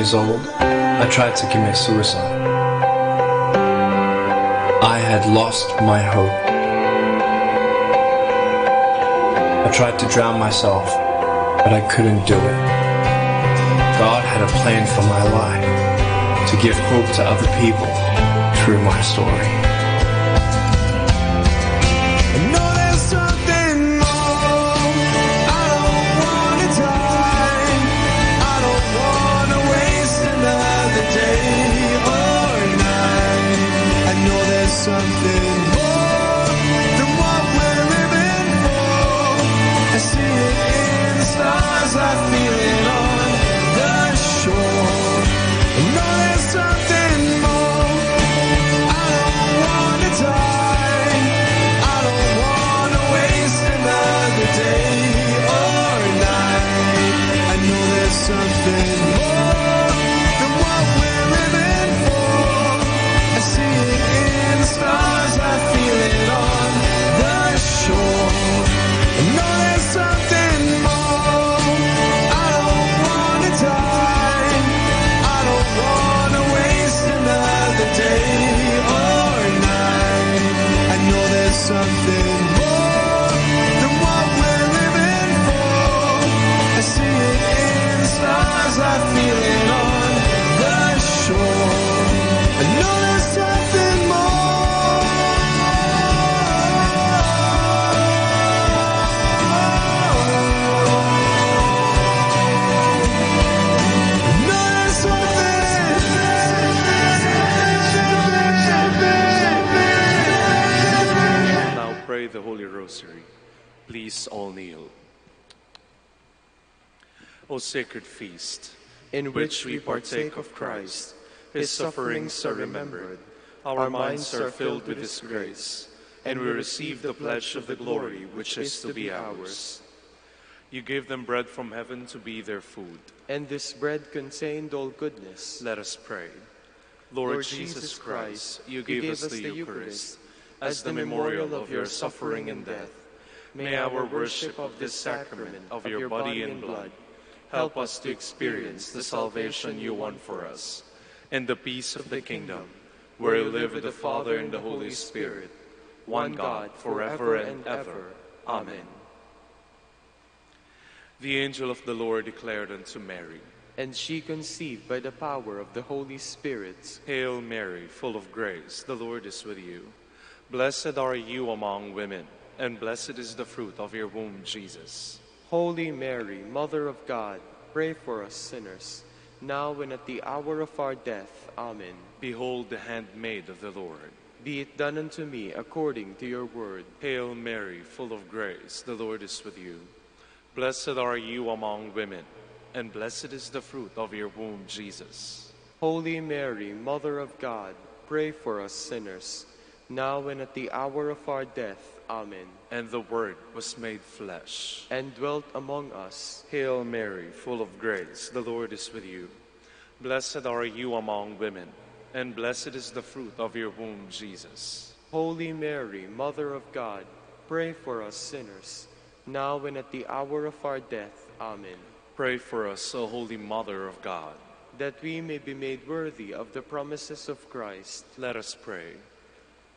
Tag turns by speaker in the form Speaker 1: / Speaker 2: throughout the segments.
Speaker 1: years old, I tried to commit suicide. I had lost my hope. I tried to drown myself, but I couldn't do it. God had a plan for my life, to give hope to other people through my story.
Speaker 2: Something more than what we're living for. I see it in the stars, I feel it on the shore. I know there's something more. I don't wanna die. I don't wanna waste another day or night. I know there's something more than what we're living for. I see it in the stars, I feel it on the shore. I know there's something more. I don't wanna die. I don't wanna waste another day or night. I know there's something more than what we're living for. I see it in the stars, I feel it on the shore. I know there's something more. I know there's something.
Speaker 3: Now pray the Holy Rosary. Please all kneel. O sacred feast,
Speaker 2: In which we partake of Christ, His sufferings are remembered, our minds are filled with His grace, and we receive the pledge of the glory which is to be ours.
Speaker 3: you gave them bread from heaven to be their food.
Speaker 2: And this bread contained all goodness.
Speaker 3: Let us pray. Lord Jesus Christ, you gave us the Eucharist as the memorial of your suffering and death. May our worship of this sacrament of your body and blood help us to experience the salvation you won for us and the peace of the kingdom, where you live with the Father and the Holy Spirit, one God, forever and ever. Amen. The angel of the Lord declared unto Mary,
Speaker 2: And she conceived by the power of the Holy Spirit.
Speaker 3: Hail Mary, full of grace, the Lord is with you. Blessed are you among women, and blessed is the fruit of your womb, Jesus.
Speaker 2: Holy Mary, Mother of God, pray for us sinners, now and at the hour of our death. Amen.
Speaker 3: Behold the handmaid of the Lord.
Speaker 2: Be it done unto me according to your word.
Speaker 3: Hail Mary, full of grace, the Lord is with you. Blessed are you among women, and blessed is the fruit of your womb, Jesus.
Speaker 2: Holy Mary, Mother of God, pray for us sinners, now and at the hour of our death. Amen.
Speaker 3: And the Word was made flesh,
Speaker 2: and dwelt among us.
Speaker 3: Hail Mary, full of grace, the Lord is with you. Blessed are you among women, and blessed is the fruit of your womb, Jesus.
Speaker 2: Holy Mary, Mother of God, pray for us sinners, now and at the hour of our death. Amen.
Speaker 3: Pray for us, O Holy Mother of God,
Speaker 2: that we may be made worthy of the promises of Christ.
Speaker 3: Let us pray.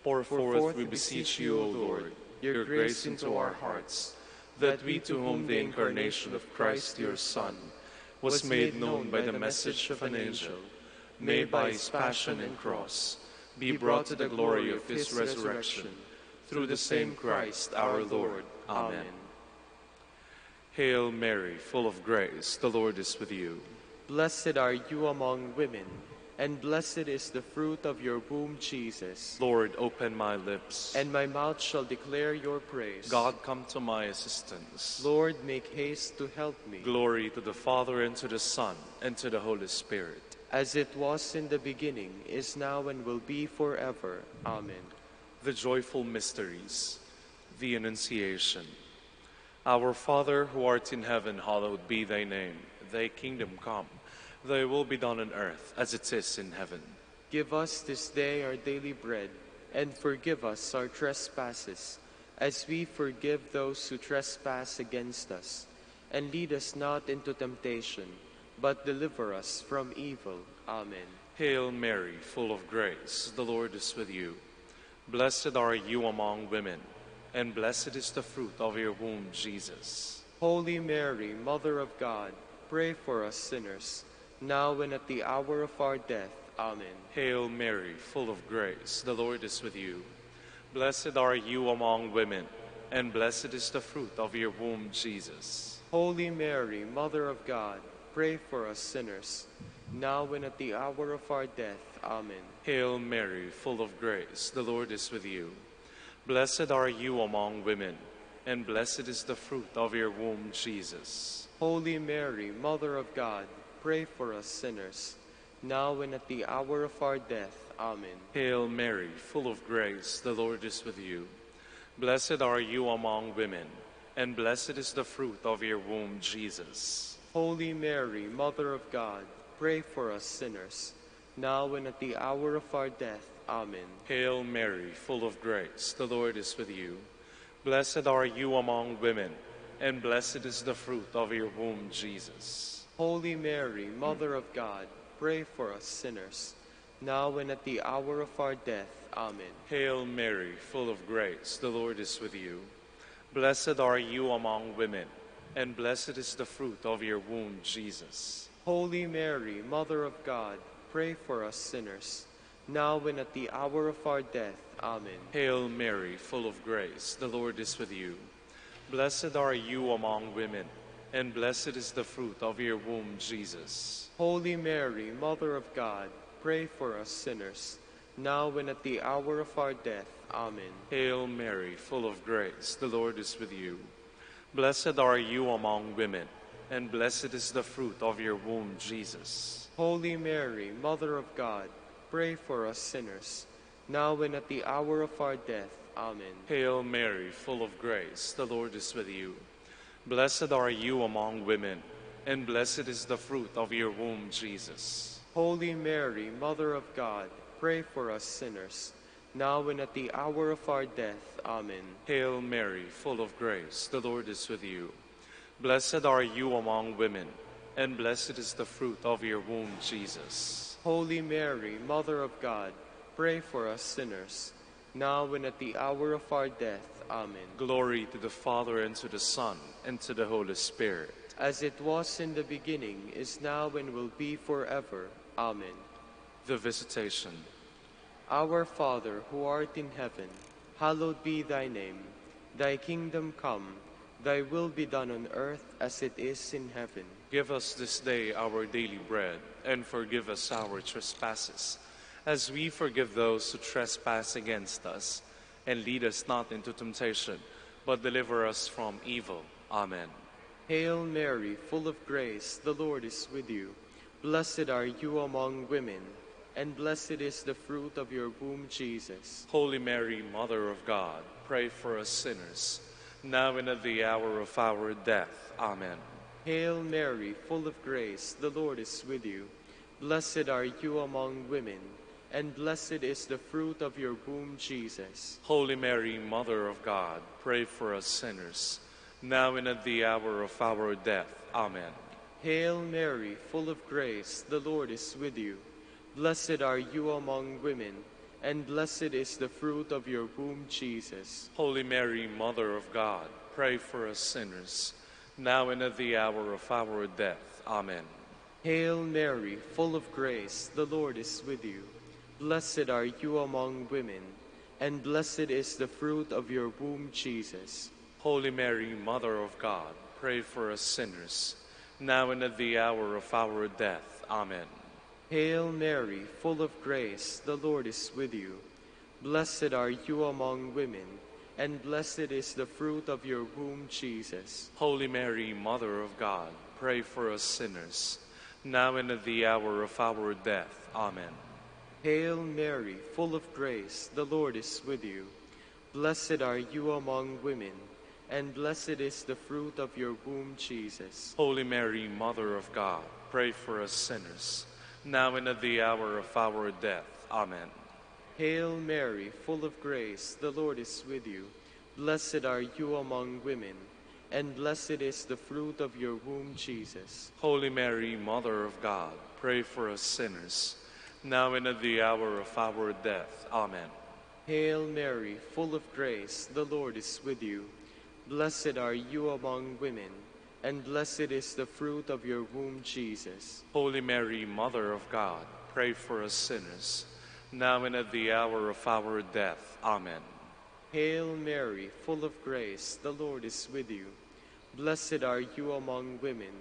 Speaker 3: Pour forth, we beseech you, O Lord, your grace into our hearts, that we, to whom the incarnation of Christ your Son was made known by the message of an angel, may by his passion and cross be brought to the glory of his resurrection, through the same Christ our Lord. Amen. Hail Mary, full of grace, the Lord is with you.
Speaker 2: Blessed are you among women, and blessed is the fruit of your womb, Jesus.
Speaker 3: Lord, open my lips,
Speaker 2: and my mouth shall declare your praise.
Speaker 3: God, come to my assistance.
Speaker 2: Lord, make haste to help me.
Speaker 3: Glory to the Father, and to the Son, and to the Holy Spirit.
Speaker 2: As it was in the beginning, is now, and will be forever. Amen.
Speaker 3: The joyful mysteries, the Annunciation. Our Father, who art in heaven, hallowed be thy name. Thy kingdom come. Thy will be done on earth as it is in heaven.
Speaker 2: Give us this day our daily bread, and forgive us our trespasses, as we forgive those who trespass against us. And lead us not into temptation, but deliver us from evil. Amen.
Speaker 3: Hail Mary, full of grace, the Lord is with you. Blessed are you among women, and blessed is the fruit of your womb, Jesus.
Speaker 2: Holy Mary, Mother of God, pray for us sinners, now and at the hour of our death. Amen.
Speaker 3: Hail Mary, full of grace, the Lord is with you. Blessed are you among women, and blessed is the fruit of your womb, Jesus.
Speaker 2: Holy Mary, Mother of God, pray for us sinners, now and at the hour of our death. Amen.
Speaker 3: Hail Mary, full of grace, the Lord is with you. Blessed are you among women, and blessed is the fruit of your womb, Jesus.
Speaker 2: Holy Mary, Mother of God, pray for us sinners, now and at the hour of our death. Amen.
Speaker 3: Hail Mary, full of grace, the Lord is with you. Blessed are you among women, and blessed is the fruit of your womb, Jesus.
Speaker 2: Holy Mary, Mother of God, pray for us sinners, now and at the hour of our death. Amen.
Speaker 3: Hail Mary, full of grace, the Lord is with you. Blessed are you among women, and blessed is the fruit of your womb, Jesus.
Speaker 2: Holy Mary, Mother of God, pray for us sinners, now and at the hour of our death. Amen.
Speaker 3: Hail Mary, full of grace, the Lord is with you. Blessed are you among women, and blessed is the fruit of your womb, Jesus.
Speaker 2: Holy Mary, Mother of God, pray for us sinners, now and at the hour of our death. Amen.
Speaker 3: Hail Mary, full of grace, the Lord is with you. Blessed are you among women, and blessed is the fruit of your womb, Jesus.
Speaker 2: Holy Mary, Mother of God, pray for us sinners, now and at the hour of our death. Amen.
Speaker 3: Hail Mary, full of grace, the Lord is with you. Blessed are you among women, and blessed is the fruit of your womb, Jesus.
Speaker 2: Holy Mary, Mother of God, pray for us sinners, now and at the hour of our death. Amen.
Speaker 3: Hail Mary, full of grace, the Lord is with you. Blessed are you among women, and blessed is the fruit of your womb, Jesus.
Speaker 2: Holy Mary, Mother of God, pray for us sinners, now and at the hour of our death. Amen.
Speaker 3: Hail Mary, full of grace, the Lord is with you. Blessed are you among women, and blessed is the fruit of your womb, Jesus.
Speaker 2: Holy Mary, Mother of God, pray for us sinners, now and at the hour of our death. Amen.
Speaker 3: Glory to the Father, and to the Son, and to the Holy Spirit.
Speaker 2: As it was in the beginning, is now, and will be forever. Amen.
Speaker 3: The Visitation.
Speaker 2: Our Father, who art in heaven, hallowed be thy name. Thy kingdom come, thy will be done on earth as it is in heaven.
Speaker 3: Give us this day our daily bread, and forgive us our trespasses, as we forgive those who trespass against us. And lead us not into temptation, but deliver us from evil. Amen.
Speaker 2: Hail Mary, full of grace, the Lord is with you. Blessed are you among women, and blessed is the fruit of your womb, Jesus.
Speaker 3: Holy Mary, Mother of God, pray for us sinners, now and at the hour of our death. Amen.
Speaker 2: Hail Mary, full of grace, the Lord is with you. Blessed are you among women, and blessed is the fruit of your womb, Jesus.
Speaker 3: Holy Mary, Mother of God, pray for us sinners, now and at the hour of our death. Amen.
Speaker 2: Hail Mary, full of grace, the Lord is with you. Blessed are you among women, and blessed is the fruit of your womb, Jesus.
Speaker 3: Holy Mary, Mother of God, pray for us sinners, now and at the hour of our death. Amen.
Speaker 2: Hail Mary, full of grace, the Lord is with you. Blessed are you among women, and blessed is the fruit of your womb, Jesus.
Speaker 3: Holy Mary, Mother of God, pray for us sinners, now and at the hour of our death. Amen.
Speaker 2: Hail Mary, full of grace, the Lord is with you. Blessed are you among women, and blessed is the fruit of your womb, Jesus.
Speaker 3: Holy Mary, Mother of God, pray for us sinners, now and at the hour of our death. Amen.
Speaker 2: Hail Mary, full of grace, the Lord is with you. Blessed are you among women, and blessed is the fruit of your womb, Jesus.
Speaker 3: Holy Mary, Mother of God, pray for us sinners, now and at the hour of our death. Amen.
Speaker 2: Hail Mary, full of grace, the Lord is with you. Blessed are you among women,
Speaker 3: and blessed is the fruit of your womb, Jesus.
Speaker 4: Holy Mary, Mother of God, pray for us sinners, now and at the hour of our death. Amen.
Speaker 3: Hail Mary, full of grace, the Lord is with you. Blessed are you among women, and blessed is the fruit of your womb, Jesus.
Speaker 4: Holy Mary, Mother of God, pray for us sinners, now and at the hour of our death. Amen.
Speaker 3: Hail Mary, full of grace, the Lord is with you. Blessed are you among women,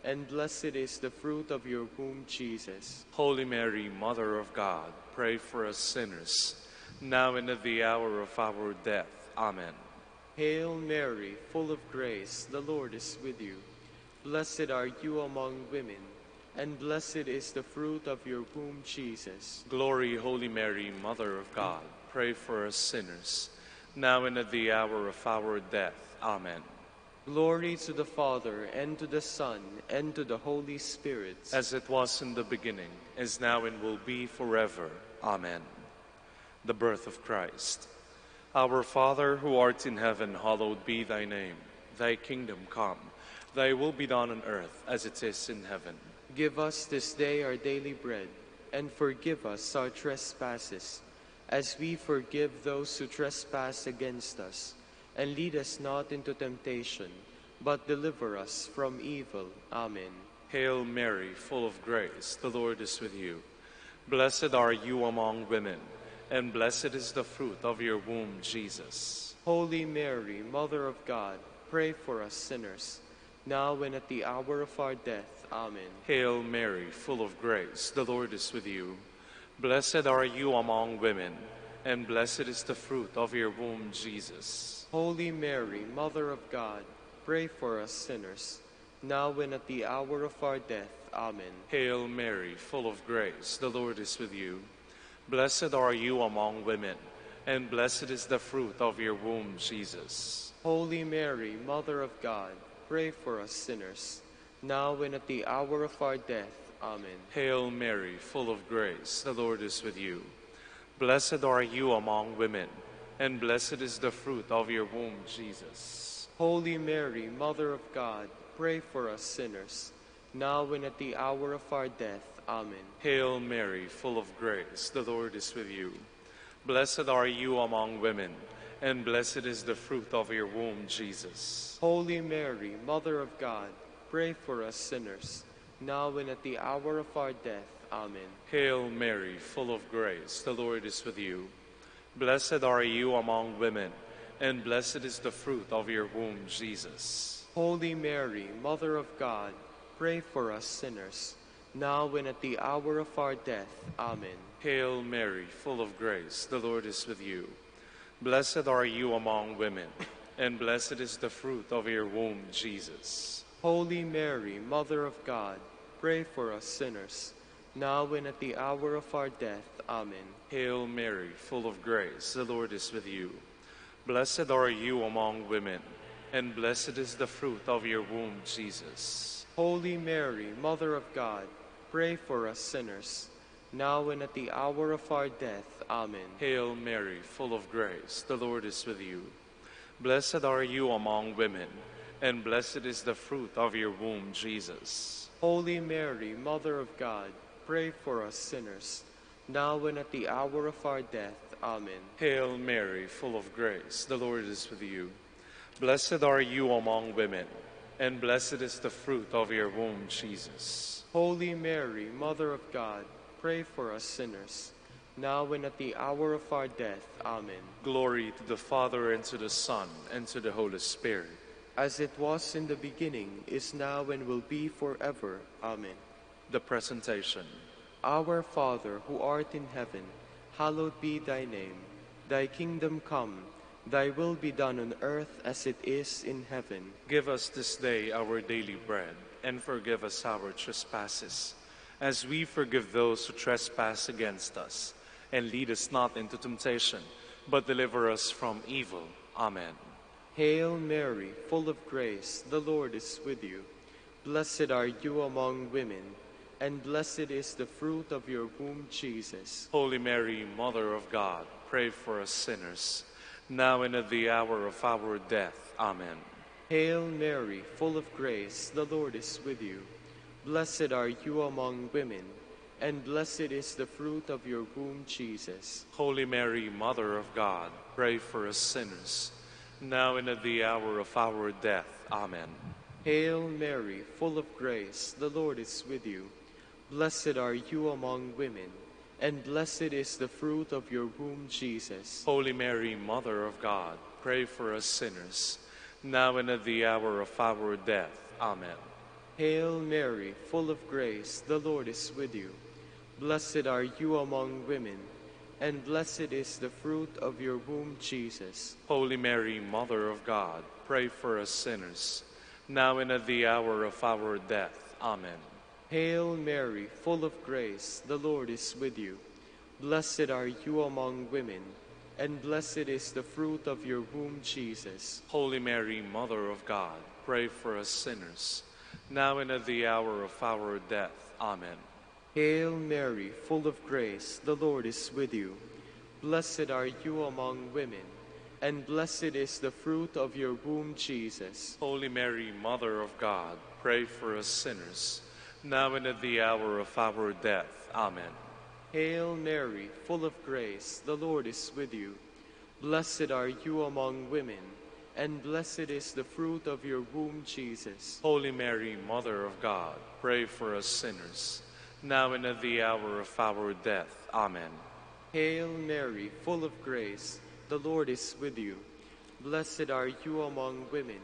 Speaker 3: and blessed is the fruit of your womb, Jesus.
Speaker 4: Holy Mary, Mother of God, pray for us sinners, now and at the hour of our death. Amen.
Speaker 3: Hail Mary, full of grace, the Lord is with you. Blessed are you among women, and blessed is the fruit of your womb, Jesus.
Speaker 4: Glory, Holy Mary, Mother of God, pray for us sinners, now and at the hour of our death. Amen.
Speaker 3: Glory to the Father, and to the Son, and to the Holy Spirit.
Speaker 4: As it was in the beginning, is now, and will be forever. Amen. The birth of Christ. Our Father, who art in heaven, hallowed be thy name. Thy kingdom come. Thy will be done on earth as it is in heaven.
Speaker 3: Give us this day our daily bread, and forgive us our trespasses, as we forgive those who trespass against us. And lead us not into temptation, but deliver us from evil. Amen.
Speaker 4: Hail Mary, full of grace, the Lord is with you. Blessed are you among women, and blessed is the fruit of your womb, Jesus.
Speaker 3: Holy Mary, Mother of God, pray for us sinners, now and at the hour of our death. Amen.
Speaker 4: Hail Mary, full of grace, the Lord is with you. Blessed are you among women, and blessed is the fruit of your womb, Jesus.
Speaker 3: Holy Mary, Mother of God, pray for us sinners, now and at the hour of our death. Amen.
Speaker 4: Hail Mary, full of grace, the Lord is with you. Blessed are you among women, and blessed is the fruit of your womb, Jesus.
Speaker 3: Holy Mary, Mother of God, pray for us sinners, now and at the hour of our death. Amen.
Speaker 4: Hail Mary, full of grace, the Lord is with you. Blessed are you among women, and blessed is the fruit of your womb, Jesus.
Speaker 3: Holy Mary, Mother of God, pray for us sinners, now and at the hour of our death. Amen.
Speaker 4: Hail Mary, full of grace, the Lord is with you. Blessed are you among women, and blessed is the fruit of your womb, Jesus.
Speaker 3: Holy Mary, Mother of God, pray for us sinners, now and at the hour of our death. Amen.
Speaker 4: Hail Mary, full of grace, the Lord is with you. Blessed are you among women, and blessed is the fruit of your womb, Jesus.
Speaker 3: Holy Mary, Mother of God, pray for us sinners, now and at the hour of our death. Amen.
Speaker 4: Hail Mary, full of grace, the Lord is with you. Blessed are you among women, and blessed is the fruit of your womb, Jesus.
Speaker 3: Holy Mary, Mother of God, pray for us sinners, now and at the hour of our death. Amen.
Speaker 4: Hail Mary, full of grace, the Lord is with you. Blessed are you among women, and blessed is the fruit of your womb, Jesus.
Speaker 3: Holy Mary, Mother of God, pray for us sinners, now and at the hour of our death. Amen.
Speaker 4: Hail Mary, full of grace, the Lord is with you. Blessed are you among women, and blessed is the fruit of your womb, Jesus.
Speaker 3: Holy Mary, Mother of God, pray for us sinners, now and at the hour of our death. Amen.
Speaker 4: Hail Mary, full of grace, the Lord is with you. Blessed are you among women, and blessed is the fruit of your womb, Jesus.
Speaker 3: Holy Mary, Mother of God, pray for us sinners, now and at the hour of our death. Amen.
Speaker 4: Glory to the Father, and to the Son, and to the Holy Spirit.
Speaker 3: As it was in the beginning, is now, and will be forever. Amen.
Speaker 4: The Presentation.
Speaker 3: Our Father, who art in heaven, hallowed be thy name. Thy kingdom come, thy will be done on earth as it is in heaven.
Speaker 4: Give us this day our daily bread, and forgive us our trespasses, as we forgive those who trespass against us. And lead us not into temptation, but deliver us from evil. Amen.
Speaker 3: Hail Mary, full of grace, the Lord is with you. Blessed are you among women, and blessed is the fruit of your womb, Jesus.
Speaker 4: Holy Mary, Mother of God, pray for us sinners, now and at the hour of our death. Amen.
Speaker 5: Hail Mary, full of grace, the Lord is with you. Blessed are you among women, and blessed is the fruit of your womb, Jesus.
Speaker 4: Holy Mary, Mother of God, pray for us sinners, now and at the hour of our death. Amen.
Speaker 5: Hail Mary, full of grace, the Lord is with you. Blessed are you among women, and blessed is the fruit of your womb, Jesus.
Speaker 4: Holy Mary, Mother of God, pray for us sinners, now and at the hour of our death. Amen.
Speaker 5: Hail Mary, full of grace, the Lord is with you. Blessed are you among women, and blessed is the fruit of your womb, Jesus.
Speaker 4: Holy Mary, Mother of God, pray for us sinners, now and at the hour of our death. Amen.
Speaker 5: Hail Mary, full of grace, the Lord is with you. Blessed are you among women, and blessed is the fruit of your womb, Jesus.
Speaker 4: Holy Mary, Mother of God, pray for us sinners, now and at the hour of our death. Amen.
Speaker 5: Hail Mary, full of grace, the Lord is with you. Blessed are you among women, and blessed is the fruit of your womb, Jesus.
Speaker 4: Holy Mary, Mother of God, pray for us sinners, now and at the hour of our death. Amen.
Speaker 5: Hail Mary, full of grace, the Lord is with you. Blessed are you among women, and blessed is the fruit of your womb, Jesus.
Speaker 4: Holy Mary, Mother of God, pray for us sinners, now and at the hour of our death. Amen.
Speaker 5: Hail Mary, full of grace, the Lord is with you. Blessed are you among women,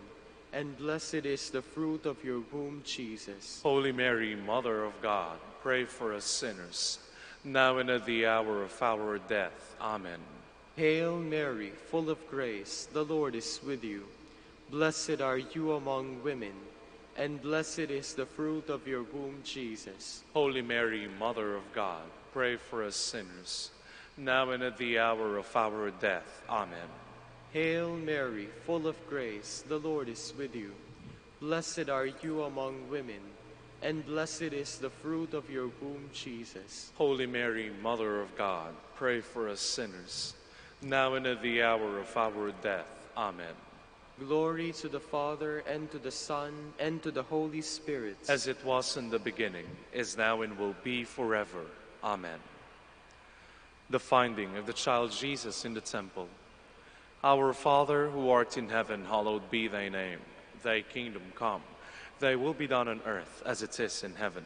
Speaker 5: and blessed is the fruit of your womb, Jesus.
Speaker 4: Holy Mary, Mother of God, pray for us sinners, now and at the hour of our death. Amen.
Speaker 5: Hail Mary, full of grace, the Lord is with you. Blessed are you among women, and blessed is the fruit of your womb, Jesus.
Speaker 4: Holy Mary, Mother of God, pray for us sinners, now and at the hour of our death. Amen.
Speaker 5: Hail Mary, full of grace, the Lord is with you. Blessed are you among women, and blessed is the fruit of your womb, Jesus.
Speaker 4: Holy Mary, Mother of God, pray for us sinners, now and at the hour of our death. Amen.
Speaker 5: Glory to the Father, and to the Son, and to the Holy Spirit.
Speaker 4: As it was in the beginning, is now, and will be forever. Amen. The finding of the child Jesus in the temple. Our Father, who art in heaven, hallowed be thy name. Thy kingdom come. Thy will be done on earth as it is in heaven.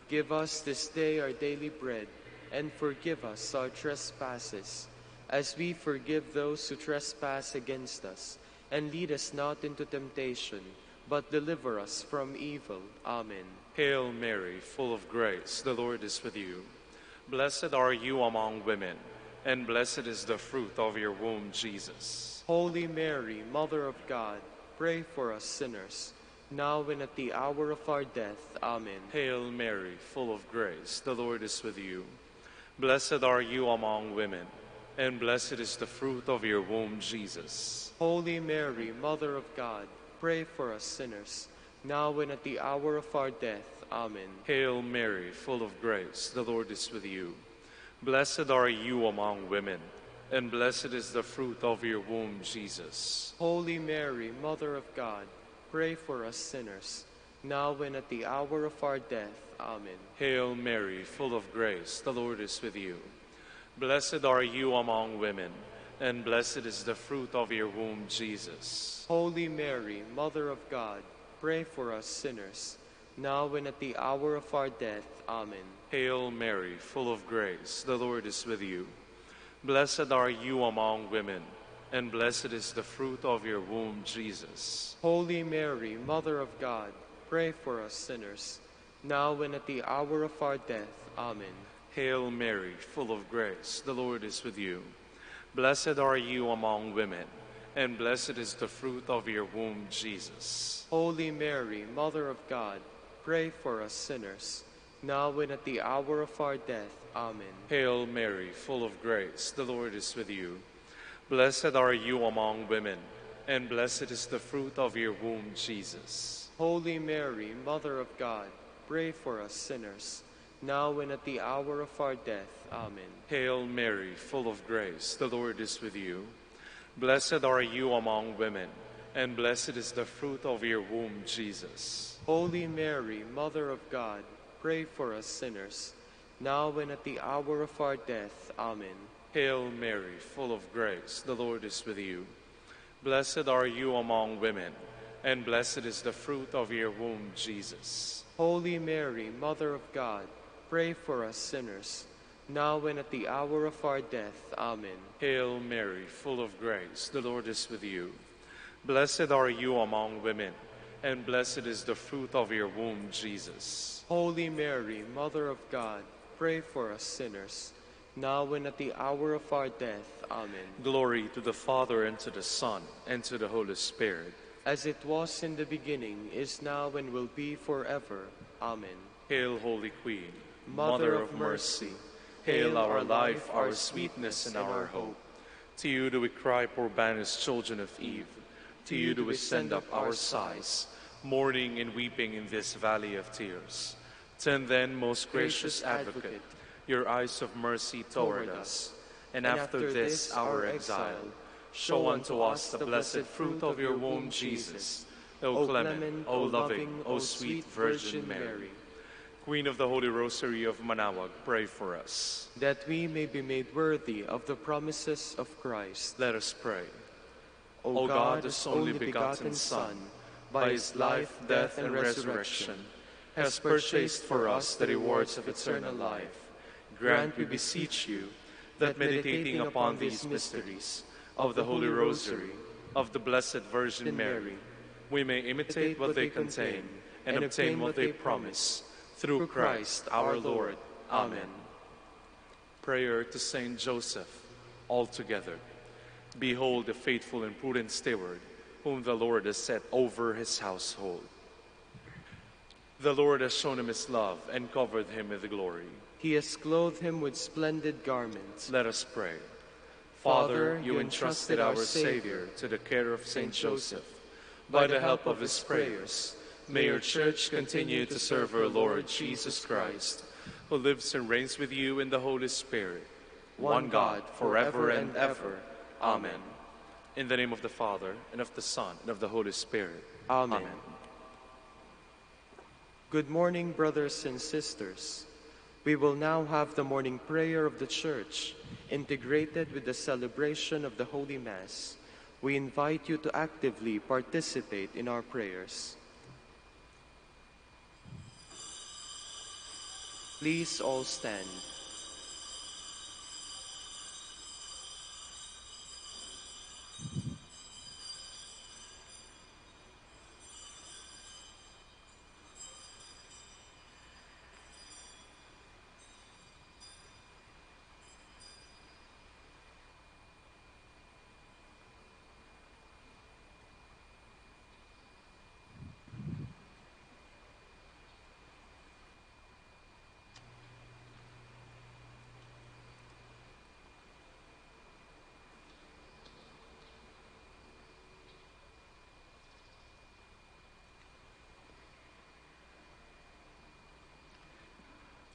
Speaker 5: Give us this day our daily bread, and forgive us our trespasses, as we forgive those who trespass against us. And lead us not into temptation, but deliver us from evil. Amen.
Speaker 4: Hail Mary, full of grace, the Lord is with you. Blessed are you among women, and blessed is the fruit of your womb, Jesus.
Speaker 5: Holy Mary, Mother of God, pray for us sinners, now and at the hour of our death. Amen.
Speaker 4: Hail Mary, full of grace, the Lord is with you. Blessed are you among women, and blessed is the fruit of your womb, Jesus.
Speaker 5: Holy Mary, Mother of God, pray for us sinners, now and at the hour of our death. Amen.
Speaker 4: Hail Mary, full of grace, the Lord is with you. Blessed are you among women, and blessed is the fruit of your womb, Jesus.
Speaker 5: Holy Mary, Mother of God, pray for us sinners, now and at the hour of our death. Amen.
Speaker 4: Hail Mary, full of grace, the Lord is with you. Blessed are you among women, and blessed is the fruit of your womb, Jesus.
Speaker 5: Holy Mary, Mother of God, pray for us sinners, now and at the hour of our death. Amen.
Speaker 4: Hail Mary, full of grace, the Lord is with you. Blessed are you among women, and blessed is the fruit of your womb, Jesus.
Speaker 5: Holy Mary, Mother of God, pray for us sinners, now and at the hour of our death. Amen.
Speaker 4: Hail Mary, full of grace, the Lord is with you. Blessed are you among women, and blessed is the fruit of your womb, Jesus.
Speaker 5: Holy Mary, Mother of God, pray for us sinners, now and at the hour of our death. Amen.
Speaker 4: Hail Mary, full of grace, the Lord is with you. Blessed are you among women, and blessed is the fruit of your womb, Jesus.
Speaker 5: Holy Mary, Mother of God, pray for us sinners, now and at the hour of our death. Amen.
Speaker 4: Hail Mary, full of grace, the Lord is with you. Blessed are you among women, and blessed is the fruit of your womb, Jesus.
Speaker 5: Holy Mary, Mother of God, pray for us sinners, now and at the hour of our death. Amen.
Speaker 4: Hail Mary, full of grace, the Lord is with you. Blessed are you among women, and blessed is the fruit of your womb, Jesus.
Speaker 5: Holy Mary, Mother of God, pray for us sinners, now and at the hour of our death. Amen.
Speaker 4: Hail Mary, full of grace, the Lord is with you. Blessed are you among women, and blessed is the fruit of your womb, Jesus.
Speaker 5: Holy Mary, Mother of God, pray for us sinners, now and at the hour of our death. Amen.
Speaker 4: Glory to the Father, and to the Son, and to the Holy Spirit.
Speaker 5: As it was in the beginning, is now, and will be forever. Amen.
Speaker 4: Hail, Holy Queen,
Speaker 5: Mother of mercy,
Speaker 4: hail our life, our sweetness, and our hope. To you do we cry, poor banished children of Eve. To you do we send up our sighs, mourning and weeping in this valley of tears. Turn then, most gracious Advocate, your eyes of mercy toward us, and after this our exile, show unto us the blessed fruit of your womb, Jesus. O clement, O loving, O sweet Virgin Mary, Queen of the Holy Rosary of Manaoag, pray for us.
Speaker 5: that we may be made worthy of the promises of Christ.
Speaker 4: Let us pray.
Speaker 5: O God, whose only begotten Son, by his life, death, and resurrection, has purchased for us the rewards of eternal life, grant, we beseech you, that meditating upon these mysteries
Speaker 4: Of the Holy Rosary, of the Blessed Virgin Mary, we may imitate what they contain and obtain what they promise, through Christ our Lord. Amen. Prayer to Saint Joseph, all together. Behold the faithful and prudent steward, whom the Lord has set over his household. The Lord has shown him his love and covered him with glory.
Speaker 5: He has clothed him with splendid garments.
Speaker 4: Let us pray. Father, you entrusted our Savior to the care of Saint Joseph. By the help of his prayers, may your Church continue to serve our Lord Jesus Christ, who lives and reigns with you in the Holy Spirit, one God, forever and ever. Amen. In the name of the Father, and of the Son, and of the Holy Spirit.
Speaker 5: Amen. Good morning, brothers and sisters. We will now have the morning prayer of the Church, integrated with the celebration of the Holy Mass. We invite you to actively participate in our prayers. Please all stand.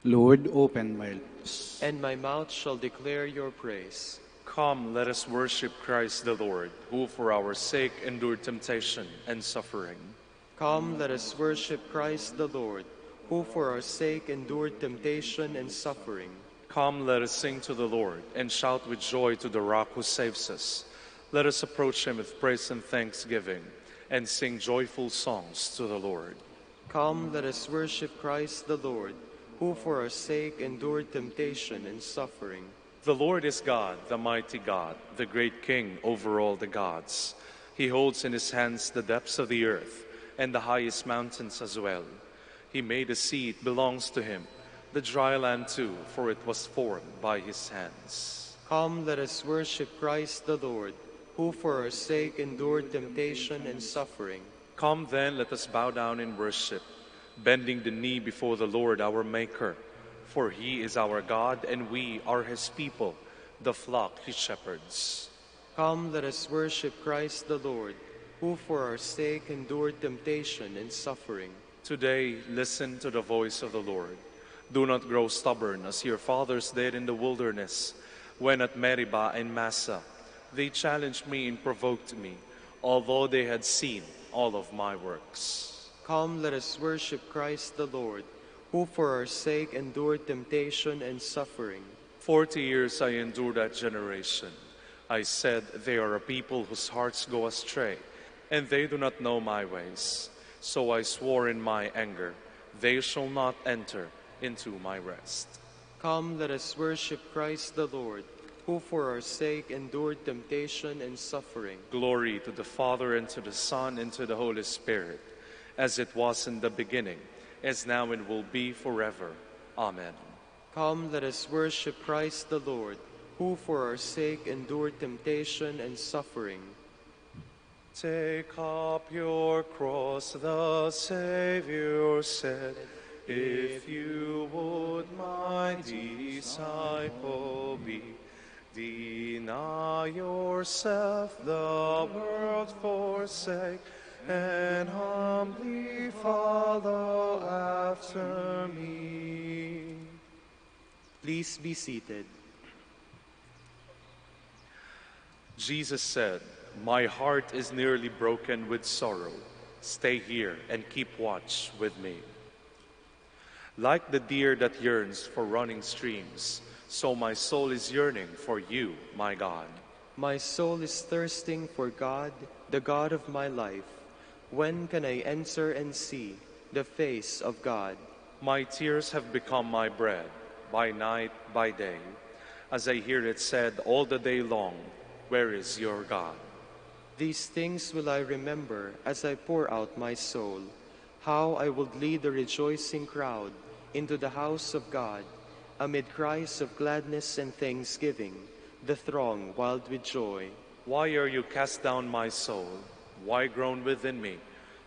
Speaker 6: Lord, open my lips,
Speaker 5: And my mouth shall declare your praise.
Speaker 4: Come, let us worship Christ the Lord, who for our sake endured temptation and suffering.
Speaker 5: Come, let us worship Christ the Lord, who for our sake endured temptation and suffering.
Speaker 4: Come, let us sing to the Lord, and shout with joy to the Rock who saves us. Let us approach him with praise and thanksgiving, and sing joyful songs to the Lord.
Speaker 5: Come, let us worship Christ the Lord, who for our sake endured temptation and suffering.
Speaker 4: The Lord is God, the mighty God, the great King over all the gods. He holds in his hands the depths of the earth, and the highest mountains as well. He made the sea, it belongs to him, the dry land too, for it was formed by his hands.
Speaker 5: Come, let us worship Christ the Lord, who for our sake endured temptation and suffering.
Speaker 4: Come then, let us bow down in worship, bending the knee before the Lord our Maker. For he is our God, and we are his people, the flock he shepherds.
Speaker 5: Come, let us worship Christ the Lord, who for our sake endured temptation and suffering.
Speaker 4: Today, listen to the voice of the Lord. Do not grow stubborn as your fathers did in the wilderness, when at Meribah and Massa they challenged me and provoked me, although they had seen all of my works.
Speaker 5: Come, let us worship Christ the Lord, who for our sake endured temptation and suffering.
Speaker 4: 40 years I endured that generation. I said, they are a people whose hearts go astray, and they do not know my ways. So I swore in my anger, they shall not enter into my rest.
Speaker 5: Come, let us worship Christ the Lord, who for our sake endured temptation and suffering.
Speaker 4: Glory to the Father, and to the Son, and to the Holy Spirit, as it was in the beginning, is now, and will be forever. Amen.
Speaker 5: Come, let us worship Christ the Lord, who for our sake endured temptation and suffering.
Speaker 4: Take up your cross, the Savior said, if you would my disciple be, deny yourself, the world forsake, and humbly follow after me.
Speaker 5: Please be seated.
Speaker 4: Jesus said, my heart is nearly broken with sorrow. Stay here and keep watch with me. Like the deer that yearns for running streams, so my soul is yearning for you, my God.
Speaker 5: My soul is thirsting for God, the God of my life. When can I enter and see the face of God?
Speaker 4: My tears have become my bread, by night, by day. As I hear it said all the day long, where is your God?
Speaker 5: These things will I remember as I pour out my soul, how I would lead the rejoicing crowd into the house of God, amid cries of gladness and thanksgiving, the throng wild with joy.
Speaker 4: Why are you cast down, my soul? Why groan within me?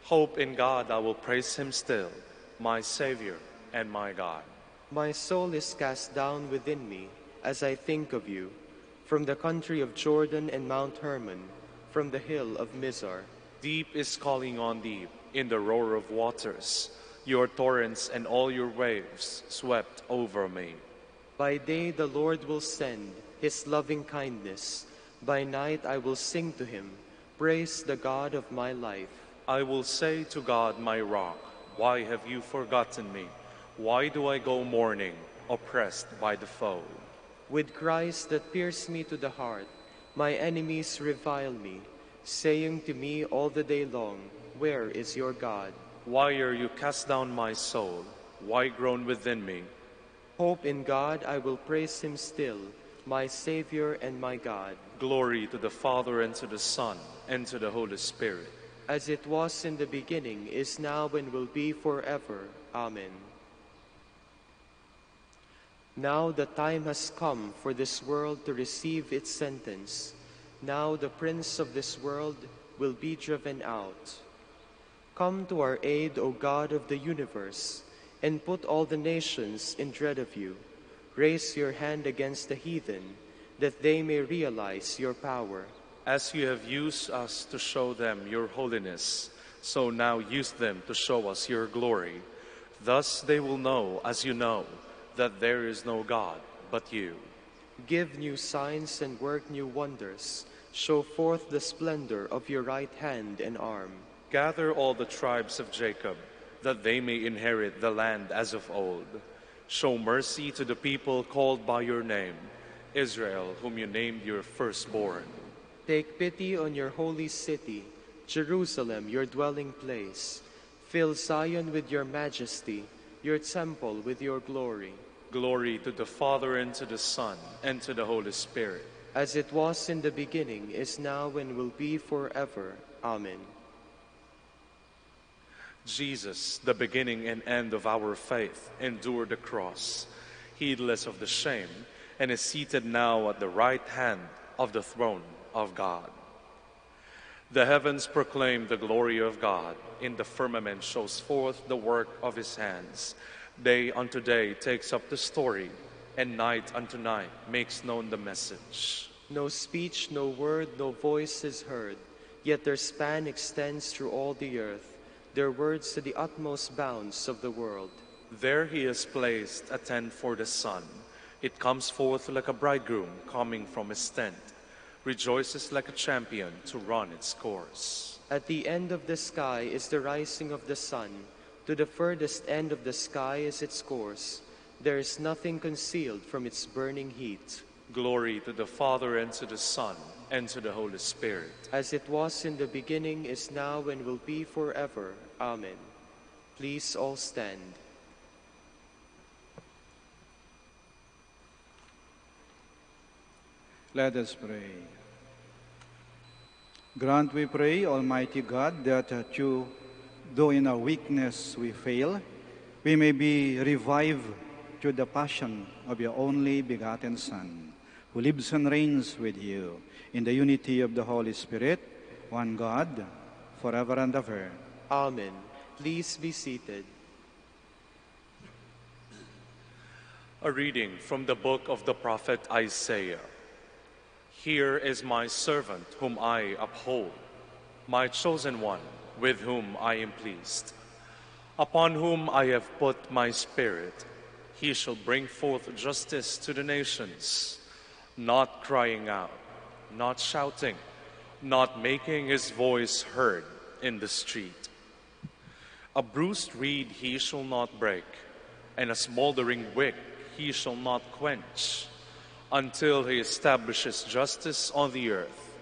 Speaker 4: Hope in God, I will praise him still, my Savior and my God.
Speaker 5: My soul is cast down within me as I think of you, from the country of Jordan and Mount Hermon, from the hill of Mizar.
Speaker 4: Deep is calling on deep in the roar of waters. Your torrents and all your waves swept over me.
Speaker 5: By day the Lord will send his loving kindness. By night I will sing to him, praise the God of my life.
Speaker 4: I will say to God, my rock, why have you forgotten me? Why do I go mourning, oppressed by the foe?
Speaker 5: With cries that pierce me to the heart, my enemies revile me, saying to me all the day long, where is your God?
Speaker 4: Why are you cast down, my soul? Why groan within me?
Speaker 5: Hope in God, I will praise him still, my Savior and my God.
Speaker 4: Glory to the Father, and to the Son, and to the Holy Spirit.
Speaker 5: As it was in the beginning, is now, and will be forever. Amen. Now the time has come for this world to receive its sentence. Now the prince of this world will be driven out. Come to our aid, O God of the universe, and put all the nations in dread of you. Raise your hand against the heathen, that they may realize your power.
Speaker 4: As you have used us to show them your holiness, so now use them to show us your glory. Thus they will know, as you know, that there is no God but you.
Speaker 5: Give new signs and work new wonders. Show forth the splendor of your right hand and arm.
Speaker 4: Gather all the tribes of Jacob, that they may inherit the land as of old. Show mercy to the people called by your name, Israel, whom you named your firstborn.
Speaker 5: Take pity on your holy city, Jerusalem, your dwelling place. Fill Zion with your majesty, your temple with your glory.
Speaker 4: Glory to the Father, and to the Son, and to the Holy Spirit.
Speaker 5: As it was in the beginning, is now, and will be forever. Amen.
Speaker 4: Jesus, the beginning and end of our faith, endured the cross, heedless of the shame, and is seated now at the right hand of the throne of God. The heavens proclaim the glory of God. In the firmament shows forth the work of his hands. Day unto day takes up the story, and night unto night makes known the message.
Speaker 5: No speech, no word, no voice is heard, yet their span extends through all the earth, their words to the utmost bounds of the world.
Speaker 4: There he has placed a tent for the sun. It comes forth like a bridegroom coming from his tent, rejoices like a champion to run its course.
Speaker 5: At the end of the sky is the rising of the sun. To the furthest end of the sky is its course. There is nothing concealed from its burning heat.
Speaker 4: Glory to the Father, and to the Son, and to the Holy Spirit.
Speaker 5: As it was in the beginning, is now, and will be forever. Amen. Please all stand.
Speaker 6: Let us pray. Grant, we pray, Almighty God, that you, though in our weakness we fail, we may be revived through the passion of your only begotten Son, who lives and reigns with you in the unity of the Holy Spirit, one God, forever and ever.
Speaker 5: Amen. Please be seated.
Speaker 4: A reading from the book of the prophet Isaiah. Here is my servant whom I uphold, my chosen one with whom I am pleased, upon whom I have put my spirit. He shall bring forth justice to the nations, not crying out, not shouting, not making his voice heard in the street. A bruised reed he shall not break, and a smoldering wick he shall not quench, until he establishes justice on the earth.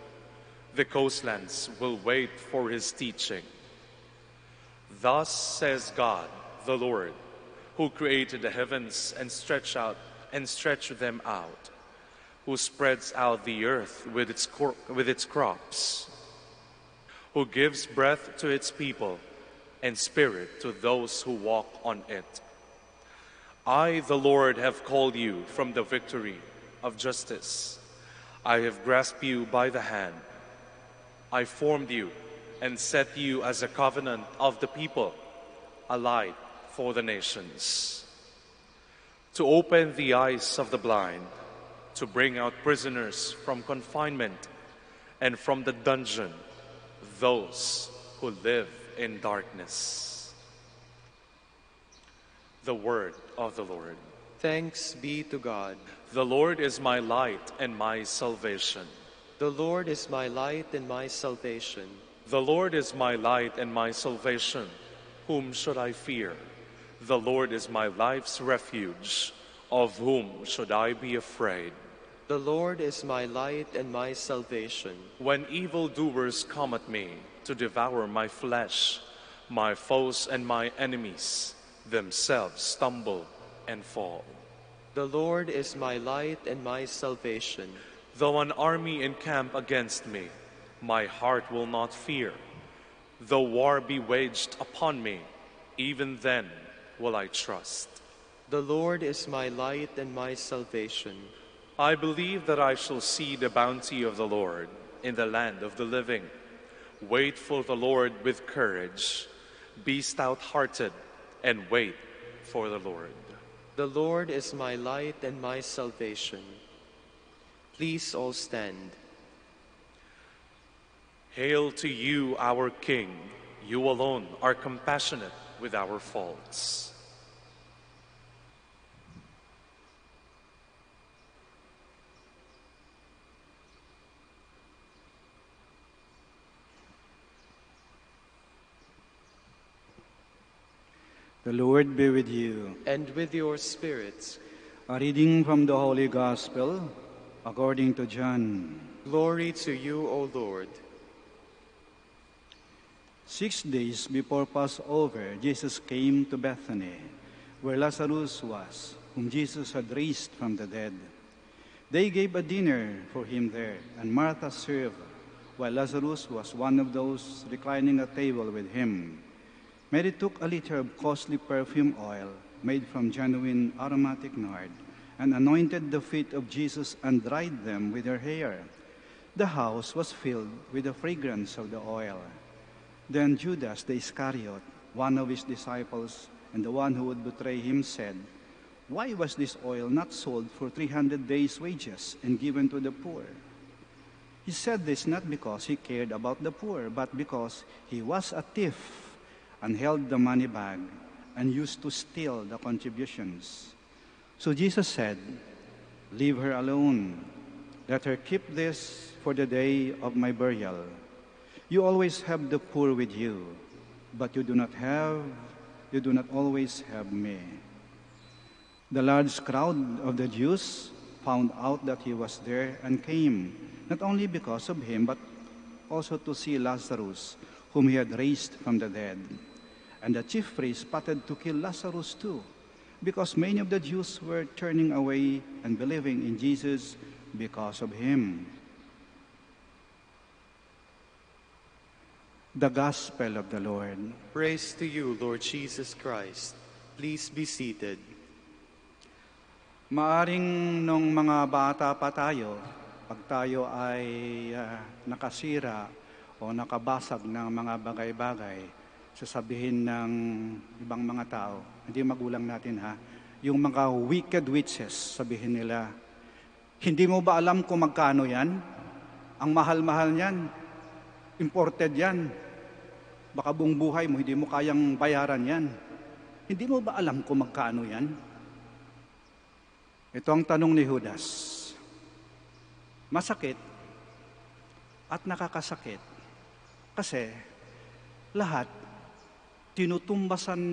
Speaker 4: The coastlands will wait for his teaching. Thus says God, the Lord, who created the heavens and stretched them out, who spreads out the earth with its crops, who gives breath to its people and spirit to those who walk on it. I, the Lord, have called you from the victory of justice. I have grasped you by the hand. I formed you and set you as a covenant of the people, a light for the nations. To open the eyes of the blind, to bring out prisoners from confinement, and from the dungeon those who live in darkness. The word of the Lord.
Speaker 5: Thanks be to God.
Speaker 4: The Lord is my light and my salvation.
Speaker 5: The Lord is my light and my salvation.
Speaker 4: The Lord is my light and my salvation. Whom should I fear? The Lord is my life's refuge. Of whom should I be afraid?
Speaker 5: The Lord is my light and my salvation.
Speaker 4: When evildoers come at me to devour my flesh, my foes and my enemies themselves stumble and fall.
Speaker 5: The Lord is my light and my salvation.
Speaker 4: Though an army encamp against me, my heart will not fear. Though war be waged upon me, even then will I trust.
Speaker 5: The Lord is my light and my salvation.
Speaker 4: I believe that I shall see the bounty of the Lord in the land of the living. Wait for the Lord with courage. Be stout-hearted and wait for the Lord.
Speaker 5: The Lord is my light and my salvation. Please all stand.
Speaker 4: Hail to you, our King. You alone are compassionate with our faults.
Speaker 6: The Lord be with you.
Speaker 5: And with your spirits.
Speaker 6: A reading from the Holy Gospel according to John.
Speaker 5: Glory to you, O Lord.
Speaker 6: 6 days before Passover, Jesus came to Bethany, where Lazarus was, whom Jesus had raised from the dead. They gave a dinner for him there, and Martha served, while Lazarus was one of those reclining at table with him. Mary took a liter of costly perfume oil made from genuine aromatic nard and anointed the feet of Jesus and dried them with her hair. The house was filled with the fragrance of the oil. Then Judas the Iscariot, one of his disciples and the one who would betray him, said, "Why was this oil not sold for 300 days' wages and given to the poor?" He said this not because he cared about the poor, but because he was a thief and held the money bag and used to steal the contributions. So Jesus said, "Leave her alone. Let her keep this for the day of my burial. You always have the poor with you, but you do not always have me." The large crowd of the Jews found out that he was there and came, not only because of him, but also to see Lazarus, whom he had raised from the dead. And the chief priests plotted to kill Lazarus too, because many of the Jews were turning away and believing in Jesus because of him. The Gospel of the Lord.
Speaker 5: Praise to you, Lord Jesus Christ. Please be seated.
Speaker 6: Maaring nung mga bata pa tayo, pag tayo ay nakasira o nakabasag ng mga bagay-bagay, sasabihin ng ibang mga tao, hindi magulang natin ha, yung mga wicked witches, sabihin nila, "Hindi mo ba alam kung magkano yan? Ang mahal-mahal niyan. Imported yan. Baka buong buhay mo, hindi mo kayang bayaran yan. Hindi mo ba alam kung magkano yan?" Ito ang tanong ni Judas. Masakit at nakakasakit kasi lahat tinutumbasan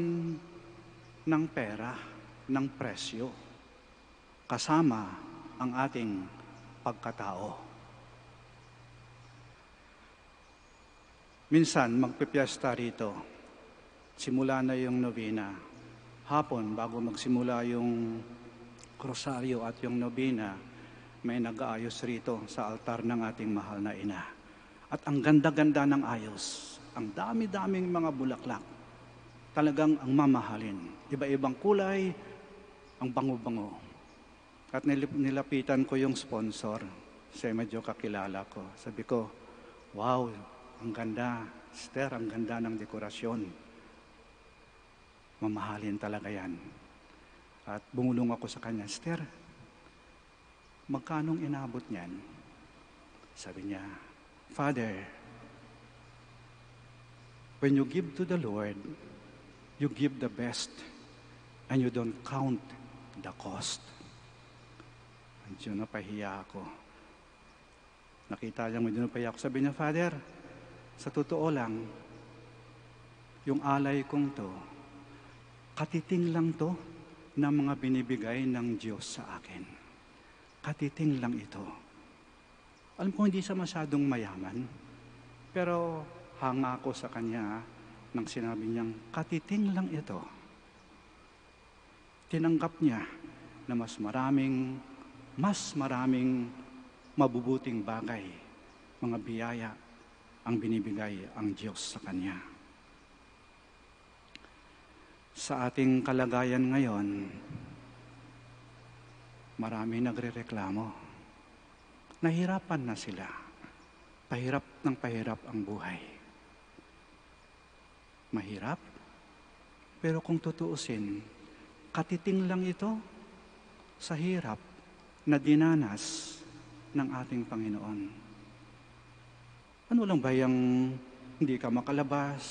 Speaker 6: ng pera, ng presyo, kasama ang ating pagkatao. Minsan, magpipiesta rito. Simula na yung novena. Hapon, bago magsimula yung rosaryo at yung novena, may nag-aayos rito sa altar ng ating mahal na ina. At ang ganda-ganda ng ayos, ang dami-daming mga bulaklak, talagang ang mamahalin. Iba-ibang kulay, ang bango-bango. At nilapitan ko yung sponsor, siya medyo kakilala ko. Sabi ko, "Wow, ang ganda, Esther, ang ganda ng dekorasyon. Mamahalin talaga yan." At bumulong ako sa kanya, "Esther, magkanong inabot niyan?" Sabi niya, "Father, when you give to the Lord, you give the best and you don't count the cost." Medyo napahiya ako. Nakita niya medyo napahiya ako. Sabi niya, "Father, sa totoo lang, yung alay kong to, katiting lang to na mga binibigay ng Diyos sa akin. Katiting lang ito." Alam ko hindi siya masyadong mayaman, pero hanga ako sa kanya nang sinabi niyang, katiting lang ito. Tinanggap niya na mas maraming mabubuting bagay, mga biyaya ang binibigay ang Diyos sa kanya. Sa ating kalagayan ngayon, marami nagrereklamo. Nahirapan na sila. Pahirap ng pahirap ang buhay. Mahirap, pero kung tutuusin, katiting lang ito sa hirap na dinanas ng ating Panginoon. Ano lang ba yung hindi ka makalabas,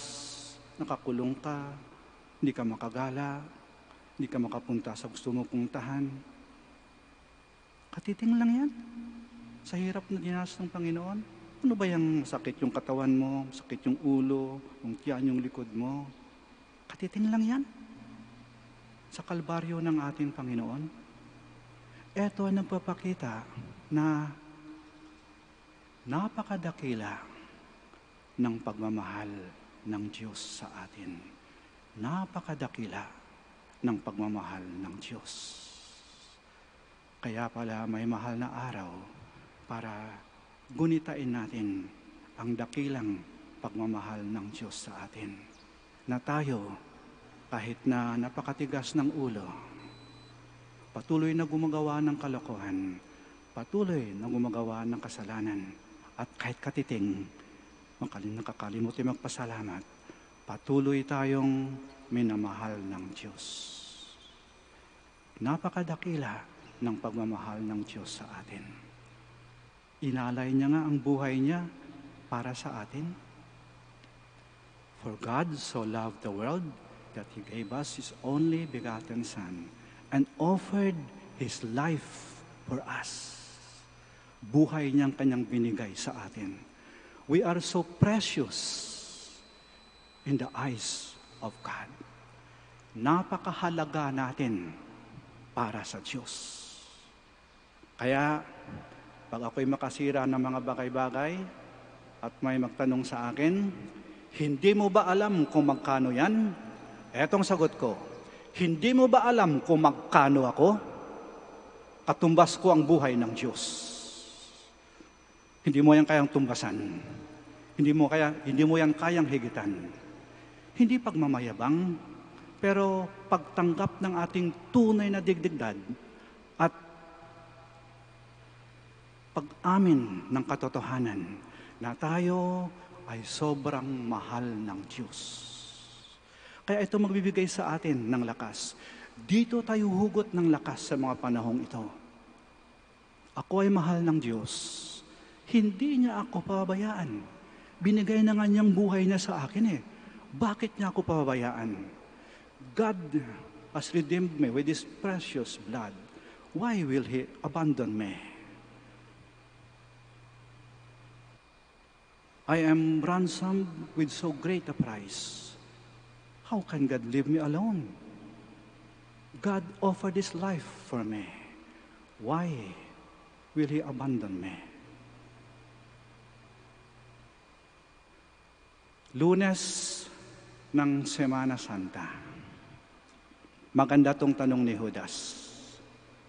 Speaker 6: nakakulong ka, hindi ka makagala, hindi ka makapunta sa gusto mo puntahan? Katiting lang yan sa hirap na dinanas ng Panginoon. Ano ba yung sakit yung katawan mo, sakit yung ulo, yung tiyan, yung likod mo? Katiting lang yan sa kalbaryo ng ating Panginoon. Ito ang nagpapakita na napakadakila ng pagmamahal ng Diyos sa atin. Napakadakila ng pagmamahal ng Diyos. Kaya pala may mahal na araw para gunitain natin ang dakilang pagmamahal ng Diyos sa atin. Na tayo, kahit na napakatigas ng ulo, patuloy na gumagawa ng kalokohan, patuloy na gumagawa ng kasalanan, at kahit katiting, nakakalimutin magpasalamat, patuloy tayong minamahal ng Diyos. Napakadakila ng pagmamahal ng Diyos sa atin. Inalay niya nga ang buhay niya para sa atin. For God so loved the world that He gave us His only begotten Son and offered His life for us. buhay niyang kanyang binigay sa atin. We are so precious in the eyes of God. Napakahalaga natin para sa Diyos. Kaya, pag ako'y makasira ng mga bagay-bagay at may magtanong sa akin, hindi mo ba alam kung magkano yan? Etong sagot ko, hindi mo ba alam kung magkano ako? Katumbas ko ang buhay ng Diyos. Hindi mo yan kayang tumbasan. Hindi mo yan kayang higitan. Hindi pagmamayabang, pero pagtanggap ng ating tunay na digdigdad at pag-amin ng katotohanan na tayo ay sobrang mahal ng Diyos. Kaya ito magbibigay sa atin ng lakas. Dito tayo hugot ng lakas sa mga panahong ito. Ako ay mahal ng Diyos. Hindi niya ako pababayaan. Binigay na nga niyang buhay na sa akin Bakit niya ako pababayaan? God has redeemed me with His precious blood. Why will He abandon me? I am ransomed with so great a price. How can God leave me alone? God offered His life for me. Why will He abandon me? Lunes ng Semana Santa. Maganda tong tanong ni Judas.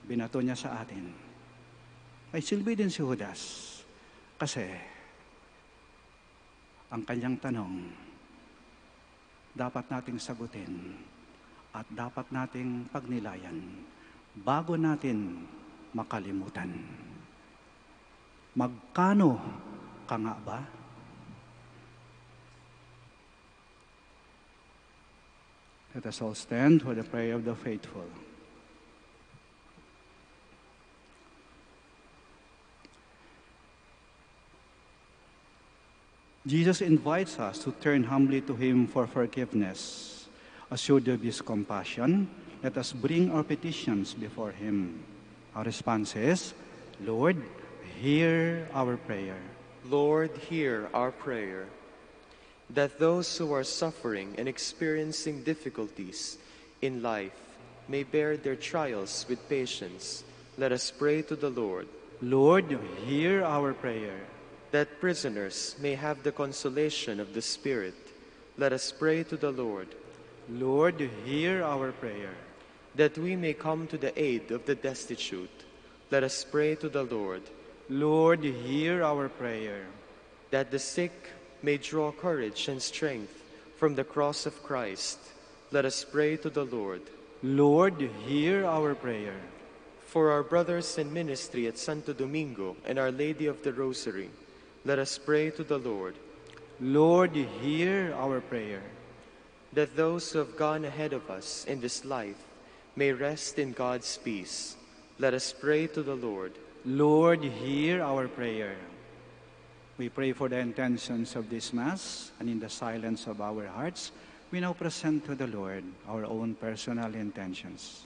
Speaker 6: Binato niya sa atin. Ay silbi din si Judas. Kasi, ang kanyang tanong, dapat nating sagutin at dapat nating pagnilayan bago natin makalimutan. Magkano ka nga ba? Let us all stand for the prayer of the faithful. Jesus invites us to turn humbly to Him for forgiveness. Assured of His compassion, let us bring our petitions before Him. Our response is, Lord, hear our prayer.
Speaker 5: Lord, hear our prayer. That those who are suffering and experiencing difficulties in life may bear their trials with patience, let us pray to the Lord.
Speaker 6: Lord, hear our prayer.
Speaker 5: That prisoners may have the consolation of the Spirit, let us pray to the Lord.
Speaker 6: Lord, hear our prayer.
Speaker 5: That we may come to the aid of the destitute, let us pray to the Lord.
Speaker 6: Lord, hear our prayer.
Speaker 5: That the sick may draw courage and strength from the cross of Christ, let us pray to the Lord.
Speaker 6: Lord, hear our prayer.
Speaker 5: For our brothers in ministry at Santo Domingo and Our Lady of the Rosary, let us pray to the Lord.
Speaker 6: Lord, hear our prayer.
Speaker 5: That those who have gone ahead of us in this life may rest in God's peace, let us pray to the Lord.
Speaker 6: Lord, hear our prayer. We pray for the intentions of this Mass, and in the silence of our hearts, we now present to the Lord our own personal intentions.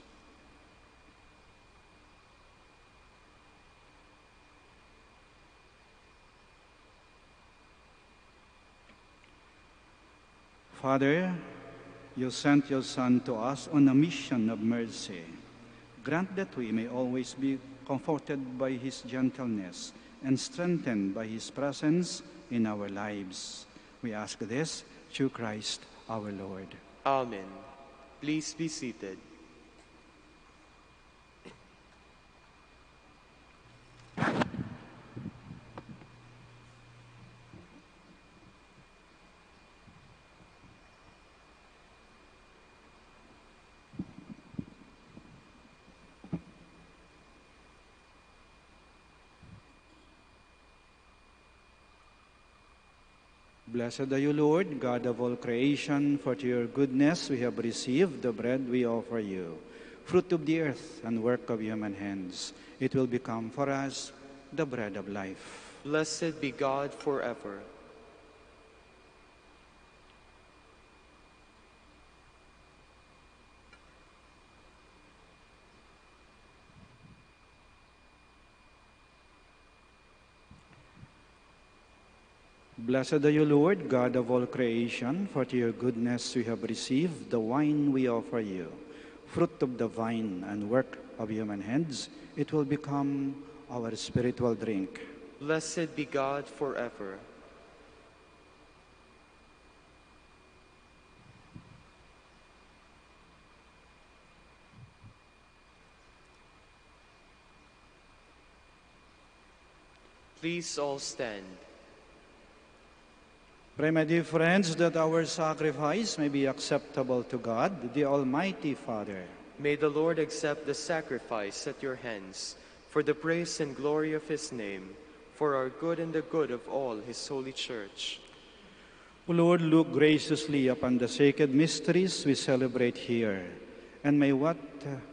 Speaker 6: Father, you sent your Son to us on a mission of mercy. Grant that we may always be comforted by His gentleness and strengthened by His presence in our lives. We ask this through Christ our Lord.
Speaker 5: Amen. Please be seated.
Speaker 6: Blessed are you, Lord, God of all creation, for to your goodness we have received the bread we offer you, fruit of the earth and work of human hands. It will become for us the bread of life.
Speaker 5: Blessed be God forever.
Speaker 6: Blessed are you, Lord, God of all creation, for to your goodness we have received the wine we offer you, fruit of the vine and work of human hands. It will become our spiritual drink.
Speaker 5: Blessed be God forever. Please all stand.
Speaker 6: Pray, my dear friends, that our sacrifice may be acceptable to God, the Almighty Father.
Speaker 5: May the Lord accept the sacrifice at your hands for the praise and glory of his name, for our good and the good of all his holy church.
Speaker 6: O Lord, look graciously upon the sacred mysteries we celebrate here, and may what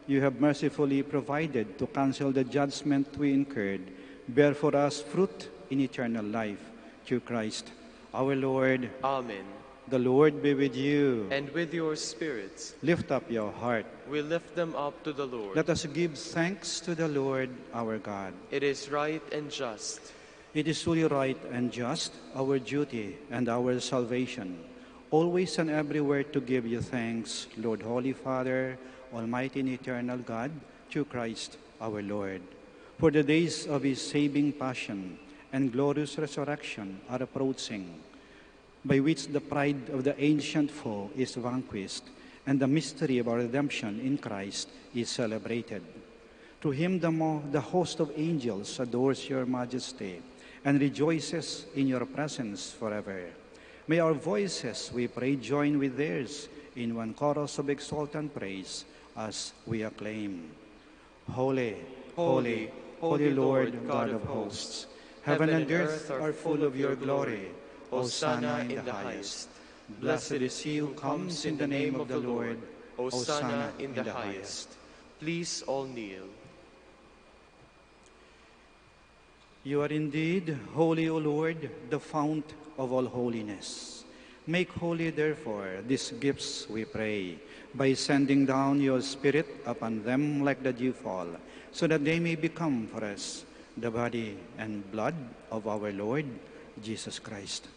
Speaker 6: you have mercifully provided to cancel the judgment we incurred bear for us fruit in eternal life, through Christ our Lord.
Speaker 5: Amen.
Speaker 6: The Lord be with you.
Speaker 5: And with your spirits,
Speaker 6: Lift up your heart.
Speaker 5: we lift them up to the Lord.
Speaker 6: Let us give thanks to the Lord our God.
Speaker 5: It is right and just.
Speaker 6: It is truly right and just, our duty and our salvation, always and everywhere to give you thanks, Lord, Holy Father, Almighty and eternal God, through Christ our Lord. For the days of his saving passion and glorious resurrection are approaching, by which the pride of the ancient foe is vanquished, and the mystery of our redemption in Christ is celebrated. To him the host of angels adores your majesty and rejoices in your presence forever. May our voices, we pray, join with theirs in one chorus of exultant praise as we acclaim. Holy, holy, holy Lord, God of hosts, heaven and earth are full of your glory. Hosanna in the highest. Blessed is he who comes in the name of the Lord.
Speaker 5: Hosanna in the highest. Please all kneel.
Speaker 6: You are indeed holy, O Lord, the fount of all holiness. Make holy, therefore, these gifts, we pray, by sending down your Spirit upon them like the dewfall, so that they may become for us the body and blood of our Lord Jesus Christ.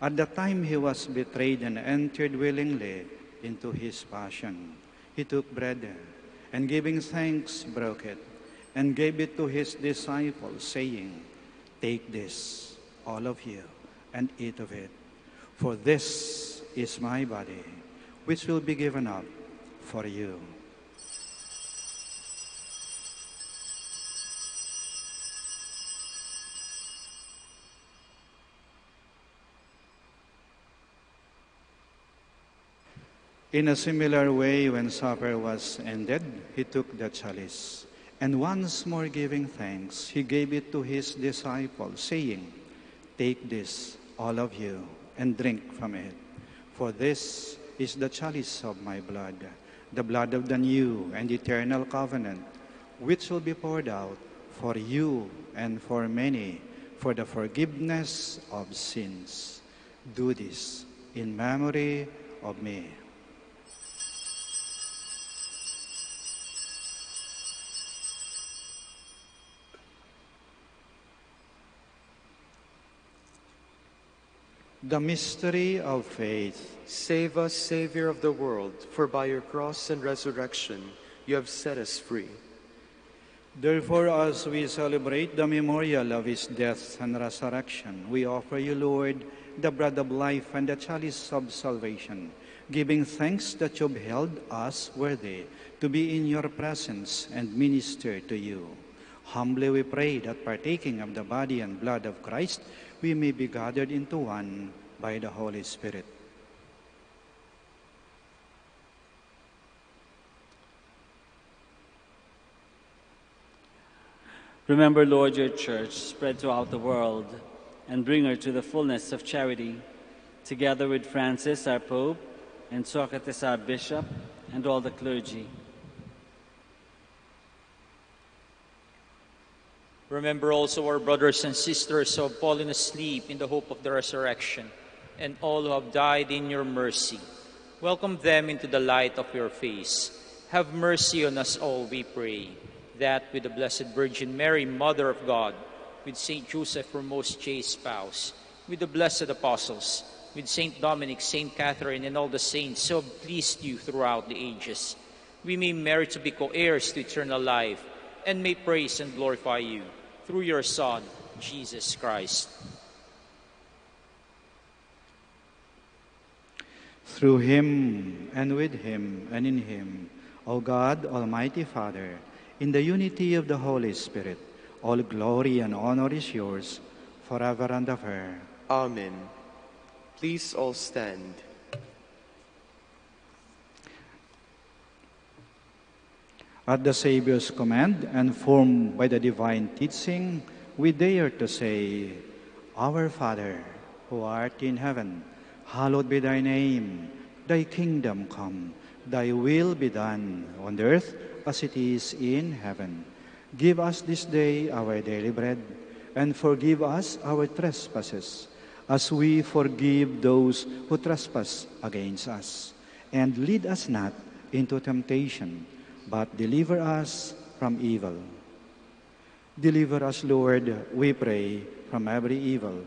Speaker 6: At the time he was betrayed and entered willingly into his passion, he took bread and giving thanks broke it and gave it to his disciples, saying, "Take this, all of you, and eat of it, for this is my body, which will be given up for you." In a similar way, when supper was ended, he took the chalice, and once more giving thanks, he gave it to his disciples, saying, "Take this, all of you, and drink from it, for this is the chalice of my blood, the blood of the new and eternal covenant, which will be poured out for you and for many for the forgiveness of sins. Do this in memory of me." The mystery of faith.
Speaker 5: Save us, Savior of the world, for by your cross and resurrection you have set us free.
Speaker 6: Therefore, as we celebrate the memorial of his death and resurrection, we offer you, Lord, the bread of life and the chalice of salvation, giving thanks that you have held us worthy to be in your presence and minister to you. Humbly we pray that partaking of the body and blood of Christ, we may be gathered into one by the Holy Spirit.
Speaker 7: Remember, Lord, your church spread throughout the world and bring her to the fullness of charity, together with Francis, our Pope, and Socrates, our Bishop, and all the clergy.
Speaker 8: Remember also our brothers and sisters who have fallen asleep in the hope of the resurrection, and all who have died in your mercy. Welcome them into the light of your face. Have mercy on us all, we pray, that with the Blessed Virgin Mary, Mother of God, with Saint Joseph, her most chaste spouse, with the blessed apostles, with Saint Dominic, Saint Catherine, and all the saints who have pleased you throughout the ages, we may merit to be co-heirs to eternal life, and may praise and glorify you through your Son, Jesus Christ.
Speaker 6: Through him, and with him, and in him, O God, Almighty Father, in the unity of the Holy Spirit, all glory and honor is yours, forever and ever.
Speaker 5: Amen. Please all stand.
Speaker 6: At the Savior's command, and formed by the divine teaching, we dare to say, Our Father, who art in heaven, hallowed be thy name. Thy kingdom come, thy will be done on earth as it is in heaven. Give us this day our daily bread, and forgive us our trespasses, as we forgive those who trespass against us. And lead us not into temptation, but deliver us from evil. Deliver us, Lord, we pray, from every evil.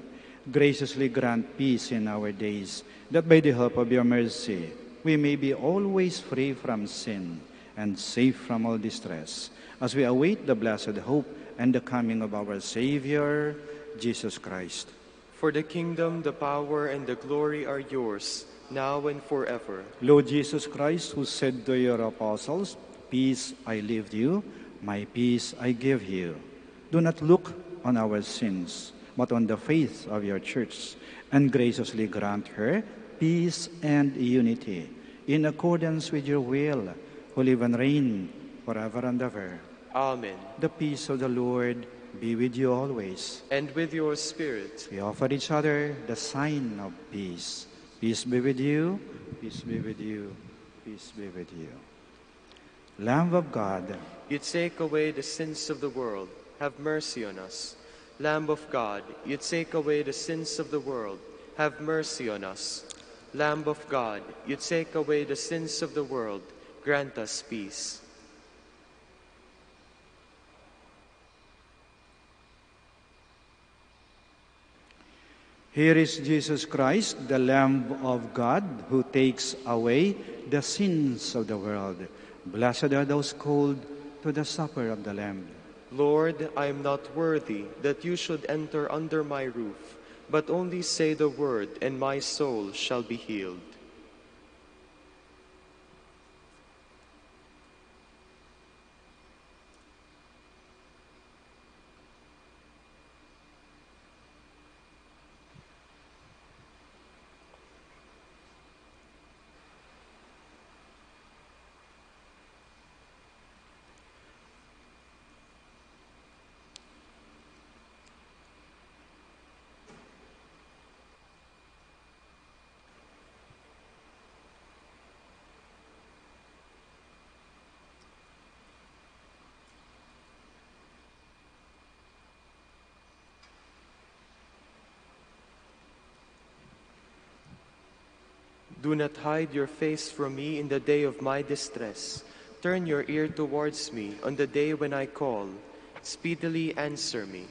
Speaker 6: Graciously grant peace in our days, that by the help of your mercy we may be always free from sin and safe from all distress, as we await the blessed hope and the coming of our Savior, Jesus Christ.
Speaker 5: For the kingdom, the power, and the glory are yours, now and forever.
Speaker 6: Lord Jesus Christ, who said to your apostles, Peace I leave you, my peace I give you. Do not look on our sins, but on the faith of your church, and graciously grant her peace and unity, in accordance with your will, who live and reign forever and ever.
Speaker 5: Amen.
Speaker 6: The peace of the Lord be with you always.
Speaker 5: And with your spirit.
Speaker 6: We offer each other the sign of peace. Peace be with you, peace be with you, peace be with you. Lamb of God,
Speaker 5: You take away the sins of the world. Have mercy on us. Lamb of God, you take away the sins of the world. Have mercy on us. Lamb of God, you take away the sins of the world. Grant us peace.
Speaker 6: here is Jesus Christ, the Lamb of God, who takes away the sins of the world. Blessed are those called to the supper of the Lamb.
Speaker 5: Lord, I am not worthy that you should enter under my roof, but only say the word, and my soul shall be healed. Do not hide your face from me in the day of my distress. Turn your ear towards me on the day when I call. Speedily answer me.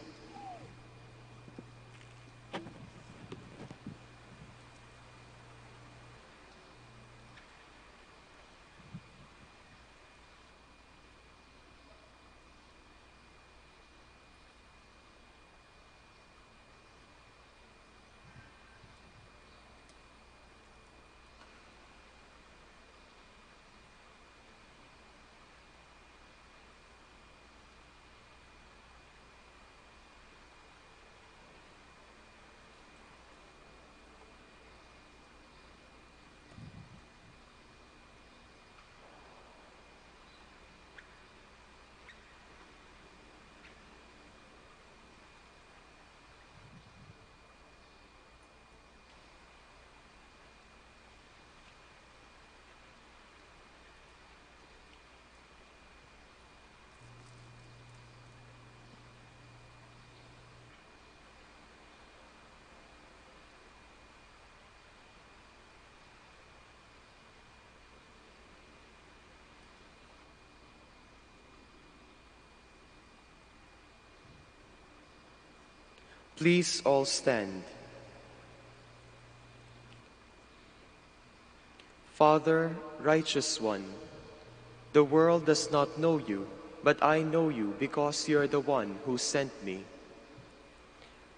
Speaker 5: Please all stand. Father, righteous one, the world does not know you, but I know you because you are the one who sent me.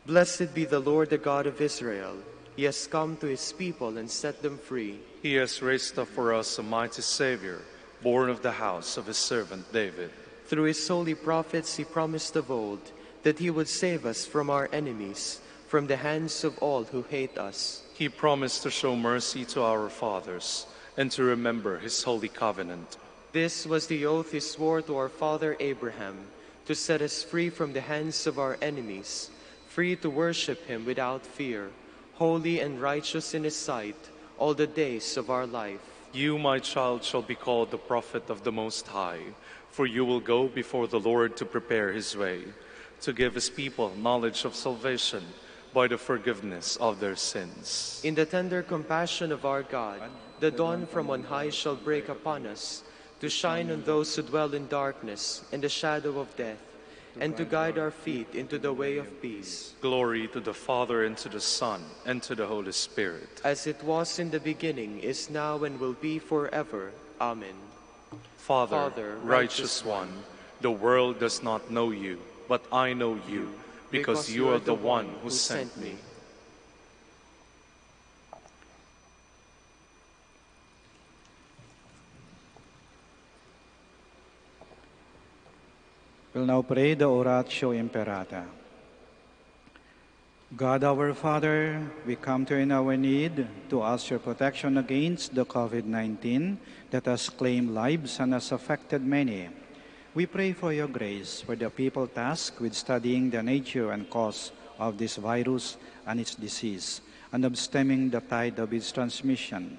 Speaker 5: Blessed be the Lord, the God of Israel. He has come to his people and set them free.
Speaker 4: He has raised up for us a mighty Savior, born of the house of his servant David.
Speaker 5: Through his holy prophets he promised of old that he would save us from our enemies, from the hands of all who hate us.
Speaker 4: He promised to show mercy to our fathers and to remember his holy covenant.
Speaker 5: This was the oath he swore to our father Abraham, to set us free from the hands of our enemies, free to worship him without fear, holy and righteous in his sight all the days of our life.
Speaker 4: You, my child, shall be called the prophet of the Most High, for you will go before the Lord to prepare his way, to give his people knowledge of salvation by the forgiveness of their sins.
Speaker 5: In the tender compassion of our God, the dawn from on high shall break upon us, to shine on those who dwell in darkness and the shadow of death, and to guide our feet into the way of peace.
Speaker 4: Glory to the Father, and to the Son, and to the Holy Spirit.
Speaker 5: As it was in the beginning, is now, and will be forever. Amen.
Speaker 4: Father, righteous one, the world does not know you, but I know you, because you are the one who sent me.
Speaker 6: We'll now pray the Oratio Imperata. God our Father, we come to you in our need to ask your protection against the COVID-19 that has claimed lives and has affected many. We pray for your grace for the people tasked with studying the nature and cause of this virus and its disease, and of stemming the tide of its transmission.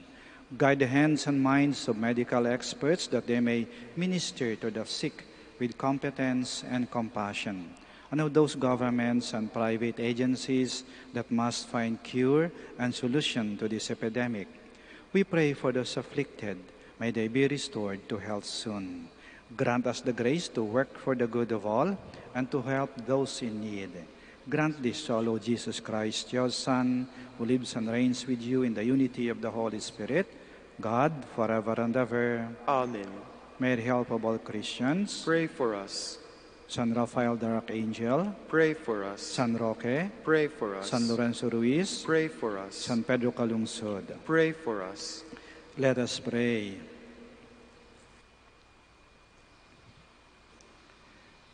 Speaker 6: Guide the hands and minds of medical experts that they may minister to the sick with competence and compassion, and of those governments and private agencies that must find cure and solution to this epidemic. We pray for those afflicted. May they be restored to health soon. Grant us the grace to work for the good of all and to help those in need. Grant this to our Lord Jesus Christ, your Son, who lives and reigns with you in the unity of the Holy Spirit, God, forever and ever.
Speaker 5: Amen.
Speaker 6: May the help of all Christians,
Speaker 5: Pray for us.
Speaker 6: San Rafael the Archangel,
Speaker 5: Pray for us.
Speaker 6: San Roque,
Speaker 5: Pray for us.
Speaker 6: San Lorenzo Ruiz,
Speaker 5: Pray for us.
Speaker 6: San Pedro Calungsod.
Speaker 5: Pray for us.
Speaker 6: Let us pray.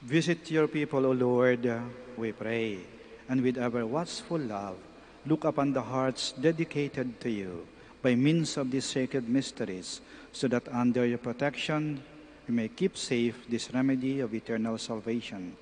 Speaker 6: Visit your people, O Lord, we pray, and with ever watchful love, look upon the hearts dedicated to you by means of these sacred mysteries, so that under your protection we may keep safe this remedy of eternal salvation,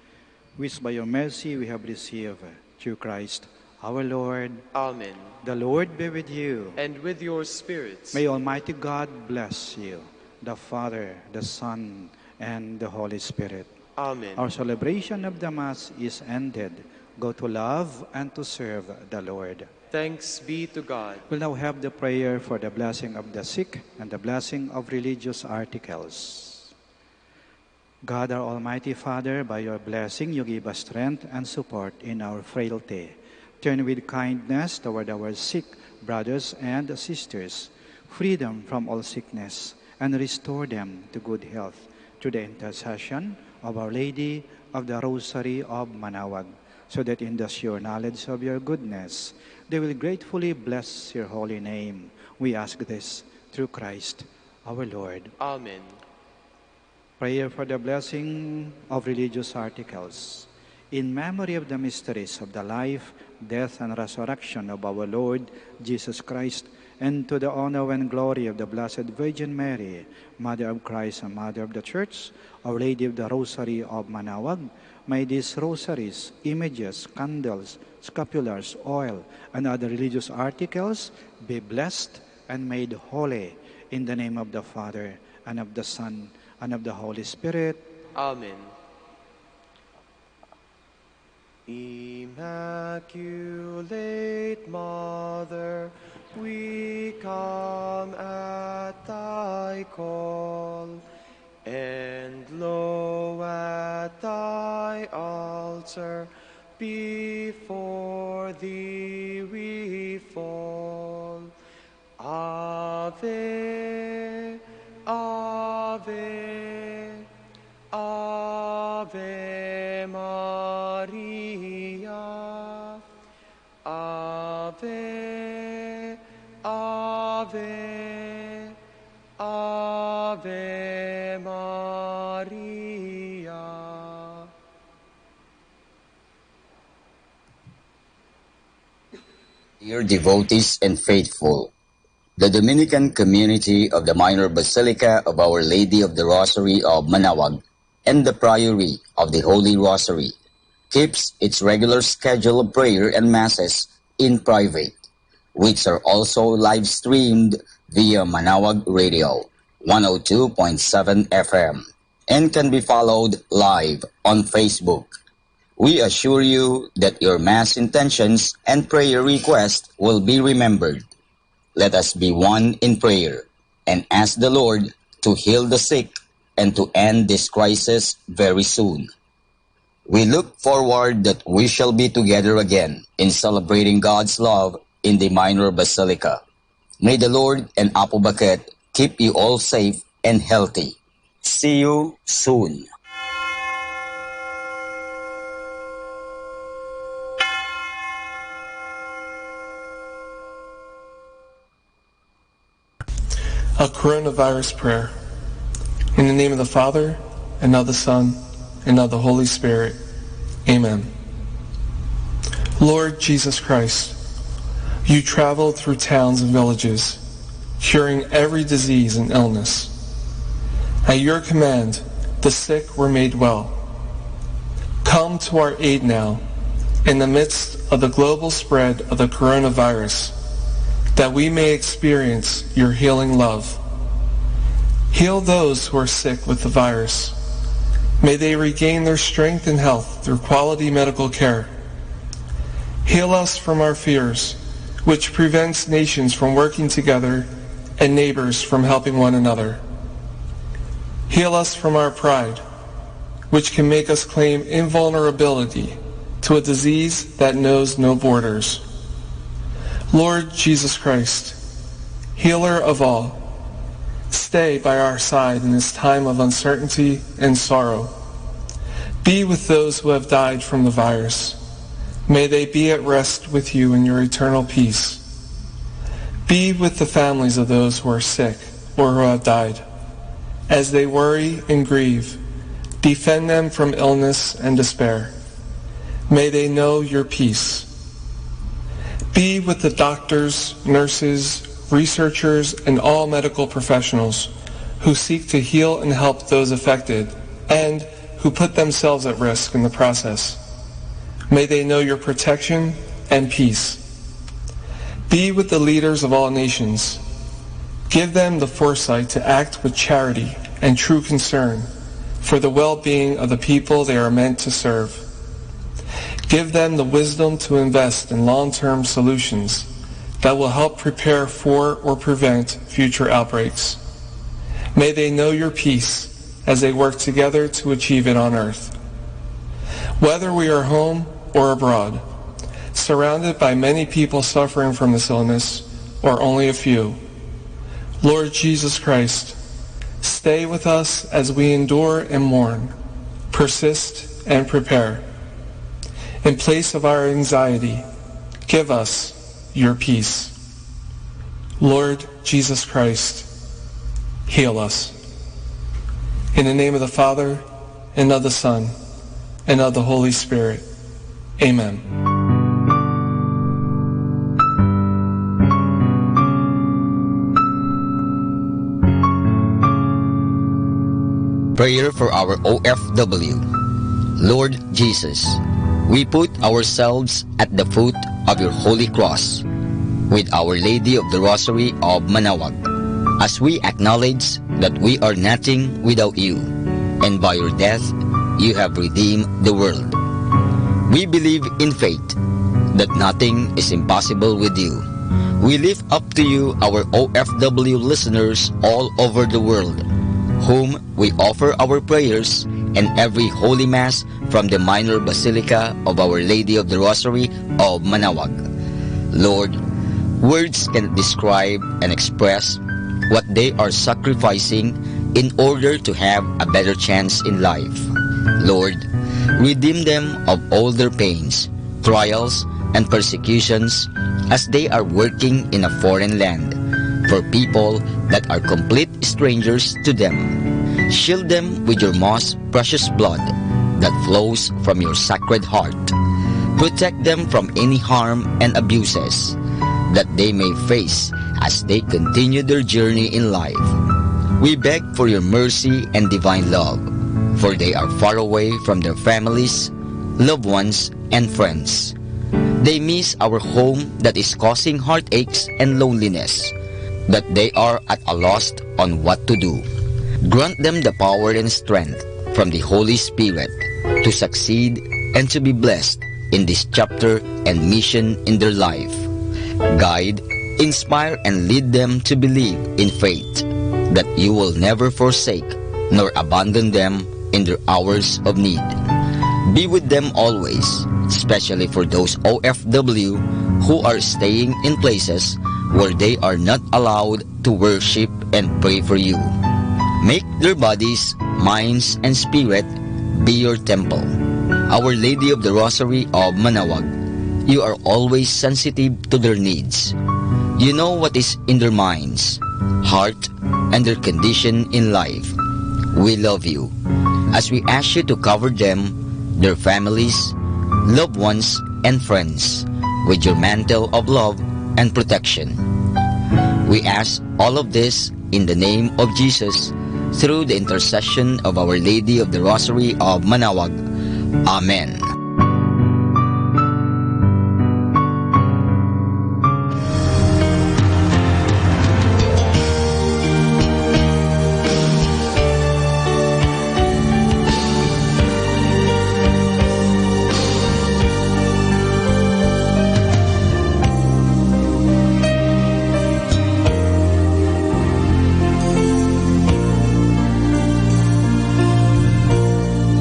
Speaker 6: which by your mercy we have received through Christ our Lord.
Speaker 5: Amen.
Speaker 6: The Lord be with you.
Speaker 5: And with your spirits.
Speaker 6: May Almighty God bless you, the Father, the Son, and the Holy Spirit.
Speaker 5: Amen.
Speaker 6: Our celebration of the Mass is ended. Go to love and to serve the Lord.
Speaker 5: Thanks be to God.
Speaker 6: We'll now have the prayer for the blessing of the sick and the blessing of religious articles. God, our Almighty Father, by your blessing you give us strength and support in our frailty. Turn with kindness toward our sick brothers and sisters, free them from all sickness, and restore them to good health through the intercession of Our Lady of the Rosary of Manaoag, so that in the sure knowledge of your goodness, they will gratefully bless your holy name. We ask this through Christ our Lord.
Speaker 5: Amen.
Speaker 6: Prayer for the blessing of religious articles. In memory of the mysteries of the life, death, and resurrection of our Lord Jesus Christ, and to the honor and glory of the Blessed Virgin Mary, Mother of Christ and Mother of the Church, Our Lady of the Rosary of Manaoag, may these rosaries, images, candles, scapulars, oil, and other religious articles be blessed and made holy in the name of the Father, and of the Son, and of the Holy Spirit.
Speaker 5: Amen. Immaculate Mother, we come at thy call, and lo, at thy altar, before thee we fall. Ave Ave, Ave Maria.
Speaker 9: Dear devotees and faithful, the Dominican community of the Minor Basilica of Our Lady of the Rosary of Manaoag and the Priory of the Holy Rosary keeps its regular schedule of prayer and masses in private, which are also live-streamed via Manaoag Radio 102.7 FM and can be followed live on Facebook. We assure you that your Mass intentions and prayer requests will be remembered. Let us be one in prayer and ask the Lord to heal the sick and to end this crisis very soon. We look forward that we shall be together again in celebrating God's love in the Minor Basilica. May the Lord and Apo Baket keep you all safe and healthy. See you soon.
Speaker 3: A coronavirus prayer. In the name of the Father, and of the Son, and of the Holy Spirit. Amen. Lord Jesus Christ, you traveled through towns and villages, curing every disease and illness. At your command, the sick were made well. Come to our aid now, in the midst of the global spread of the coronavirus, that we may experience your healing love. Heal those who are sick with the virus. May they regain their strength and health through quality medical care. Heal us from our fears, which prevents nations from working together and neighbors from helping one another. Heal us from our pride, which can make us claim invulnerability to a disease that knows no borders. Lord Jesus Christ, healer of all, stay by our side in this time of uncertainty and sorrow. Be with those who have died from the virus. May they be at rest with you in your eternal peace. Be with the families of those who are sick or who have died. As they worry and grieve, defend them from illness and despair. May they know your peace. Be with the doctors, nurses, researchers, and all medical professionals who seek to heal and help those affected and who put themselves at risk in the process. May they know your protection and peace. Be with the leaders of all nations. Give them the foresight to act with charity and true concern for the well-being of the people they are meant to serve. Give them the wisdom to invest in long-term solutions that will help prepare for or prevent future outbreaks. May they know your peace as they work together to achieve it on earth. Whether we are home or abroad, surrounded by many people suffering from this illness, or only a few, Lord Jesus Christ, stay with us as we endure and mourn, persist and prepare. In place of our anxiety, give us your peace. Lord Jesus Christ, heal us. In the name of the Father, and of the Son, and of the Holy Spirit. Amen.
Speaker 9: Prayer for our OFW. Lord Jesus, we put ourselves at the foot of your holy cross with Our Lady of the Rosary of Manaoag, as we acknowledge that we are nothing without you, and by your death you have redeemed the world. We believe in faith that nothing is impossible with you. We lift up to you our OFW listeners all over the world, whom we offer our prayers and every Holy Mass from the Minor Basilica of Our Lady of the Rosary of Manaoag. Lord, words cannot describe and express what they are sacrificing in order to have a better chance in life. Lord, redeem them of all their pains, trials, and persecutions as they are working in a foreign land for people that are complete strangers to them. Shield them with your most precious blood that flows from your sacred heart. Protect them from any harm and abuses that they may face as they continue their journey in life. We beg for your mercy and divine love, for they are far away from their families, loved ones, and friends. They miss our home that is causing heartaches and loneliness, that they are at a loss on what to do. Grant them the power and strength from the Holy Spirit to succeed and to be blessed in this chapter and mission in their life. Guide, inspire, and lead them to believe in faith that you will never forsake nor abandon them in their hours of need. Be with them always, especially for those OFW who are staying in places where they are not allowed to worship and pray for you. Make their bodies, minds, and spirit be your temple. Our Lady of the Rosary of Manaoag, you are always sensitive to their needs. You know what is in their minds, heart, and their condition in life. We love you as we ask you to cover them, their families, loved ones, and friends with your mantle of love and protection. We ask all of this in the name of Jesus, through the intercession of Our Lady of the Rosary of Manaoag. Amen.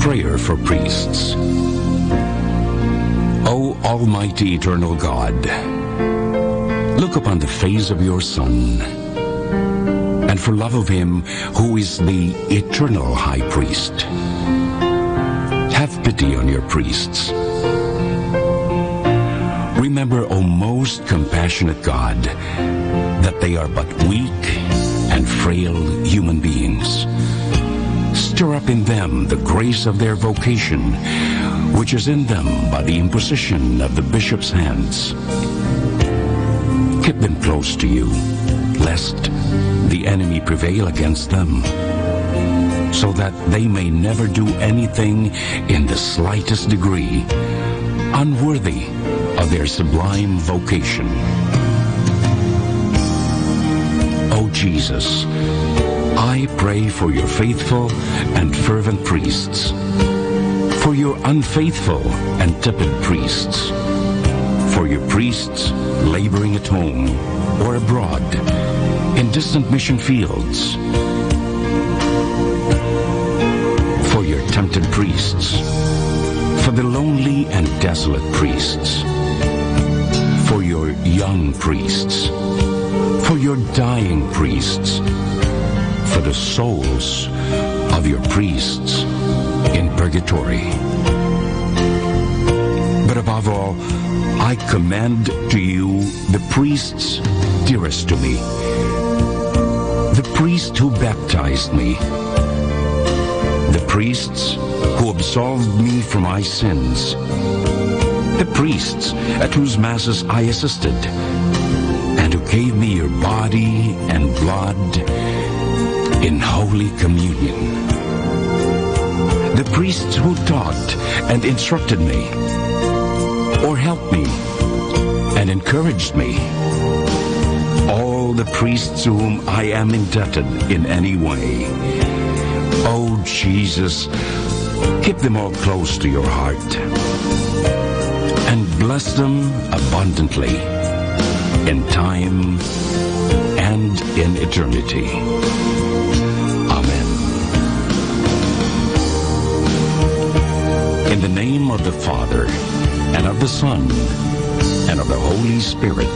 Speaker 10: Prayer for priests. O Almighty Eternal God, look upon the face of your Son, and for love of him who is the eternal High Priest, have pity on your priests. Remember, O most compassionate God, that they are but weak and frail human beings. Stir up in them the grace of their vocation, which is in them by the imposition of the bishop's hands. Keep them close to you, lest the enemy prevail against them, so that they may never do anything in the slightest degree unworthy of their sublime vocation. O Jesus, I pray for your faithful and fervent priests, for your unfaithful and tepid priests, for your priests laboring at home or abroad in distant mission fields, for your tempted priests, for the lonely and desolate priests, for your young priests, for your dying priests, for the souls of your priests in purgatory. But above all, I commend to you the priests dearest to me, the priest who baptized me, the priests who absolved me from my sins, the priests at whose masses I assisted, and who gave me your body and blood in Holy Communion, the priests who taught and instructed me, or helped me and encouraged me, all the priests to whom I am indebted in any way. Oh Jesus, keep them all close to your heart, and bless them abundantly in time and in eternity. In the name of the Father, and of the Son, and of the Holy Spirit.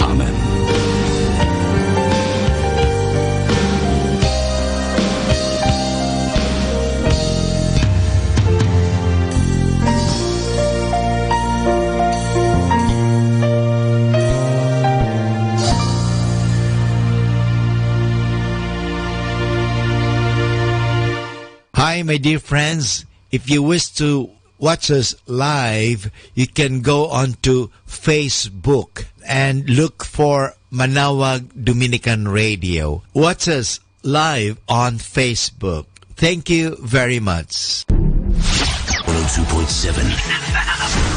Speaker 10: Amen.
Speaker 11: my dear friends, if you wish to watch us live, you can go on to Facebook and look for Manaoag Dominican Radio. Watch us live on Facebook. Thank you very much.
Speaker 12: 102.7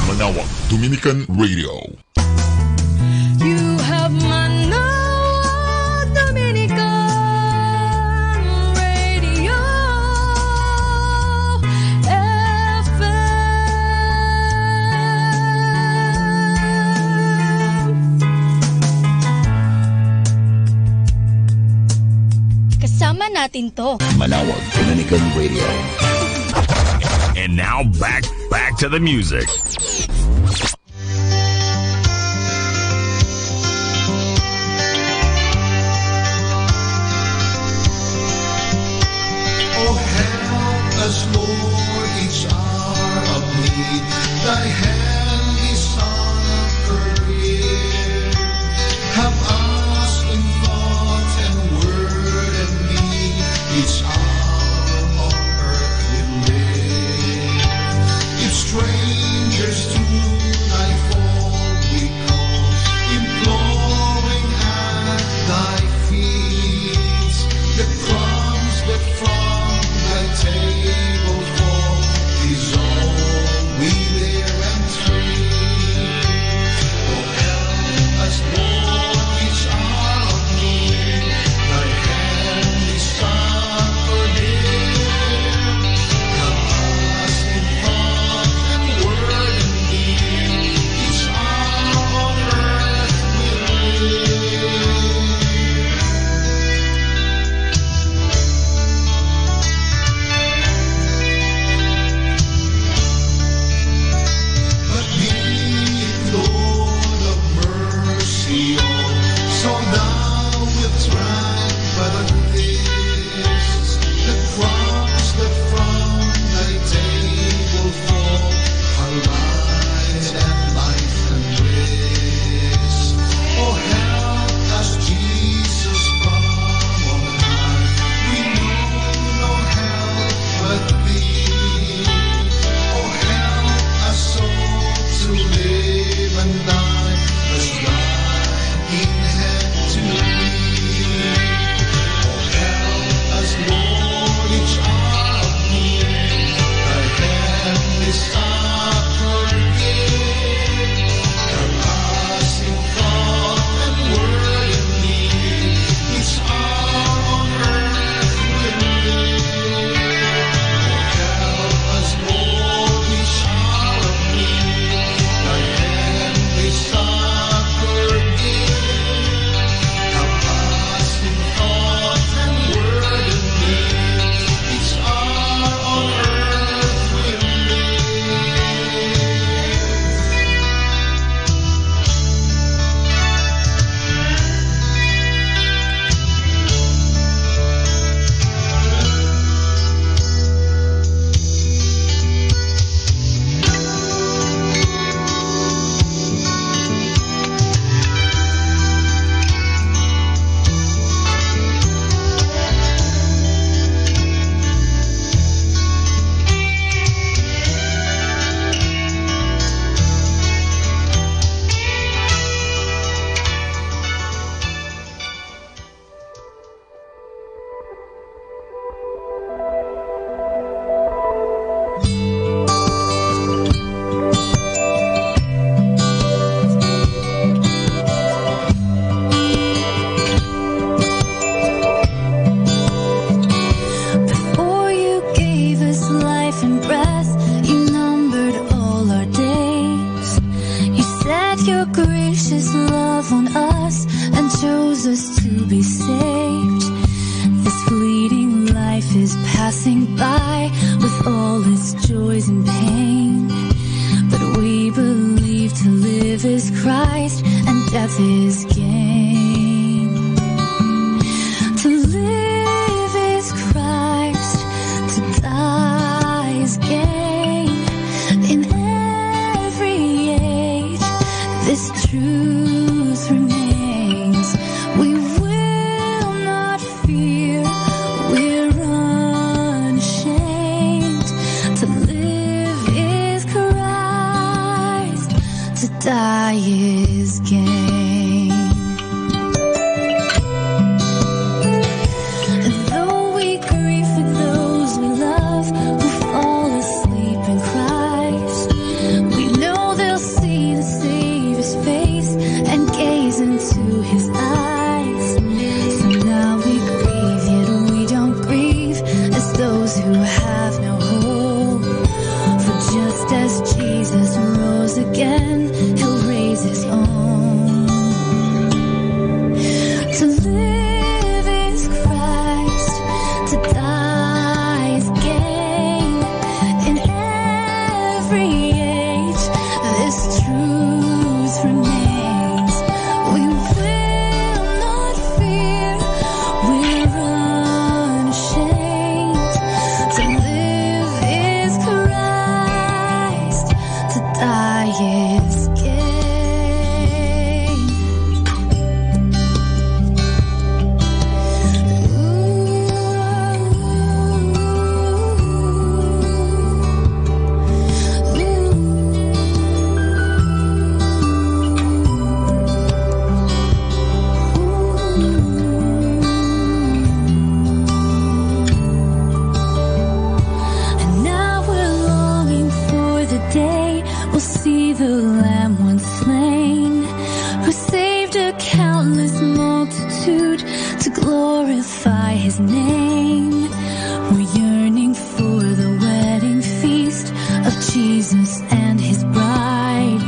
Speaker 13: Manaoag Dominican Radio.
Speaker 2: You have Manaoag Dominican Radio FM.
Speaker 14: Kasama natin to.
Speaker 12: Manaoag Dominican Radio.
Speaker 10: And now back to the music.
Speaker 2: Oh, help us, Lord, each hour of need. Thy hand is on career. Have us in thought and word and deed. Each hour on earth we live. If strangers to thy fold we call, imploring at thy feet, the crumbs that from thy table fall is all we dare entreat. Oh, help us, Lord, each hour of need. Thy hand is comforted. Help us in thought and word and deed. Each hour on earth we live. But be it, Lord of mercy, oh, so thou wilt grant but a this, the crumbs that from thy table fall are light and life and bliss. Oh, help us, Jesus, from on high. We know no help but thee. Oh, help us so to live and die as thine in hand to be. Oh, help us, Lord, each hour of need. Thy hand is upward. Help us in thought and word and deed. Each hour on earth we live. Oh, help us, Lord, each hour of need. Thy hand is upward. Help us in thought and word and deed. Each hour on earth we
Speaker 15: Before you gave us life and breath, you numbered all our days. You set your gracious love on us and chose us to be saved. This fleeting life is passing by with all its joys and pain. But we believe to live is Christ and death is gain. To live is Christ, to die is gain. In every age, this truth remains. We will not fear, we're unashamed. to die is gain. And though we grieve for those we love who fall asleep in Christ, we know they'll see the Savior's face and gaze into His eyes. So now we grieve, yet we don't grieve as those who have no hope. For just as Jesus rose again, He'll raise His own. To live is Christ, to die is gain. In every age, this truth remains. We will not fear, we're unashamed. To live is Christ, to die is gain. And now we're longing for the day we'll see the Lamb once slain, who saved a countless multitude to glorify His name. We're yearning for the wedding feast of Jesus and His bride.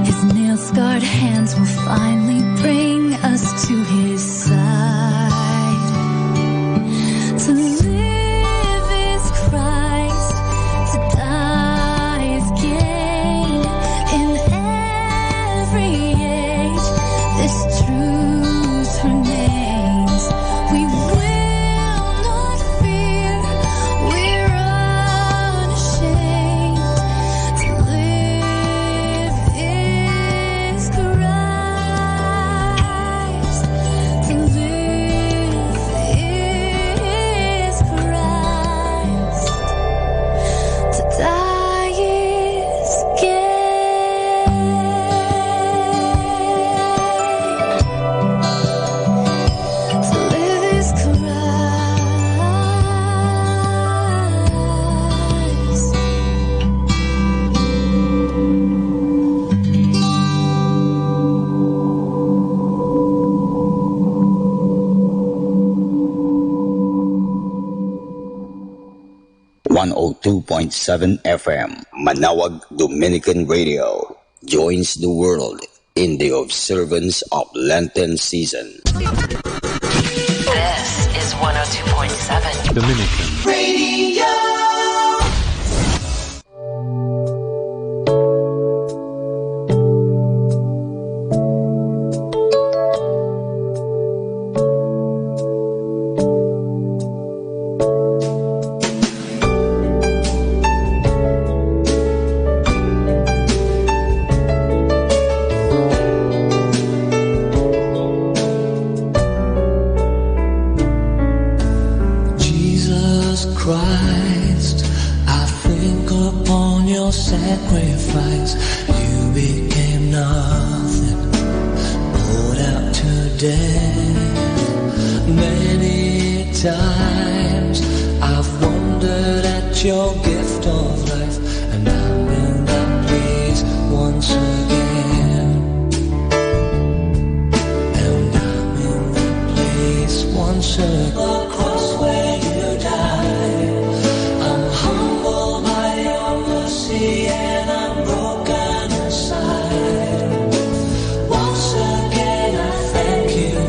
Speaker 15: His nail-scarred hands will finally bring us to His side. To live is Christ, to die is gain. In every age, this truth remains. We will not fear, we're unashamed. To live is Christ, to live is Christ, to die is gain. To live is Christ.
Speaker 9: 102.7 FM, Manawag Dominican Radio, joins the world in the observance of Lenten season.
Speaker 14: This is 102.7
Speaker 10: Dominican
Speaker 14: Radio.
Speaker 2: Jesus Christ, I think upon your sacrifice. You became nothing, poured out to death. Many times I've wondered at your gift of life, and I'm in that place once again. And I'm in that place once again. The cross where you died, I'm humbled by your mercy and I'm broken inside. Once again I thank you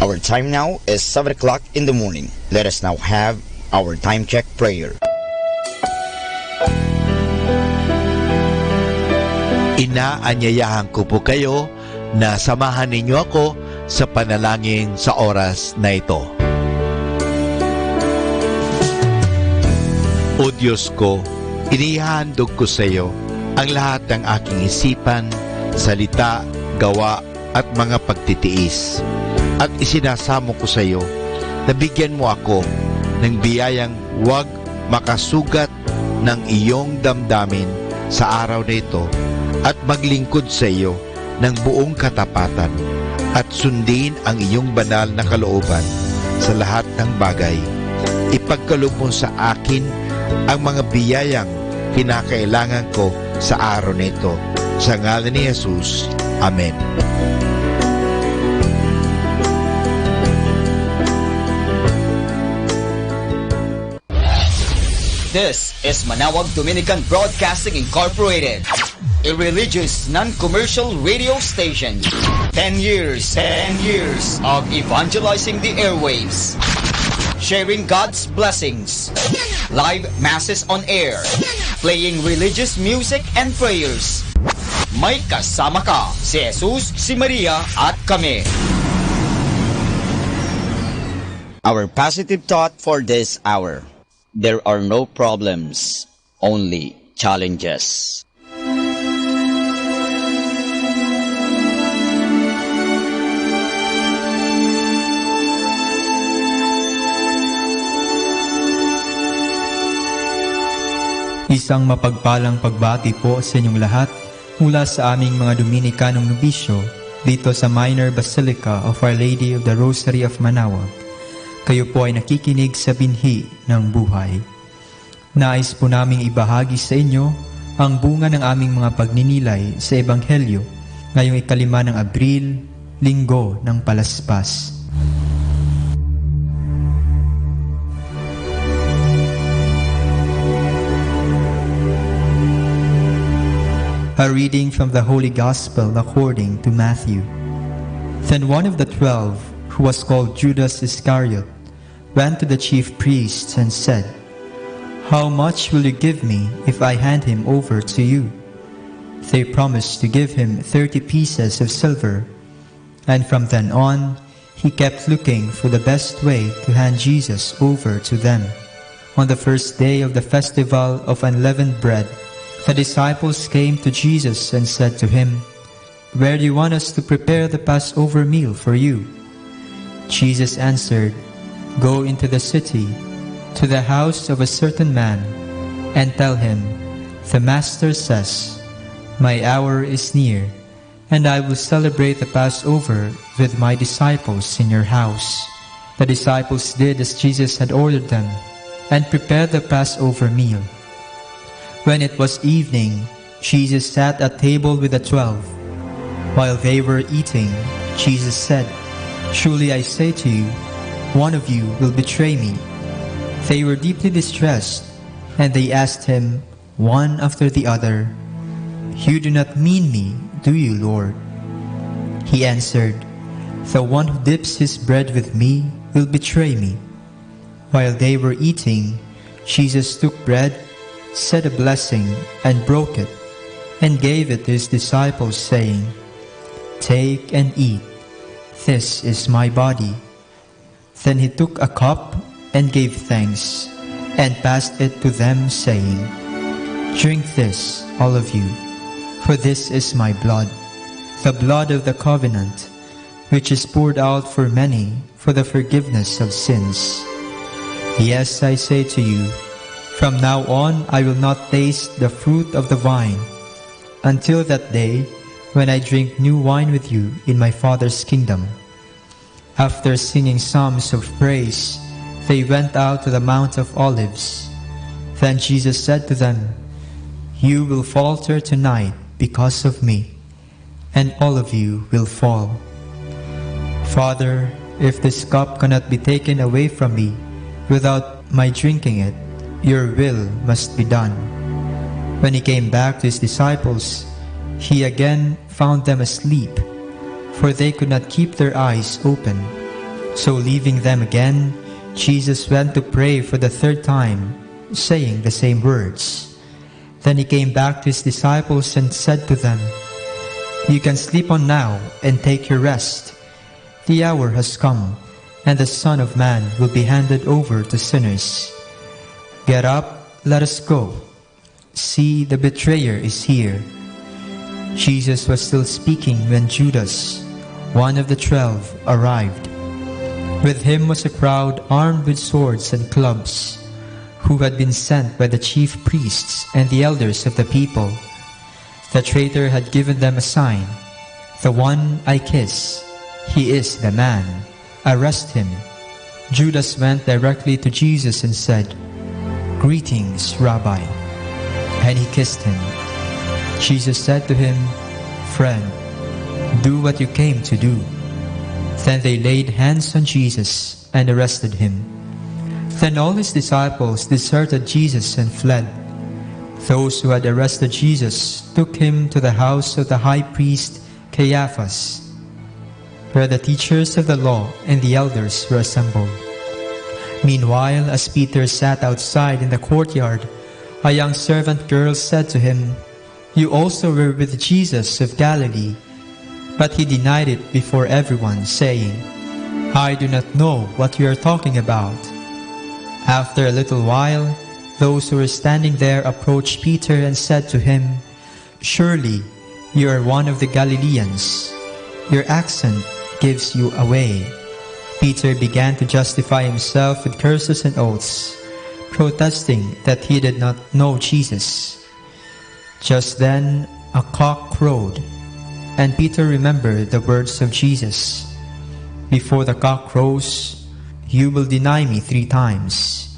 Speaker 9: Our time now is 7 o'clock in the morning. Let us now have our time check prayer.
Speaker 11: Inaanyayahan ko po kayo na samahan ninyo ako sa panalangin sa oras na ito. O Diyos ko, inihandog ko sa iyo ang lahat ng aking isipan, salita, gawa at mga pagtitiis. At isinasamo ko sa iyo na bigyan mo ako ng biyayang huwag makasugat ng iyong damdamin sa araw na ito at maglingkod sa iyo ng buong katapatan at sundin ang iyong banal na kalooban sa lahat ng bagay. Ipagkaloob mo sa akin ang mga biyayang kinakailangan ko sa araw na ito. Sa ngalan ni Jesus. Amen.
Speaker 9: This is Manawag Dominican Broadcasting Incorporated, a religious, non-commercial radio station. 10 years of evangelizing the airwaves, sharing God's blessings, live masses on air, playing religious music and prayers. May kasama ka, si Jesus, si Maria, at kami. Our positive thought for this hour. There are no problems, only challenges.
Speaker 16: Isang mapagpalang pagbati po sa inyong lahat mula sa aming mga Dominikanong nobisyo dito sa Minor Basilica of Our Lady of the Rosary of Manawag. Kayo po ay nakikinig sa binhi ng buhay. Nais po naming ibahagi sa inyo ang bunga ng aming mga pagninilay sa Ebanghelyo ngayong 5 ng Abril, Linggo ng Palaspas. A reading from the Holy Gospel according to Matthew. Then one of the 12, who was called Judas Iscariot, went to the chief priests and said, "How much will you give me if I hand him over to you?" They promised to give him 30 pieces of silver, and from then on he kept looking for the best way to hand Jesus over to them. On the first day of the festival of unleavened bread, the disciples came to Jesus and said to him, "Where do you want us to prepare the Passover meal for you?" Jesus answered, "Go into the city, to the house of a certain man, and tell him, 'The Master says, my hour is near, and I will celebrate the Passover with my disciples in your house.'" The disciples did as Jesus had ordered them, and prepared the Passover meal. When it was evening, Jesus sat at table with the 12. While they were eating, Jesus said, "Truly I say to you, one of you will betray me." They were deeply distressed, and they asked him, one after the other, "You do not mean me, do you, Lord?" He answered, "The one who dips his bread with me will betray me." While they were eating, Jesus took bread, said a blessing, and broke it, and gave it to his disciples, saying, "Take and eat. This is my body." Then he took a cup and gave thanks, and passed it to them, saying, "Drink this, all of you, for this is my blood, the blood of the covenant, which is poured out for many for the forgiveness of sins. Yes, I say to you, from now on I will not taste the fruit of the vine, until that day when I drink new wine with you in my Father's kingdom." After singing psalms of praise, they went out to the Mount of Olives. Then Jesus said to them, "You will falter tonight because of me, and all of you will fall. Father, if this cup cannot be taken away from me without my drinking it, your will must be done." When he came back to his disciples, he again found them asleep, for they could not keep their eyes open, So leaving them again, Jesus went to pray for the third time, saying the same words. Then he came back to his disciples and said to them, "You can sleep on now and take your rest. The hour has come, and the Son of Man will be handed over to sinners. Get up, let us go. See, the betrayer is here." Jesus was still speaking when Judas, one of the 12, arrived. With him was a crowd armed with swords and clubs, who had been sent by the chief priests and the elders of the people. The traitor had given them a sign, "The one I kiss, he is the man. Arrest him." Judas went directly to Jesus and said, "Greetings, Rabbi." And he kissed him. Jesus said to him, "Friend, do what you came to do." Then they laid hands on Jesus and arrested him. Then all his disciples deserted Jesus and fled. Those who had arrested Jesus took him to the house of the high priest Caiaphas, where the teachers of the law and the elders were assembled. Meanwhile, as Peter sat outside in the courtyard, a young servant girl said to him, "You also were with Jesus of Galilee." But he denied it before everyone, saying, "I do not know what you are talking about." After a little while, those who were standing there approached Peter and said to him, "Surely you are one of the Galileans. Your accent gives you away." Peter began to justify himself with curses and oaths, protesting that he did not know Jesus. Just then a cock crowed, and Peter remembered the words of Jesus, "Before the cock crows, you will deny me 3 times."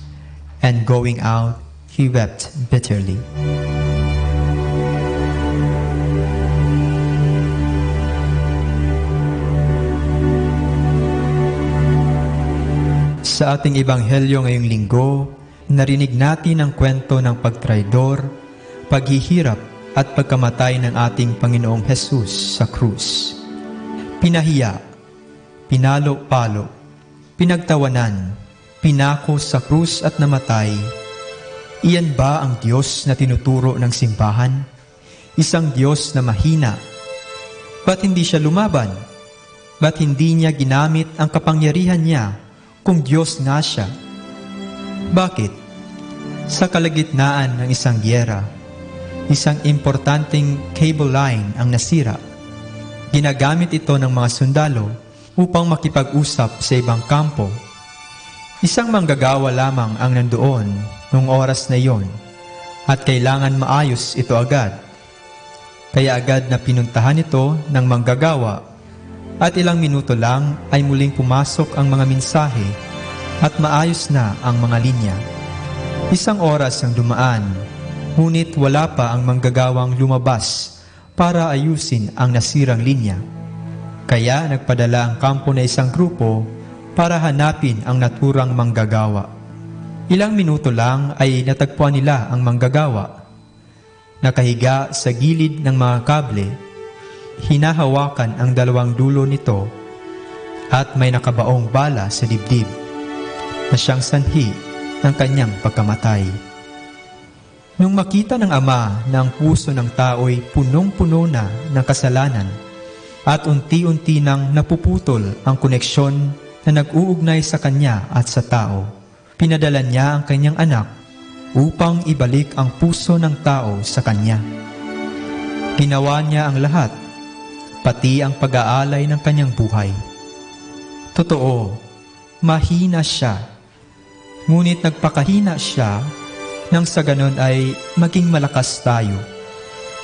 Speaker 16: And going out, he wept bitterly. Sa ating ebanghelyo ngayong linggo, narinig natin ang kwento ng pagtraidor, paghihirap at pagkamatay ng ating Panginoong Hesus sa krus. Pinahiya, pinalo-palo, pinagtawanan, pinako sa krus at namatay. Iyan ba ang Diyos na tinuturo ng simbahan? Isang Diyos na mahina. Ba't hindi siya lumaban? Ba't hindi niya ginamit ang kapangyarihan niya kung Diyos nga siya? Bakit? Sa kalagitnaan ng isang gyera, isang importanteng cable line ang nasira. Ginagamit ito ng mga sundalo upang makipag-usap sa ibang kampo. Isang manggagawa lamang ang nandoon noong oras na iyon at kailangan maayos ito agad. Kaya agad na pinuntahan ito ng manggagawa at ilang minuto lang ay muling pumasok ang mga mensahe at maayos na ang mga linya. Isang oras ang dumaan, ngunit wala pa ang manggagawang lumabas para ayusin ang nasirang linya. Kaya nagpadala ang kampo na isang grupo para hanapin ang naturang manggagawa. Ilang minuto lang ay natagpuan nila ang manggagawa. Nakahiga sa gilid ng mga kable, hinahawakan ang 2 dulo nito at may nakabaong bala sa dibdib na siyang sanhi ng kanyang pagkamatay. Nung makita ng ama na ang puso ng tao'y punong-puno na ng kasalanan at unti-unti nang napuputol ang koneksyon na nag-uugnay sa kanya at sa tao, pinadala niya ang kanyang anak upang ibalik ang puso ng tao sa kanya. Ginawa niya ang lahat, pati ang pag-aalay ng kanyang buhay. Totoo, mahina siya, ngunit nagpakahina siya nang sa ganon ay maging malakas tayo.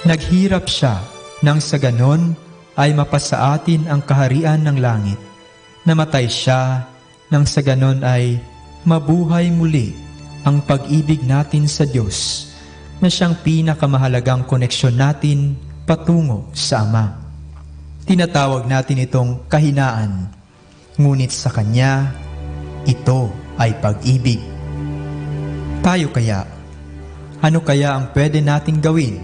Speaker 16: Naghirap siya nang sa ganon ay mapasa atin ang kaharian ng langit. Namatay siya nang sa ganon ay mabuhay muli ang pag-ibig natin sa Diyos na siyang pinakamahalagang koneksyon natin patungo sa Ama. Tinatawag natin itong kahinaan, ngunit sa Kanya, ito ay pag-ibig. Tayo kaya, ano kaya ang pwede nating gawin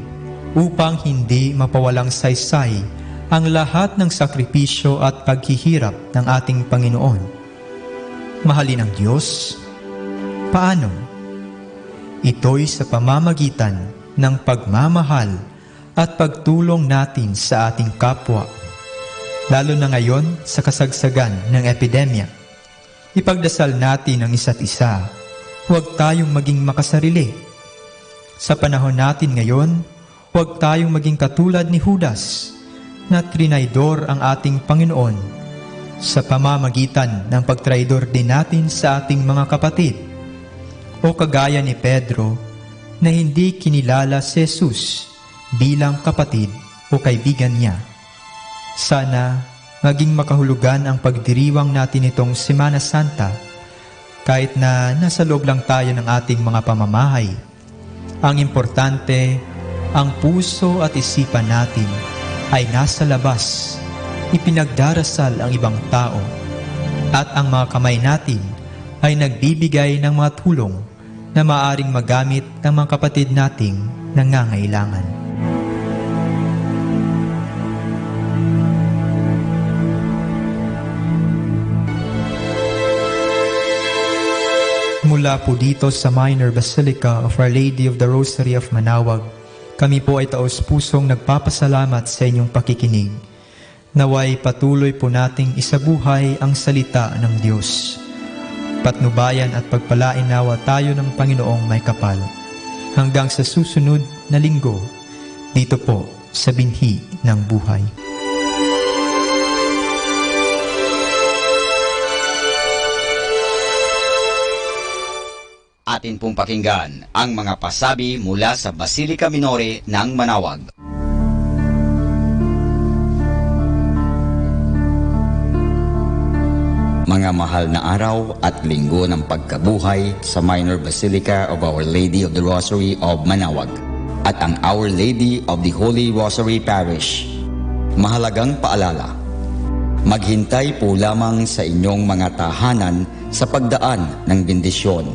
Speaker 16: upang hindi mapawalang saysay ang lahat ng sakripisyo at paghihirap ng ating Panginoon? mahalin ang Diyos? Paano? Ito'y sa pamamagitan ng pagmamahal at pagtulong natin sa ating kapwa, lalo na ngayon sa kasagsagan ng epidemya. Ipagdasal natin ang isa't isa. Huwag tayong maging makasarili. Sa panahon natin ngayon, huwag tayong maging katulad ni Judas na trinaydor ang ating Panginoon sa pamamagitan ng pagtraidor din natin sa ating mga kapatid, o kagaya ni Pedro na hindi kinilala si Jesus bilang kapatid o kaibigan niya. Sana maging makahulugan ang pagdiriwang natin itong Semana Santa kahit na nasa loob lang tayo ng ating mga pamamahay. Ang importante, ang puso at isipan natin ay nasa labas, ipinagdarasal ang ibang tao, at ang mga kamay natin ay nagbibigay ng mga tulong na maaring magamit ng mga kapatid nating nangangailangan. Mula po dito sa Minor Basilica of Our Lady of the Rosary of Manaoag, kami po ay taos-pusong nagpapasalamat sa inyong pakikinig. Naway patuloy po nating isabuhay ang salita ng Diyos. Patnubayan at pagpalain nawa tayo ng Panginoong may kapal. Hanggang sa susunod na linggo, dito po sa Binhi ng Buhay.
Speaker 9: Atin pong pakinggan ang mga pasabi mula sa Basilica Minore ng Manaoag. Mga mahal na araw at linggo ng pagkabuhay sa Minor Basilica of Our Lady of the Rosary of Manaoag at ang Our Lady of the Holy Rosary Parish. Mahalagang paalala, maghintay po lamang sa inyong mga tahanan sa pagdaan ng bendisyon.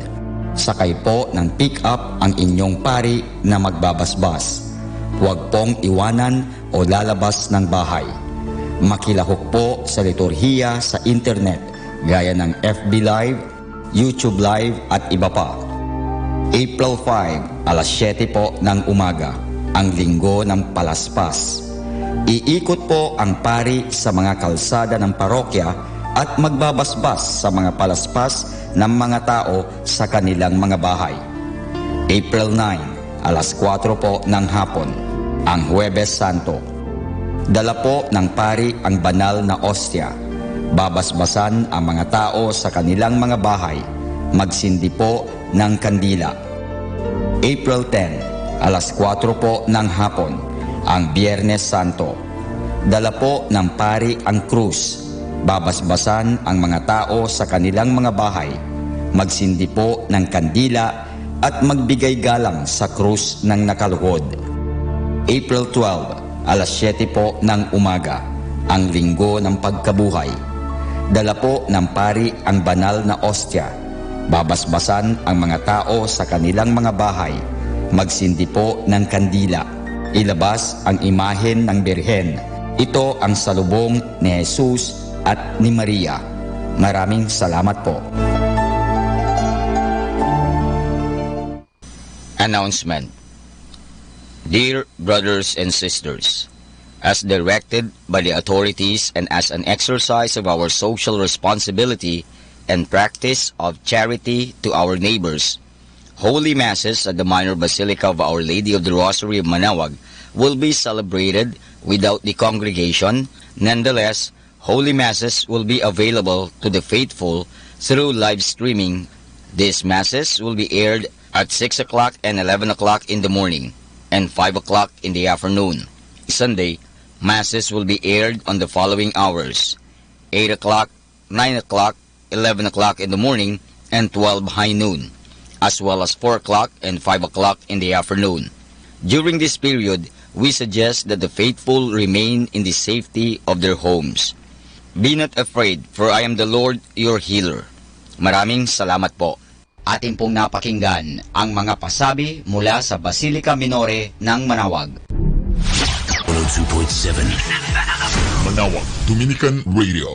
Speaker 9: Sakay po ng pick-up ang inyong pari na magbabasbas. Huwag pong iwanan o lalabas ng bahay. Makilahok po sa liturhiya sa internet gaya ng FB Live, YouTube Live at iba pa. April 5, alas 7 po ng umaga, ang linggo ng palaspas. Iikot po ang pari sa mga kalsada ng parokya at magbabasbas sa mga palaspas ng mga tao sa kanilang mga bahay. April 9, alas 4 po ng hapon, ang Huwebes Santo. Dala po ng pari ang banal na ostya. Babasbasan ang mga tao sa kanilang mga bahay. Magsindi po ng kandila. April 10, alas 4 po ng hapon, ang Biyernes Santo. Dala po ng pari ang krus. Babasbasan ang mga tao sa kanilang mga bahay. Magsindi po ng kandila at magbigay galang sa krus ng nakaluhod. April 12, alas 7 po ng umaga, ang linggo ng pagkabuhay. Dala po ng pari ang banal na ostya. Babasbasan ang mga tao sa kanilang mga bahay. Magsindi po ng kandila. Ilabas ang imahen ng Birhen. Ito ang salubong ni Jesus at ni Maria. Maraming salamat po. Announcement. Dear brothers and sisters, as directed by the authorities and as an exercise of our social responsibility and practice of charity to our neighbors, Holy Masses at the Minor Basilica of Our Lady of the Rosary of Manaoag will be celebrated without the congregation. Nonetheless, Holy Masses will be available to the faithful through live streaming. These Masses will be aired at 6 o'clock and 11 o'clock in the morning and 5 o'clock in the afternoon. Sunday, Masses will be aired on the following hours: 8 o'clock, 9 o'clock, 11 o'clock in the morning, and 12 high noon, as well as 4 o'clock and 5 o'clock in the afternoon. During this period, we suggest that the faithful remain in the safety of their homes. Be not afraid, for I am the Lord your healer. Maraming salamat po. Atin pong napakinggan ang mga pasabi mula sa Basilica Minore ng Manaoag.
Speaker 13: 102.7 Manaoag Dominican Radio.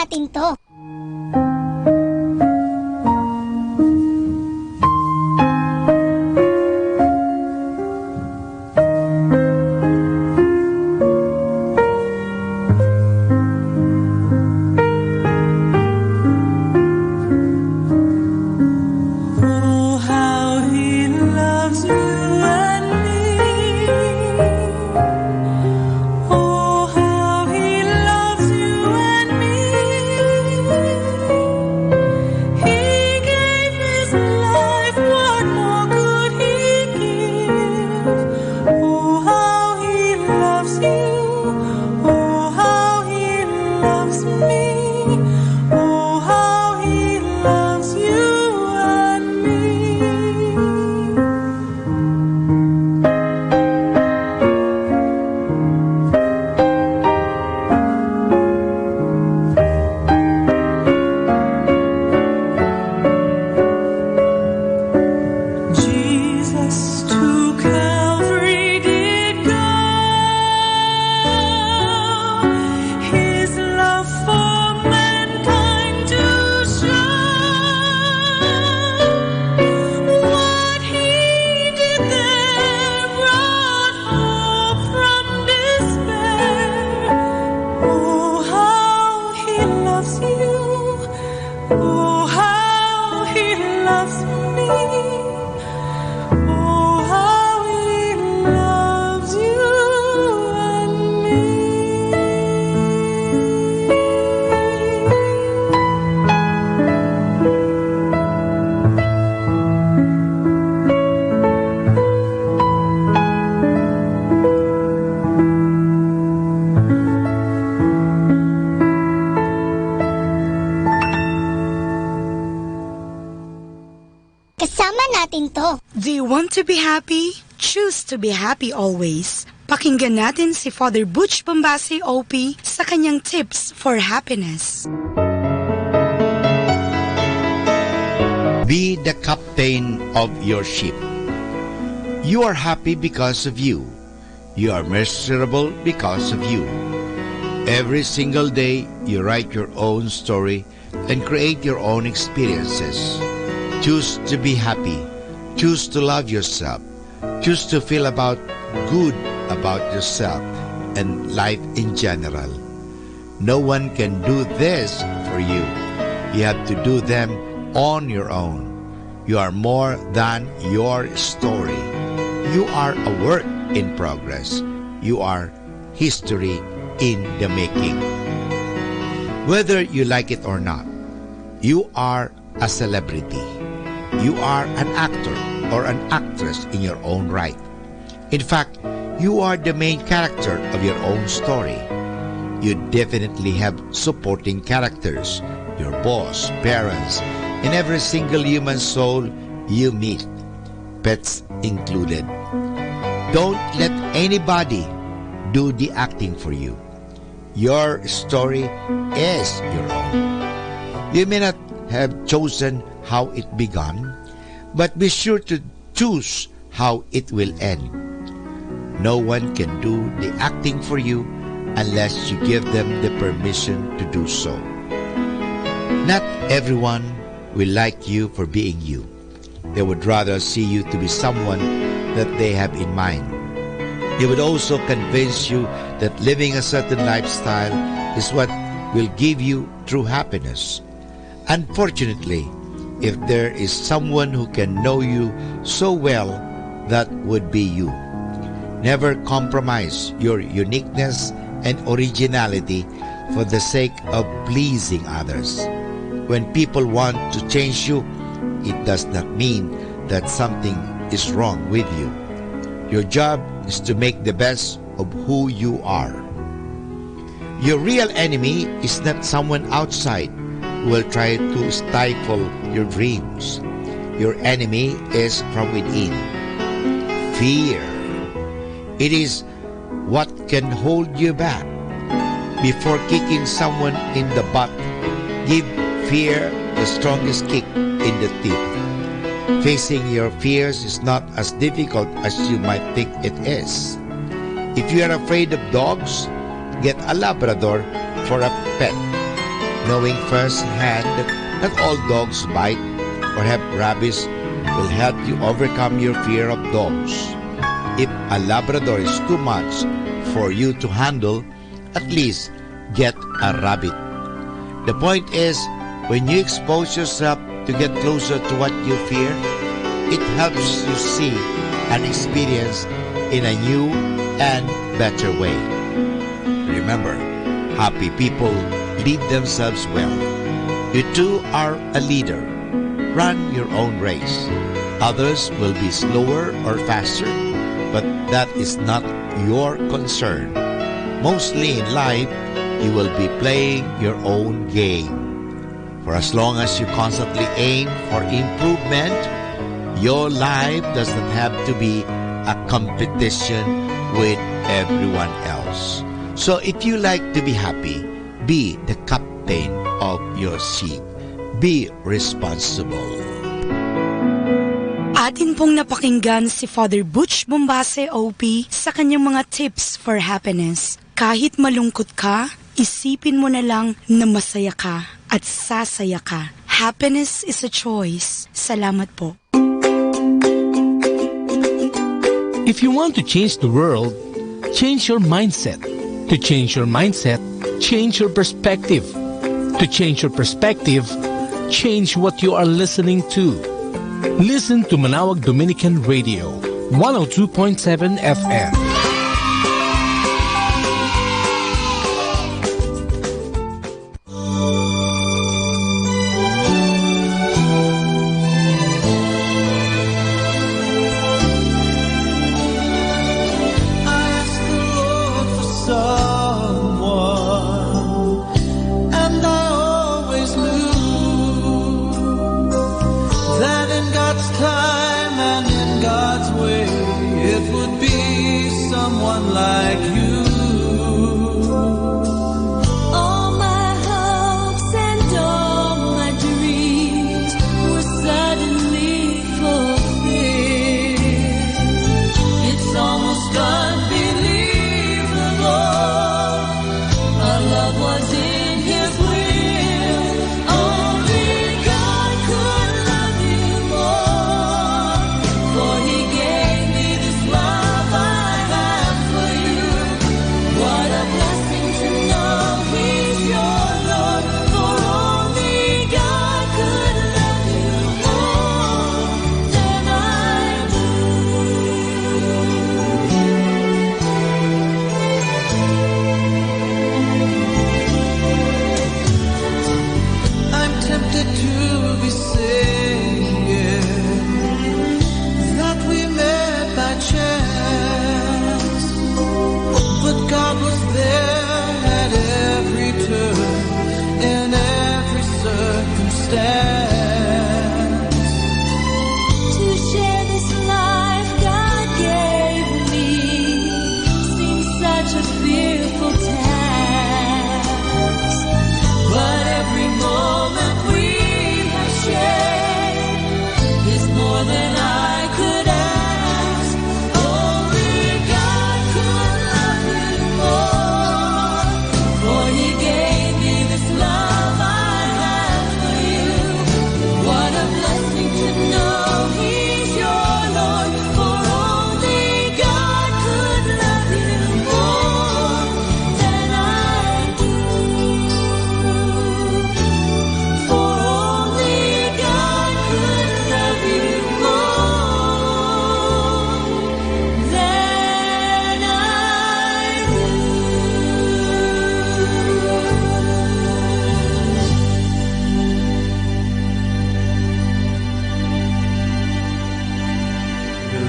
Speaker 17: natin to.
Speaker 18: Do you want to be happy? Choose to be happy always. Pakinggan natin si Father Butch Bombasi OP sa kanyang tips for happiness.
Speaker 11: Be the captain of your ship. You are happy because of you. You are miserable because of you. Every single day, you write your own story and create your own experiences. Choose to be happy. Choose to love yourself. Choose to feel good about yourself and life in general. No one can do this for you. You have to do them on your own. You are more than your story. You are a work in progress. You are history in the making. Whether you like it or not, you are a celebrity. You are an actor or an actress in your own right. In fact, you are the main character of your own story. You definitely have supporting characters, your boss, parents, and every single human soul you meet, pets included. Don't let anybody do the acting for you. Your story is your own. You may not have chosen how it began, but be sure to choose how it will end. No one can do the acting for you unless you give them the permission to do so. Not everyone will like you for being you. They would rather see you to be someone that they have in mind. They would also convince you that living a certain lifestyle is what will give you true happiness. Unfortunately, if there is someone who can know you so well, that would be you. Never compromise your uniqueness and originality for the sake of pleasing others. When people want to change you, it does not mean that something is wrong with you. Your job is to make the best of who you are. Your real enemy is not someone outside who will try to stifle your dreams. Your enemy is from within. Fear. It is what can hold you back. Before kicking someone in the butt, give fear the strongest kick in the teeth. Facing your fears is not as difficult as you might think it is. If you are afraid of dogs, get a Labrador for a pet. knowing firsthand that all dogs bite or have rabies will help you overcome your fear of dogs. If a Labrador is too much for you to handle, at least get a rabbit. The point is, when you expose yourself to get closer to what you fear, it helps you see and experience in a new and better way. Remember, happy people lead themselves well. You too are a leader. Run your own race. Others will be slower or faster, but that is not your concern. Mostly in life, you will be playing your own game. For as long as you constantly aim for improvement, your life does not have to be a competition with everyone else. So if you like to be happy, be the captain of your ship. Be responsible.
Speaker 18: Atin pong napakinggan si Father Butch Bombase OP sa kanyang mga tips for happiness. Kahit malungkot ka, isipin mo na lang na masaya ka at sasaya ka. Happiness is a choice. Salamat po.
Speaker 17: If you want to change the world, change your mindset. To change your mindset, change your perspective. To change your perspective, change what you are listening to. Listen to Manaoag Dominican Radio, 102.7 FM.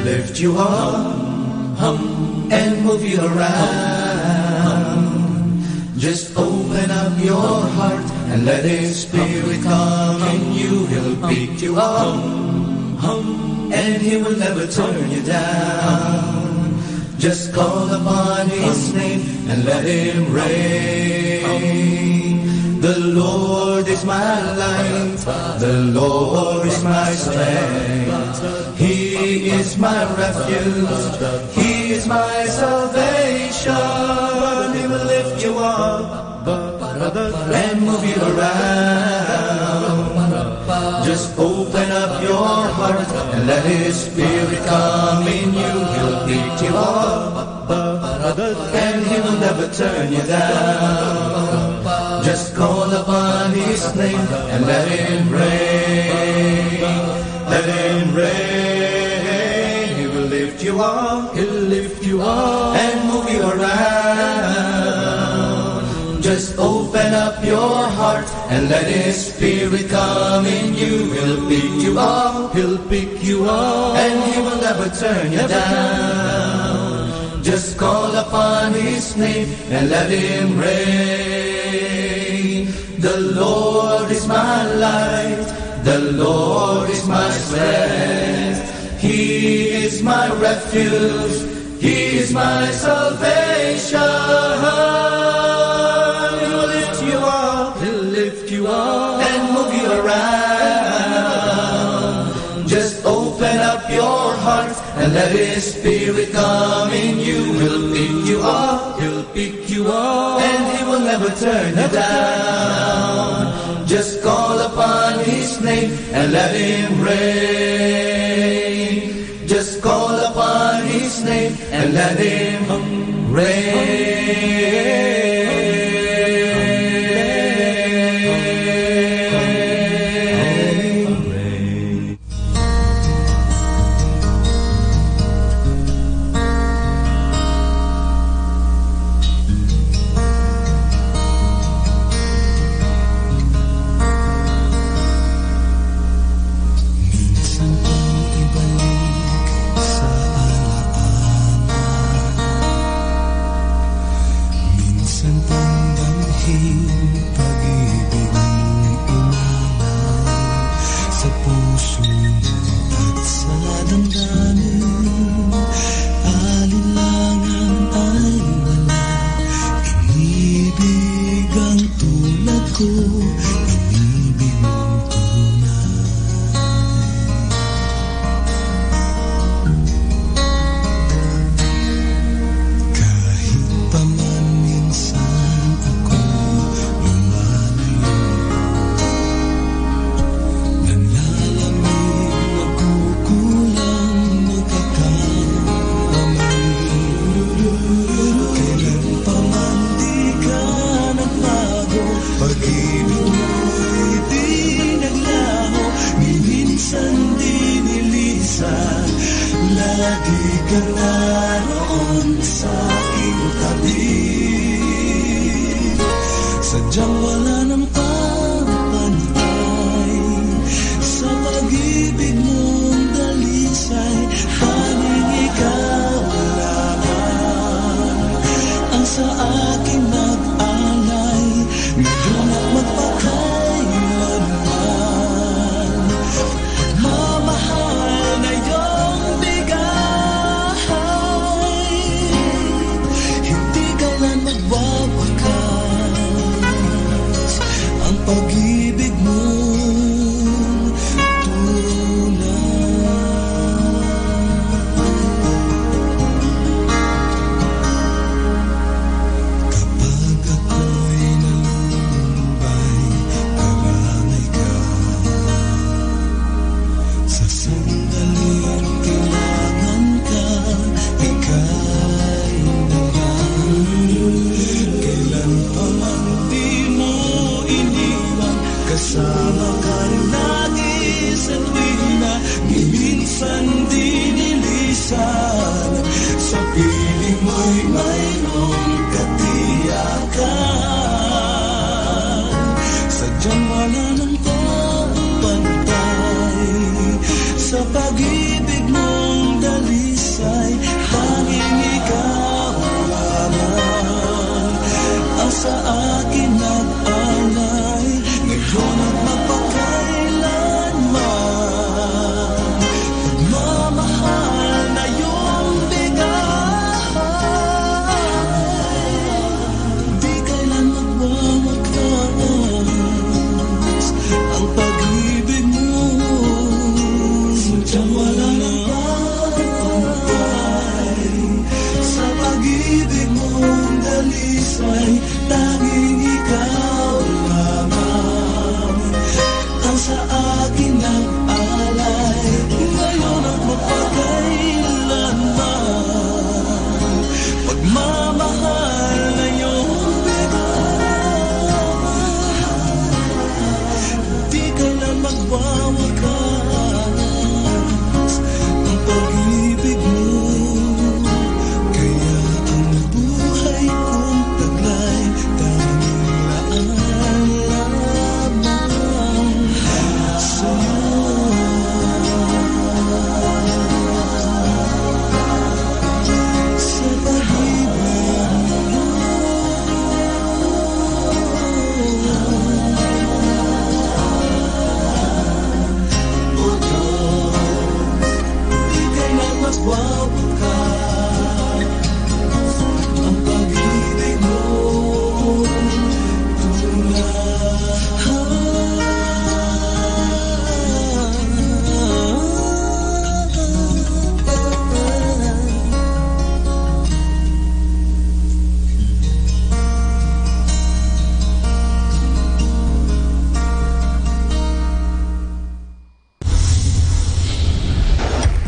Speaker 2: Lift you up, and move you around. Just open up your heart and let His Spirit come in you. He'll pick you up, and He will never turn you down. Just call upon His name and let Him reign. The Lord is my light, the Lord is my strength. He is my refuge, He is my salvation. He will lift you up, and move you around. Just open up your heart and let His Spirit come in you. He'll pick you up, and He will never turn you down. Just call upon His name and let Him reign. Let Him reign. He will lift you up, He'll lift you up and move you around. Just open up your heart and let His Spirit come in you. He'll pick you up, He'll pick you up, and He will never turn you down. Just call upon His name and let Him reign. The Lord is my light, the Lord is my strength. He is my refuge, He is my salvation. He'll lift you up, He'll lift you up and move you around. Just open up your heart and let His Spirit come in you. He'll pick you up, He'll pick you up, and He will never turn you down. Just call upon His name and let Him reign. Just call upon His name and let Him reign. Sa pag-ibig mong dalisay, tanging ikaw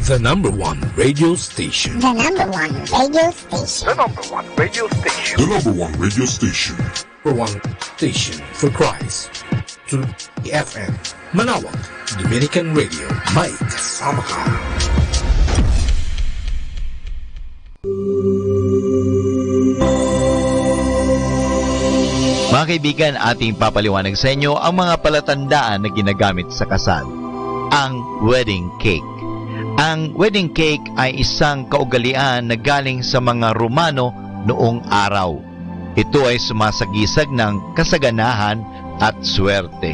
Speaker 17: The number one radio station.
Speaker 19: The number one radio station.
Speaker 17: The number one radio station.
Speaker 13: The number one radio station.
Speaker 17: For one station for Christ. To the FM. Manawag, Dominican Radio. May kasama ka.
Speaker 11: Mga kaibigan, ating papaliwanag sa inyo ang mga palatandaan na ginagamit sa kasal. Ang wedding cake. Ang wedding cake ay isang kaugalian na galing sa mga Romano noong araw. Ito ay sumasagisag ng kasaganahan at swerte.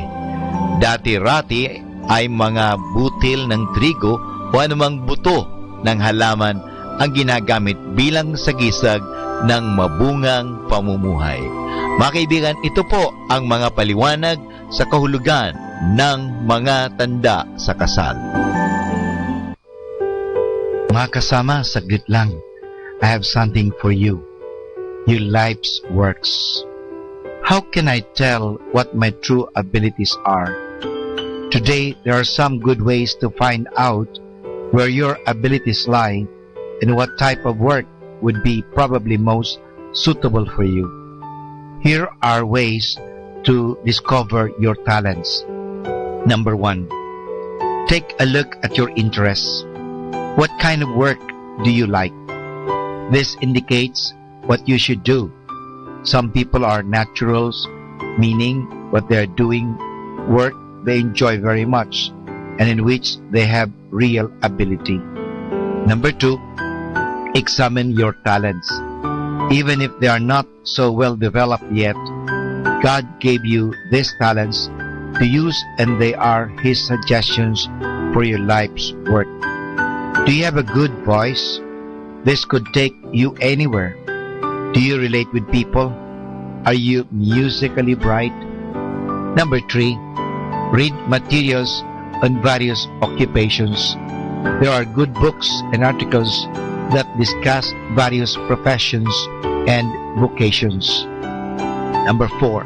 Speaker 11: Dati-rati ay mga butil ng trigo o anumang buto ng halaman ang ginagamit bilang sagisag ng mabungang pamumuhay. Mga kaibigan, ito po ang mga paliwanag sa kahulugan ng mga tanda sa kasal. Mga kasama, saglit lang. I have something for you. Your life's works. How can I tell what my true abilities are? Today, there are some good ways to find out where your abilities lie and what type of work would be probably most suitable for you. Here are ways to discover your talents. Number 1, take a look at your interests. What kind of work do you like? This indicates what you should do. Some people are naturals, meaning what they're doing work they enjoy very much and in which they have real ability. Number 2, examine your talents. Even if they are not so well developed yet, God gave you these talents to use and they are His suggestions for your life's work. Do you have a good voice? This could take you anywhere. Do you relate with people? Are you musically bright? Number 3, read materials on various occupations. There are good books and articles that discuss various professions and vocations. Number 4,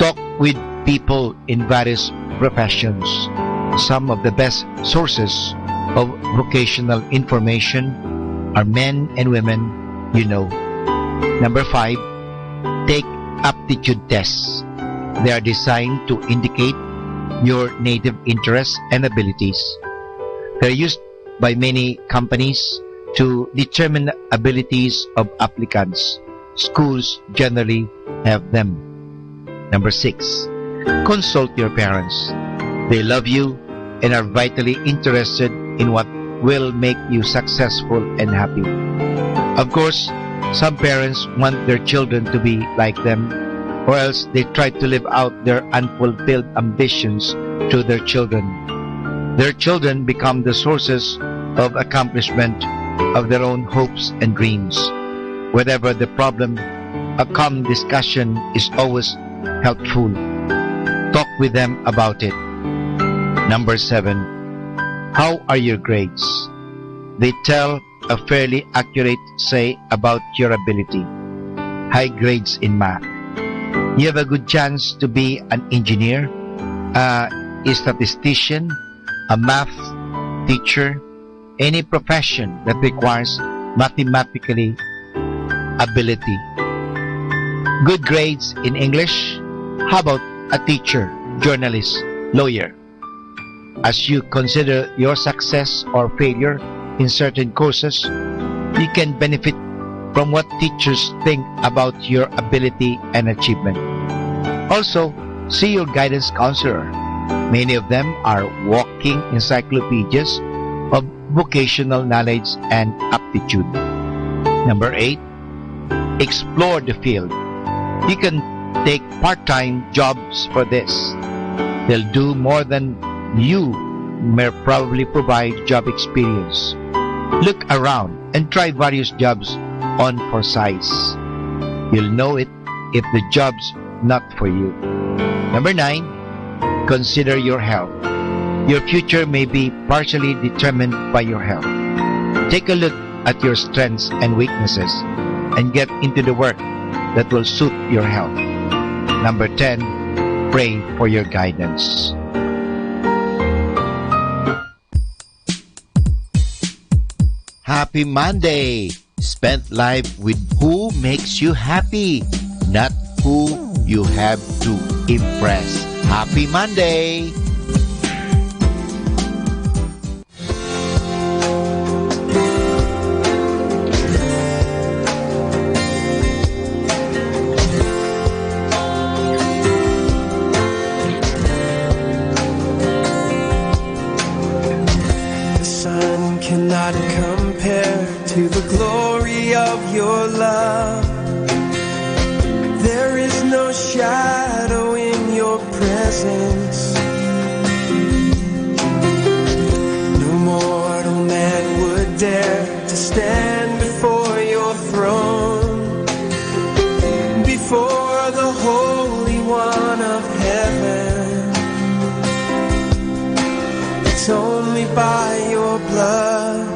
Speaker 11: talk with people in various professions. Some of the best sources of vocational information are men and women you know. Number 5, take aptitude tests. They are designed to indicate your native interests and abilities. They're used by many companies to determine abilities of applicants. Schools generally have them. Number 6, consult your parents. They love you and are vitally interested in what will make you successful and happy. Of course, some parents want their children to be like them, or else they try to live out their unfulfilled ambitions to their children. Their children become the sources of accomplishment of their own hopes and dreams. Whatever the problem, a calm discussion is always helpful. Talk with them about it. Number 7, how are your grades? They tell a fairly accurate say about your ability. High grades in math. You have a good chance to be an engineer, a statistician, a math teacher, any profession that requires mathematically ability. Good grades in English. How about a teacher, journalist, lawyer? As you consider your success or failure in certain courses, you can benefit from what teachers think about your ability and achievement. Also, see your guidance counselor. Many of them are walking encyclopedias of vocational knowledge and aptitude. Number 8, explore the field. You can take part-time jobs for this. They'll do more than you may probably provide job experience. Look around and try various jobs on for size. You'll know it if the job's not for you. Number 9, consider your health. Your future may be partially determined by your health. Take a look at your strengths and weaknesses and get into the work that will suit your health. Number 10, pray for your guidance. Happy Monday! Spend life with who makes you happy, not who you have to impress. Happy Monday!
Speaker 2: Cannot compare to the glory of your love. There is no shadow in your presence. No mortal man would dare to stand before your throne, before the Holy One of heaven. It's only by your blood,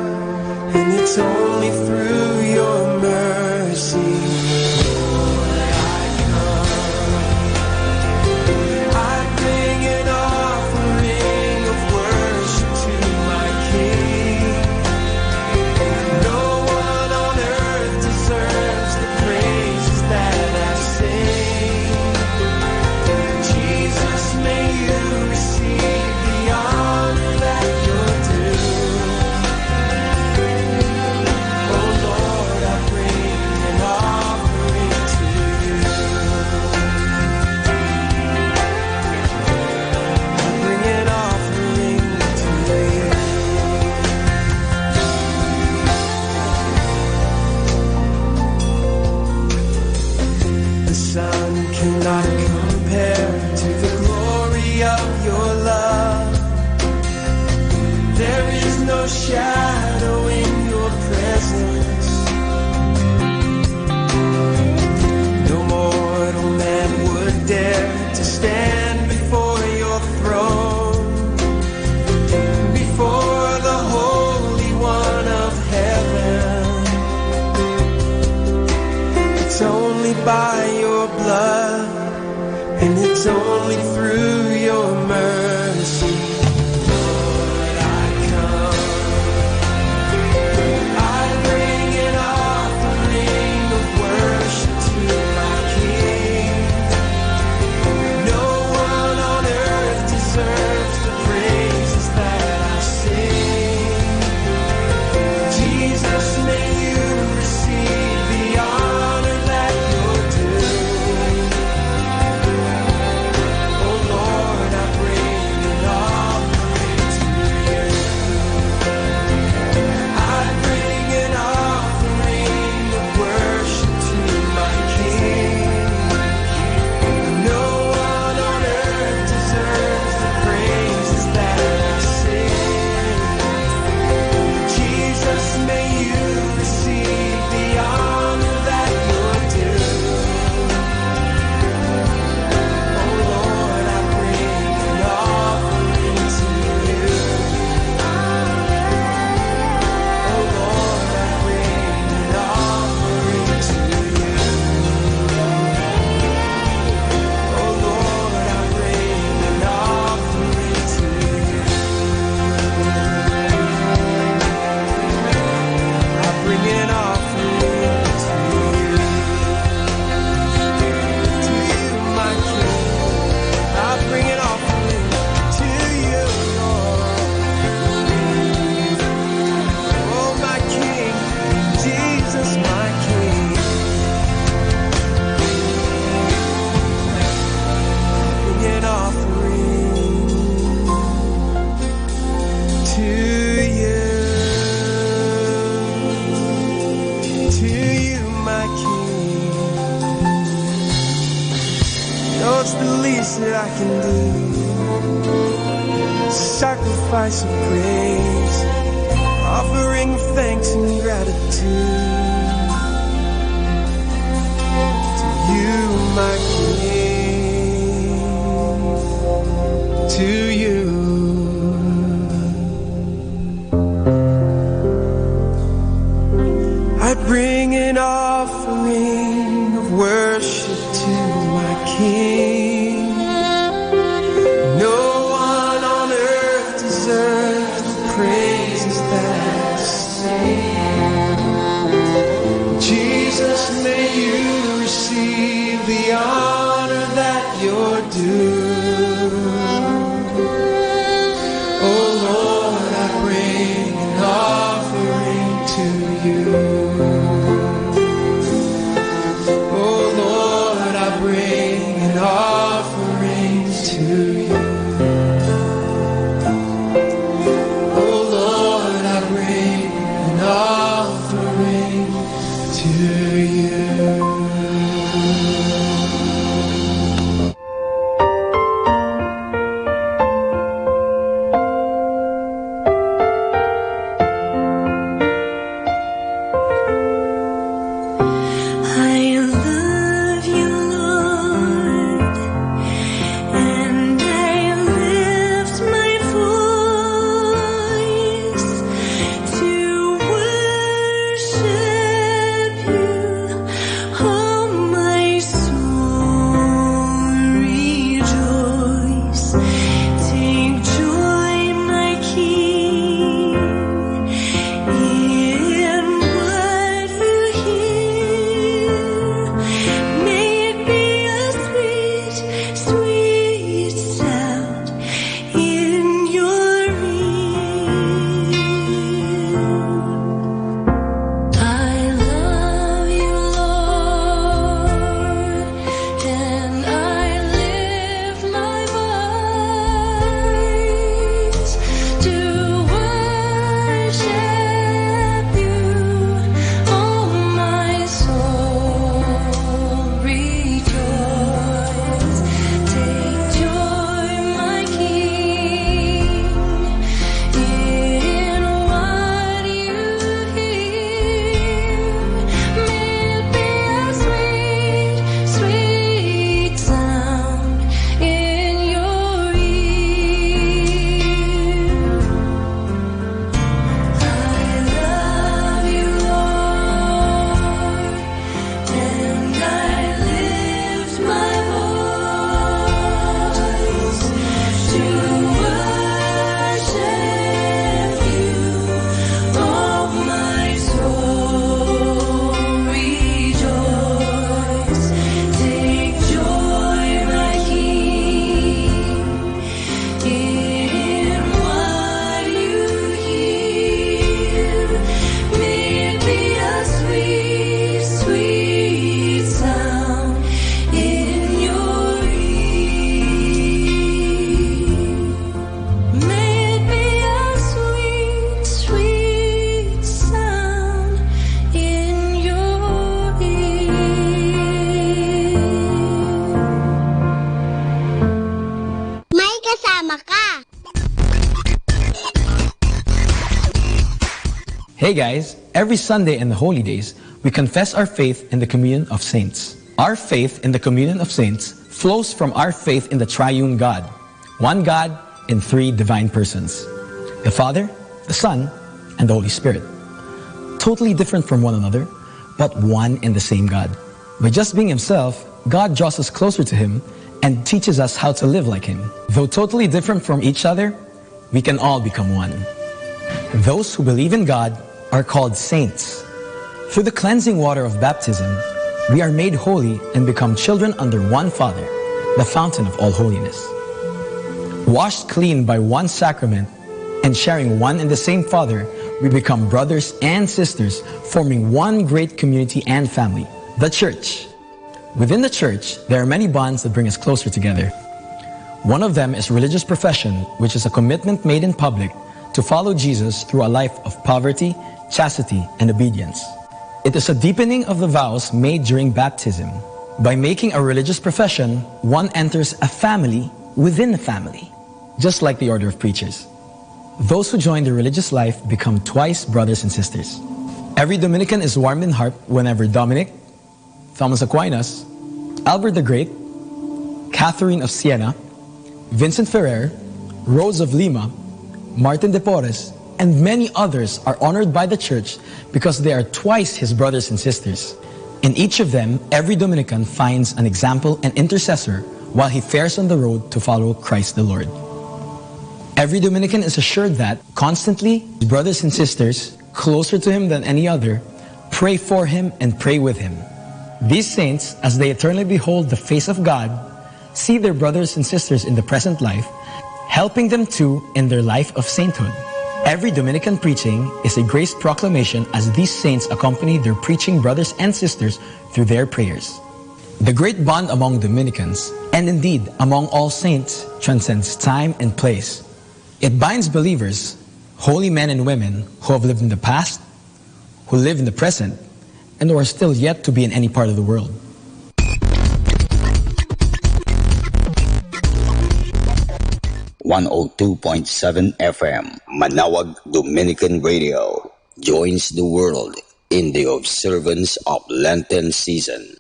Speaker 2: and it's only through your mercy. Lord, I come. I bring an offering of worship to my King. No one on earth deserves the praises that I sing. Jesus, may you receive the honor that you're due. Oh Lord, I bring an offering to you. I bring an offering to you. The sun cannot compare to the glory of your love. There is no shadow in your presence. No mortal man would dare to stand before your throne, before the Holy One of heaven. It's only by your blood, and it's only through your mercy. Lord, I come. I bring an offering of worship to my King. No one on earth deserves the praises that I sing. Jesus, may you receive the honor that you're due. Oh Lord, I bring an offering to you. I bring an offering of worship to my King. No one on earth deserves the praises that I sing. Jesus, may you receive the honor that you're due. Oh Lord, I bring an offering to you. Oh Lord, I bring an offering to you. Oh Lord, I bring an offering to you. I bring an offering to you. To you, my King. I bring an offering to you, Lord. Oh, my King, Jesus, my King. Bring an offering to you. To you, my King. No, it's the least that I can do. Sacrifice of praise, offering of thanks and gratitude to you, my King. To you. I bring an offering of worship to my King. No one on earth deserves the praises that I sing. do. Oh Lord, I bring an offering to you. Oh Lord, I bring an offering to you. Oh Lord, I bring an offering to you.
Speaker 20: Hey guys, every Sunday and the holy days, we confess our faith in the communion of saints. Our faith in the communion of saints flows from our faith in the triune God, one God in three divine persons, the Father, the Son, and the Holy Spirit. Totally different from one another, but one and the same God. By just being Himself, God draws us closer to Him and teaches us how to live like Him. Though totally different from each other, we can all become one. Those who believe in God are called saints. Through the cleansing water of baptism, we are made holy and become children under one Father, the fountain of all holiness. Washed clean by one sacrament and sharing one and the same Father, we become brothers and sisters, forming one great community and family, the Church. Within the Church, there are many bonds that bring us closer together. One of them is religious profession, which is a commitment made in public to follow Jesus through a life of poverty, chastity, and obedience. It is a deepening of the vows made during baptism. By making a religious profession, one enters a family within a family, just like the order of preachers. Those who join the religious life become twice brothers and sisters. Every Dominican is warmed in heart whenever Dominic, Thomas Aquinas, Albert the Great, Catherine of Siena, Vincent Ferrer, Rose of Lima, Martin de Porres, and many others are honored by the Church because they are twice his brothers and sisters. In each of them, every Dominican finds an example and intercessor while he fares on the road to follow Christ the Lord. Every Dominican is assured that constantly, his brothers and sisters, closer to him than any other, pray for him and pray with him. These saints, as they eternally behold the face of God, see their brothers and sisters in the present life, helping them too in their life of sainthood. Every Dominican preaching is a grace proclamation as these saints accompany their preaching brothers and sisters through their prayers. The great bond among Dominicans, and indeed among all saints, transcends time and place. It binds believers, holy men and women who have lived in the past, who live in the present, and who are still yet to be in any part of the world.
Speaker 9: (102.7 FM) Manaoag Dominican Radio joins the world in the observance of Lenten season.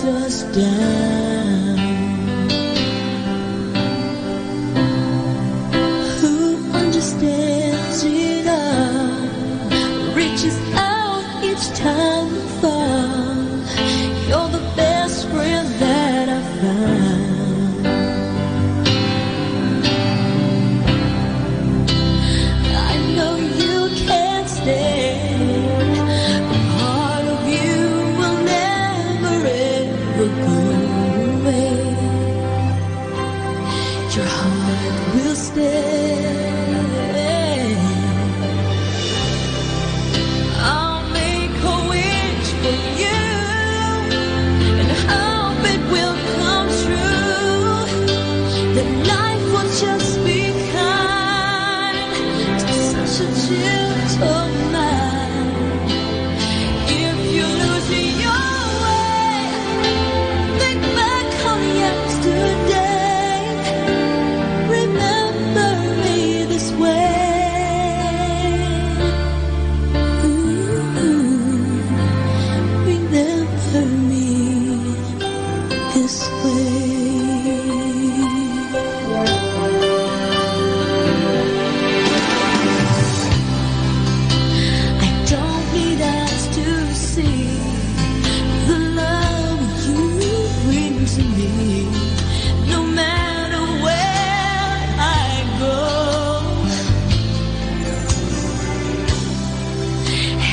Speaker 2: lets us down? Who understands it all, reaches out each time we fall? You're the best friend that I've found. I know you can't stay. Part of you will never ever go away. Your heart will stay. I'll make a wish for you and hope it will come true. That life will just be kind to such a gentle mind. If you lose your way, think back on yesterday. Remember me this way. Remember me this way. I don't need eyes to see the love you bring to me. No matter where I go,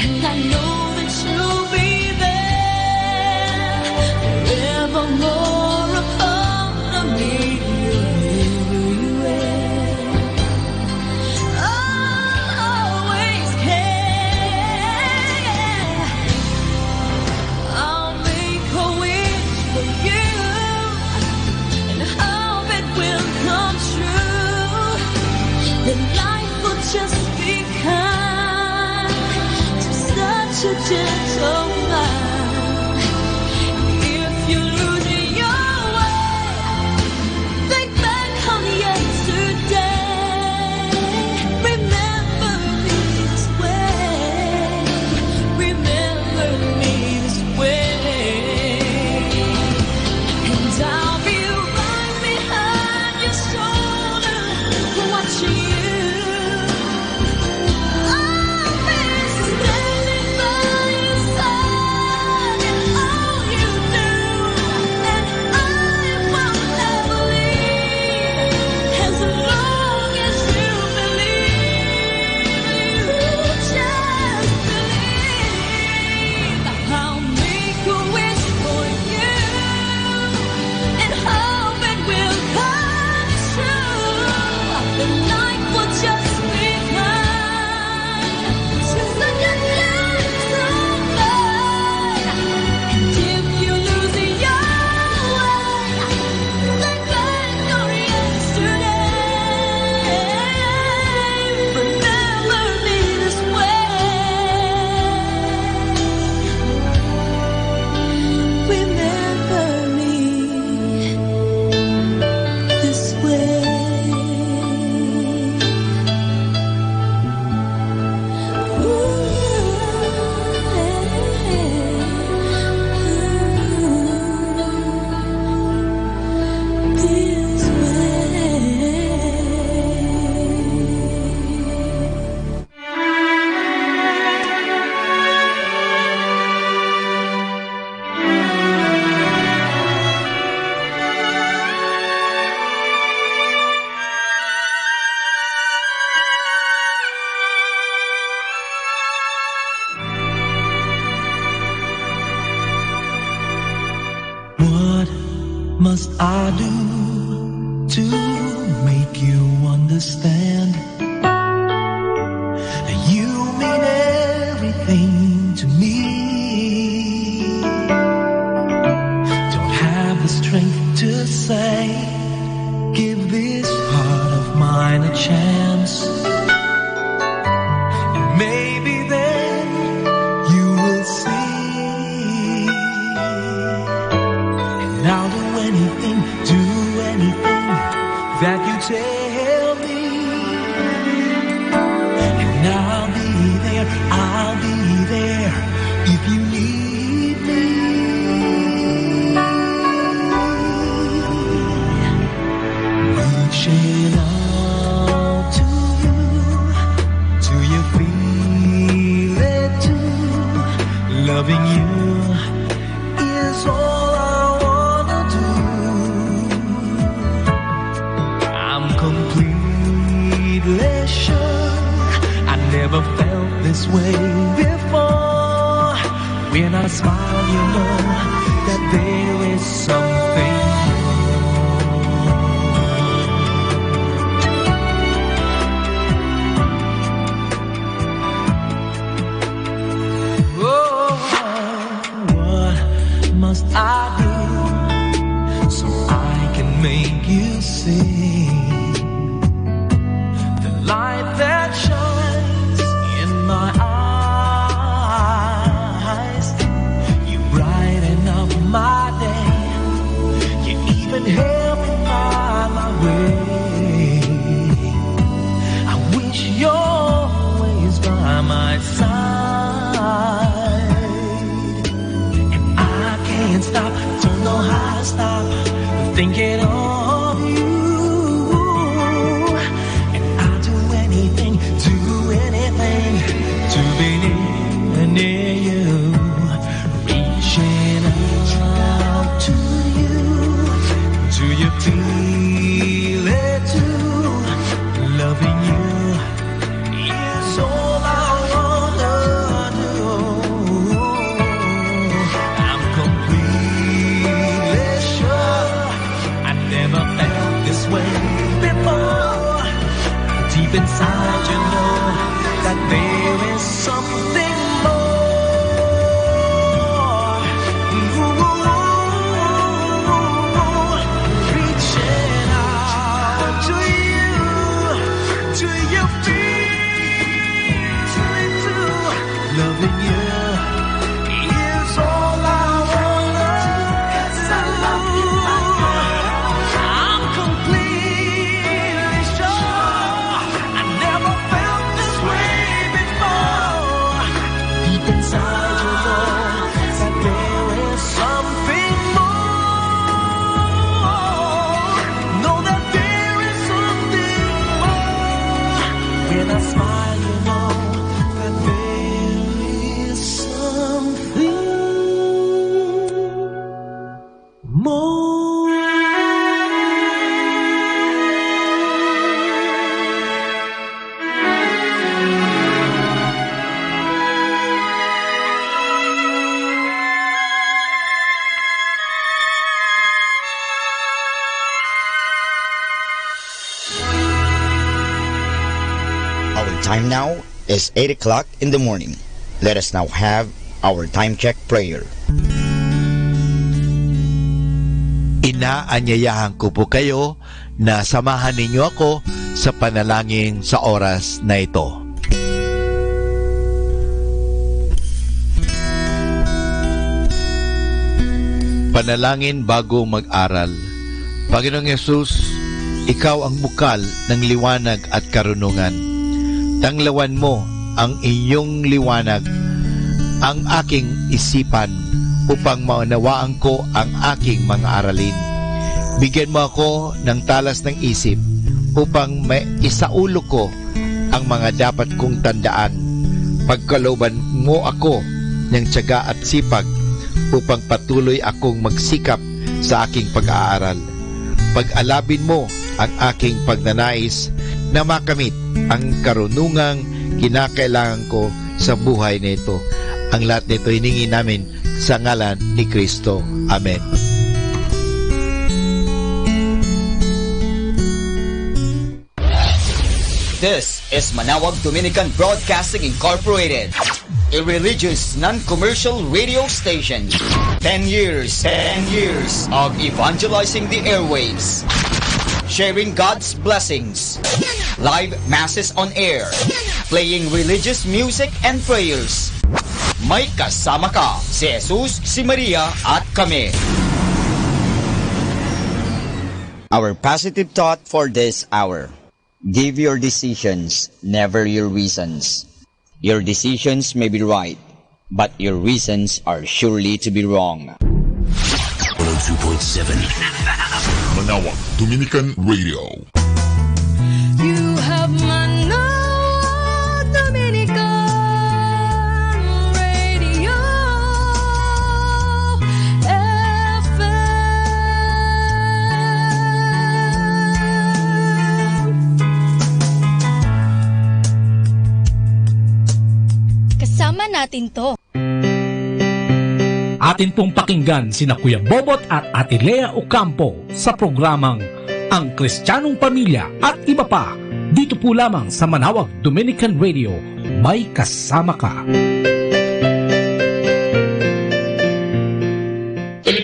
Speaker 2: and I know that you'll be there forevermore upon me. Everywhere, always care. I'll make a wish for you and hope it will come true. That life will just be kind to such a gentle mind. If you lose your way, think back on yesterday. Remember me this way. Remember me this way. And I'll be right behind your shoulder, watching you. I'll be standing by your side in all you do, and I won't ever leave as long as you believe. You just believe. I'll make a wish for you and hope it will come true. The life will just be kind to such a gentle mind. And if you lose your way, think back on yesterday. Remember me this way. Remember me this way. This
Speaker 21: What must I do to make you understand? You mean everything to me. Don't have the strength to say, give this heart of mine a chance. And maybe then you will see. And I'll do anything that you tell me. And I'll be there if you need me. I do, so I can make you see the light that shines in my eyes. You brighten up my day, you even help me find my way. I wish you're always by my side, and I can't stop, don't know how to stop thinking of you. And I'll do anything to be near you, reaching out to you. Do you feel it too? Loving you is all I wanna do. I'm completely sure I never felt this way before. Deep inside you know that there is something more. Reaching out to you. Do you feel it too? Loving you is all I wanna do. 'Cause I love you, I'm completely sure I never felt this way before. Deep inside you know that there is something more. Know that there is something more. When I smile you know that there is something more.
Speaker 9: Our time now is 8 o'clock in the morning. Let us now have our time check prayer.
Speaker 11: Inaanyayahan ko po kayo na samahan ninyo ako sa panalangin sa oras na ito. Panalangin bago mag-aral. Panginoong Yesus, Ikaw ang bukal ng liwanag at karunungan. Tanglawan mo ang iyong liwanag, ang aking isipan, upang maunawaan ko ang aking mga aralin. Bigyan mo ako ng talas ng isip upang maisaulo ko ang mga dapat kong tandaan. Pagkalooban mo ako ng tiyaga at sipag upang patuloy akong magsikap sa aking pag-aaral. Pag-alabin mo ang aking pagnanais na makamit ang karunungang kinakailangan ko sa buhay nito. Ang lahat nito hiningi namin sa ngalan ni Kristo. Amen.
Speaker 9: This is Manawag Dominican Broadcasting Incorporated, a religious, non-commercial radio station. 10 years of evangelizing the airwaves, sharing God's blessings, live masses on air, playing religious music and prayers. May kasama ka, si Jesus, si Maria, at kami. Our positive thought for this hour. Give your decisions, never your reasons. Your decisions may be right, but your reasons are surely to be wrong.
Speaker 13: 102.7 Manawag Dominican Radio.
Speaker 15: You have Manawag Dominican Radio FM. Kasama natin to.
Speaker 17: Atin pong pakinggan sina Kuya Bobot at Ate Lea Ocampo sa programang Ang Kristiyanong Pamilya at iba pa, dito po lamang sa Manawag Dominican Radio. May kasama ka.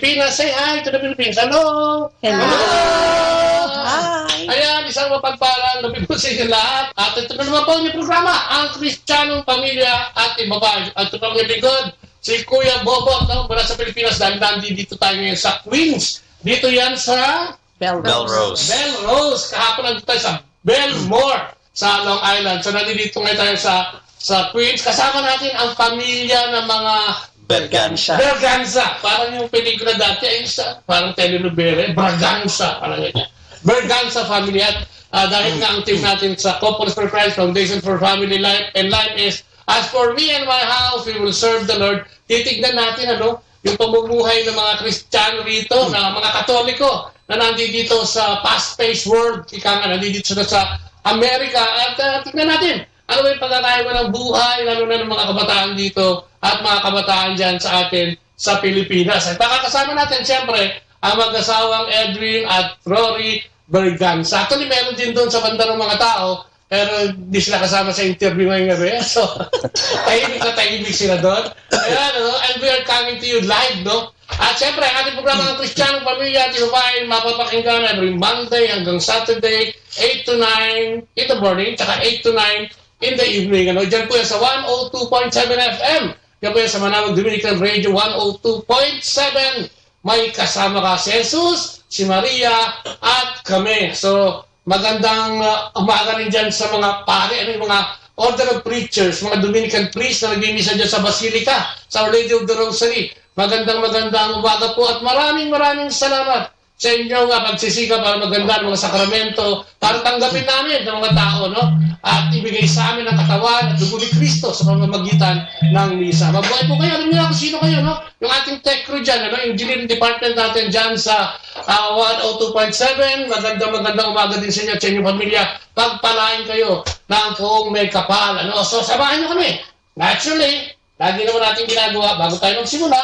Speaker 1: Pilipinas. Say hi to the Philippines. Hello!
Speaker 22: Hello! Hi!
Speaker 1: Ayan, isang mapagpalang gabi po sa inyo lahat. At ito na naman po yung programa, ang Kristiyanong Pamilya at Iba pa. At ito ang likod, si Kuya Bobot, no? Mula sa Pilipinas, dahil nandito tayo ngayon sa Queens. Dito yan sa
Speaker 22: Belrose.
Speaker 1: Belrose. Kahapon nandito tayo sa Belmore sa Long Island. So nandito ngayon tayo sa Queens. Kasama natin ang pamilya ng mga
Speaker 22: Berganza.
Speaker 1: Parang yung pelikula dati ay parang telenovela, Braganza. Parang ganyan. Berganza family. At dahil nga ang team natin sa Couples for Christ Foundation for Family Life and Life is, as for me and my house, we will serve the Lord. Titignan natin yung pamumuhay ng mga Kristiyano rito, ng mga Katoliko na nandito sa fast-paced world. Ika nga, nandito sila sa Amerika. At tignan natin, ano ba yung pagkakaiba ng buhay, lalo na ng mga kabataan dito at mga kabataan dyan sa atin sa Pilipinas. At makakasama natin, siyempre, ang mag-asawang Edwin at Rory Berganza. Actually, meron din doon sa banda ng mga tao, pero di sila kasama sa interview ngayong gabi. So, tahimik sila doon. Ayan, and we are coming to you live, no? At siyempre, ang ating programa ng Kristiyanong Pamilya at Iba, mapapakinggan every Monday hanggang Saturday, 8 to 9 in the morning, tsaka 8 to 9 in the evening. Diyan po yan sa 102.7 FM. Diyan po yan sa Manawag Dominican Radio 102.7. May kasama ka si Jesus, si Maria, at kami. So, magandang umaga rin dyan sa mga pare, yung mga order of preachers, mga Dominican priests na nagmimisa dyan sa Basilica, sa Our Lady of the Rosary. Magandang umaga po at maraming salamat sa inyong pagsisikap para maganda ng mga sakramento, para tanggapin namin ng mga tao, no? At ibigay sa amin ang katawan at dugo ni Kristo sa pamamagitan ng misa. Mabuhay po kayo. Alam niyo na kung sino kayo, no? Yung ating tech crew dyan, yung engineering department natin dyan sa 102.7. Magandang umaga din sa inyo at sa inyong pamilya. Pagpalain kayo ng buong may kapal. So, samahan niyo kami. Naturally, lagi naman natin ginagawa, bago tayo magsimula,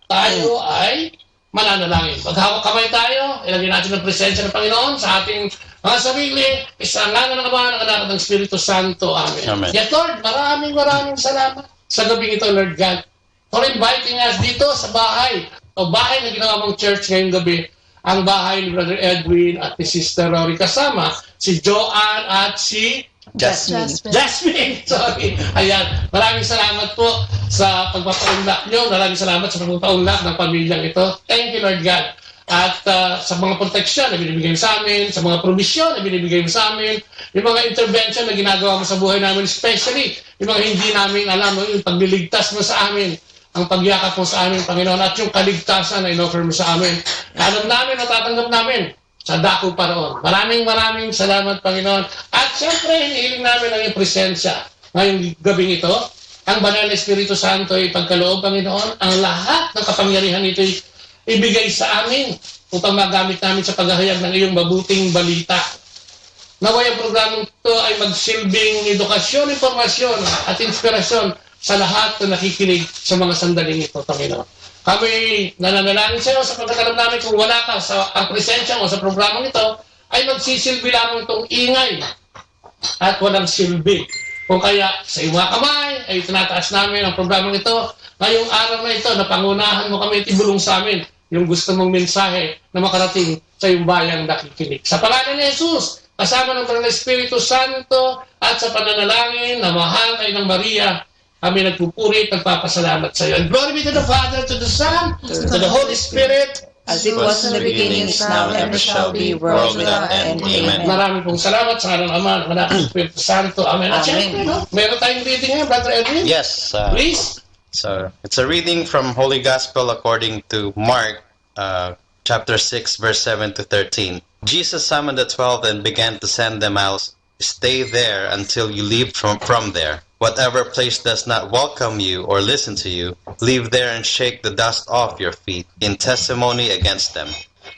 Speaker 1: tayo ay mananalangin. Maghawak kamay tayo, ilagay natin ang presensya ng Panginoon sa ating mga sarili, isang ngalan ng Ama, ng Anak at ng Espiritu Santo. Amen. Yes, Lord, maraming salamat sa gabing ito, Lord God, for inviting us dito sa bahay, o bahay na ginawa mong church ngayong gabi, ang bahay ni Brother Edwin at ni Sister Rory, kasama si Joanne at si Jasmine. Sorry. Ayan. Maraming salamat po sa pagpapaunlak nyo. Maraming salamat sa pagpapaunlak ng pamilyang ito. Thank you, Lord God. At sa mga proteksyon na binibigay mo sa amin, sa mga promisyon na binibigay mo sa amin, yung mga intervention na ginagawa mo sa buhay namin, especially yung mga hindi namin alam, yung pagliligtas mo sa amin, ang pagyakap mo sa amin, Panginoon, at yung kaligtasan na in-offer mo sa amin. Alam namin, natatanggap namin sa dako paroon. Maraming salamat, Panginoon. At siyempre, hinihiling namin ang iyong presensya ngayong gabing ito. Ang banal na Espiritu Santo ay pagkaloob, Panginoon. Ang lahat ng kapangyarihan ito ay ibigay sa amin upang magamit namin sa paghahayag ng iyong mabuting balita. Naway ang programang ito ay magsilbing edukasyon, informasyon at inspirasyon sa lahat na nakikinig sa mga sandaling ito, Panginoon. Kami nananalangin sa iyo sapagkat alam namin kung wala ka sa ang presensya mo sa programang ito, ay magsisilbi lamang itong ingay at walang silbi. Kung kaya sa iyong mga kamay ay tinataas namin ang programang ito. Ngayong araw na ito, napangunahan mo kami at ibulong sa amin yung gusto mong mensahe na makarating sa iyong bayang nakikinig. Sa pangalan ni Jesus, kasama ng Banal na Espiritu Santo at sa pananalangin na mahal ay ng Maria, kami nagpupuri at nagpapasalamat sa iyo. And glory be to the Father, to the Son, to the Holy Spirit,
Speaker 22: as it was in the beginning, is now, and ever shall be, world without end. Amen.
Speaker 1: Maraming pong salamat sa ngalan ng Ama, ng Anak, ng Espiritu Santo. Amen. At syempre, meron tayong reading ngayon, Brother Edwin.
Speaker 23: Yes.
Speaker 1: Please.
Speaker 23: So, it's a reading from Holy Gospel according to Mark, chapter 6, verse 7 to 13. Jesus summoned the 12 and began to send them out. Stay there until you leave from there. Whatever place does not welcome you or listen to you, leave there and shake the dust off your feet in testimony against them.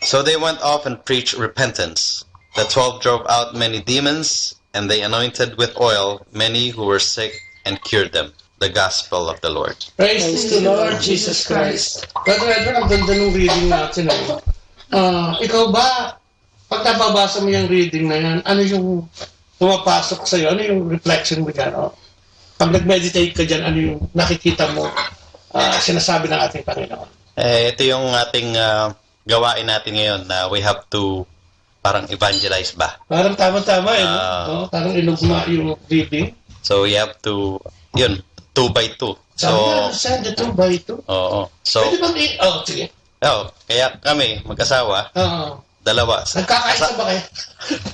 Speaker 23: So they went off and preached repentance. The 12 drove out many demons, and they anointed with oil many who were sick and cured them. The Gospel of the Lord.
Speaker 1: Praise to the Lord Jesus Christ. Brother Edward, ang ganda ng reading natin. Ikaw ba, pag nababasa mo yung reading na yan, ano yung pumapasok sa'yo? Ano yung reflection mo dyan? Pag nag-meditate ka dyan, ano yung nakikita mo sinasabi ng ating Panginoon?
Speaker 23: Ito yung ating gawain natin ngayon na we have to parang evangelize ba?
Speaker 1: Parang tama-tama no? Parang ilugma yung reading.
Speaker 23: So we have to, 2 by 2. So,
Speaker 1: send the 2 by 2?
Speaker 23: Oo. So,
Speaker 1: pwede bang sige.
Speaker 23: Kaya kami, mag-asawa, dalawa.
Speaker 1: Nagkakaisa ba kayo?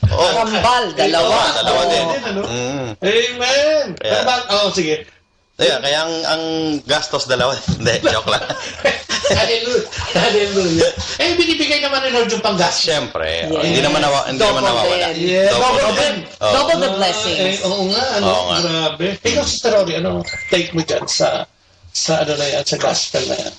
Speaker 22: Rambal, dalawa.
Speaker 23: Dalawa din.
Speaker 1: Amen! Sige.
Speaker 23: Kaya ang gastos dalawa. Hindi, joke lang.
Speaker 1: Hallelujah. Binibigay naman ni Lord yung panggastos.
Speaker 23: Siyempre. Hindi naman nawawala.
Speaker 22: Double the blessings.
Speaker 1: Oo nga, grabe. Ikaw, Sister Rory, anong take mo dyan sa gospel na yan?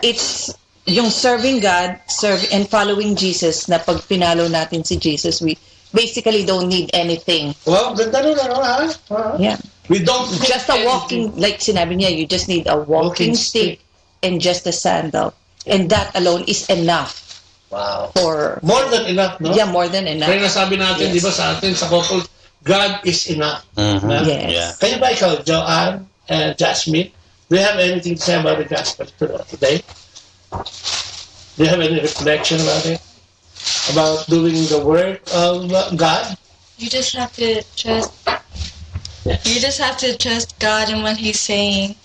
Speaker 22: It's yung serving God, and following Jesus, na pag pinalo natin si Jesus, we basically don't need anything.
Speaker 1: Well, ganda nun, ha?
Speaker 22: Yeah.
Speaker 1: We don't
Speaker 22: just a walking, like sinabi niya, you just need a walking stick and just a sandal. And that alone is enough.
Speaker 1: Wow.
Speaker 22: For
Speaker 1: more than enough, no?
Speaker 22: Yeah, more than enough.
Speaker 1: Kaya nasabi natin, di ba, sa atin, sa couple, God is enough.
Speaker 22: Mm-hmm. Yes.
Speaker 23: Yeah.
Speaker 1: Kaya ba ikaw, Joanne and Jasmine, do you have anything to say about the gospel today? Do you have any reflection about it? About doing the work of God?
Speaker 4: You just have to trust. You just have to trust God in what He's saying,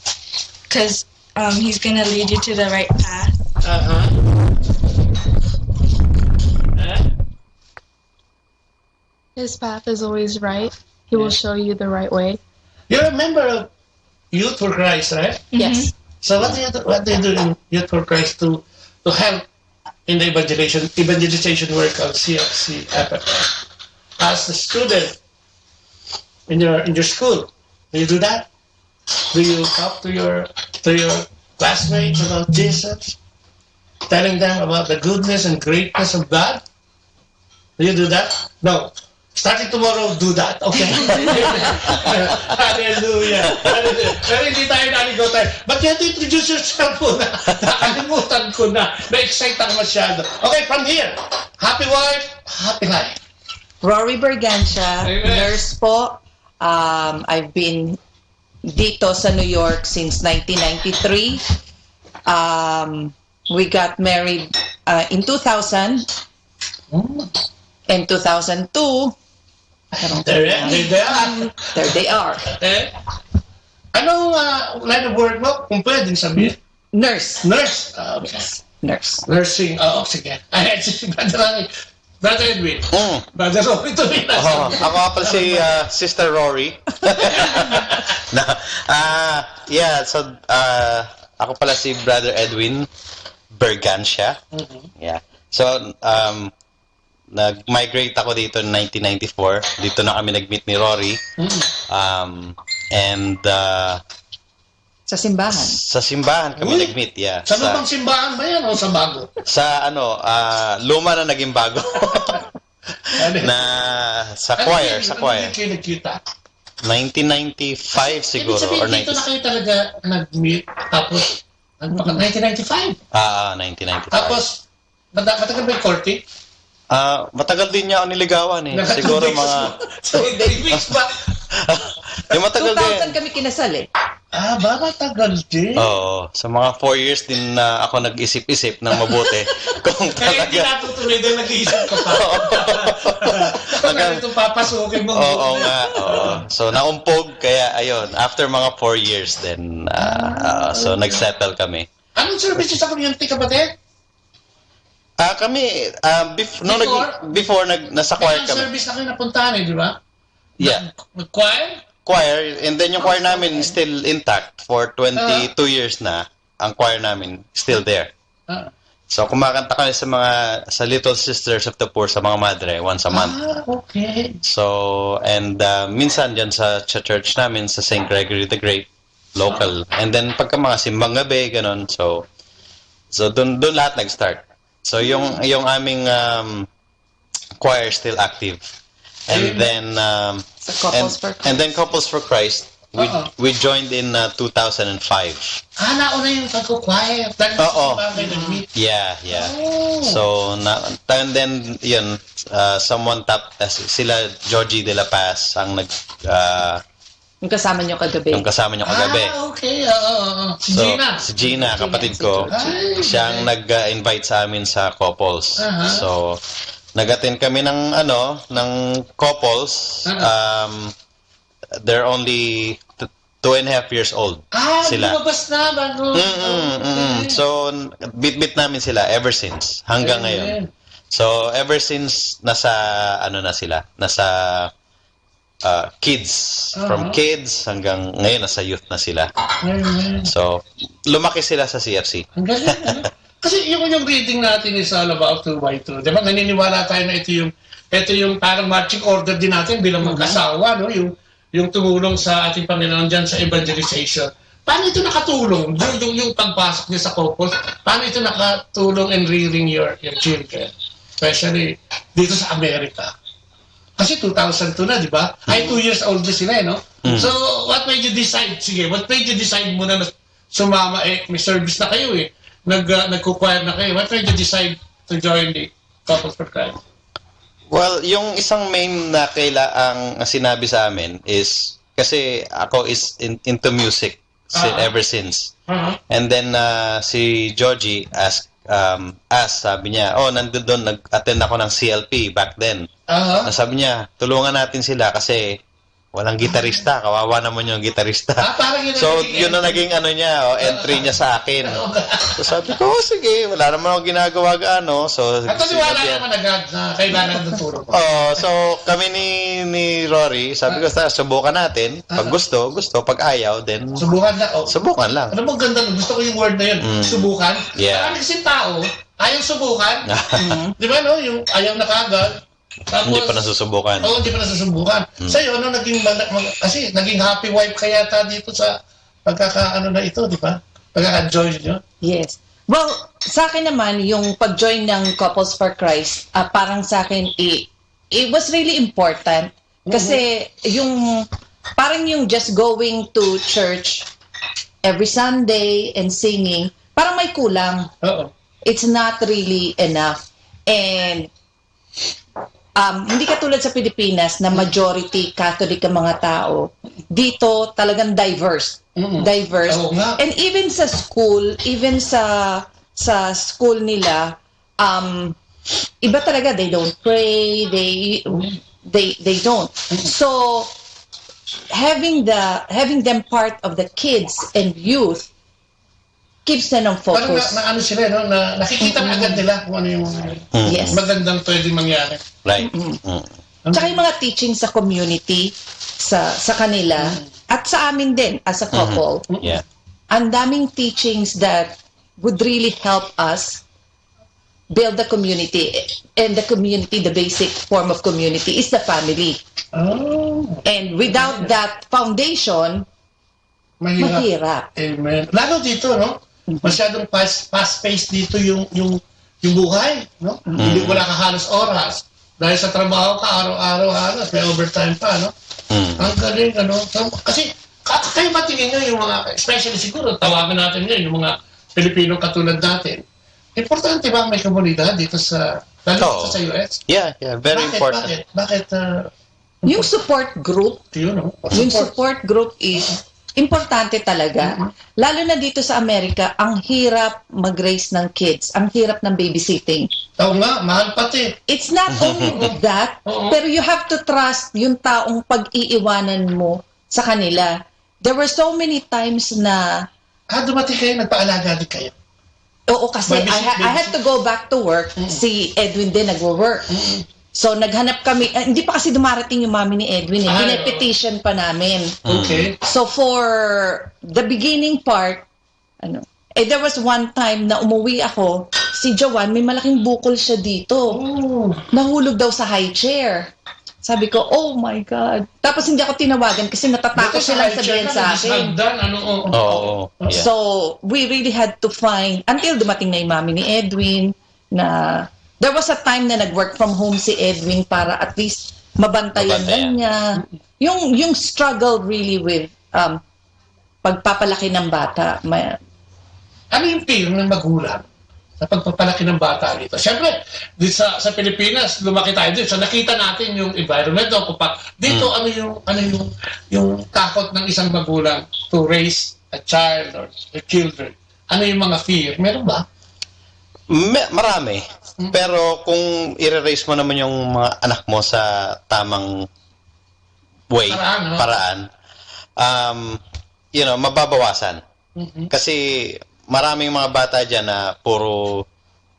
Speaker 4: because He's gonna lead you to the right path.
Speaker 7: His path is always right. He will show you the right way.
Speaker 1: You're a member of Youth for Christ, right?
Speaker 22: Yes.
Speaker 1: So what do you do in Youth for Christ to help in the evangelization work of CFC FFF? As a student in your school, do you do that? Do you talk to your classmates about Jesus, telling them about the goodness and greatness of God? Do you do that? No. Starting tomorrow, do that. Okay? Hallelujah. Pero hindi tayo naligaw tayo. But you have to introduce yourself muna. Nakalimutan ko na. Na-excite ako masyado. Okay, from here. Happy wife, happy life.
Speaker 22: Rory Bergancia, nurse po. I've been dito sa New York since 1993. We got married in 2000. In 2002,
Speaker 1: there
Speaker 22: they are.
Speaker 1: Anong line of work mo? Kung pwedeng sabihin.
Speaker 22: Nurse.
Speaker 1: Yes.
Speaker 22: Nurse.
Speaker 1: Nursing. Sige. Brother Edwin. Brother Rory to me.
Speaker 23: Ako pala si Sister Rory. Ako pala si Brother Edwin Bergancia. Yeah. So, nag-migrate ako dito in 1994. Dito na kami nag-meet ni Rory.
Speaker 22: Sa simbahan.
Speaker 23: Sa simbahan kami nag-meet, yeah.
Speaker 1: Sa lumang simbahan ba yan o sa bago?
Speaker 23: Sa luma na naging bago. Sa choir.
Speaker 1: Ano kayo nagkita?
Speaker 23: 1995 siguro.
Speaker 1: Or 90s. Dito na kayo talaga nag-meet. Tapos, 1995?
Speaker 23: 1995.
Speaker 1: Tapos, matagal ba yung courting?
Speaker 23: Matagal din niya ako niligawan eh. Siguro mga...
Speaker 1: So, 8 weeks ba?
Speaker 23: Yung matagal
Speaker 22: 2000 kami kinasal eh.
Speaker 1: Matagal din.
Speaker 23: Oo. Sa mga 4 years din na ako nag-isip-isip ng mabuti. Kung
Speaker 1: kaya hindi natutuloy din nag-iisip ka pa. Kung ito papasukin mo.
Speaker 23: Oo nga. So, naumpog. Kaya, ayun. After mga 4 years then, so nag-settle kami.
Speaker 1: Anong services sa kuryente, kapatid?
Speaker 23: Kami, before nasa choir kami.
Speaker 1: Service na kayo napuntahan di ba?
Speaker 23: Yeah.
Speaker 1: Choir?
Speaker 23: Choir, and then yung choir namin still intact for 22 years na. Ang choir namin still there. So kumakanta kami sa Little Sisters of the Poor, sa mga madre, once a month.
Speaker 1: Okay.
Speaker 23: So, and minsan dyan sa church namin, sa St. Gregory the Great, local. And then pagka mga simbang gabi, ganun. So dun lahat nag-start. So yung aming choir still active, and then Couples for Christ we joined in 2005.
Speaker 1: Nauna yung pagko-choir.
Speaker 23: Yeah. So and then someone tapped sila Georgie De La Paz ang
Speaker 22: Yung kasama nyo kagabi.
Speaker 23: Yung kasama nyo kagabi.
Speaker 1: Okay. Si
Speaker 23: So,
Speaker 1: Gina.
Speaker 23: si Gina, kapatid ko, siyang nag-invite sa amin sa couples. So, nag-attend kami ng couples. They're only 2.5 years old sila.
Speaker 1: Lumabas na bago.
Speaker 23: So, bit-bit namin sila ever since, hanggang ngayon. So, ever since nasa kids. From kids hanggang ngayon nasa youth na sila. So, lumaki sila sa CFC.
Speaker 1: Ang galing, Kasi yung reading natin is all about 2x2. Diba? Naniniwala tayo na ito yung parang marching order din natin bilang mag-asawa, no? Yung tumulong sa ating Panginoon dyan sa evangelization. Paano ito nakatulong? Yung pagpasok niya sa couples, paano ito nakatulong in rearing your children? Especially dito sa Amerika. Kasi 2002 na, di ba? Ay, 2 years old na sila, no? So, what made you decide? Sige, what made you decide muna na sumama? May service na kayo eh. Nagkukwire na kayo. What made you decide to join the Couples for Christ?
Speaker 23: Well, yung isang main na ang sinabi sa amin is, kasi ako is into music ever since. And then si Georgie asked, sabi niya, nandun doon, nag-attend ako ng CLP back then. Sabi niya, tulungan natin sila kasi walang gitarista, kawawa naman yung gitarista. So, yun na naging entry niya sa akin. So, sabi ko, sige, wala naman akong ginagawa So,
Speaker 1: at wala naman agad na kailangan ng turo.
Speaker 23: So, kami ni Rory, sabi ko, subukan natin. Pag gusto. Pag ayaw, then
Speaker 1: subukan lang.
Speaker 23: Subukan lang.
Speaker 1: Ano bang ganda? Gusto ko yung word na yun. Subukan.
Speaker 23: Yeah.
Speaker 1: Marami kasi tao, ayaw subukan. Di ba, no? Yung ayaw na kagad. Tapos,
Speaker 23: hindi pa nasusubukan.
Speaker 1: Hindi pa nasusubukan. Sa'yo, kasi naging happy wife kaya dito sa pagkakaano na ito, di ba? Pagkaka-join nyo?
Speaker 22: Yes. Well, sa akin naman, yung pag-join ng Couples for Christ, parang sa akin, it was really important. Kasi parang yung just going to church every Sunday and singing, parang may kulang. It's not really enough. And hindi katulad sa Pilipinas na majority Catholic ang mga tao. Dito talagang diverse. And even sa school, sa school nila, iba talaga, they don't pray, they don't. So having them part of the kids and youth keeps them on focus.
Speaker 1: Parang sila, no? Nakikita agad nila kung ano yung magandang pwede mangyari.
Speaker 23: Right.
Speaker 22: Tsaka yung mga teaching sa community, sa kanila, at sa amin din as a couple.
Speaker 23: Yeah.
Speaker 22: Ang daming teachings that would really help us build the community. And the community, the basic form of community is the family. And without that foundation, mahirap.
Speaker 1: Amen. Lalo dito, no? Masyadong fast-paced dito yung buhay, no? Hindi wala ka halos oras. Dahil sa trabaho ka, araw-araw, may overtime pa, no? Ang galing, kasi kayo matingin nyo yung mga, especially siguro, tawagan natin ngayon, yung mga Pilipino katulad natin. Importante ba may komunidad dito sa US?
Speaker 23: Yeah, very important.
Speaker 1: Bakit?
Speaker 22: Yung support group, yung support group is importante talaga. Lalo na dito sa Amerika, ang hirap mag-raise ng kids. Ang hirap ng babysitting.
Speaker 1: Mahal pati.
Speaker 22: It's not only that, pero you have to trust yung taong pag-iiwanan mo sa kanila. There were so many times na
Speaker 1: dumating kayo, nagpaalaga din kayo.
Speaker 22: Oo, kasi I had to go back to work. Si Edwin din nagwo-work. So, naghanap kami, hindi pa kasi dumarating yung mami ni Edwin, pinepetition pa namin.
Speaker 1: Okay.
Speaker 22: So, for the beginning part, there was one time na umuwi ako, si Joanne, may malaking bukol siya dito. Nahulog daw sa high chair. Sabi ko, oh my God. Tapos hindi ako tinawagan kasi natatakot silang sabihin sa akin. So, we really had to find, until dumating na yung mami ni Edwin, na there was a time na nag-work from home si Edwin para at least mabantayan lang niya. Yung struggle really with pagpapalaki ng bata.
Speaker 1: Ano yung feeling ng magulang sa pagpapalaki ng bata dito. Siyempre, dito sa Pilipinas, lumaki tayo dito. So nakita natin yung environment doon. Dito, yung takot ng isang magulang to raise a child or the children? Ano yung mga fear? Meron ba?
Speaker 23: Marami. Pero kung i-raise mo naman yung mga anak mo sa tamang way, paraan, mababawasan. Kasi maraming mga bata dyan na puro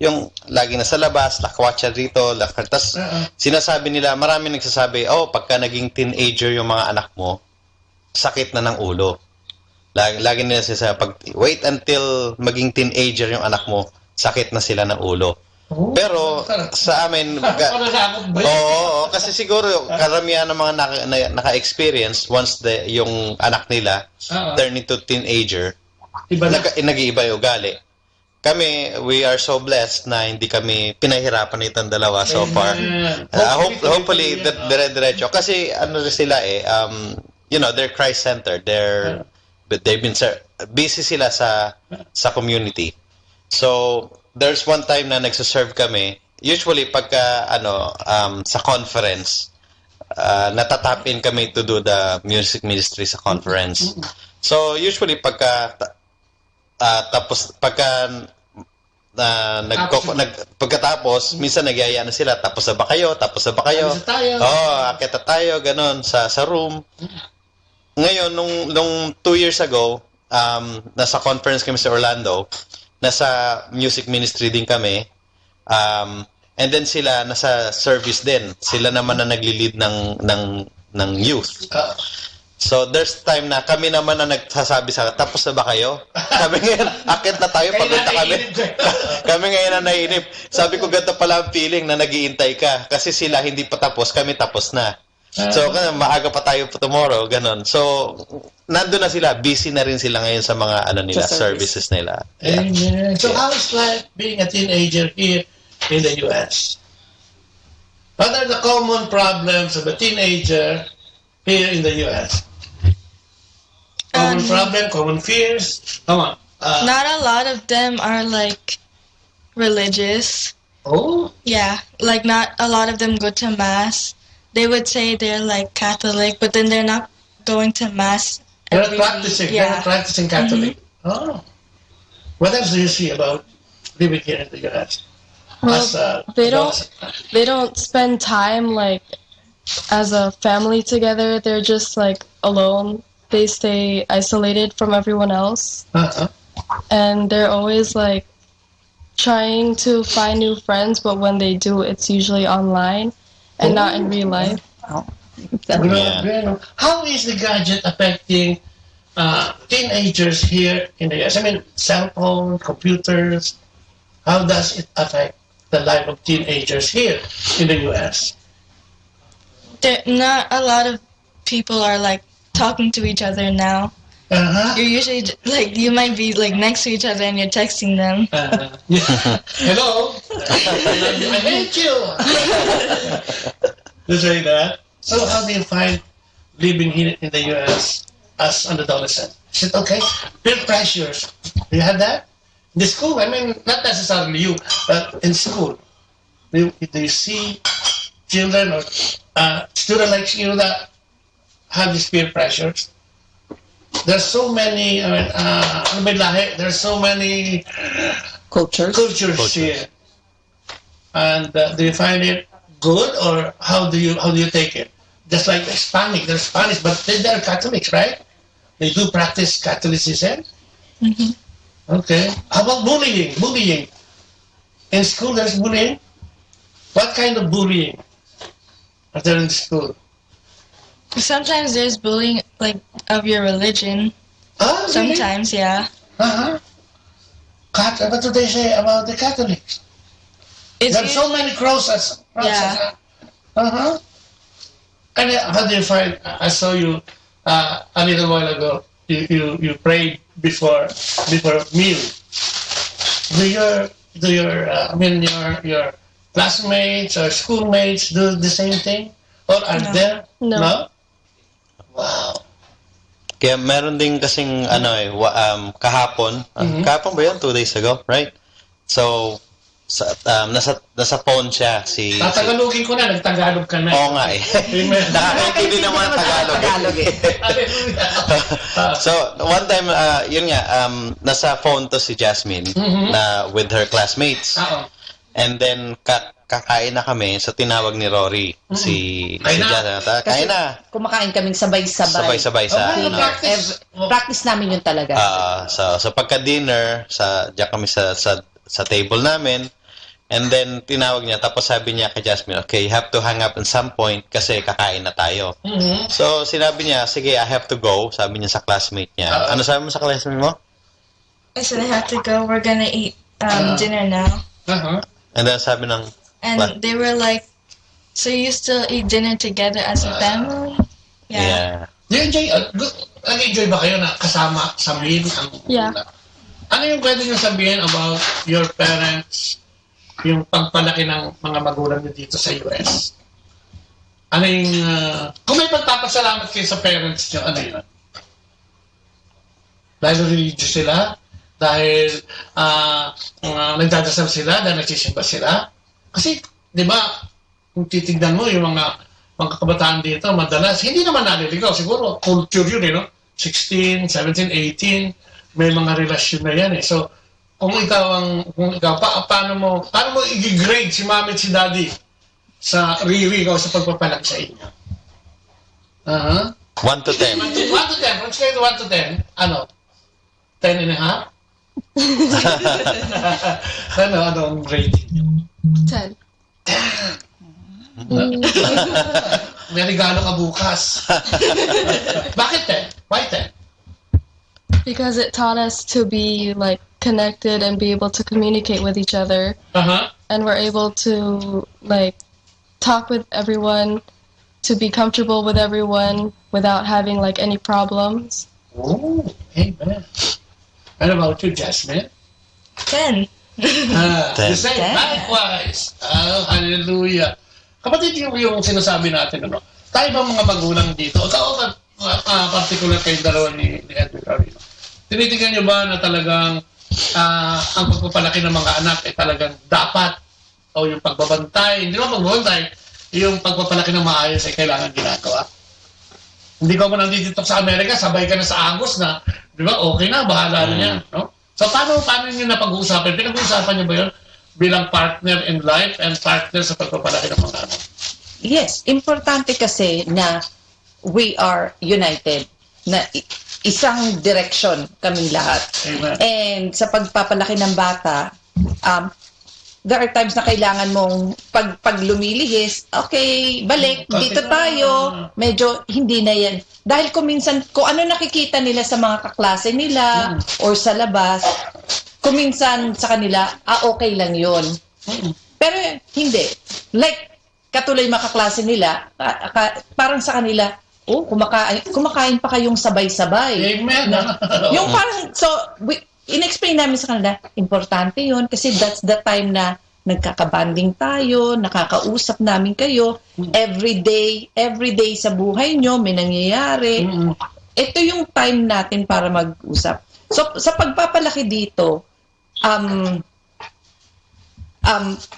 Speaker 23: yung lagi na sa labas, lakwatsa dito, tapos sinasabi nila, marami nagsasabi, pagka naging teenager yung mga anak mo, sakit na ng ulo. Lagi nila sinasabi, wait until maging teenager yung anak mo, sakit na sila ng ulo. Pero sa amin, kasi siguro karamihan ng mga naka-experience once yung anak nila turn into teenager, nag-iiba yung ugali. Kami, we are so blessed na hindi kami pinahirapan itong dalawa so far. Hopefully, dire-diretso. Kasi sila they're Christ-centered. They've been busy sila sa community. So, there's one time na nagsaserve kami. Usually, pagka sa conference, natatap in kami to do the music ministry sa conference. So, usually, pagkatapos, minsan nagyaya na sila, tapos na ba kayo? Akita tayo, ganun, sa room. Ngayon, nung 2 years ago, nasa conference kami sa Orlando, nasa music ministry din kami, and then sila nasa service din. Sila naman na nagli-lead ng youth. So, there's time na kami naman na nagsasabi tapos na ba kayo? Kami ngayon, akit na tayo, pagod na kami. Kami ngayon na naiinip. Sabi ko, ganito pala ang feeling na nag-iintay ka. Kasi sila hindi pa tapos, kami tapos na. So, maaga pa tayo tomorrow, ganun. So, nandun na sila, busy na rin sila ngayon sa mga services nila.
Speaker 1: Yeah. Amen. So, how is life being a teenager here in the U.S.? What are the common problems of a teenager here in the U.S.? Common problem, common fears. Come on.
Speaker 4: Not a lot of them are religious.
Speaker 1: Oh?
Speaker 4: Yeah, not a lot of them go to mass. They would say they're Catholic, but then they're not going to mass.
Speaker 1: They're practicing.
Speaker 4: Yeah.
Speaker 1: They're practicing Catholic. Oh. What else do you see about living here in the U.S.?
Speaker 7: Well, they don't spend time as a family together. They're just alone. They stay isolated from everyone else. And they're always trying to find new friends, but when they do, it's usually online and not in real life.
Speaker 1: Yeah. How is the gadget affecting teenagers here in the US? I mean, cell phone, computers. How does it affect the life of teenagers here in the US?
Speaker 4: Not a lot of people are talking to each other now. You're usually you might be next to each other and you're texting them.
Speaker 1: Hello, I hate you. You say that. So how do you find living here in the U.S. as an adolescent? Is it okay? Peer pressures. Do you have that? In the school, I mean, not necessarily you, but in school. Do you see children or students like you that have these peer pressures? There's so many, there's so many cultures here. And do you find it good, or how do you take it? Just like Hispanic, they're Spanish, but they're Catholics, right? They do practice Catholicism. Okay. How about bullying? Bullying. In school, there's bullying. What kind of bullying are there in school?
Speaker 4: Sometimes there's bullying of your religion.
Speaker 1: Oh, really?
Speaker 4: Sometimes, yeah.
Speaker 1: What do they say about the Catholics? There's so many crosses.
Speaker 4: Yeah.
Speaker 1: And how do you find? I saw you a little while ago. You prayed before meal. Do your classmates or schoolmates do the same thing, or are there? No. Wow.
Speaker 23: Kaya meron din kasing kahapon. Kahapon ba yun? 2 days ago, right? So, nasa phone siya.
Speaker 1: Tatagalogin ko na, nagtagalog ka na.
Speaker 23: Oo nga eh. Nakakaintindi naman ang Tagalog eh. So, one time, yun nga, nasa phone to si Jasmine na with her classmates. And then, kakain na kami, so tinawag ni Rory si Jasmine. Kain na.
Speaker 22: Kumakain kaming sabay-sabay.
Speaker 23: Sabay-sabay sa
Speaker 22: practice namin yun talaga.
Speaker 23: So pagka-dinner, diyan kami sa table namin. And then, tinawag niya. Tapos sabi niya kay Jasmine, okay, you have to hang up at some point kasi kakain na tayo. So, sinabi niya, sige, I have to go. Sabi niya sa classmate niya. Ano sabi mo sa classmate mo?
Speaker 4: I said I have to go. We're gonna eat dinner now.
Speaker 23: And then sabi ng...
Speaker 4: And they were like, so you still eat dinner together as a family?
Speaker 23: Yeah.
Speaker 1: Nag-enjoy ba kayo na kasama sa meal? Ano yung pwede nyo sabihin about your parents, yung pagpalaki ng mga magulang nyo dito sa US? Ano yung... kung may pagpapasalamat kayo sa parents nyo, ano yun? Dahil religious sila? Dahil nagdadasal sila? Dahil nagsisimba sila? Kasi, di ba, kung titignan mo yung mga kabataan dito, madalas, hindi naman naliligaw. Siguro, culture yun, no? 16, 17, 18, may mga relasyon na yan, eh. So, kung ikaw, paano mo i-grade si mami at si daddy sa Riri o sa pagpapalaki sa inyo?
Speaker 23: 1 to 10.
Speaker 1: 1 to 10. From scale to 1 to 10, ano? 10 and a half? Ano ang rating nyo?
Speaker 7: 10.
Speaker 1: May regalo ka bukas. Bakit 10? Why 10?
Speaker 7: Because it taught us to be like connected and be able to communicate with each other. And we're able to like talk with everyone, to be comfortable with everyone without having like any problems.
Speaker 1: Oh, amen. What about you, Jasmine?
Speaker 4: 10.
Speaker 1: The same. Likewise. Hallelujah. Kapatid, yung sinasabi natin, ano? Tayo ba mga magulang dito? Ikaw, particular kayo dalawa ni Edwin Carino. Tinitingnan nyo ba na talagang ang pagpapalaki ng mga anak ay talagang dapat o yung pagbabantay, hindi naman pagbabantay, yung pagpapalaki ng maayos ay kailangan ginagawa? Hindi ka mo nandito sa Amerika, sabay ka na sa Agos na, di ba, okay na, bahala na yan, no? So, paano nyo napag-uusapan? Pinag-uusapan nyo ba yun bilang partner in life and partner sa pagpapalaki ng mga anak?
Speaker 22: Yes, importante kasi na we are united, na isang direction kaming lahat.
Speaker 1: Amen.
Speaker 22: And sa pagpapalaki ng bata, there are times na kailangan mong pag lumilihis, okay, balik, dito tayo, medyo hindi na yan. Dahil kung minsan, kung ano nakikita nila sa mga kaklase nila or sa labas, kung minsan sa kanila, okay lang yun. Pero hindi. Like, katuloy mga kaklase nila, parang sa kanila, kumakain pa kayong sabay-sabay.
Speaker 1: Amen.
Speaker 22: Yung parang, so, in-explain namin sa kanila, importante yun kasi that's the time na nagkakabanding tayo, nakakausap namin kayo, every day sa buhay nyo, may nangyayari. Ito yung time natin para mag-usap. So, sa pagpapalaki dito,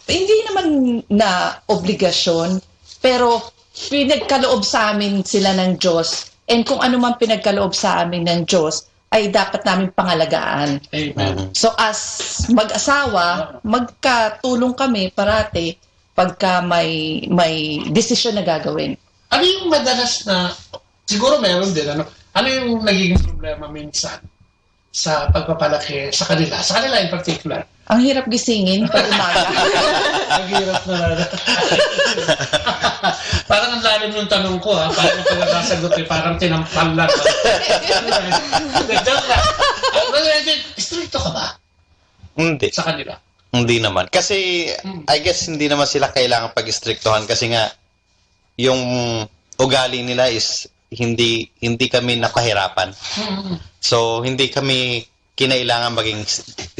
Speaker 22: hindi naman na obligasyon, pero pinagkaloob sa amin sila ng Diyos, and kung ano man pinagkaloob sa amin ng Diyos, ay dapat namin pangalagaan.
Speaker 1: Amen.
Speaker 22: So as mag-asawa, magkatulong kami parati pagka may desisyon na gagawin.
Speaker 1: Ano yung madalas na, siguro meron din, ano yung nagiging problema minsan sa pagpapalaki sa kanila in particular?
Speaker 22: Ang hirap gisingin pag umaga.
Speaker 1: Ang hirap na. Parang ang lalim ng tanong ko, ha? Parang pagkakasagot parang tinampal lang. Stricto ka ba?
Speaker 23: Hindi.
Speaker 1: Sa kanila?
Speaker 23: Hindi naman. Kasi, I guess, hindi naman sila kailangan pag-istriktuhan kasi nga, yung ugali nila is hindi kami napahirapan. So, hindi kami kinailangan maging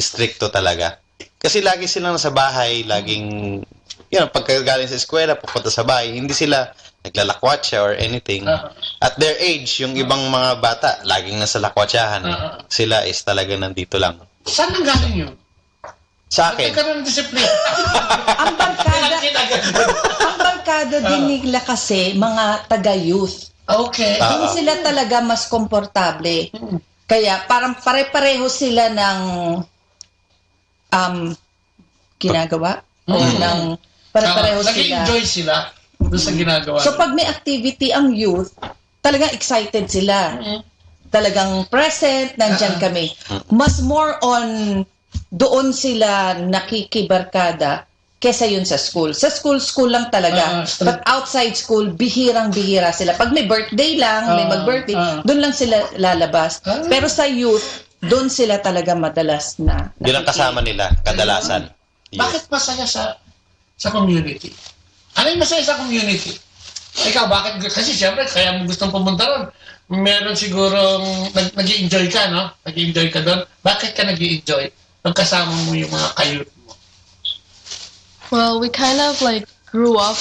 Speaker 23: stricto talaga. Kasi lagi silang nasa bahay, laging, pagkagaling sa eskwela, pupunta sa bahay, hindi sila naglalakwatsa or anything. At their age, yung ibang mga bata, laging nasa lakwatsahan. Sila is talaga nandito lang.
Speaker 1: Saan nanggaling yun?
Speaker 23: Sa akin.
Speaker 1: Nagkaroon ng disiplina.
Speaker 22: Ang barkada din nila kasi mga taga-youth.
Speaker 1: Okay.
Speaker 22: Doon sila talaga mas komportable. Kaya parang pare-pareho sila ng ginagawa. O ng pare-pareho sila.
Speaker 1: Nag-enjoy sila doon sa ginagawa.
Speaker 22: So pag may activity ang youth, talagang excited sila. Talagang present, nandyan kami. Mas more on doon sila nakikibarkada kesa yun sa school. Sa school lang talaga. But outside school, bihirang-bihira sila. Pag may birthday lang, may mag-birthday, doon lang sila lalabas. Pero sa youth, doon sila talaga madalas na
Speaker 23: Yun ang kasama nila, kadalasan.
Speaker 1: Bakit masaya sa community? Ano yung masaya sa community? Ikaw, bakit? Kasi siyempre, kaya mo gustong pumunta ron. Meron sigurong nag-i-enjoy ka, no? Nag-i-enjoy ka doon. Bakit ka nag-i-enjoy? Pagkasama mo yung mga kayut mo.
Speaker 7: Well, we kind of like grew up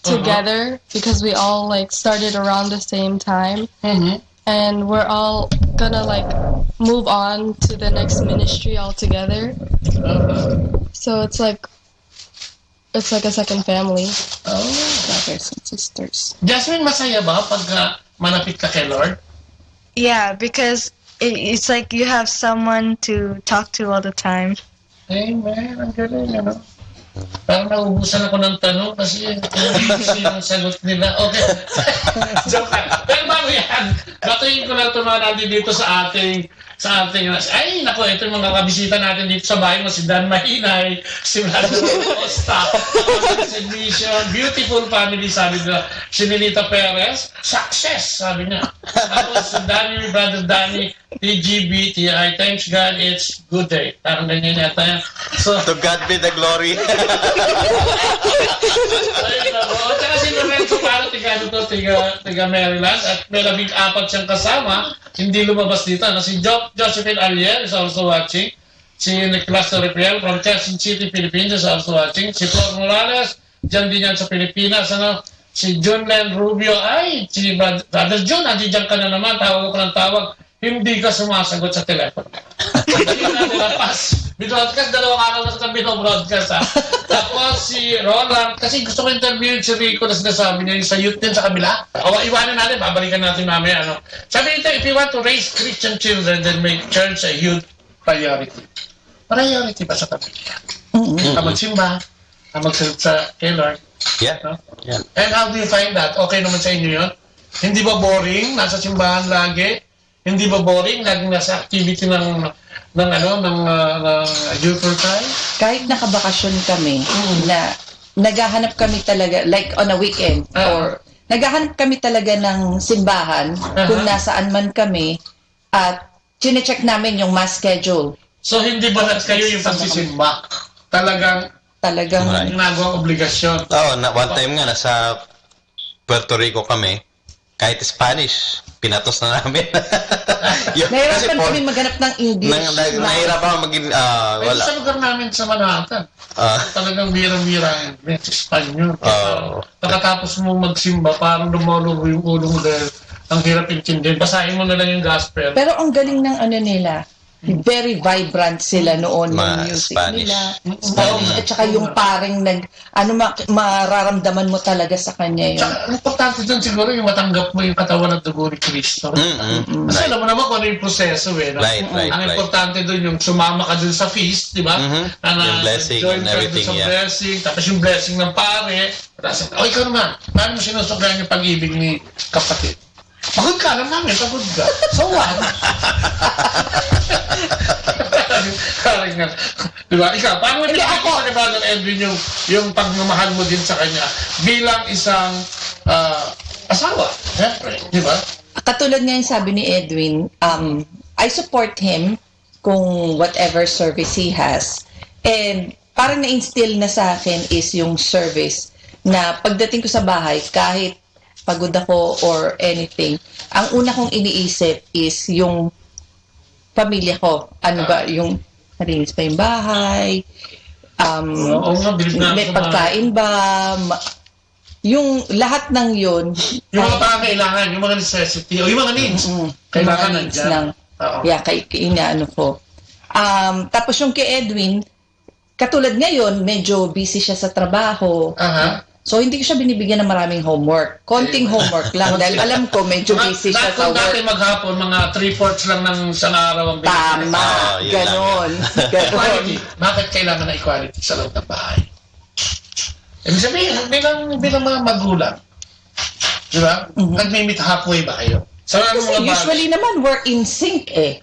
Speaker 7: together because we all like started around the same time. And we're all gonna like move on to the next ministry all together. So it's like a second family.
Speaker 22: Brothers and sisters.
Speaker 1: Jasmine, masaya ba pag malapit ka kay Lord?
Speaker 4: Yeah, because it's like you have someone to talk to all the time.
Speaker 1: Amen. Ang galing, ano? Parang naubusan ako ng tanong kasi yung sagot nila. Okay. Joke lang. Pero bago yan, batuhin ko na ito mga natin dito sa ating ay, nako, ito yung mga kabisita natin dito sa bahay mo, si Dan Mahinay, si Vladimir Costa, si Mission, beautiful family, sabi nila, si Ninita Perez, success, sabi niya. Tapos si Danny, Brother Danny, TGB, TI, thanks God, it's good day. Parang ganyan yata yan. So,
Speaker 23: to God be the glory.
Speaker 1: ayun na po. At saka si Lorenzo Paro, tiga Maryland, at may 14 siyang kasama, hindi lumabas dito. Si Josephine Alier is also watching. Si Nicolas Torrepiel from Quezon City, Philippines is also watching. Si Flor Morales, dyan din yan sa Pilipinas. Si Junlen Rubio, ay, si Brother Jun, dyan ka na naman, tawag ko ng tawag. Hindi ka sumasagot sa telepono. Hindi na nilapas. Binroadcast, 2 araw na sa binobroadcast, ha. Tapos si Roland, kasi gusto ko interview si Rico na sinasabi niya yung sa youth din sa kabila. O, iwanan natin, babalikan natin mamaya, ano. Sabi nito, if you want to raise Christian children, then make church a youth priority. Priority ba sa pamilya? Magsimba, magsalita sa kay Lord.
Speaker 23: Yeah.
Speaker 1: No? Yeah. And how do you find that? Okay naman sa inyo yun? Hindi ba boring? Nasa simbahan lagi? Hindi ba boring? Laging nasa activity ng youth time?
Speaker 22: Kahit nakabakasyon kami, na naghahanap kami talaga, like on a weekend, or naghahanap kami talaga ng simbahan kung nasaan man kami, at chine-check namin yung mass schedule.
Speaker 1: So hindi ba kayo yung pagsisimba? Talagang ginagawang obligasyon.
Speaker 23: One time nga, nasa Puerto Rico kami, kahit Spanish, pinatos na namin.
Speaker 22: Nahirapan kami maghanap ng English.
Speaker 23: Nahirapan maging, wala.
Speaker 1: Sa lugar namin sa Manhattan, talagang bira-bira yung Espanyol. Pagkatapos mo magsimba, parang lumulubo yung ulo mo dahil ang hirap intindihin. Basahin mo na lang yung gospel.
Speaker 22: Pero ang galing ng nila, very vibrant sila noon ng music
Speaker 23: Spanish.
Speaker 22: nila. Spanish. At saka yung parang mararamdaman mo talaga sa kanya yun.
Speaker 1: Tsaka, importante dun siguro yung matanggap mo yung katawan at dugo ni Kristo. Kasi alam mo naman kung ano yung proseso eh. No? Ang importante dun yung sumama ka dun sa feast, di ba?
Speaker 23: Yung blessing and everything,
Speaker 1: blessing, tapos yung blessing ng pare. Ikaw naman, paano mo sinusuklan yung pag-ibig ni kapatid? Pagod ka, alam namin, pagod ka. So what? Diba? Ikaw, paano mo pinakita ni Brother Edwin yung pagmamahal mo din sa kanya bilang isang asawa? Diba?
Speaker 22: Katulad nga yung sabi ni Edwin, I support him kung whatever service he has. And parang na-instill na sa akin is yung service na pagdating ko sa bahay, kahit pagod ako or anything, ang una kong iniisip is yung pamilya ko. Ano ba, yung narinis pa yung bahay, may pagkain ba, yung lahat ng yun.
Speaker 1: Yung mga pangangailangan, yung mga necessity, o yung mga needs. Kailangan nandiyan.
Speaker 22: Inaano ko. Tapos yung kay Edwin, katulad ngayon, medyo busy siya sa trabaho. So, hindi ko siya binibigyan ng maraming homework. Konting homework lang dahil alam ko medyo busy siya sa
Speaker 1: Kung dati
Speaker 22: work.
Speaker 1: maghapon, mga 3/4 lang ng isang araw ang binibigyan.
Speaker 22: Tama. Ganon.
Speaker 1: Equality. Bakit kailangan na equality sa loob ng bahay? Ibig sabihin, bilang mga magulang, di ba? Nag-meet halfway ba kayo? So,
Speaker 22: Kasi usually naman, work in sync eh.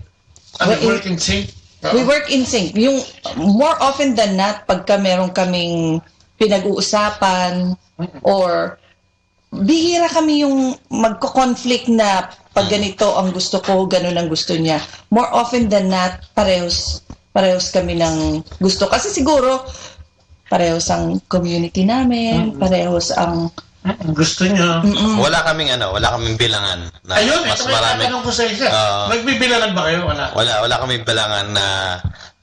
Speaker 1: Work in sync?
Speaker 22: We work in sync. Yung more often than not, pagka meron kaming pinag-uusapan or bihira kami yung magko-conflict na pag ganito ang gusto ko, ganun ang gusto niya. More often than not, parehos kami ng gusto. Kasi siguro, parehos ang community namin, parehos ang
Speaker 1: gusto niya.
Speaker 23: Wala kaming bilangan na
Speaker 1: Ayun,
Speaker 23: mas
Speaker 1: ito may
Speaker 23: marami.
Speaker 1: tatanong ko sa isa. Nagbibilangan ba kayo?
Speaker 23: Wala kaming bilangan na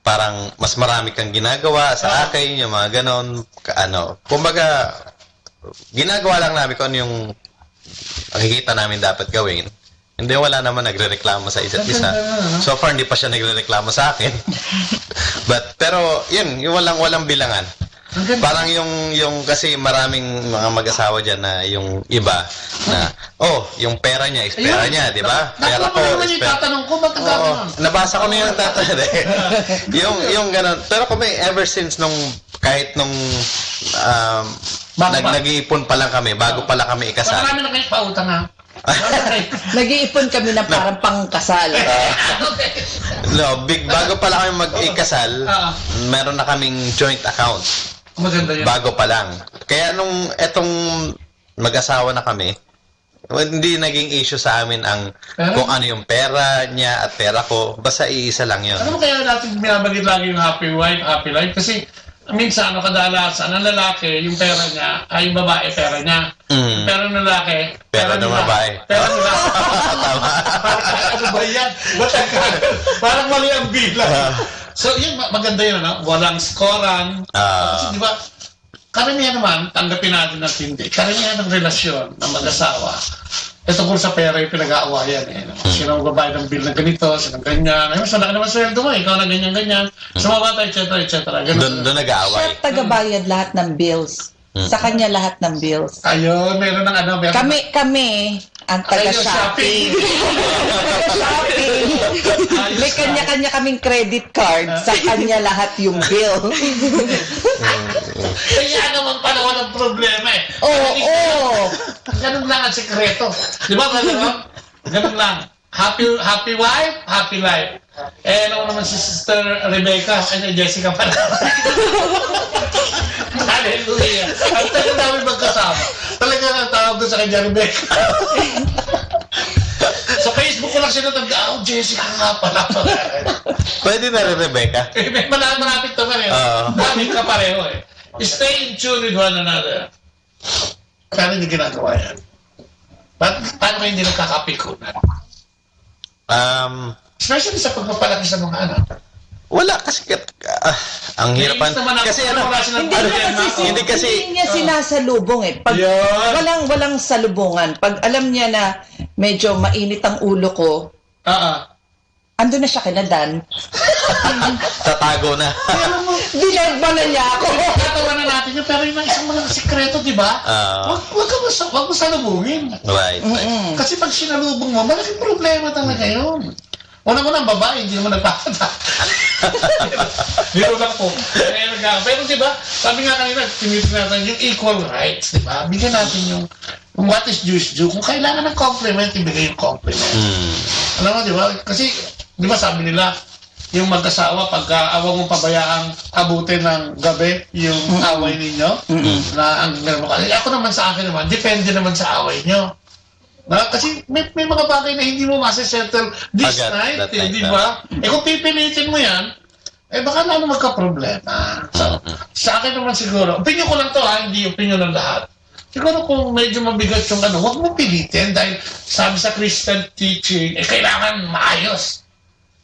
Speaker 23: parang mas marami kang ginagawa sa akin, yung mga ganon, kumbaga, ginagawa lang namin kung ano yung nakikita namin dapat gawin. Hindi, wala naman nagre-reklamo sa isa't isa. So far, hindi pa siya nagre-reklamo sa akin. Pero, yun, yung walang bilangan. Parang yung kasi maraming mga mag-asawa dyan na yung iba na, yung pera niya is pera niya, di ba? Pera ko is pera.
Speaker 1: Tatanong ko, ba't
Speaker 23: Nabasa ko na yung tatanong. yung ganun. Pero kami, ever since kahit nung nag-iipon pa lang kami, bago pa lang kami ikasal.
Speaker 1: Marami na kayo pautang ha?
Speaker 22: Nag-iipon kami na parang pangkasal.
Speaker 23: Bago pa lang kami mag-ikasal, meron na kaming joint account.
Speaker 1: Maganda yun.
Speaker 23: Bago pa lang. Kaya nung etong mag-asawa na kami, hindi naging issue sa amin kung ano yung pera niya at pera ko. Basta iisa lang yun.
Speaker 1: Ano kaya natin binabagit lagi yung happy wife, happy life? Kasi minsan, kadalasan, ang lalaki, yung pera niya, ay yung babae, pera niya. Pero ng lalaki,
Speaker 23: pera ng babae.
Speaker 1: Pera nila. Ano ba yan? Parang mali ang bilang. So, yun, maganda yun, walang scoran. Kasi, di ba, karamihan naman, tanggapin natin at hindi. Karamihan ng relasyon ng mag-asawa, tungkol sa pera yung pinag-aawayan. Sino ang babae ng bill na ganito, sino ganyan. Ayun, so, naman sweldo mo, ikaw na ganyan-ganyan. Sa mga bata, etc.
Speaker 23: Doon nag-aaway.
Speaker 22: Siya tagabayad lahat ng bills. Sa kanya lahat ng bills.
Speaker 1: Ayun, meron ng
Speaker 22: Kami, ang taga-shopping. Taga-shopping. May kanya-kanya kaming credit card. Sa kanya lahat yung bill.
Speaker 1: Kaya naman panahon ng problema eh.
Speaker 22: Oo.
Speaker 1: Ganun lang ang sekreto. Di ba, ganun lang. Happy wife, happy life. Naman si Sister Rebecca, Jessica pala. Hallelujah. Ang tagal namin magkasama. Talaga ang tawag doon sa kanya, Rebecca. Sa Facebook ko lang siya natanda, Jessica nga pala.
Speaker 23: Pwede na rin, Rebecca.
Speaker 1: Malapit naman eh. Daming kapareho eh. Stay in tune with one another. Paano hindi ginagawa yan? Paano kayo hindi nagkakapikunan? Especially sa pagpapalaki sa mga anak.
Speaker 23: Wala kasi ang hirapan kasi
Speaker 22: hindi niya sinasalubong eh. Pag walang salubungan. Pag alam niya na medyo mainit ang ulo ko, ando na siya kinadan.
Speaker 23: Tatago na.
Speaker 22: Dinagba na niya ako.
Speaker 1: Katawa na natin yun, pero yung isang mga sikreto, di ba? Wag mo salubungin.
Speaker 23: Right.
Speaker 1: Kasi pag sinalubong mo, malaking problema talaga yun. Unang-unang babae, hindi naman nagpapata. Biro lang po. Pero di ba, sabi nga kanina, tinitin natin yung equal rights, di ba? Bigyan natin yung what is due is due. Kung kailangan ng compliment, ibigay yung compliment. Alam mo, di ba? Kasi, di ba sabi nila, yung mag-asawa, pag awang mong pabayaang abutin ng gabi, yung away ninyo, na ang meron mo kasi. Ako naman sa akin naman, depende naman sa away nyo. Kasi may mga bagay na hindi mo masisettle this night, di ba? Kung pipilitin mo yan, baka lalo magka-problema. So, sa akin naman siguro, opinion ko lang to hindi opinion ng lahat. Siguro kung medyo mabigat yung huwag mo pilitin dahil sabi sa Christian teaching, kailangan maayos.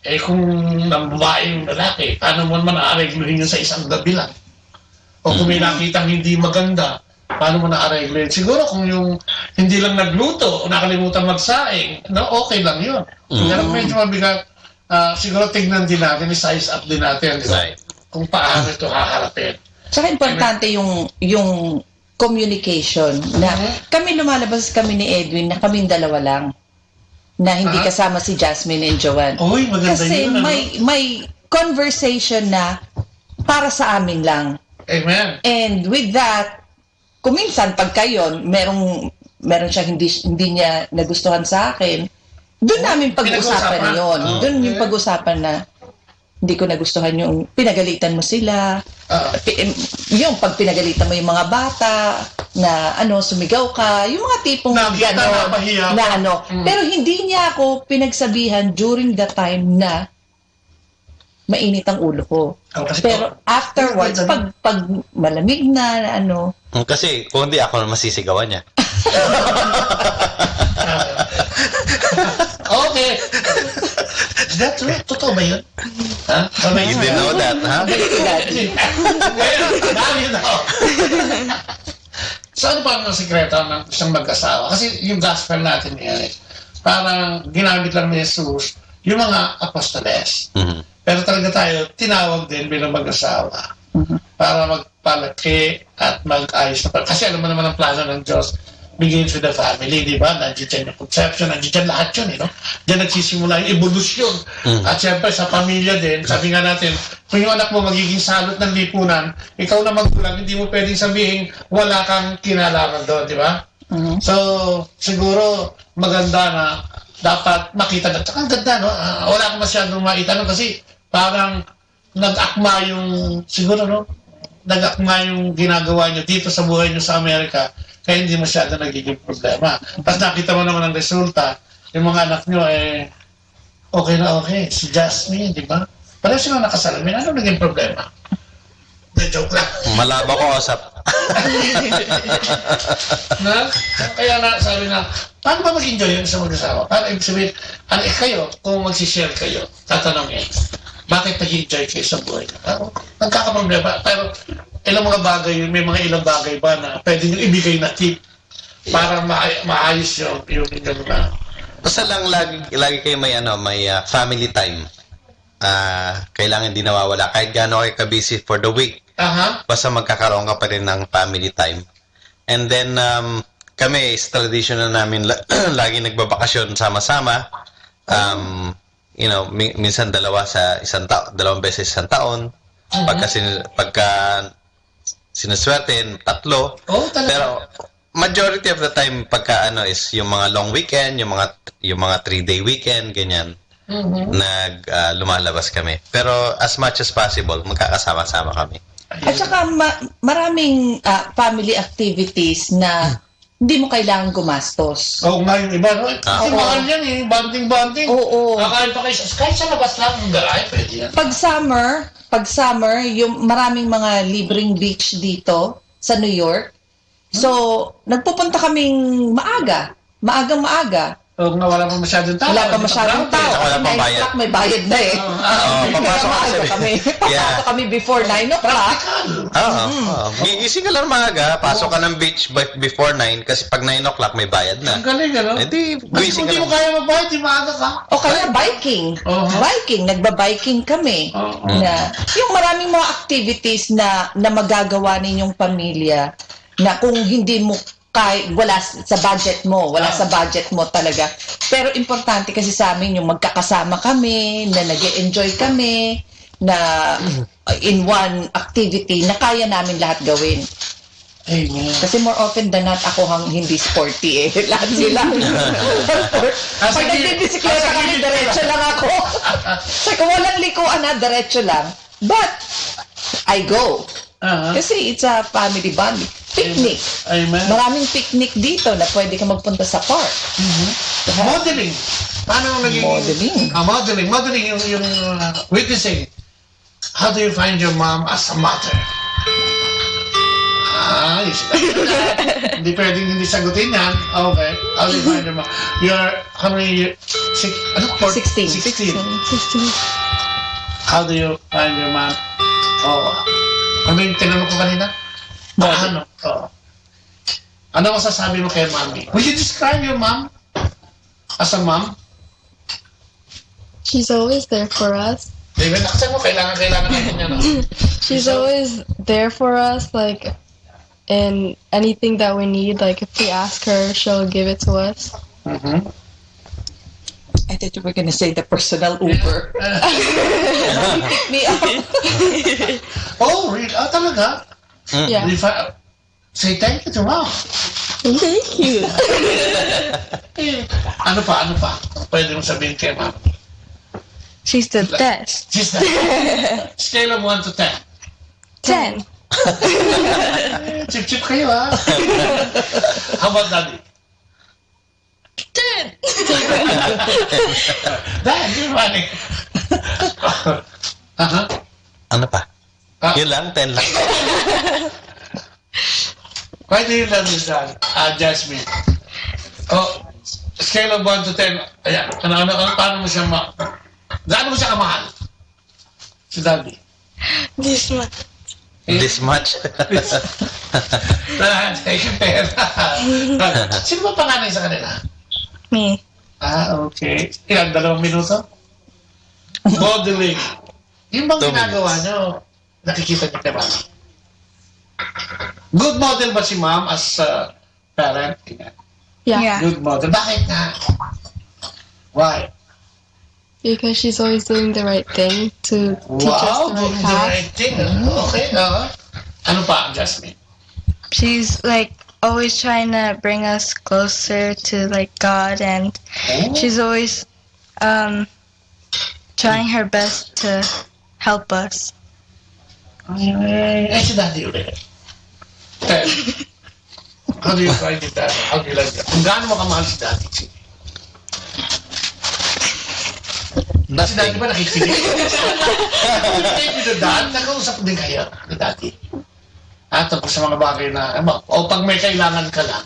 Speaker 1: Kung ng babae yung lalaki, paano mo naman naaregluhin yun sa isang gabi lang? O kung may nakitang hindi maganda, paano mo na-aregluhin? Siguro kung yung hindi lang nagluto o nakalimutan magsaing, okay lang yun. Pero medyo mabigat, siguro tignan din natin, size up din natin. Right. kung paano ito haharapin.
Speaker 22: Tsaka importante yung communication na kami lumalabas kami ni Edwin na kaming dalawa lang na hindi kasama si Jasmine and Joanne.
Speaker 1: Uy, maganda
Speaker 22: kasi
Speaker 1: yun.
Speaker 22: may conversation na para sa amin lang.
Speaker 1: Amen.
Speaker 22: And with that, kung minsan pagka yun, meron siya hindi niya nagustuhan sa akin, doon namin pag-usapan yun. Doon yung pag-usapan na hindi ko nagustuhan yung pinagalitan mo sila. Yung pag pinagalitan mo yung mga bata na sumigaw ka, yung mga tipong gano'n. Pero hindi niya ako pinagsabihan during the time na mainit ang ulo ko. Pero afterwards, pag malamig na
Speaker 23: Kasi kung hindi ako masisigawan niya.
Speaker 1: Okay. Is that true? Totoo ba yun? Huh?
Speaker 23: You didn't know that, huh?
Speaker 1: Now you know. So ano pa ang sikreto ng isang mag-asawa? Kasi yung gospel natin yan, parang ginamit lang ni Jesus yung mga apostoles. Pero talaga tayo, tinawag din bilang mag-asawa para magpalaki at mag-ayos na. Kasi alam mo naman ang plano ng Diyos begins with the family, di ba? Nandiyan yung conception, nandiyan lahat yun, Diyan nagsisimula yung evolusyon. At syempre, sa pamilya din, sabi nga natin, kung yung anak mo magiging salot ng lipunan, ikaw na magulang, hindi mo pwedeng sabihin wala kang kinalaman doon, di ba? So, siguro, maganda na dapat makita na. Tsaka ang ganda, wala akong masyadong maitanong kasi parang nag-akma yung, siguro, nag-akma yung ginagawa nyo dito sa buhay nyo sa Amerika. Kaya hindi masyado nagiging problema. Tapos nakita mo naman ang resulta, yung mga anak nyo okay na okay. Si Jasmine, di ba? Pareho sila nakasalamin. Ano naging problema? Joke lang.
Speaker 23: Malabo ko usap.
Speaker 1: Kaya sabi na, paano ba mag-enjoy yun sa mag-asawa? Para ibig sabihin, kayo, kung mag-share kayo, tatanungin, bakit nag-enjoy kayo sa buhay? Nagkakaproblema. Pero ilang mga bagay yun, may mga ilang bagay ba na pwede nyo ibigay na tip para maayos yung na.
Speaker 23: Basta lang lagi kayo may family time. Kailangan di nawawala. Kahit gaano kayo ka-busy for the week. Basta magkakaroon ka pa rin ng family time. And then, kami, is tradition na namin, lagi nagbabakasyon sama-sama. Minsan dalawang beses isang taon. Pagka sinuswerte, 3. Pero majority of the time pagka is yung mga long weekend, yung mga 3-day weekend, ganyan. Lumalabas kami. Pero as much as possible, magkakasama-sama kami.
Speaker 22: At saka maraming family activities na hindi mo kailangan gumastos.
Speaker 1: Oo nga yung iba, Kasi mahal yan Bonding.
Speaker 22: Oo.
Speaker 1: Kakain pa kayo. Kahit sa labas lang, pwede yan.
Speaker 22: Pag summer, yung maraming mga libreng beach dito sa New York. So, nagpupunta kaming maagang maaga.
Speaker 1: Wala pa masyadong tao.
Speaker 22: Wala pa masyadong tao.
Speaker 23: Wala pa bayad.
Speaker 22: May bayad na Papasok kami before 9 o'clock.
Speaker 23: Gigising ka lang maaga, pasok ka ng beach before 9 kasi pag 9 o'clock may bayad na.
Speaker 1: Ang galing,
Speaker 23: Kasi
Speaker 1: kung di mo kaya magbayad, di maaga ka.
Speaker 22: O kaya biking. Nagba-biking kami. Na yung maraming mga activities na magagawa ninyong pamilya na kung hindi mo wala sa budget mo talaga. Pero importante kasi sa amin yung magkakasama kami, na nag-enjoy kami, na in one activity na kaya namin lahat gawin.
Speaker 1: Amen.
Speaker 22: Kasi more often than not, ako hindi sporty Lahat sila. Pag nagbibisikleta kami, diretso lang ako. So kung walang likuan diretso lang. But, I go. Kasi it's a family bonding. Picnic.
Speaker 1: Amen.
Speaker 22: Maraming picnic dito na pwede ka magpunta sa park.
Speaker 1: Modeling. Paano naging... Modeling. Modeling yung witnessing. How do you find your mom as a mother? Hindi pwedeng hindi sagutin yan. Okay. How do you find your mom? You're, how many years?
Speaker 22: 16.
Speaker 1: How do you find your mom? Ano yung tinanong ko kanina? Ano masasabi mo kay mommy? Will you describe your mom as a mom?
Speaker 7: She's always there for us.
Speaker 1: David, nakasal mo, kailangan natin yan.
Speaker 7: She's always there for us, like, in anything that we need. Like, if we ask her, she'll give it to us.
Speaker 22: I thought you were gonna say the personal Uber. Pick me up.
Speaker 1: Oh, really? Ah, talaga?
Speaker 7: Yeah.
Speaker 1: Say thank you to Mom.
Speaker 7: Thank you.
Speaker 1: Ano pa? Pwede mo sabihin kay Mom.
Speaker 4: She's the best.
Speaker 1: She's the best. Scale of 1 to 10.
Speaker 4: 10.
Speaker 1: Chip kayo, ha? How about Daddy?
Speaker 4: 10.
Speaker 1: Dad, you're running.
Speaker 23: Ano pa? Yun lang, 10 lang.
Speaker 1: Why do you love this, Dad? Jasmine. Oh, scale of 1 to 10. Ayan. Paano mo siya gaano mo siya kamahal? Si Daddy.
Speaker 4: This much.
Speaker 23: This much?
Speaker 1: Thank you, pera. Sino ba panganay sa kanila?
Speaker 4: Me.
Speaker 1: Okay. Ilan? 2 minuto? Modeling. Yung bang ginagawa nyo, nakikita niyo kay Mama? Good model ba si Mom as a parent?
Speaker 7: Yeah.
Speaker 1: Good model. Bakit nga? Why?
Speaker 7: Because she's always doing the right thing to teach us the right
Speaker 1: the
Speaker 7: path.
Speaker 1: right thing. Okay. Ano pa, Jasmine?
Speaker 4: She's like always trying to bring us closer to like God, and she's always trying her best to help us.
Speaker 1: Si Daddy ulit. How do you find it, Daddy? How do you like it? Kung gaano mo kamahal si Daddy? Si Daddy ba nakikinig? Nakikinig ni Dad, nag-uusap din kayo ni Daddy. Tapos sa mga bagay na, o pag may kailangan ka lang.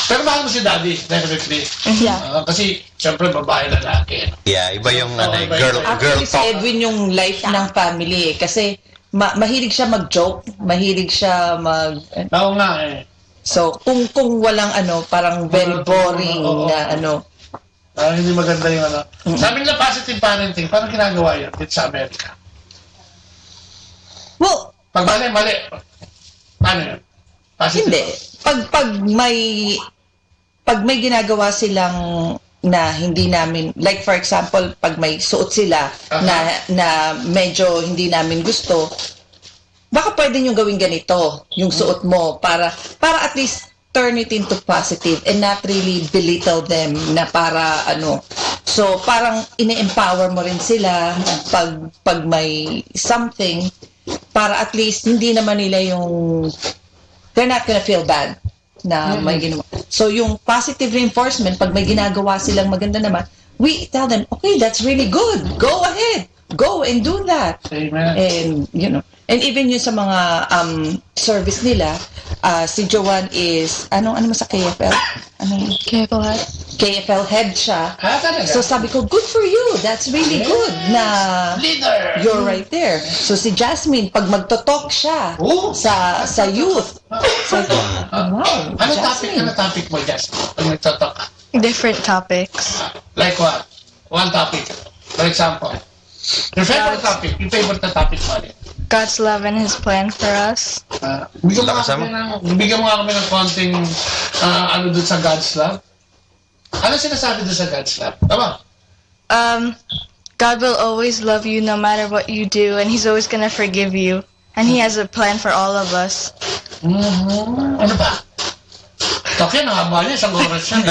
Speaker 1: Pero mahal mo si Daddy, definitely.
Speaker 7: Yeah.
Speaker 1: Kasi, siyempre, babae lalaki.
Speaker 23: Yeah, iba yung girl
Speaker 22: Actually, si
Speaker 23: talk.
Speaker 22: Edwin yung life ng family kasi mahilig siya mag-joke, mahilig siya
Speaker 1: Oo nga eh.
Speaker 22: So, kung walang parang very boring na
Speaker 1: hindi maganda yung Sabi nila positive parenting, parang ginagawa yun dito sa Amerika.
Speaker 22: Well,
Speaker 1: pag mali. Paano yun? Positive.
Speaker 22: Hindi. Pag may ginagawa silang na hindi namin, like for example, pag may suot sila na medyo hindi namin gusto, baka pwede nyo gawin ganito, yung suot mo, para at least turn it into positive and not really belittle them na para So, parang ine-empower mo rin sila pag may something para at least hindi naman nila yung they're not gonna feel bad na may ginawa. So, yung positive reinforcement, pag may ginagawa silang maganda naman, we tell them, okay, that's really good. Go ahead. Go and do that.
Speaker 1: Amen.
Speaker 22: And, and even yun sa mga service nila, si Joanne is, ano mo sa KFL?
Speaker 7: KFL head.
Speaker 22: KFL head siya.
Speaker 1: Talaga?
Speaker 22: So sabi ko, good for you. That's really good na
Speaker 1: leader.
Speaker 22: You're right there. So si Jasmine, pag magto-talk siya sa youth, sabi ko, wow,
Speaker 1: Ano topic mo, Jasmine? Pag magto-talk ka?
Speaker 4: Different topics.
Speaker 1: Like what? One topic. For example, your favorite topic. Yung favorite na topic mo rin.
Speaker 4: God's love and His plan for us.
Speaker 1: Bigyan mo nga kami ng konting dun sa God's love. Ano sinasabi dun sa God's love? Tama?
Speaker 4: God will always love you no matter what you do, and He's always gonna forgive you. And He has a plan for all of us.
Speaker 1: Ano ba? Okay, nakaba niya. Isang oras siya.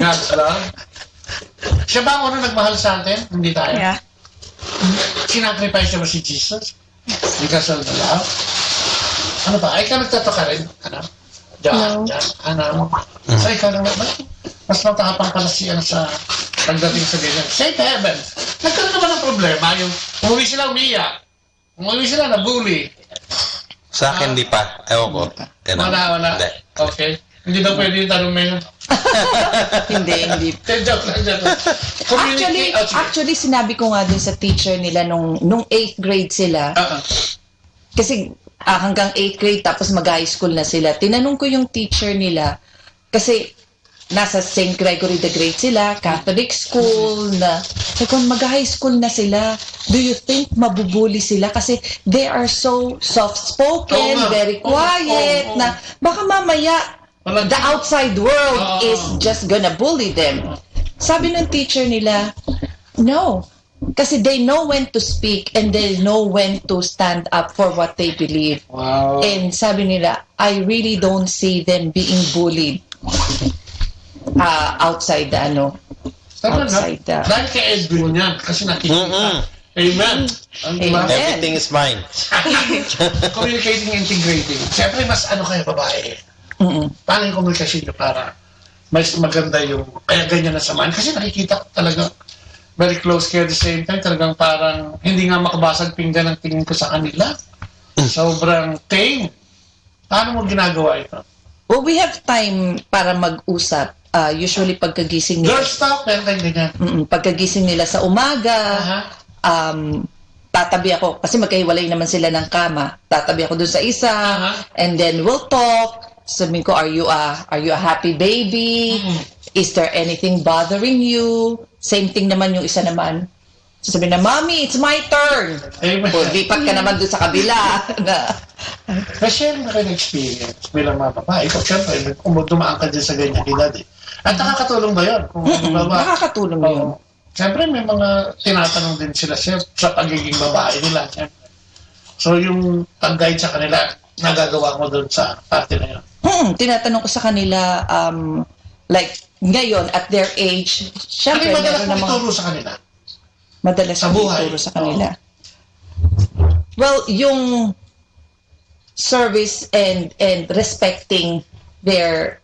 Speaker 1: God's love. Siya ba ang nagmahal sa atin? Hindi tayo?
Speaker 4: Yeah.
Speaker 1: Sinacrifice niya ba si Jesus? Because of the love? Ano ba? Ay, ka nagtatoka rin? Diyan. So, ikaw naman, mas matapang pala siya sa pagdating sa ganyan. Safe heaven. Nagkaroon naman ng problema. Yung umuwi sila umiyak. Umuwi sila na bully.
Speaker 23: Sa akin, di pa. Ewan ko.
Speaker 1: Wala. Okay. Hindi daw pwede yung tanong mo yun.
Speaker 22: Hindi.
Speaker 1: Joke lang.
Speaker 22: Actually, sinabi ko nga din sa teacher nila nung 8th grade sila. Kasi hanggang 8th grade tapos mag-high school na sila. Tinanong ko yung teacher nila kasi nasa St. Gregory the Great sila, Catholic school, na kung mag-high school na sila, do you think mabubuli sila? Kasi they are so soft-spoken, very quiet, na baka mamaya, the outside world is just gonna bully them. Sabi ng teacher nila, no. Kasi they know when to speak and they know when to stand up for what they believe.
Speaker 1: Wow.
Speaker 22: And sabi nila, I really don't see them being bullied outside the outside the...
Speaker 1: Dahil kay Edwin yan, kasi nakikita. Amen.
Speaker 23: Everything is mine.
Speaker 1: Communicating, integrating. Siyempre, mas kayo babae. Paano yung komunikasyon nyo para mas maganda yung, kaya ganyan na samahan. Kasi nakikita ko talaga very close kayo at the same time. Talagang parang hindi nga makabasag pinggan ang tingin ko sa kanila. Sobrang ting. Paano mo ginagawa ito?
Speaker 22: Well, we have time para mag-usap. Usually pagkagising nila.
Speaker 1: Girls talk, pero ganyan.
Speaker 22: Pagkagising nila sa umaga, tatabi ako. Kasi magkahiwalay naman sila ng kama. Tatabi ako dun sa isa. And then we'll talk. Sabihin ko, are you a happy baby? Is there anything bothering you? Same thing naman yung isa naman. Sabihin na, Mommy, it's my turn. Lipat ka naman dun sa kabila.
Speaker 1: Kasi yung experience bilang mga babae, ikaw siyempre, dumaan ka dyan sa ganyan edad eh. At nakakatulong ba yun?
Speaker 22: Nakakatulong yun.
Speaker 1: Siyempre, may mga tinatanong din sila sa pagiging babae nila. Siyempre. So, yung pag-guide sa kanila, nagagawa mo dun sa parte na yun.
Speaker 22: Tinatanong ko sa kanila, like, ngayon, at their age, syempre,
Speaker 1: madalas mo ituro sa kanila?
Speaker 22: Madalas mo ituro sa kanila. Well, yung service and respecting their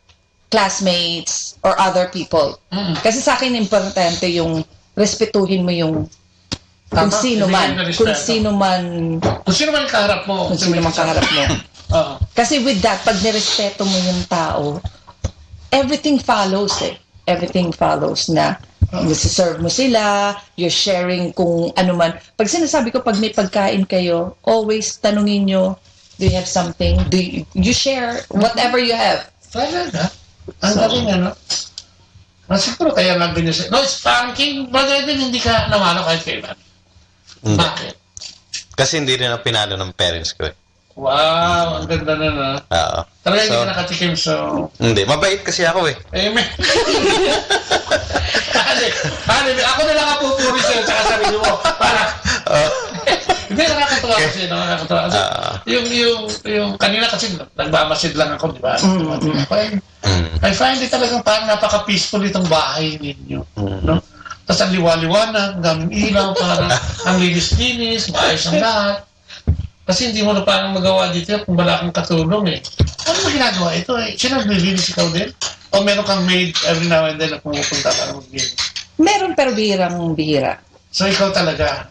Speaker 22: classmates or other people. Kasi sa akin, importante yung respetuhin mo yung kung sino man. Kung sino man
Speaker 1: kaharap mo.
Speaker 22: Kung sino man kaharap mo. Kasi with that, pag nirespeto mo yung tao, everything follows Everything follows na nasiserve mo sila, you're sharing kung ano man. Pag sinasabi ko, pag may pagkain kayo, always tanungin nyo, do you have something? Do you share whatever you have?
Speaker 1: Talaga? Ang galing siguro kaya nga ganyan siya. No, it's spanking. Bagay din, hindi ka namalo kahit kailan. Bakit?
Speaker 23: Kasi hindi rin ako pinalo ng parents ko eh.
Speaker 1: Wow, ang ganda na
Speaker 23: Oo.
Speaker 1: Talaga hindi ka nakatikim, so...
Speaker 23: Hindi, mabait kasi ako eh.
Speaker 1: Amen. Ako na lang ang pupuri sa'yo sa sarili mo. Hindi, nakakatawa kasi. Yung kanina kasi nagmamasid lang ako, di ba? I find it talagang parang napaka-peaceful itong bahay ninyo. No? Tapos ang liwa-liwanag, gaming ilaw, parang ang linis-linis, maayos ang lahat. Kasi hindi mo na parang magawa dito kung wala kang katulong eh. Ano mo ginagawa ito eh? Sino naglilinis ikaw din? O meron kang maid every now and then na pumupunta para maglinis?
Speaker 22: Meron, pero bihirang-bihira.
Speaker 1: So ikaw talaga?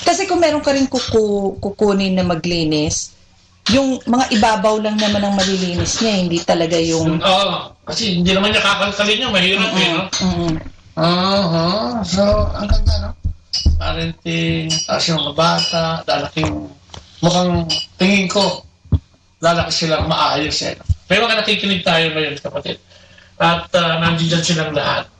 Speaker 22: Kasi kung meron ka rin kukunin na maglinis, yung mga ibabaw lang naman ang malilinis niya, hindi talaga yung...
Speaker 1: kasi hindi naman niya kakalkalin niya, mahirap eh, no? So, ang ganda, no? Parenting, tapos yung mga bata, lalaking, mukhang tingin ko, lalaki silang maayos eh. Pero nga nakikinig tayo ngayon, kapatid. At nandiyan silang lahat.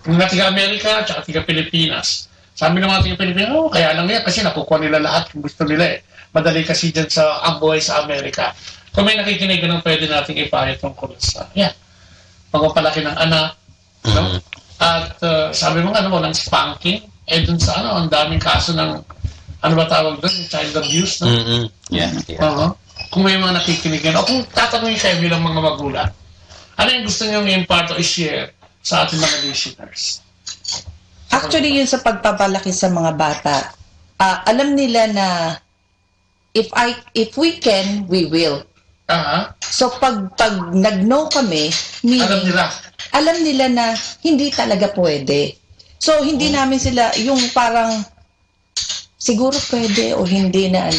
Speaker 1: Mga tiga-Amerika, tsaka tiga-Pilipinas. Sabi ng mga tiga-Pilipinas, kaya lang yan, kasi nakukuha nila lahat kung gusto nila eh. Madali kasi dyan sa ang buhay sa Amerika. Kung may nakikinig ka nang pwede nating ipahit tungkol sa, pagpapalaki ng anak, no? At sabi mo nga, ng spanking, dun sa ang daming kaso ng, tawag doon, child abuse, no? Kung may mga nakikinig yan, o kung tatanungin kayo bilang mga magulang, ano yung gusto nyo i-impart o i-share sa ating mga listeners?
Speaker 22: Actually, yun sa pagpapalaki sa mga bata, alam nila na if we can, we will. So pag nag-no kami, alam nila na hindi talaga pwede. So hindi namin sila yung parang siguro pwede o hindi na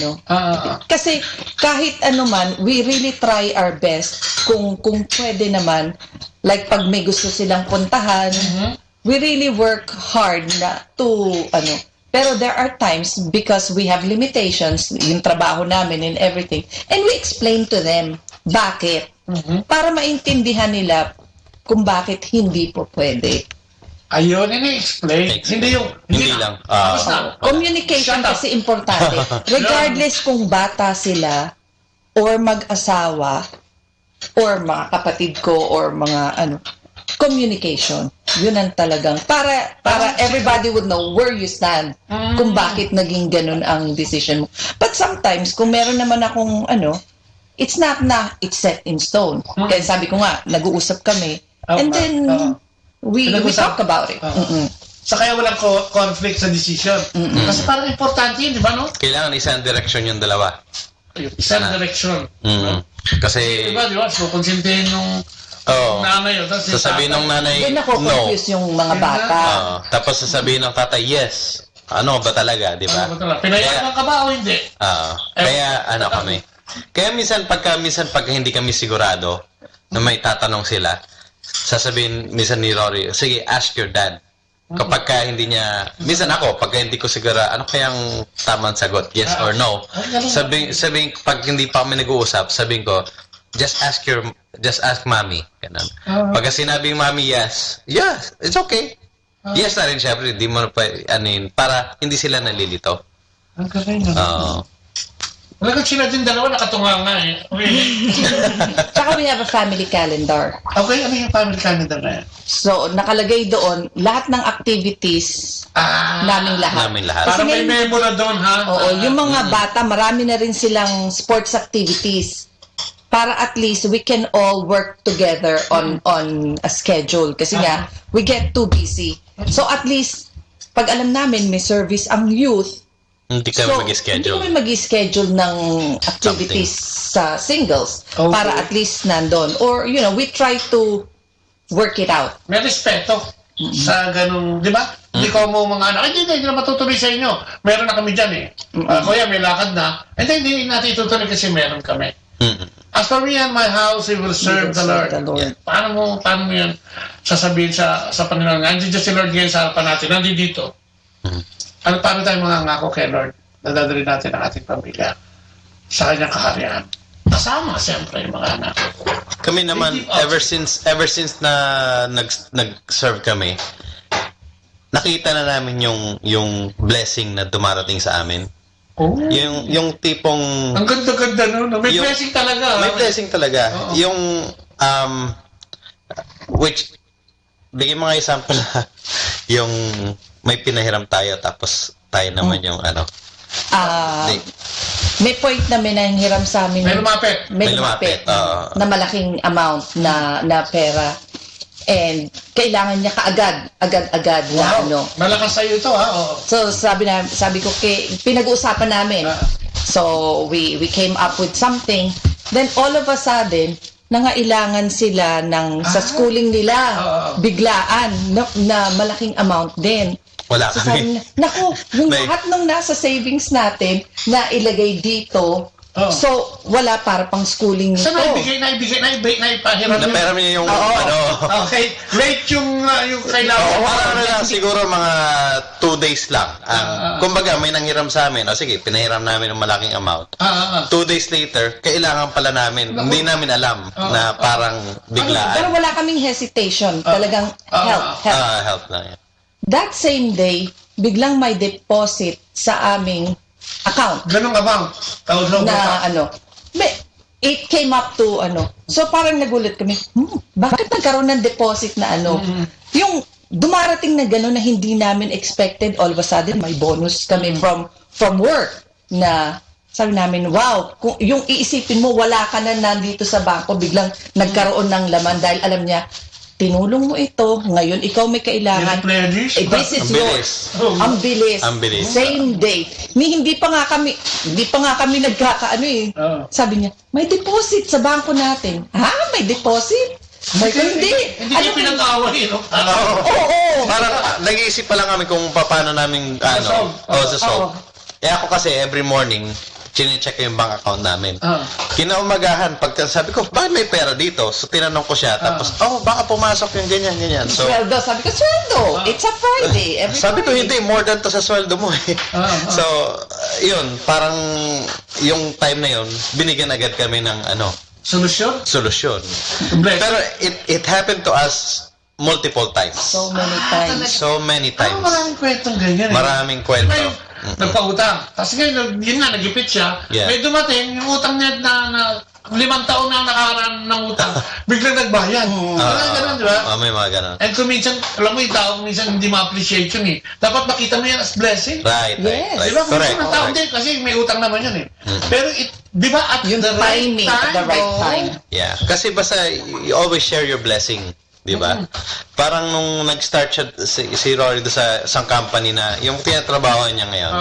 Speaker 22: Kasi kahit man, we really try our best kung pwede naman. Like pag may gusto silang puntahan, we really work hard na to Pero there are times because we have limitations, yung trabaho namin and everything, and we explain to them bakit. para maintindihan nila kung bakit hindi po pwede.
Speaker 1: Ayun, ini-explain. Hindi yung...
Speaker 23: Hindi lang.
Speaker 22: Communication kasi importante. Regardless kung bata sila or mag-asawa or mga kapatid ko or mga communication. Yun ang talagang para everybody would know where you stand kung bakit naging ganun ang decision mo. But sometimes kung meron naman akong it's not na it's set in stone. Kaya sabi ko nga, nag-uusap kami and then we talk about it.
Speaker 1: Sa kaya walang conflict sa decision. Kasi parang importante yun, di ba, no?
Speaker 23: Kailangan isang direction yung dalawa.
Speaker 1: Isang direction.
Speaker 23: Kasi...
Speaker 1: Di ba? So, konsintihin nung nanay yun.
Speaker 23: Sasabihin ng nanay,
Speaker 22: Doon confuse yung mga bata.
Speaker 23: Tapos sasabihin ng tatay, yes. Ano ba talaga, di ba?
Speaker 1: Pinayagan ka ba o hindi?
Speaker 23: Kaya kami. Kaya minsan pagka hindi kami sigurado na may tatanong sila, sasabihin minsan ni Rory, sige, ask your dad. Kapag ka hindi niya, minsan ako, pagka hindi ko siguro, ano kayang tamang sagot, yes or no? Sabihin, pag hindi pa kami nag-uusap, sabihin ko, just ask mommy. Ganun. Pagka sinabing mommy, yes, it's okay. Yes na rin, syempre, hindi mo pa, para hindi sila nalilito.
Speaker 1: Ang galing na. Wala sila din dalawa, nakatunga nga eh.
Speaker 22: Tsaka we have a family calendar.
Speaker 1: Okay, ano yung family calendar na yan?
Speaker 22: So, nakalagay doon, lahat ng activities naming lahat.
Speaker 1: Para may memo na doon, ha?
Speaker 22: Oo, yung mga bata, marami na rin silang sports activities. Para at least we can all work together on a schedule. Kasi nga, we get too busy. So at least, pag alam namin may service ang youth,
Speaker 23: hindi kami
Speaker 22: mag-schedule ng activities sa singles para at least nandun. Or, we try to work it out.
Speaker 1: May respeto sa ganung, di ba? Hindi ko mo mga anak, hindi na matutuloy sa inyo. Meron na kami dyan eh. Kuya, may lakad na. Hindi natin itutuloy kasi meron kami. As for me and my house, we will serve the Lord. Yeah. Paano mo yan sasabihin sa Panginoon? Nandiyan si Lord ngayon sa harapan natin. Nandiyan dito. Paano tayo mga ngako kay Lord? Nadadali natin ang ating pamilya sa kanyang kaharian. Kasama, siyempre, yung mga anak.
Speaker 23: Kami naman, ever since na nag-serve kami, nakita na namin yung blessing na dumarating sa amin. Yung tipong...
Speaker 1: Ang ganda-ganda, no? May blessing talaga.
Speaker 23: May blessing talaga. Yung, which, bigyan mga example yung may pinahiram tayo tapos tayo naman yung
Speaker 22: may point na may nahiram sa amin. May lumapit. Na malaking amount na pera. And kailangan niya agad na
Speaker 1: Malakas sa'yo ito, ha?
Speaker 22: So sabi ko, pinag-uusapan namin. So we came up with something. Then all of a sudden, nangailangan sila sa schooling nila, biglaan, na malaking amount din.
Speaker 23: Wala
Speaker 22: so,
Speaker 23: kami.
Speaker 22: Naku, yung lahat ng nasa savings natin na ilagay dito, so wala para pang schooling nito.
Speaker 1: So naipahiram
Speaker 23: yun. Napahiram niya yung
Speaker 1: Okay, rate yung kailangan.
Speaker 23: Siguro mga 2 days lang. Kumbaga, may nanghiram sa amin. Sige, pinahiram namin ng malaking amount. 2 days later, kailangan pala namin. Hindi namin alam na parang biglaan.
Speaker 22: Pero wala kaming hesitation. Talagang
Speaker 23: help lang yan.
Speaker 22: That same day, biglang may deposit sa aming account.
Speaker 1: Ganong amount?
Speaker 22: It came up to So parang nagulat kami, bakit nagkaroon ng deposit na Yung dumarating na gano'n na hindi namin expected, all of a sudden may bonus kami from work na sabi namin, wow, kung yung iisipin mo, wala ka na nandito sa bangko, biglang nagkaroon ng laman dahil alam niya, tinulong mo ito, ngayon ikaw may kailangan. This is yours. Ang bilis. Same day. Hindi pa nga kami nagkakaano eh. Sabi niya, may deposit sa bangko natin. May deposit? Hindi
Speaker 1: pinag-away, no?
Speaker 22: Oo.
Speaker 23: Parang nag-iisip pa lang kami kung paano namin sa solve. Ako kasi every morning, chine-check yung bank account namin. Kinaumagahan, sabi ko, bakit may pera dito? So, tinanong ko siya. Tapos, baka pumasok yung ganyan. So,
Speaker 22: sweldo. Sabi ko, sweldo. It's a Friday.
Speaker 23: Sabi ko, hindi. More than to sa sweldo mo eh. So, yun. Parang, yung time na yun, binigyan agad kami ng
Speaker 1: Solusyon?
Speaker 23: Solusyon. Pero it happened to us multiple times.
Speaker 22: So many times.
Speaker 23: So many times.
Speaker 1: Maraming kwentong ganyan.
Speaker 23: Maraming kwento.
Speaker 1: Nagpautang. Tapos ngayon, yun nga, nagipit siya.
Speaker 23: Yeah.
Speaker 1: May dumating, yung utang niya na 5 taon na nakaraan ng utang, biglang nagbayad. Mga ganun, di ba?
Speaker 23: May mga ganun.
Speaker 1: And kung minsan, alam mo yung tao, minsan hindi ma-appreciate yun eh. Dapat makita mo yan as blessing.
Speaker 23: Right.
Speaker 1: Di ba? Kung minsan ng tao, hindi, kasi may utang naman yun eh. Pero, di ba, at the right time.
Speaker 23: Yeah. Kasi basta, you always share your blessing. Di ba? Parang nung nag-start siya, si Rory doon sa isang company na, yung tinatrabaho niya ngayon,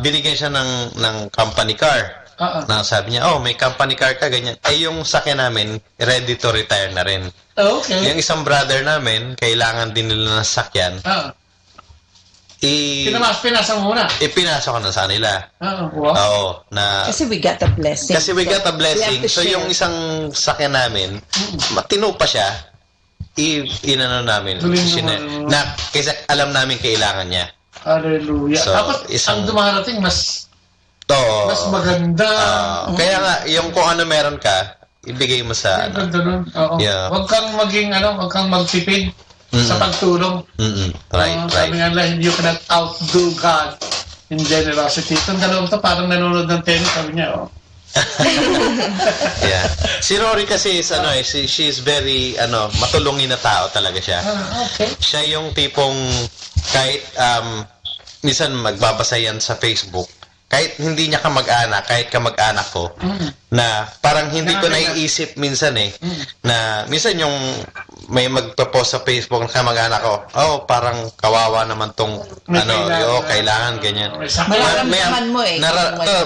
Speaker 23: binigyan siya ng company car. Na sabi niya, may company car ka, ganyan. Yung sakyan namin, ready to retire na rin.
Speaker 1: Okay.
Speaker 23: Yung isang brother namin, kailangan din nila ng sakyan.
Speaker 1: Pinasa mo muna.
Speaker 23: Ipinasa ko na sa nila.
Speaker 1: Wow.
Speaker 23: Oo.
Speaker 22: Kasi we got a blessing.
Speaker 23: Kasi we got a blessing. So
Speaker 22: share.
Speaker 23: yung isang sakyan namin, matino pa siya, inano namin. Na, kasi alam namin kailangan niya.
Speaker 1: Hallelujah.
Speaker 23: So,
Speaker 1: tapos, ang dumarating, mas maganda.
Speaker 23: Kaya nga, yung kung ano meron ka, ibigay mo sa
Speaker 1: Yeah. Huwag kang magtipid sa pagtulong.
Speaker 23: Right.
Speaker 1: Sabi nga lang, you cannot outdo God in generosity. Itong dalawang to, parang nanonood ng tennis, sabi niya,
Speaker 23: Yeah. Si Rory kasi is she's very matulungin na tao talaga siya.
Speaker 1: Okay.
Speaker 23: Siya yung tipong kahit minsan magbabasa yan sa Facebook. Kahit hindi niya kamag-anak, kahit kamag-anak ko, na parang hindi ko naiisip minsan na minsan yung may magpo-post sa Facebook ng kamag-anak ko, parang kawawa naman tong kailangan ganyan.
Speaker 22: Mararamdaman mo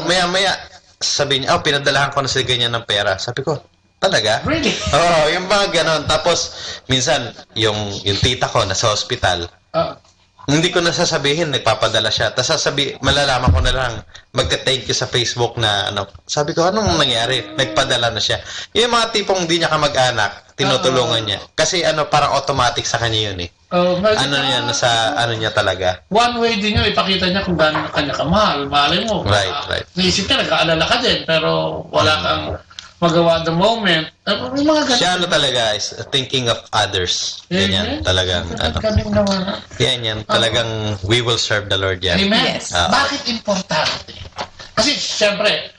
Speaker 23: Maya sabi niya, pinadalahan ko na sa ganyan ng pera. Sabi ko, talaga?
Speaker 1: Really?
Speaker 23: Yung mga ganon. Tapos, minsan, yung tita ko nasa hospital, hindi ko nasasabihin, nagpapadala siya. Tapos malalaman ko na lang, magka-thank you sa Facebook na Sabi ko, anong nangyari? Nagpadala na siya. Yung mga tipong hindi niya kamag-anak, tinutulungan niya. Kasi parang automatic sa kanya yun eh. Nasa niya talaga.
Speaker 1: One way din yun, ipakita niya kung gaano kanya kamahal. Malay mo.
Speaker 23: Right.
Speaker 1: Naisip ka, nag-aalala ka din, pero wala kang magawa the moment.
Speaker 23: Siya talaga is thinking of others. Ganyan, talagang yan, talagang we will serve the Lord yan.
Speaker 1: Amen. Bakit importante? Kasi, siyempre,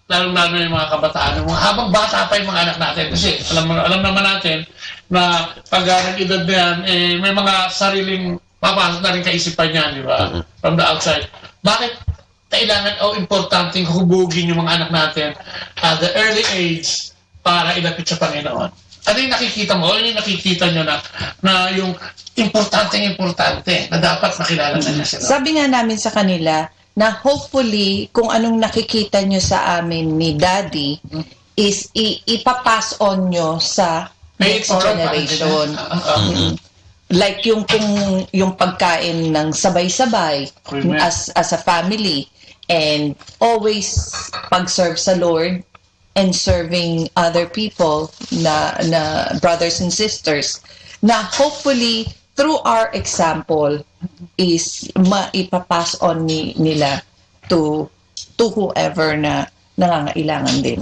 Speaker 1: lalo-lalo yung mga kabataan, habang bata pa yung mga anak natin, kasi alam naman natin na pag nag-edad na yan, may mga sariling papasok na rin kaisipan niya, di ba? From the outside. Bakit kailangan importanteng hubugin yung mga anak natin at the early age para ilapit sa Panginoon? Ano yung nakikita mo? Ano yung nakikita nyo na yung importante na dapat makilala na niya sila?
Speaker 22: Sabi nga namin sa kanila na hopefully kung anong nakikita nyo sa amin ni Daddy is ipapass on nyo sa next generation. Like yung pagkain ng sabay-sabay as a family, and always pag-serve sa Lord and serving other people na brothers and sisters, na hopefully through our example is maipapass on nila to whoever na nangangailangan din.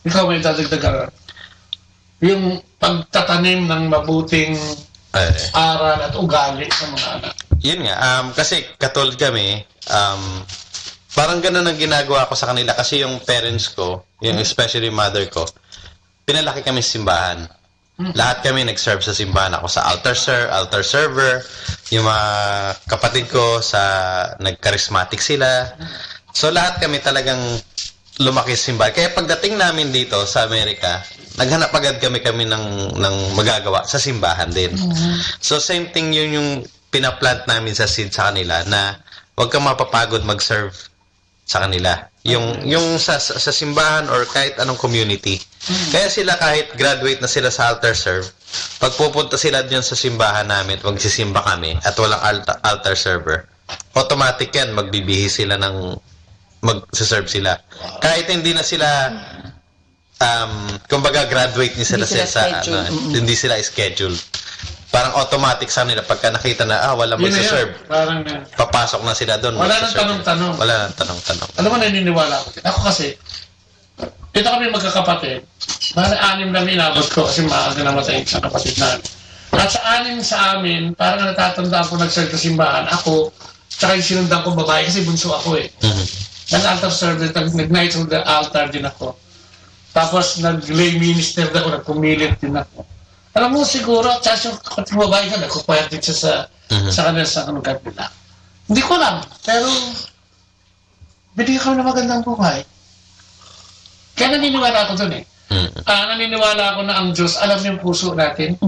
Speaker 1: Ikaw may dadagdagan. Yung pagtatanim ng mabuting aral at ugali sa mga anak.
Speaker 23: Yun nga, kasi katulad kami, parang ganun ang ginagawa ko sa kanila kasi yung parents ko, yung especially mother ko, pinalaki kami sa simbahan. Lahat kami nag-serve sa simbahan. Ako sa altar server, yung mga kapatid ko nag-charismatic sila. So lahat kami talagang lumaki sa simbahan. Kaya pagdating namin dito sa Amerika, naghanap agad kami ng magagawa sa simbahan din. So same thing yun yung pinaplant namin sa seed sa kanila, na huwag kang mapapagod mag-serve sa kanila. Yung sa simbahan or kahit anong community. Kaya sila kahit graduate na sila sa altar serve, pag pupunta sila dyan sa simbahan namin, magsisimba kami at walang altar server, automatic yan, magbibihi sila mag-serve sila. Kahit hindi na sila kumbaga graduate ni sila hindi sila scheduled. parang automatic sa nila pagka nakita na walang
Speaker 1: Yun na yun.
Speaker 23: magsaserve.
Speaker 1: Parang
Speaker 23: Papasok na sila doon.
Speaker 1: wala nang
Speaker 23: magsaserve.
Speaker 1: tanong-tanong.
Speaker 23: Wala nang tanong-tanong.
Speaker 1: Alam mo, naniniwala ako. Ako kasi, ito kami magkakapatid. Bale, 6 na inabot ko kasi maaga namatay sa kapatid namin. At sa 6 sa amin, parang natatandaan ko nag-serve sa simbahan. Ako, tsaka yung sinundan ko babae kasi bunso ako eh. Nag-altar service, nag-night of the altar din ako. Tapos nag-lay minister ako, nagpumilit din ako. Alam mo siguro, tsaka yung kapatid babae ka, nagkukwayat din siya sa kanila sa kanong kabila. Hindi ko alam, pero binigyan kami ng magandang buhay. Kaya naniniwala ako dun eh. Naniniwala ako na ang Diyos, alam niya yung puso natin.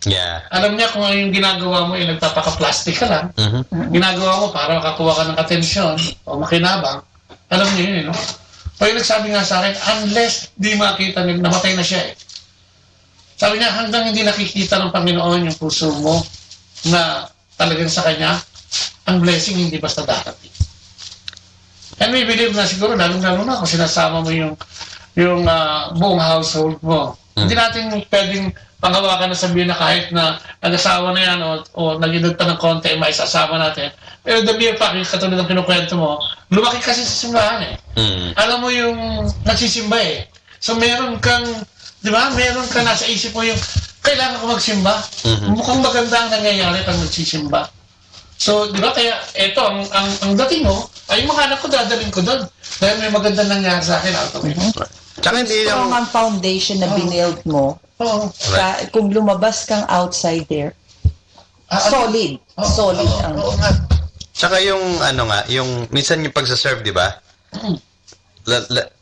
Speaker 23: Yeah.
Speaker 1: Alam niya kung ano yung ginagawa mo, nagpapaka-plastic ka lang. Ginagawa mo para makakuha ka ng atensyon o makinabang. Alam niya yun, no? Pag nagsabi nga sa akin, unless di makita, namatay na siya eh. Sabi niya, hanggang hindi nakikita ng Panginoon yung puso mo na talagang sa Kanya, ang blessing hindi basta darating. And we believe na siguro, lalong-lalo na kung sinasama mo yung buong household mo. Hindi natin pwedeng panghawakan na sabihin na kahit na nag-asawa na yan o nag-inod pa ng konti, may sasama natin. Pero the mere fact, katulad ng kinukwento mo, lumaki kasi sa simbahan eh. Alam mo yung nagsisimba eh. So meron kang, di ba, meron ka nasa isip mo yung, kailangan ko magsimba. Mukhang maganda ang nangyayari pag nagsisimba. So, di ba, kaya eto, ang dating mo, ay yung mga anak ko, dadalhin ko doon. Dahil may magandang nangyari sa akin out of it.
Speaker 23: Tsaka hindi
Speaker 22: strong ang foundation na binild mo. Kung lumabas kang outside there, solid. Solid ang...
Speaker 23: Tsaka yung, yung, minsan yung pagsaserve, di ba?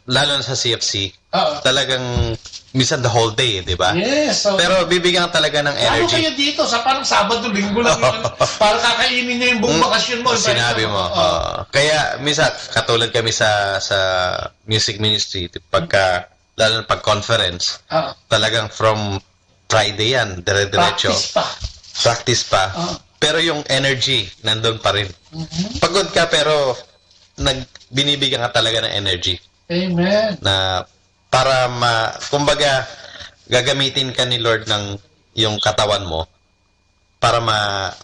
Speaker 23: Lalo na sa CFC, talagang, minsan the whole day, di ba?
Speaker 1: Yes. So,
Speaker 23: pero bibigyan ka talaga ng
Speaker 1: ano
Speaker 23: energy.
Speaker 1: kayo dito? Sa parang Sabado, Linggo lang yun. Para kakainin niya yung buong bakasyon mo.
Speaker 23: Sinabi mo. Kaya, minsan, katulad kami sa music ministry, pagka, lalo na pag-conference, talagang from Friday yan, dire-diretso. Practice pa. Pero yung energy, nandun pa rin. Pagod ka, pero binibigyan ka talaga ng energy.
Speaker 1: Amen.
Speaker 23: Na para kumbaga, gagamitin ka ni Lord ng yung katawan mo para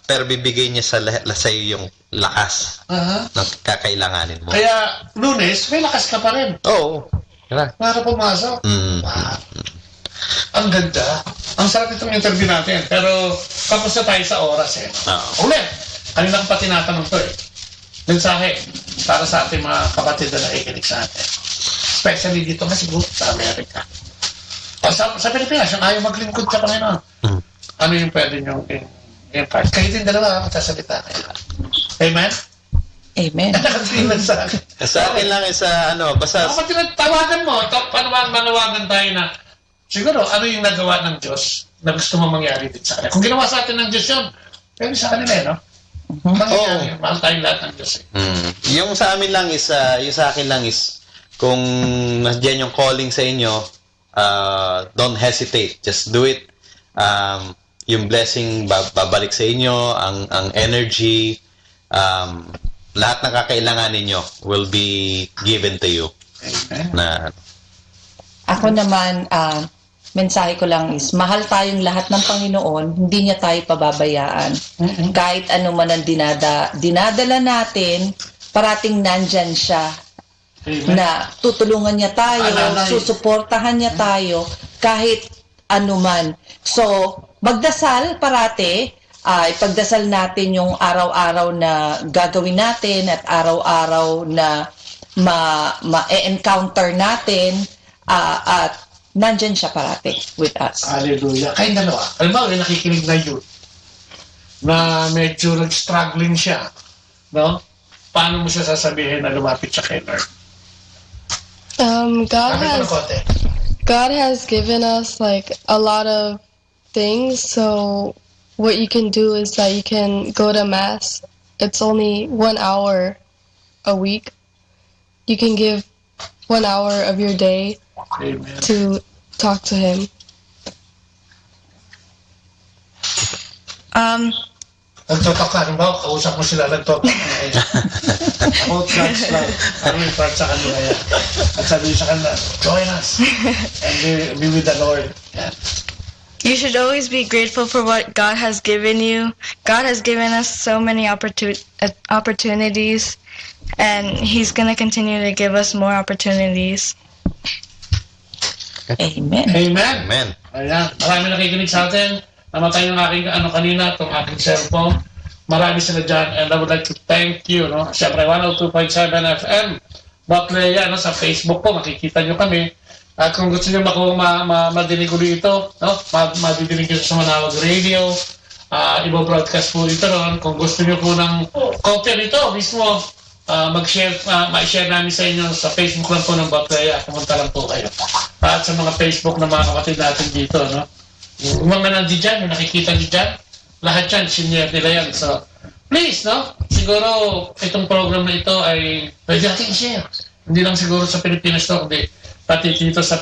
Speaker 23: pero bibigay niya sa iyo yung lakas na kakailanganin mo.
Speaker 1: Kaya, Lunes, may lakas ka pa rin.
Speaker 23: Oo.
Speaker 1: Para pumasok. Ang ganda. Ang sarap itong interview natin. Pero, tapos na tayo sa oras eh. Ulit, kanina ko pa tinatanong to eh. Mensahe para sa ating mga kapatid na nakikinig sa atin. Especially dito kasi sa Amerika. O sa Pilipinas, yung ayaw maglingkod sa Panginoon. Ano yung pwede nyo impart? Kayo din dalawa, magsasalita kayo. Amen?
Speaker 22: Amen.
Speaker 23: Sa akin lang basta...
Speaker 1: Tawagan mo, manawagan tayo na siguro, ano yung nagawa ng Diyos na gusto mo mangyari din sa kanila. Kung ginawa sa atin ng Diyos yun, pwede sa kanila eh, no? Mangyayari, mahal tayong lahat ng Diyos eh.
Speaker 23: Yung sa amin lang is, yung sa akin lang is, kung nandiyan yung calling sa inyo, don't hesitate. Just do it. Yung blessing babalik sa inyo, ang energy, lahat ng kakailangan ninyo will be given to you.
Speaker 1: Amen.
Speaker 22: Ako naman, mensahe ko lang is, mahal tayong lahat ng Panginoon, hindi niya tayo pababayaan. Kahit ano man ang dinadala natin, parating nandyan siya. Na tutulungan niya tayo, susuportahan niya tayo, kahit ano man. So, magdasal parate, ipagdasal natin yung araw-araw na gagawin natin at araw-araw na ma-encounter natin at nandyan siya parate with us.
Speaker 1: Hallelujah. Kayong dalawa. Alam mo, yung nakikinig na youth na medyo nag-struggling siya. No? Paano mo siya sasabihin na lumapit siya kay Lord?
Speaker 7: God has given us like a lot of things. So what you can do is that you can go to Mass. It's only 1 hour a week. You can give 1 hour of your day to talk to Him.
Speaker 1: Nagtotok ka, ba? Kausap mo sila, nagtotok na eh. Ako, trans lang. Ano yung part sa kanila yan? At sabi sa kanila, join us and be with the Lord. Yan.
Speaker 4: You should always be grateful for what God has given you. God has given us so many opportunities, and He's going to continue to give us more opportunities.
Speaker 22: Amen.
Speaker 1: Amen.
Speaker 23: Amen.
Speaker 1: Ayan. Marami nakikinig sa atin. Namatay yung aking kanina, itong aking cellphone. Marami sila dyan. And I would like to thank you. No? Siyempre, 102.7 FM. Botleya, no? Sa Facebook ko, makikita nyo kami. At kung gusto nyo madinig ulit ito, no? Madidinig nyo sa Manawag Radio. Ibo-broadcast po ito ron. Kung gusto nyo po ng copy nito, mismo, ma-share namin sa inyo sa Facebook lang po ng Botleya. Pumunta lang po kayo. At sa mga Facebook ng mga kapatid natin dito, no? Yung mga nandiyan dyan, yung nakikita nyo dyan, lahat yan, senior nila yan. So, please, no? Siguro, itong program na ito ay pwede natin i-share. Hindi lang siguro sa Pilipinas to, kundi pati dito sa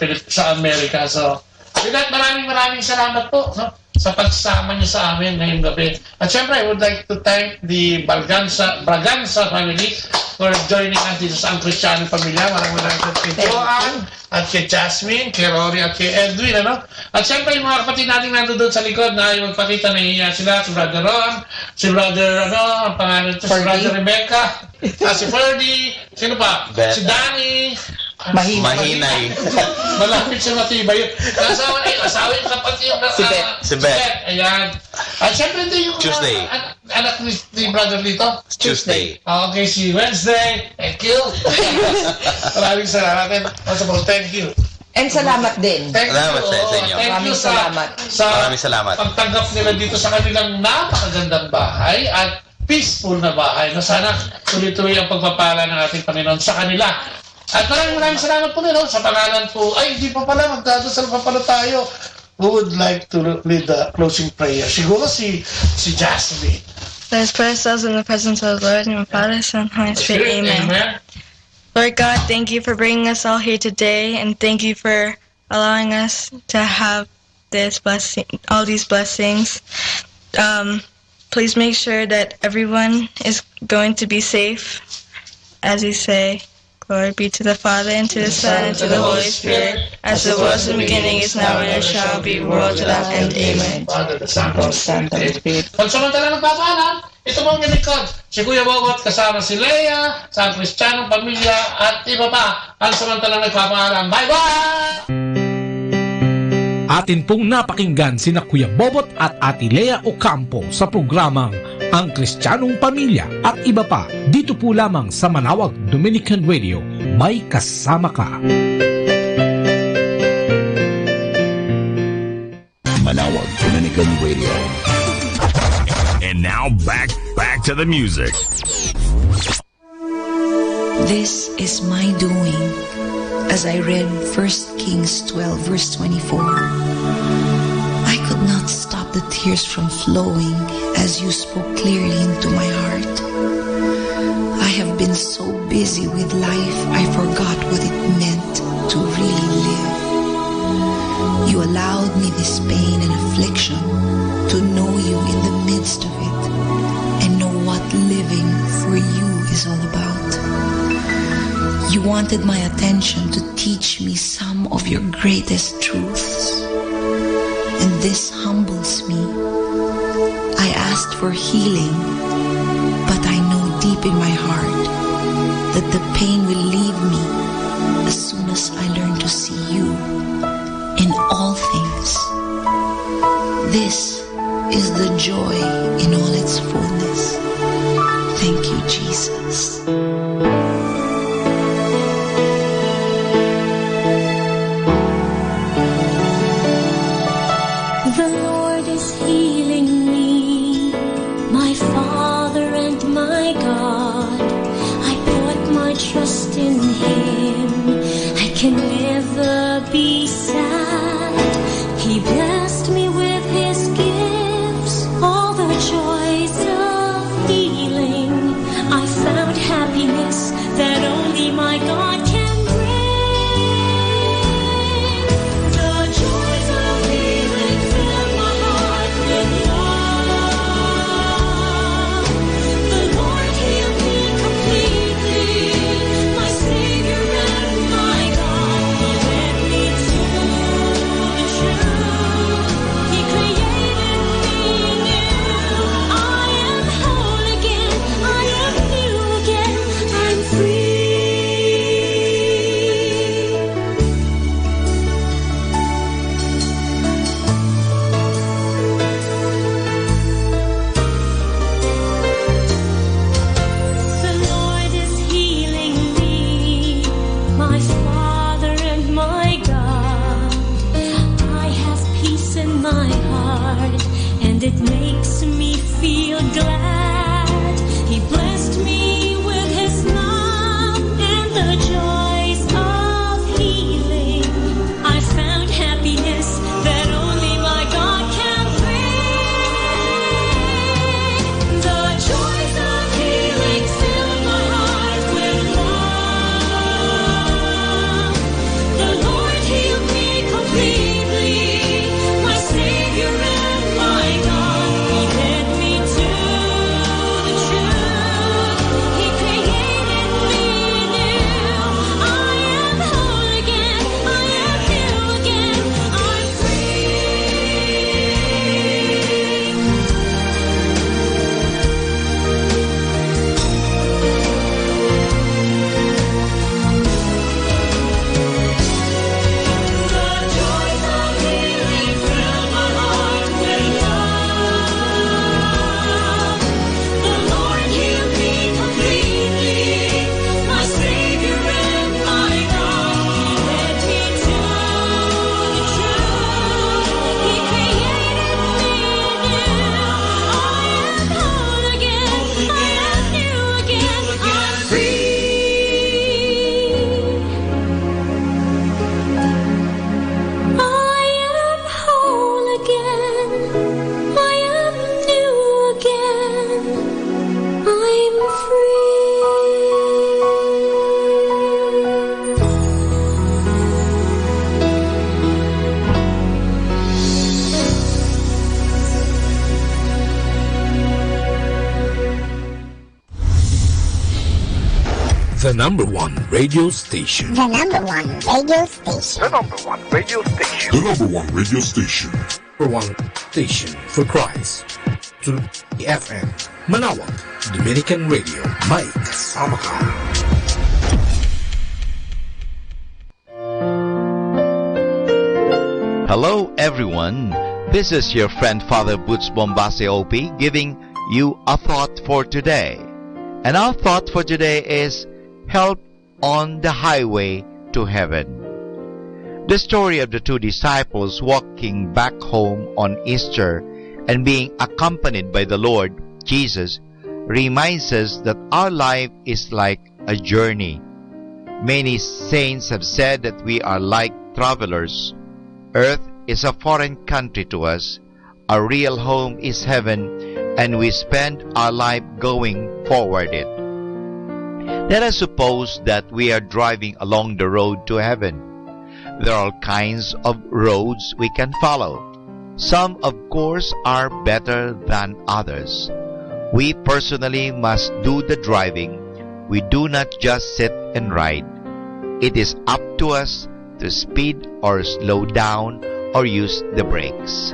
Speaker 1: Amerika. So, with that, maraming salamat po, no? Sa pagsama niyo sa amin ngayong gabi. At syempre, I would like to thank the Braganza family for joining us dito sa Ang Cristianong Pamilya. Maraming kay Joanne, at kay Jasmine, kay Rory, at kay Edwin, ano? At syempre, yung mga kapatid natin nandoon sa likod na yung magpakita, nahihiya sila, si Brother Ron, si Brother, ang pangalan ito, si Brother Rebecca, si Ferdy, sino pa? Si Danny,
Speaker 23: Mahinay.
Speaker 1: Malapit siya matibay yun. Asawa yung kapatid yung
Speaker 23: Si Beth.
Speaker 1: Ayan. At syempre ito yung
Speaker 23: Tuesday.
Speaker 1: Anak ni brother dito.
Speaker 23: Tuesday.
Speaker 1: Okay, si Wednesday. Thank you. Maraming salamat. Once more, thank you.
Speaker 22: And salamat din.
Speaker 23: Salamat sa inyo.
Speaker 1: Maraming salamat. Pagtanggap nila dito sa kanilang napakagandang bahay at peaceful na bahay. Na sana tuloy-tuloy ang pagpapala ng ating Panginoon sa kanila. At maraming salamat po nila sa pangalan po. Ay, hindi pa pala, magdadasal pa pala tayo. Who would like to lead the closing prayer? Siguro si Jasmine.
Speaker 4: Let us pray ourselves in the presence of the Lord and the Father, Son, and Holy Spirit. Amen. Lord God, thank you for bringing us all here today, and thank you for allowing us to have this blessing, all these blessings. Please make sure that everyone is going to be safe, as you say. Glory be to the Father, and to the Son, and to the Holy Spirit, as it was in the beginning, is now, and shall be, world without end. Amen.
Speaker 1: Father, the Son, and the Spirit. Pansamantala nagpapaalam, ito mong ginikod. Si Kuya Bobot kasama si Leia, sa Cristianong Pamilya, at iba pa. Pansamantala nagpapaalam. Bye-bye!
Speaker 17: Atin pong napakinggan sina Kuya Bobot at Ate Lea Ocampo sa programang Ang Cristianong Pamilya at iba pa dito po lamang sa Manawag Dominican Radio. May kasama ka.
Speaker 12: Manawag Dominican Radio.
Speaker 10: And now back to the music.
Speaker 5: This is my doing, as I read 1 Kings 12 verse 24. I could not stop the tears from flowing as you spoke clearly into my heart. I have been so busy with life, I forgot what it meant to really live. You allowed me this pain and affliction to know you in the midst of it and know what living for you is all about. You wanted my attention to teach me some of your greatest truths, and this humbles me. I asked for healing, but I know deep in my heart that the pain will leave me as soon as I learn to see you in all things. This is the joy in all its fullness. Thank you, Jesus.
Speaker 15: The Lord is healing me, my Father and my God. I put my trust in Him. I can never be sad. He blessed me with His gifts, all the joys of healing. I found happiness
Speaker 10: The number one radio station.
Speaker 19: The number one radio station.
Speaker 10: The number one radio station.
Speaker 13: The number one radio station.
Speaker 10: Number one station for Christ. To FM. Manawag. Dominican Radio. Mike Samaka.
Speaker 3: Hello everyone, this is your friend Father Butch Bombase OP giving you a thought for today. And our thought for today is help on the highway to heaven. The story of the two disciples walking back home on Easter and being accompanied by the Lord Jesus reminds us that our life is like a journey. Many saints have said that we are like travelers. Earth is a foreign country to us. Our real home is heaven, and we spend our life going forward it. Let us suppose that we are driving along the road to heaven. There are all kinds of roads we can follow. Some, of course, are better than others. We personally must do the driving. We do not just sit and ride. It is up to us to speed or slow down or use the brakes.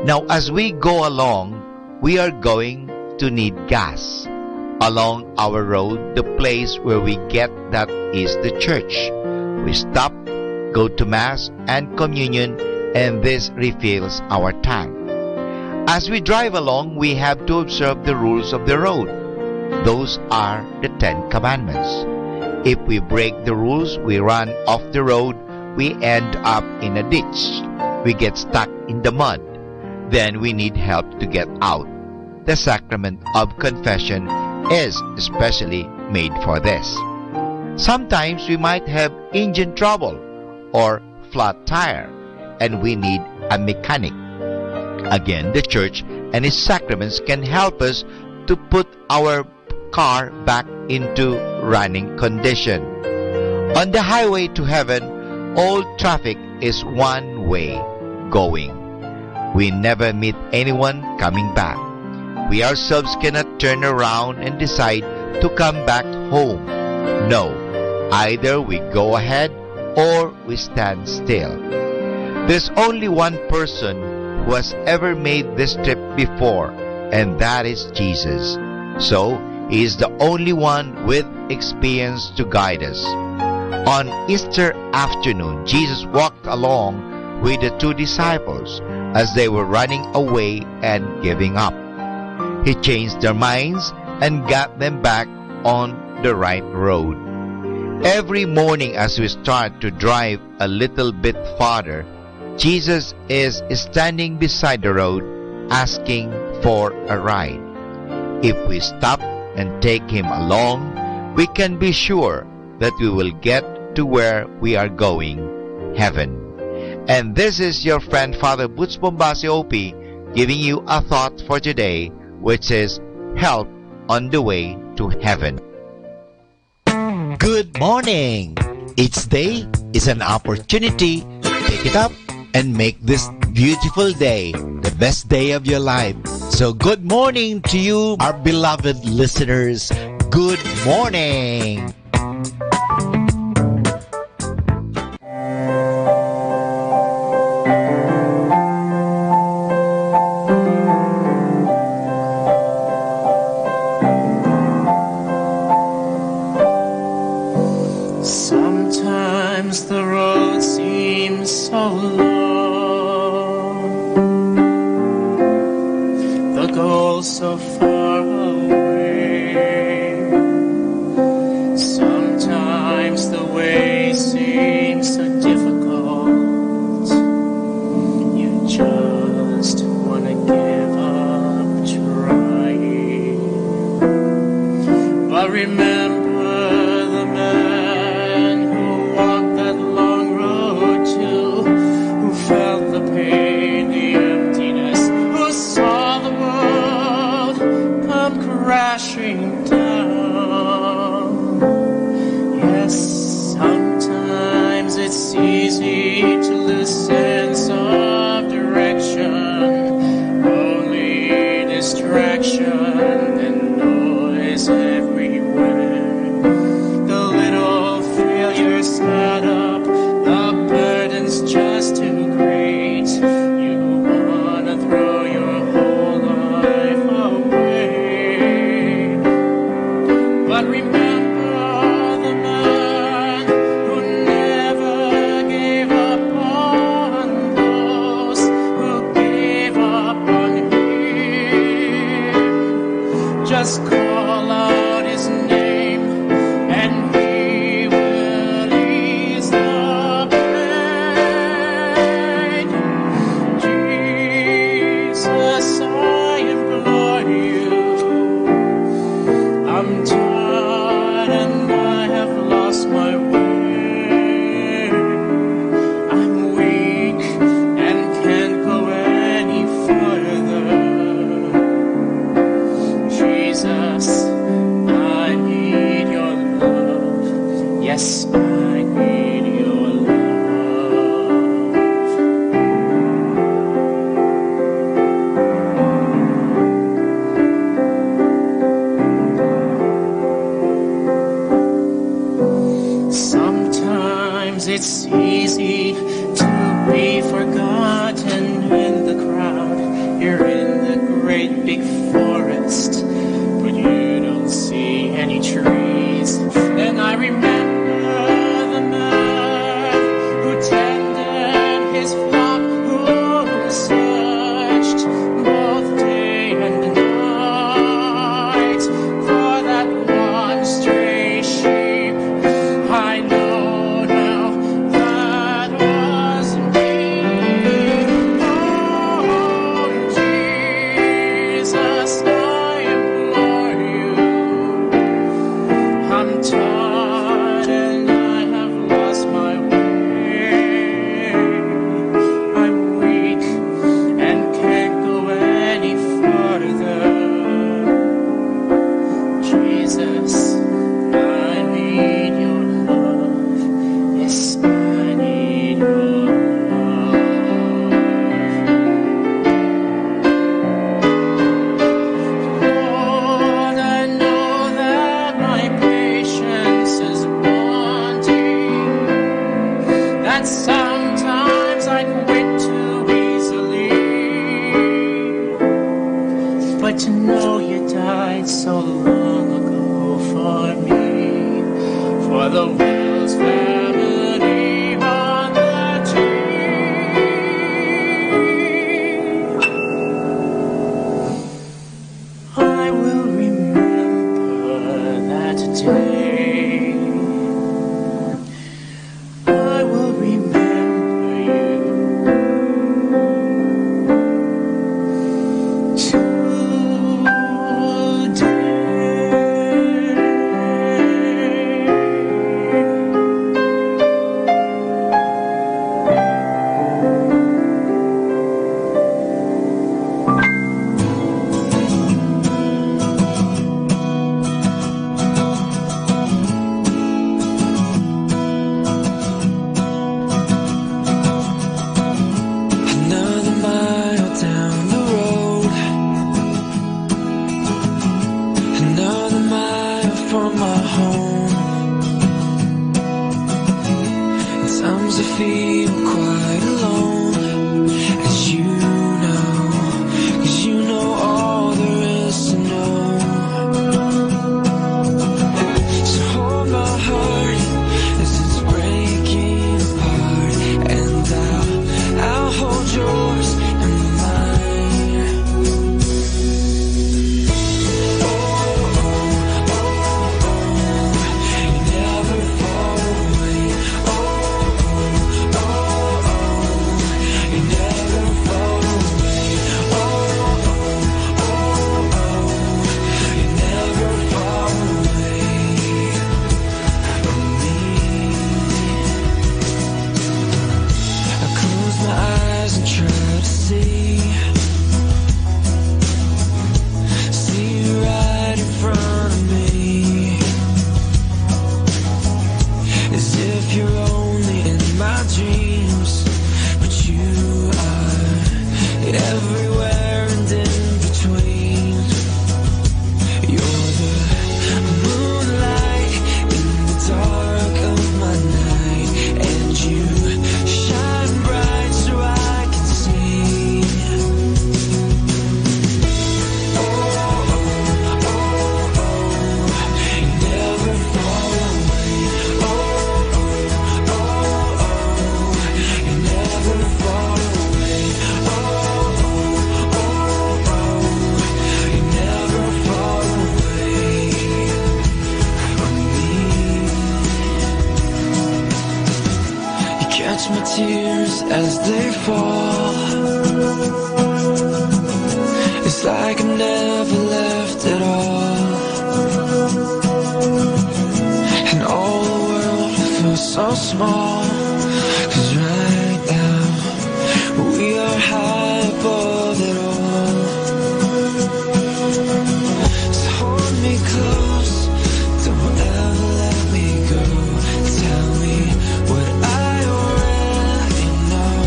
Speaker 3: Now, as we go along, we are going to need gas. Along our road, the place where we get that is the church. We stop, go to Mass and Communion, and this refills our tank. As we drive along, we have to observe the rules of the road. Those are the 10 Commandments. If we break the rules, we run off the road, we end up in a ditch. We get stuck in the mud. Then we need help to get out. The sacrament of confession is especially made for this. Sometimes we might have engine trouble or flat tire, and we need a mechanic. Again, the church and its sacraments can help us to put our car back into running condition. On the highway to heaven, all traffic is one way going. We never meet anyone coming back. We ourselves cannot turn around and decide to come back home. No, either we go ahead or we stand still. There's only one person who has ever made this trip before, and that is Jesus. So, He is the only one with experience to guide us. On Easter afternoon, Jesus walked along with the two disciples as they were running away and giving up. He changed their minds and got them back on the right road. Every morning as we start to drive a little bit farther, Jesus is standing beside the road asking for a ride. If we stop and take Him along, we can be sure that we will get to where we are going, heaven. And this is your friend Father Butch Bombase OP giving you a thought for today, which is help on the way to heaven.
Speaker 11: Good morning! Each day is an opportunity to pick it up and make this beautiful day the best day of your life. So good morning to you, our beloved listeners. Good morning!
Speaker 21: Sometimes the road seems so long, the goal so far away. Sometimes the way seems so difficult, you just want to give up trying. But remember the man who walked that long road too, who felt the pain, the emptiness, who saw the world come crashing down. Yes, sometimes it's easy to lose sense of direction, only distraction and noise everywhere. The
Speaker 2: God, remember the man who never gave up on those who gave up on him. Just call out his name and he will ease the pain. Jesus, I implore you, I'm tired and I have lost my way. I'm weak and can't go any further. Jesus, I need your love. Yes, I need your love. Sometimes it's easy to be forgotten in the crowd. You're in the great big forest, but you don't see any trees. Then I remember the man who tended his flock, who searched both day and night for that one stray sheep. I know now that was me. Oh, Jesus, I implore you, I'm tired and I have lost my way. I'm weak and can't go any further. Jesus, I need your love. Yes, I need your Lord, I know that my patience is wanting, that sometimes I quit too easily. But to know you died so long ago for me, for the world's family on the tree. I will remember that day. I will remember you Another mile down the road, another mile from my home. At times I feel quite alone, as you know, 'cause you know all there is to know. So hold my heart as it's breaking apart, and I'll hold yours and mine. You never fall away. Oh, my tears as they fall. It's like I never left at all, and all the world feels so small. 'Cause right now we are high above it all. So hold me close, don't ever let me go. Tell me what I already know.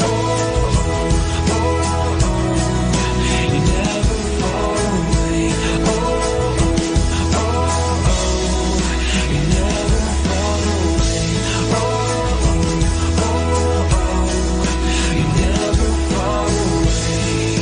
Speaker 2: Oh, oh, oh, oh, you never fall away. Oh, oh, oh, you never fall away. Oh, oh, oh, oh, you never fall away from me.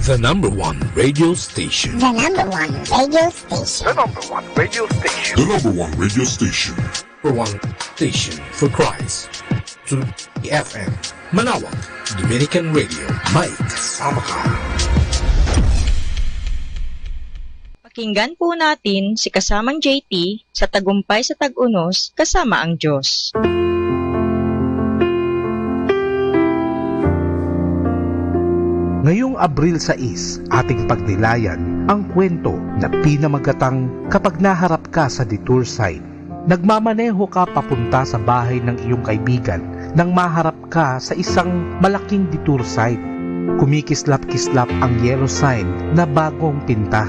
Speaker 6: The number one radio station.
Speaker 19: The number one radio station.
Speaker 6: The number one radio station.
Speaker 13: The number one radio station.
Speaker 6: Number one station for Christ. To FM. Manawag, Dominican Radio. May kasama ka.
Speaker 8: Pakinggan po natin si kasamang JT sa Tagumpay sa Tag-Unos kasama ang Diyos.
Speaker 14: Ngayong Abril 6, ating pagnilayan ang kwento na pinamagatang kapag naharap ka sa detour sign. Nagmamaneho ka papunta sa bahay ng iyong kaibigan nang maharap ka sa isang malaking detour sign. Kumikislap-kislap ang yellow sign na bagong pinta.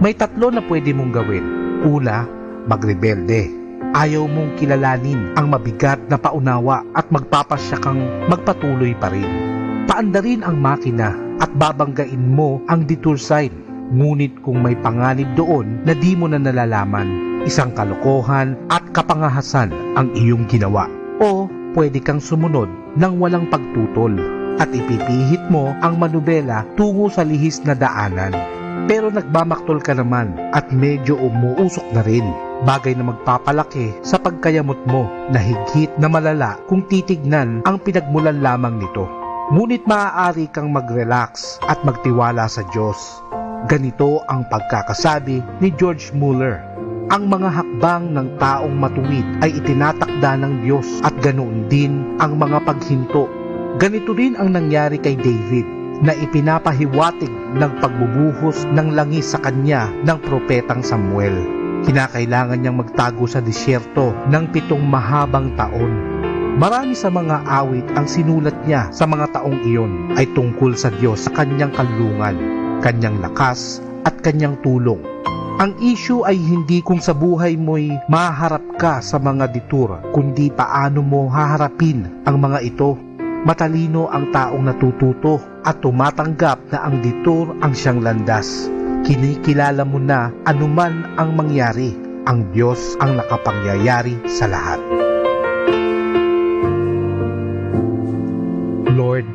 Speaker 14: May tatlo na pwede mong gawin. Una, magrebelde. Ayaw mong kilalanin ang mabigat na paunawa at magpapasya kang magpatuloy pa rin. Paandarin ang makina at babanggain mo ang detour sign. Ngunit kung may panganib doon na di mo na nalalaman, isang kalokohan at kapangahasan ang iyong ginawa. O pwede kang sumunod ng walang pagtutol. at ipipihit mo ang manubela tungo sa lihis na daanan. Pero nagmamaktol ka naman at medyo umuusok na rin, bagay na magpapalaki sa pagkayamot mo na higit na malala kung titignan ang pinagmulan lamang nito. Ngunit maaari kang mag-relax at magtiwala sa Diyos. Ganito ang pagkakasabi ni George Mueller: ang mga hakbang ng taong matuwid ay itinatakda ng Diyos at ganoon din ang mga paghinto. Ganito rin ang nangyari kay David, na ipinapahiwatig ng pagbubuhos ng langis sa kanya ng propetang Samuel. Kinakailangan niyang magtago sa disyerto ng 7 mahabang taon. Marami sa mga awit ang sinulat niya sa mga taong iyon ay tungkol sa Diyos, sa kanyang kanlungan, kanyang lakas at kanyang tulong. Ang issue ay hindi kung sa buhay mo'y maharap ka sa mga detour, kundi paano mo haharapin ang mga ito. Matalino ang taong natututo at tumatanggap na ang detour ang siyang landas. Kinikilala mo na anuman ang mangyari, ang Diyos ang nakapangyayari sa lahat. Lord,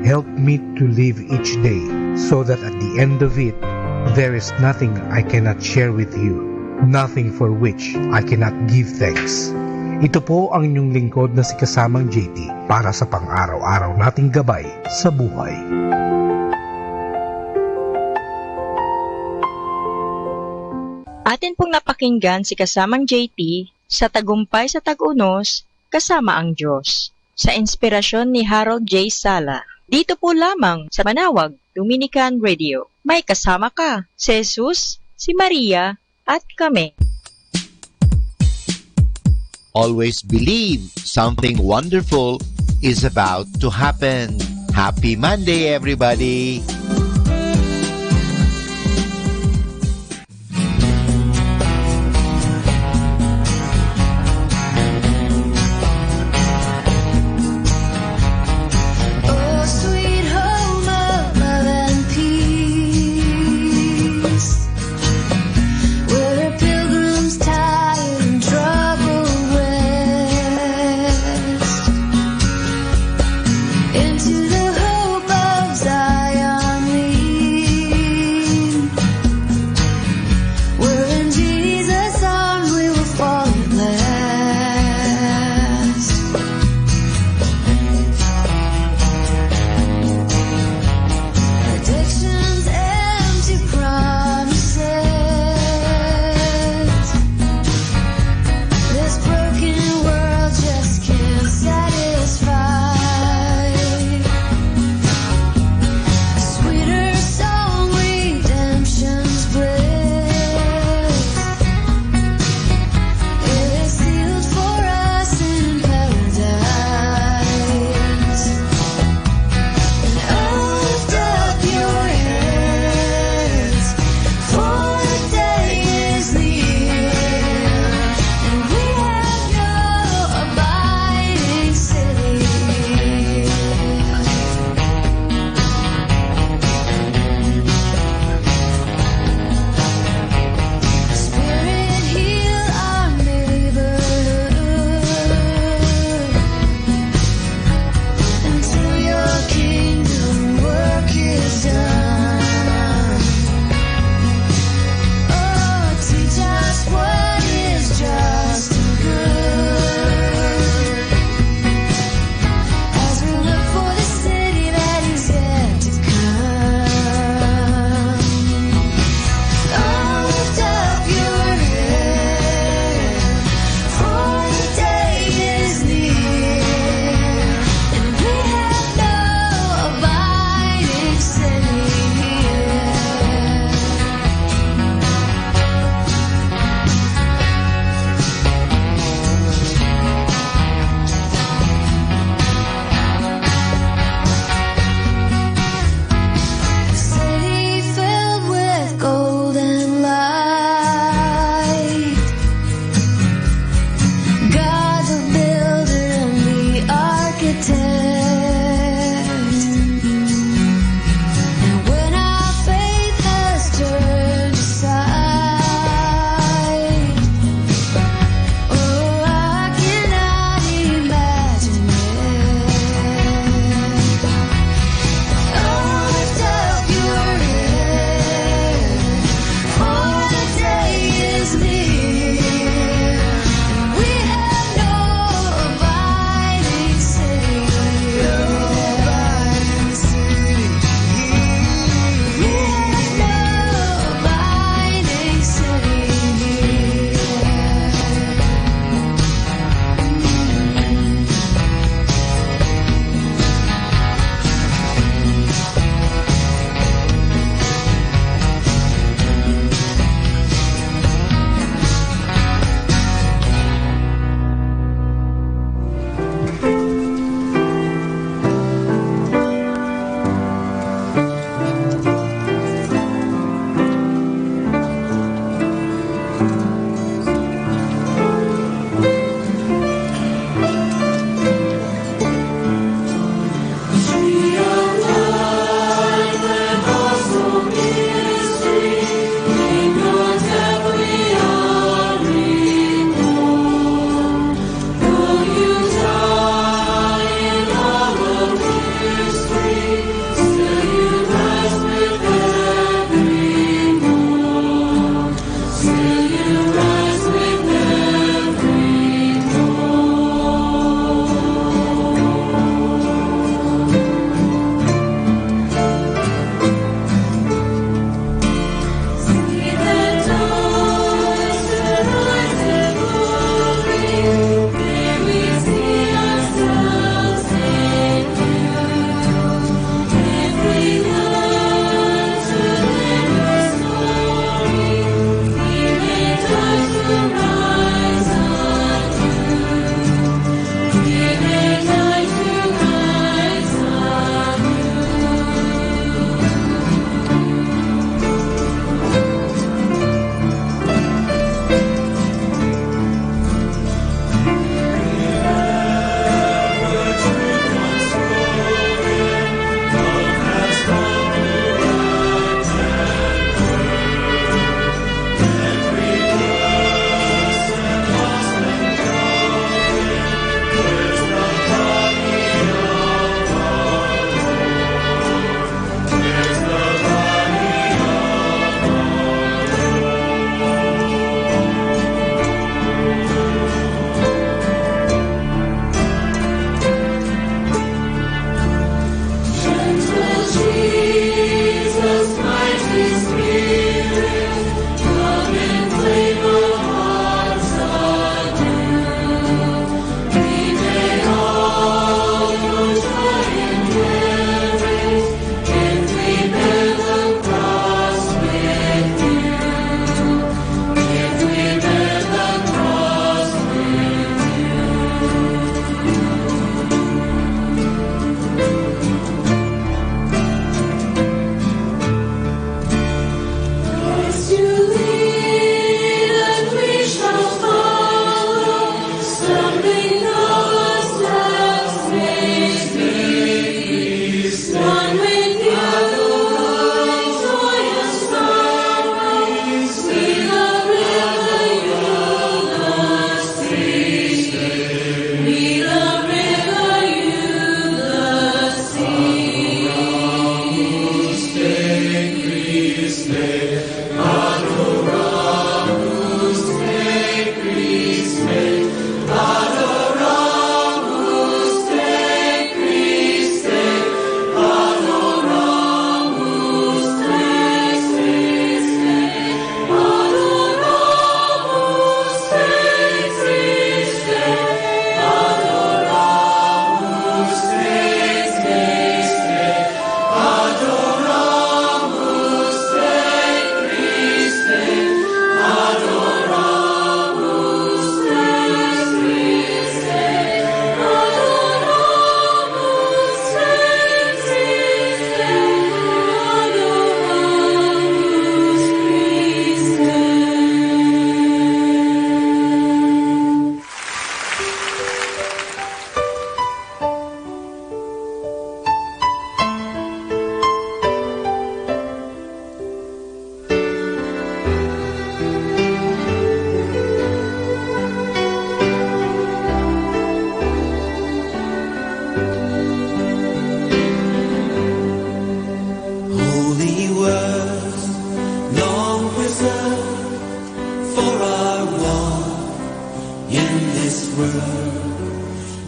Speaker 14: help me to live each day so that at the end of it, there is nothing I cannot share with you, nothing for which I cannot give thanks. Ito po ang inyong lingkod na si Kasamang JT para sa pang-araw-araw nating gabay sa buhay.
Speaker 8: Atin pong napakinggan si Kasamang JT sa Tagumpay sa Tag-Unos, Kasama ang Diyos, sa inspirasyon ni Harold J. Sala. Dito po lamang sa Manawag, Dominican Radio. May kasama ka, si Jesus, si Maria, at kami.
Speaker 3: Always believe something wonderful is about to happen. Happy Monday, everybody!
Speaker 15: Oh, sweet home of love and peace, where pilgrims tired and troubled rest. Into the hope of Zion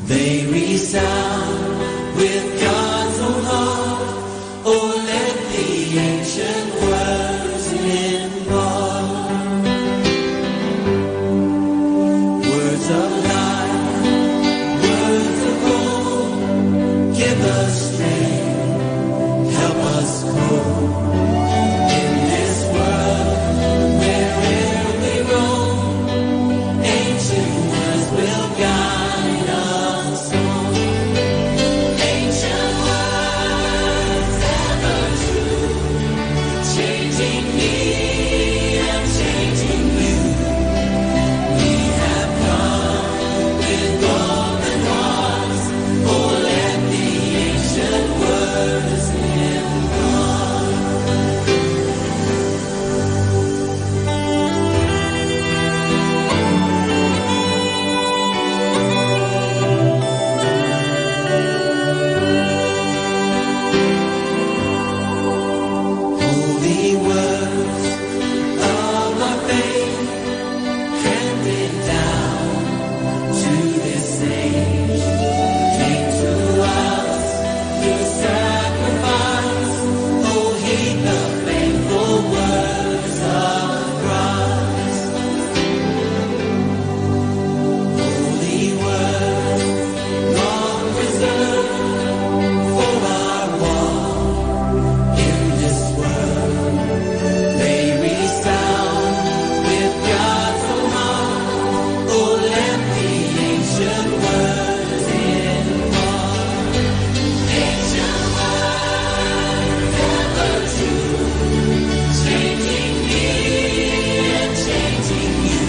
Speaker 21: They resound with God's own heart. Oh, let the ancient words impart. Words of life, words of hope. Give us strength, help us cope. In this world, wherever we roam, ancient words will guide us home. Ancient words, ever true, changing me and changing you. We have come with golden hearts. Oh, let the ancient words impart. Holy words of our faith, handed down to this age, came to us through sacrifice. Oh, heed the faithful words of Christ. Holy words, long preserved for our walk in this world. They resound with God's own heart. Oh, let the ancient words impart. Ancient words, ever true, changing me and changing you.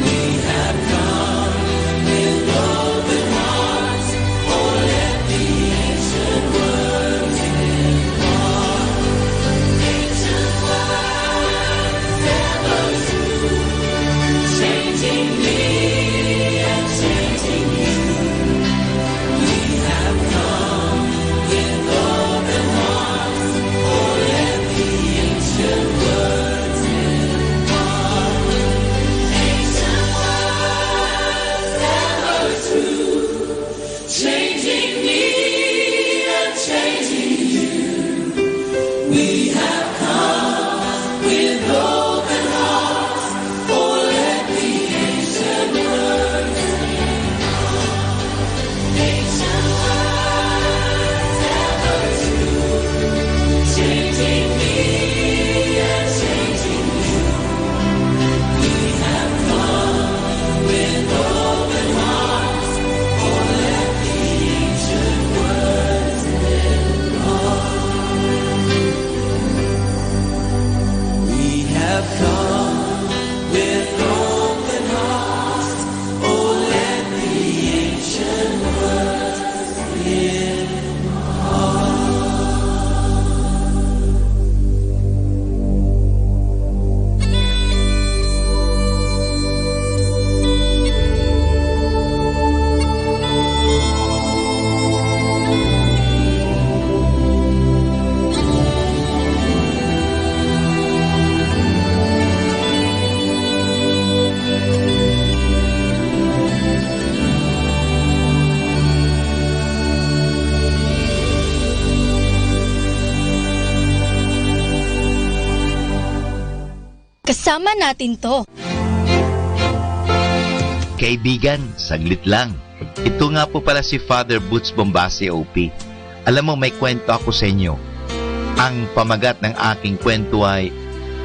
Speaker 21: We have come with open hearts. Oh, let the ancient words impart. Ancient words, ever true, changing me and changing you. We have come with open hearts. Oh, let the ancient words impart. Ancient words, ever true, changing me and changing you. We have come with open hearts. Oh, let the ancient words impart. Ancient words, ever true, changing me and changing you. We have come with open hearts. Oh, let the ancient words impart. We have come with open hearts. Oh, let the ancient words impart.
Speaker 16: Kasama natin to.
Speaker 3: Kaibigan, saglit lang. Ito nga po pala si Father Butch Bombase OP. Alam mo, may kwento ako sa inyo. Ang pamagat ng aking kwento ay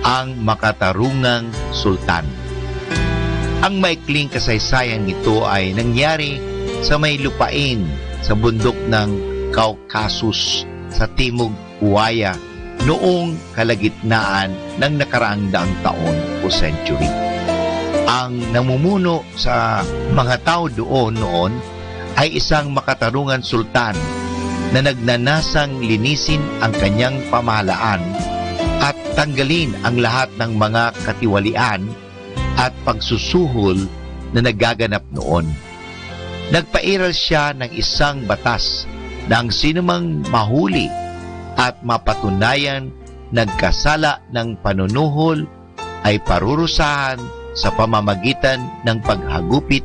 Speaker 3: Ang Makatarungang Sultan. Ang maikling kasaysayan nito ay nangyari sa may lupain sa bundok ng Caucasus sa Timog Uwaya noong kalagitnaan ng nakaraang daang taon o century. Ang namumuno sa mga tao doon noon ay isang makatarungan sultan na nagnanasang linisin ang kanyang pamahalaan at tanggalin ang lahat ng mga katiwalian at pagsusuhol na nagaganap noon. Nagpairal siya ng isang batas na ang sinumang mahuli at mapatunayan nagkasala ng panunuhol ay parurusahan sa pamamagitan ng paghagupit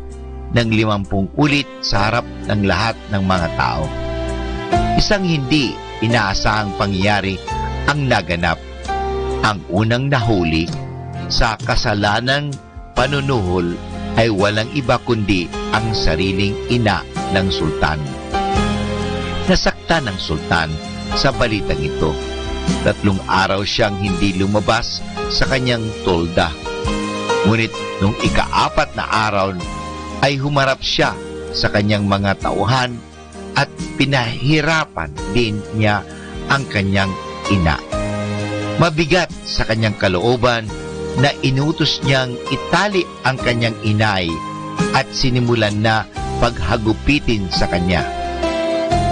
Speaker 3: ng 50 ulit sa harap ng lahat ng mga tao. Isang hindi inaasahang pangyayari ang naganap. Ang unang nahuli sa kasalanang panunuhol ay walang iba kundi ang sariling ina ng sultan. Nasaktan ng sultan sa balitang ito. 3 araw siyang hindi lumabas sa kanyang tolda. Ngunit nung ika-4 na araw ay humarap siya sa kanyang mga tauhan at pinahirapan din niya ang kanyang ina. Mabigat sa kanyang kalooban na inutos niyang itali ang kanyang inay at sinimulan na paghagupitin sa kanya.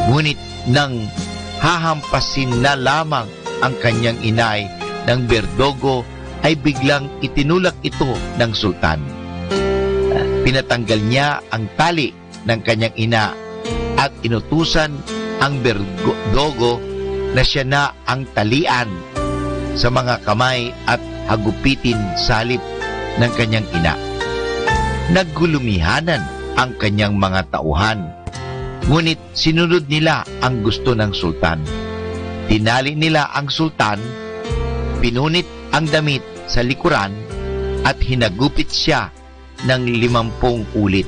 Speaker 3: Ngunit nang hahampasin na lamang ang kanyang inay ng berdogo ay biglang itinulak ito ng sultan. Pinatanggal niya ang tali ng kanyang ina at inutusan ang berdogo na siya na ang talian sa mga kamay at hagupitin sa halip ng kanyang ina. Naggulumihanan ang kanyang mga tauhan, ngunit sinunod nila ang gusto ng sultan. Tinali nila ang sultan, pinunit ang damit sa likuran at hinagupit siya ng 50 ulit.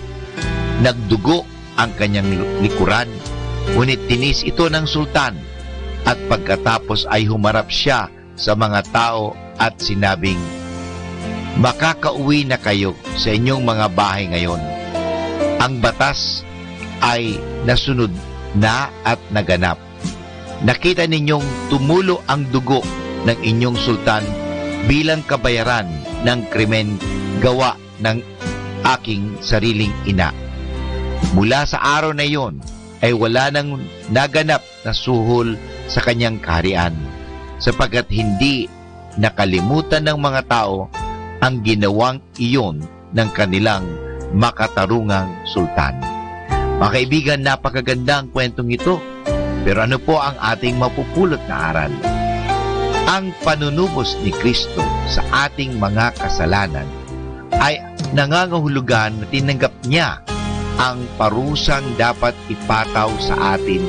Speaker 3: Nagdugo ang kanyang likuran, ngunit tinis ito ng sultan at pagkatapos ay humarap siya sa mga tao at sinabing, "Makakauwi na kayo sa inyong mga bahay ngayon. Ang batas ay nasunod na at naganap. Nakita ninyong tumulo ang dugo ng inyong sultan bilang kabayaran ng krimen gawa ng aking sariling ina." Mula sa araw na iyon ay wala nang naganap na suhol sa kanyang kaharian, sapagkat hindi nakalimutan ng mga tao ang ginawang iyon ng kanilang makatarungang sultan. Mga kaibigan, napakaganda ang kwentong ito. Pero ano po ang ating mapupulot na aral? Ang panunubos ni Kristo sa ating mga kasalanan ay nangangahulugan na tinanggap niya ang parusang dapat ipataw sa atin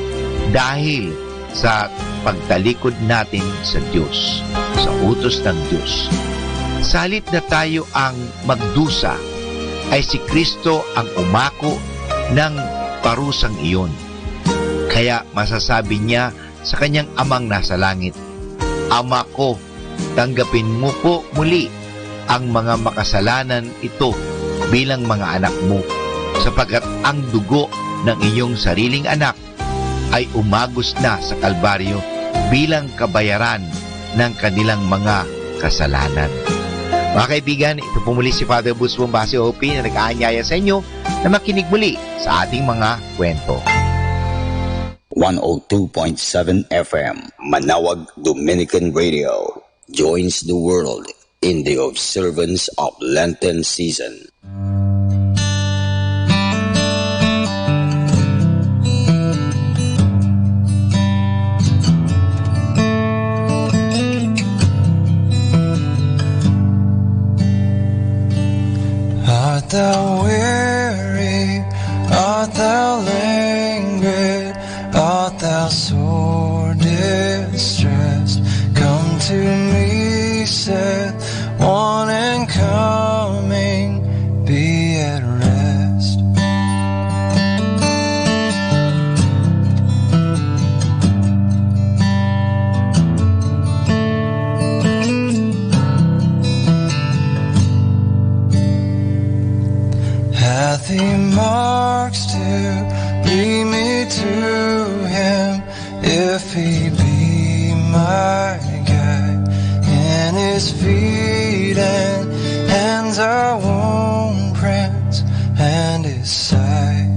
Speaker 3: dahil sa pagtalikod natin sa Diyos, sa utos ng Diyos. Sa halip na tayo ang magdusa, ay si Kristo ang umako ng parusang iyon. Kaya masasabi niya sa kanyang amang nasa langit, "Ama ko, tanggapin mo po muli ang mga makasalanan ito bilang mga anak mo, sapagkat ang dugo ng iyong sariling anak ay umagos na sa Kalbaryo bilang kabayaran ng kanilang mga kasalanan." Mga kaibigan, ito po muli si Father Butch Bombase OP na nag-aanyaya sa inyo na makinig muli sa ating mga kwento.
Speaker 12: 102.7 FM Manawag Dominican Radio joins the world in the observance of Lenten season.
Speaker 2: Art thou weary? Art thou languid? Art thou sore distressed? Come to me, saith one, and coming be at rest. Hath he marks to lead me to him, if he be my guide? In his feet and hands are wound prints, and his side.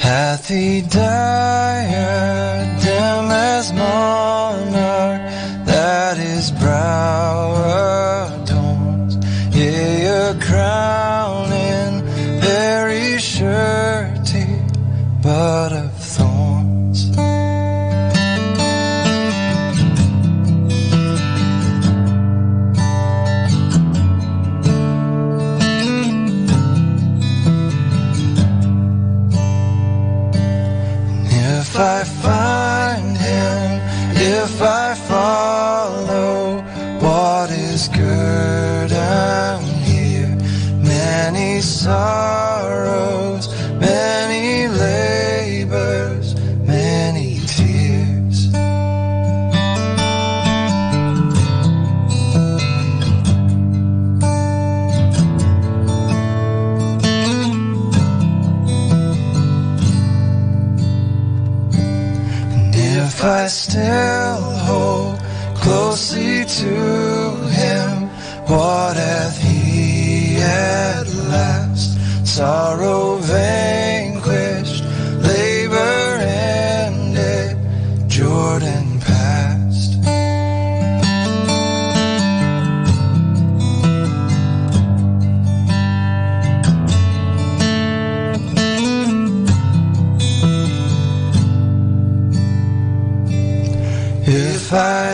Speaker 2: Hath he diadem as monarch, that his brow adorns? Yea, a crown in very surety but of thorns. If I find him, if I follow what is good and hear many sorrows, many labors, many tears. If I still hold closely to him, what hath he at last? Sorrow vanquished, labor ended, Jordan passed. If I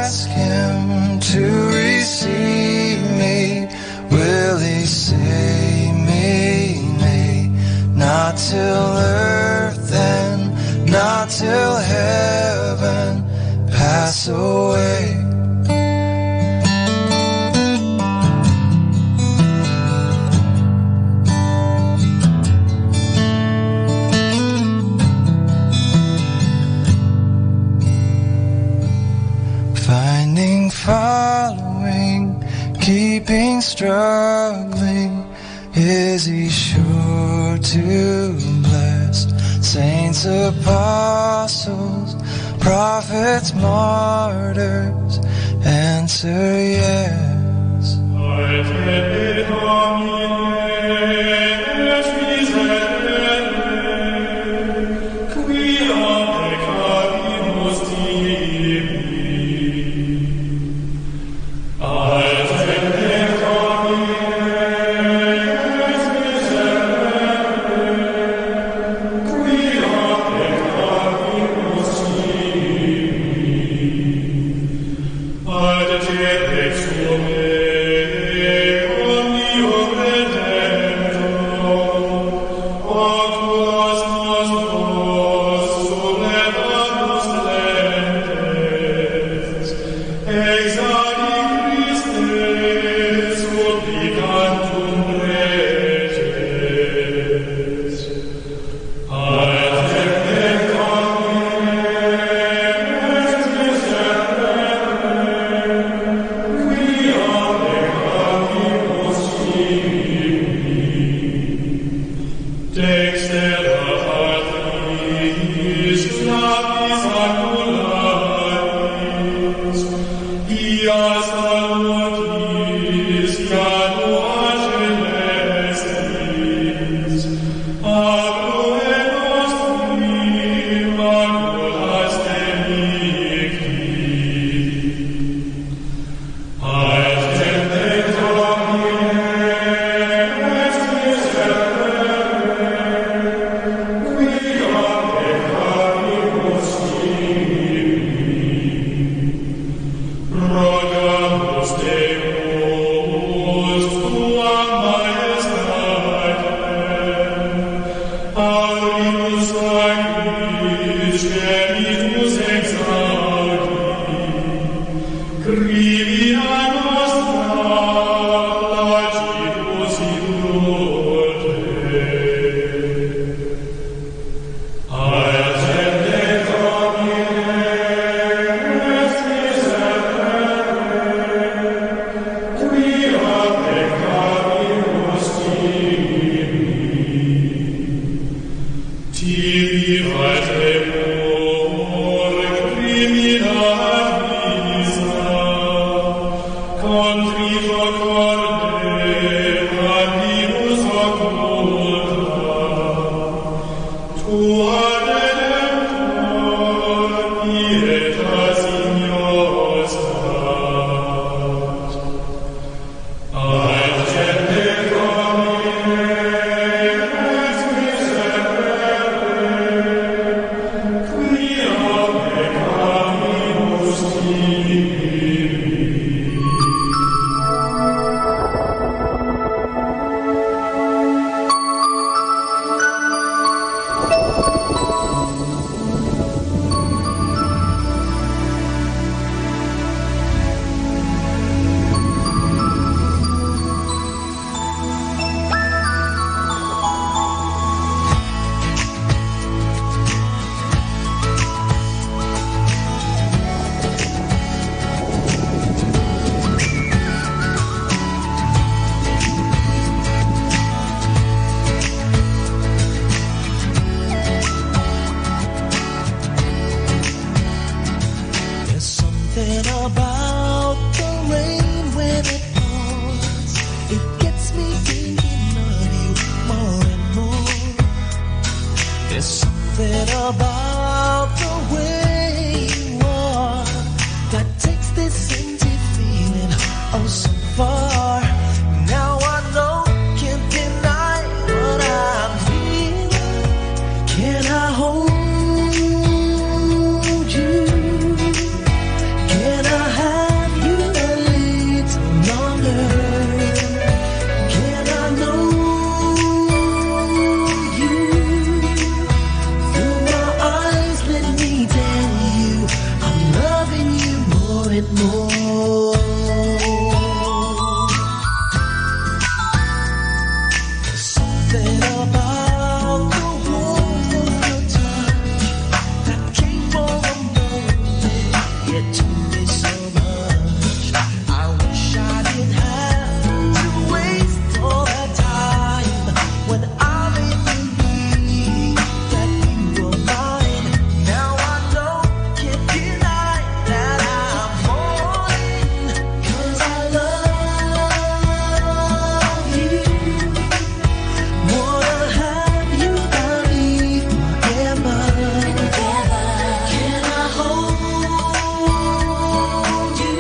Speaker 2: ask him to receive me, will he say me nay? Not till earth and not till heaven pass away. Finding, following, keeping, struggling, is he sure to bless? Saints, apostles, prophets, martyrs, answer yes. something about the rain when it pours. It gets me thinking of you more and more. There's something about the way you are that takes this empty feeling oh so far. Now I know, can't deny what I'm feeling. Can I hold you? Can I have you a little longer? Can I know you? Through my eyes, let me tell you I'm loving you more and more. There's something about the warmth of your touch that came for a moment, yet to me so much. I wish I didn't have to waste all that time when I made believe that you were mine. Now I know, can't deny that I'm falling, 'cause I love you. Wanna have you by me forever. Can I hold you?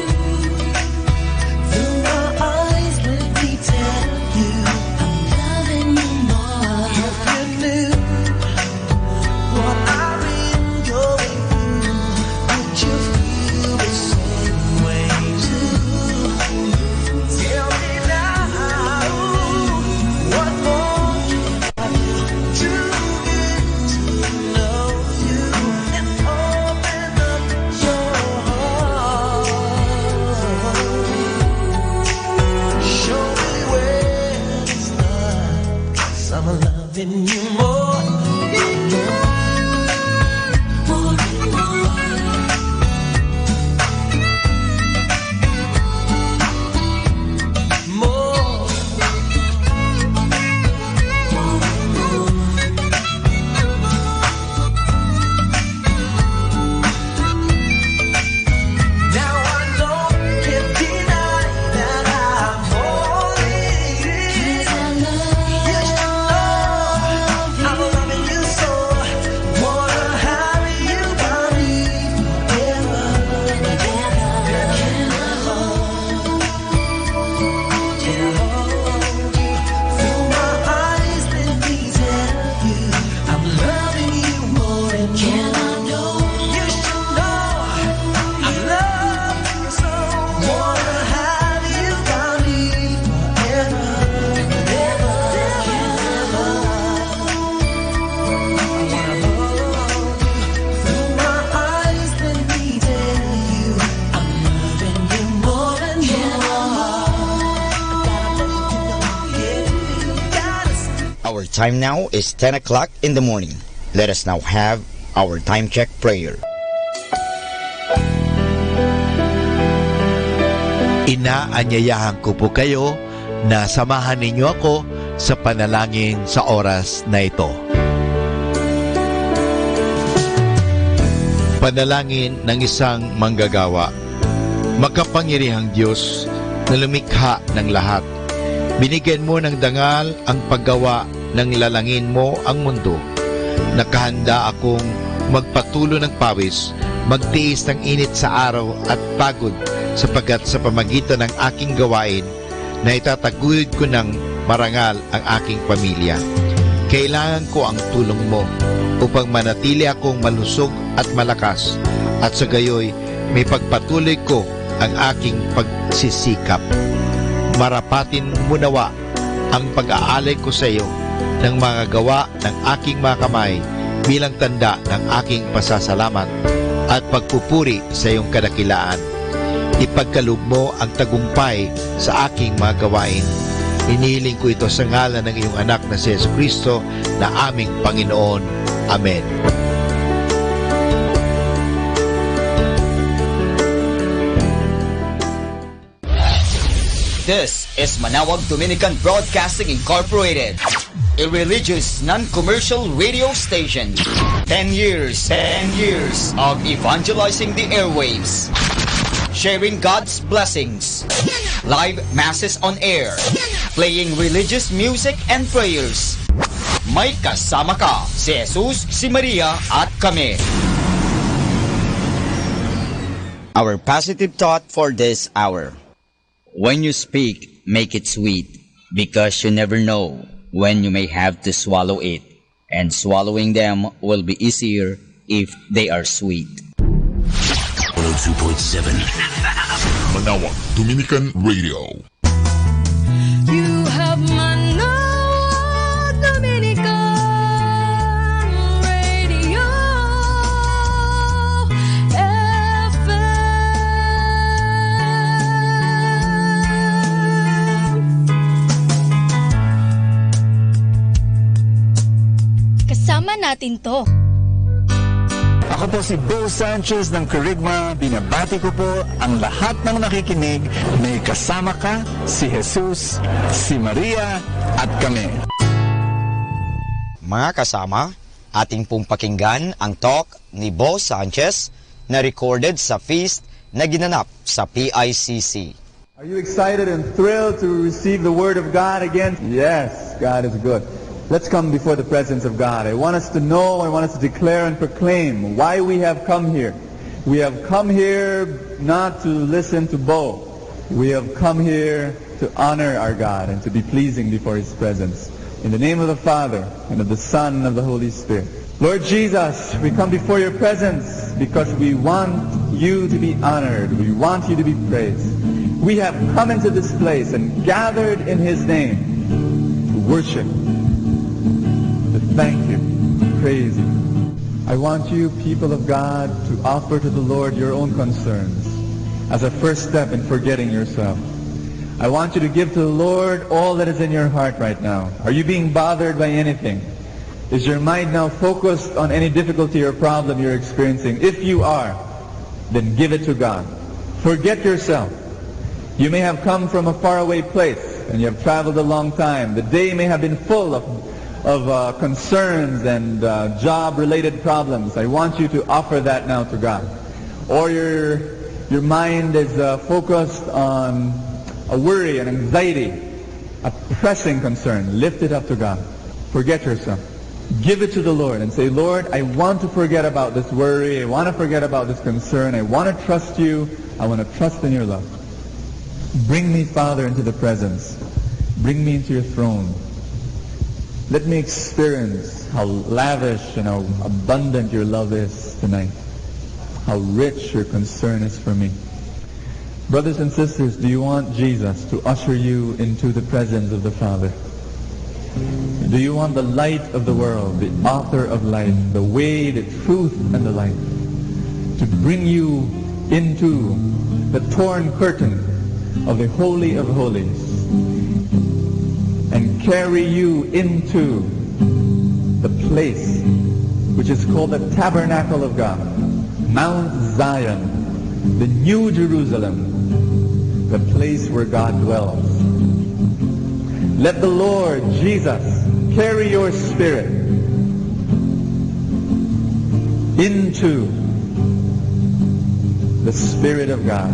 Speaker 2: Through my eyes, let me tell you I'm loving you more. If you knew what I've been going through, would you feel the same way too? Tell me now, what more can I do to get to know you and open up your heart? Show me where to start, 'cause I'm loving you more. More and more. More. Now I know, can't deny that I'm falling. 'Cause I love you. I'm loving you so. Wanna have you by me forever. Can I hold you? Through my eyes, let me tell you I'm loving you more and can I know? You should know I'm loving you so. Wanna have you by me forever. Through my eyes, let me tell you I'm loving you more and more.
Speaker 12: Our time now is 10 o'clock in the morning. Let us now have our time check prayer.
Speaker 11: Inaanyayahan ko po kayo na samahan ninyo ako sa panalangin sa oras na ito. Panalangin ng isang manggagawa. Makapangyarihang Diyos na lumikha ng lahat, binigyan mo ng dangal ang paggawa ng lalangin mo ang mundo. Nakahanda akong magpatulo ng pawis, magtiis ng init sa araw at pagod, sapagkat sa pamagitan ng aking gawain na itataguyod ko ng marangal ang aking pamilya. Kailangan ko ang tulong mo upang manatili akong malusog at malakas, at sa gayoy may pagpatuloy ko ang aking pagsisikap. Marapatin mo nawa ang pag-aalay ko sa iyo ng mga gawa ng aking mga kamay bilang tanda ng aking pasasalamat at pagpupuri sa iyong kadakilaan. Ipagkaloob mo ang tagumpay sa aking mga gawain. Inihiling ko ito sa ngalan ng iyong anak na si Jesucristo na aming Panginoon. Amen.
Speaker 9: This is Manawag Dominican Broadcasting Incorporated, a religious, non-commercial radio station. 10 years of evangelizing the airwaves. sharing God's blessings, live masses on air, playing religious music and prayers. May kasama ka, si Jesus, si Maria at kami.
Speaker 12: Our positive thought for this hour. When you speak, make it sweet, because you never know when you may have to swallow it, and swallowing them will be easier if they are sweet.
Speaker 13: 102.7 Manawag Dominican Radio.
Speaker 15: You have Manawag Dominican Radio FM. Kasama natin to.
Speaker 7: Ako po si Bo Sanchez ng Kerygma. Binabati ko po ang lahat ng nakikinig. May kasama ka, si Jesus, si Maria, at kami.
Speaker 9: Mga kasama, ating pong pakinggan ang talk ni Bo Sanchez na recorded sa feast na ginanap sa PICC.
Speaker 18: Are you excited and thrilled to receive the Word of God again? Yes, God is good. Let's come before the presence of God. I want us to know, I want us to declare and proclaim why we have come here. We have come here not to listen to Bo. We have come here to honor our God and to be pleasing before His presence. In the name of the Father, and of the Son, and of the Holy Spirit. Lord Jesus, we come before your presence because we want you to be honored. We want you to be praised. We have come into this place and gathered in His name to worship, to thank you, to praise you. I want you, people of God, to offer to the Lord your own concerns as a first step in forgetting yourself. I want you to give to the Lord all that is in your heart right now. Are you being bothered by anything? Is your mind now focused on any difficulty or problem you're experiencing? If you are, then give it to God. Forget yourself. You may have come from a faraway place and you have traveled a long time. The day may have been full of concerns and job-related problems. I want you to offer that now to God. Or your mind is focused on a worry, an anxiety, a pressing concern. Lift it up to God. Forget yourself. Give it to the Lord and say, Lord, I want to forget about this worry. I want to forget about this concern. I want to trust you. I want to trust in your love. Bring me, Father, into the presence. Bring me into your throne. Let me experience how lavish and how abundant your love is tonight. How rich your concern is for me. Brothers and sisters, do you want Jesus to usher you into the presence of the Father? Do you want the light of the world, the author of life, the way, the truth, and the life, to bring you into the torn curtain of the Holy of Holies and carry you into the place which is called the Tabernacle of God, Mount Zion, the New Jerusalem, the place where God dwells. Let the Lord Jesus carry your spirit into the Spirit of God,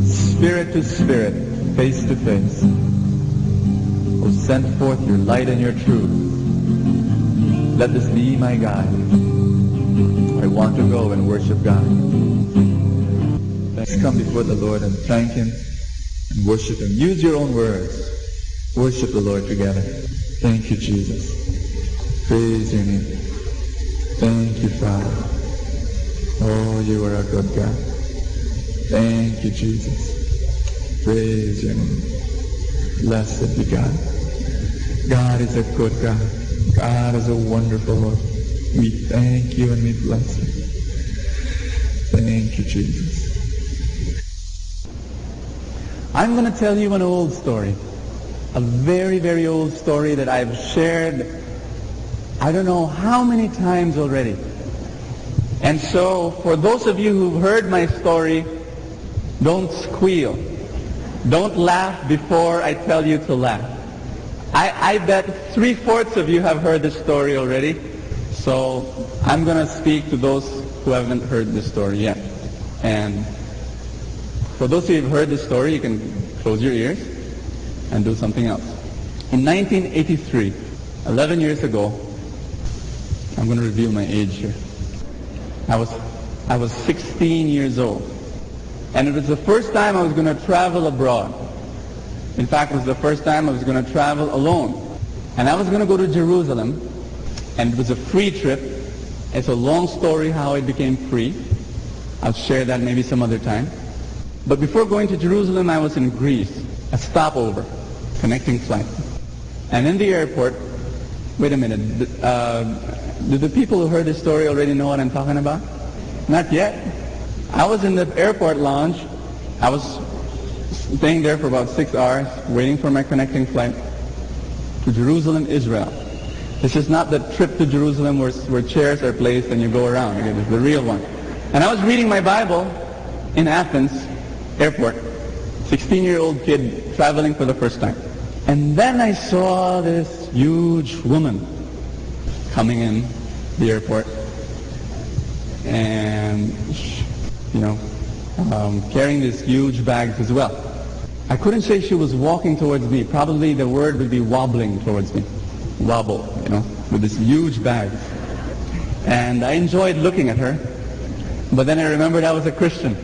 Speaker 18: spirit to spirit, face to face. Oh, send forth your light and your truth. Let this be my guide. I want to go and worship God. Let's come before the Lord and thank Him and worship Him. Use your own words. Worship the Lord together. Thank you, Jesus. Praise your name. Thank you, Father. Oh, you are a good God. Thank you, Jesus. Praise your name. Blessed be God. God is a good God. God is a wonderful Lord. We thank you and we bless you. Thank you, Jesus. I'm going to tell you an old story. A very, very old story that I've shared I don't know how many times already. And so, for those of you who've heard my story, don't squeal. Don't laugh before I tell you to laugh. I bet 3/4 of you have heard this story already. So I'm going to speak to those who haven't heard this story yet. And For those of you who've heard this story, you can close your ears and do something else. In 1983, 11 years ago, I'm going to reveal my age here. I was 16 years old. And it was the first time I was going to travel abroad. In fact, it was the first time I was going to travel alone. And I was going to go to Jerusalem, and it was a free trip. It's a long story how it became free. I'll share that maybe some other time. But before going to Jerusalem, I was in Greece, a stopover, connecting flight. And in the airport, wait a minute, do the people who heard this story already know what I'm talking about? Not yet. I was in the airport lounge. I was staying there for about 6 hours, waiting for my connecting flight to Jerusalem, Israel. This is not the trip to Jerusalem where chairs are placed and you go around. Okay, this is the real one. And I was reading my Bible in Athens airport. 16-year-old kid traveling for the first time. And then I saw this huge woman coming in the airport. And, carrying these huge bags as well. I couldn't say she was walking towards me. Probably the word would be wobbling towards me. Wobble, with this huge bag. And I enjoyed looking at her. But then I remembered I was a Christian.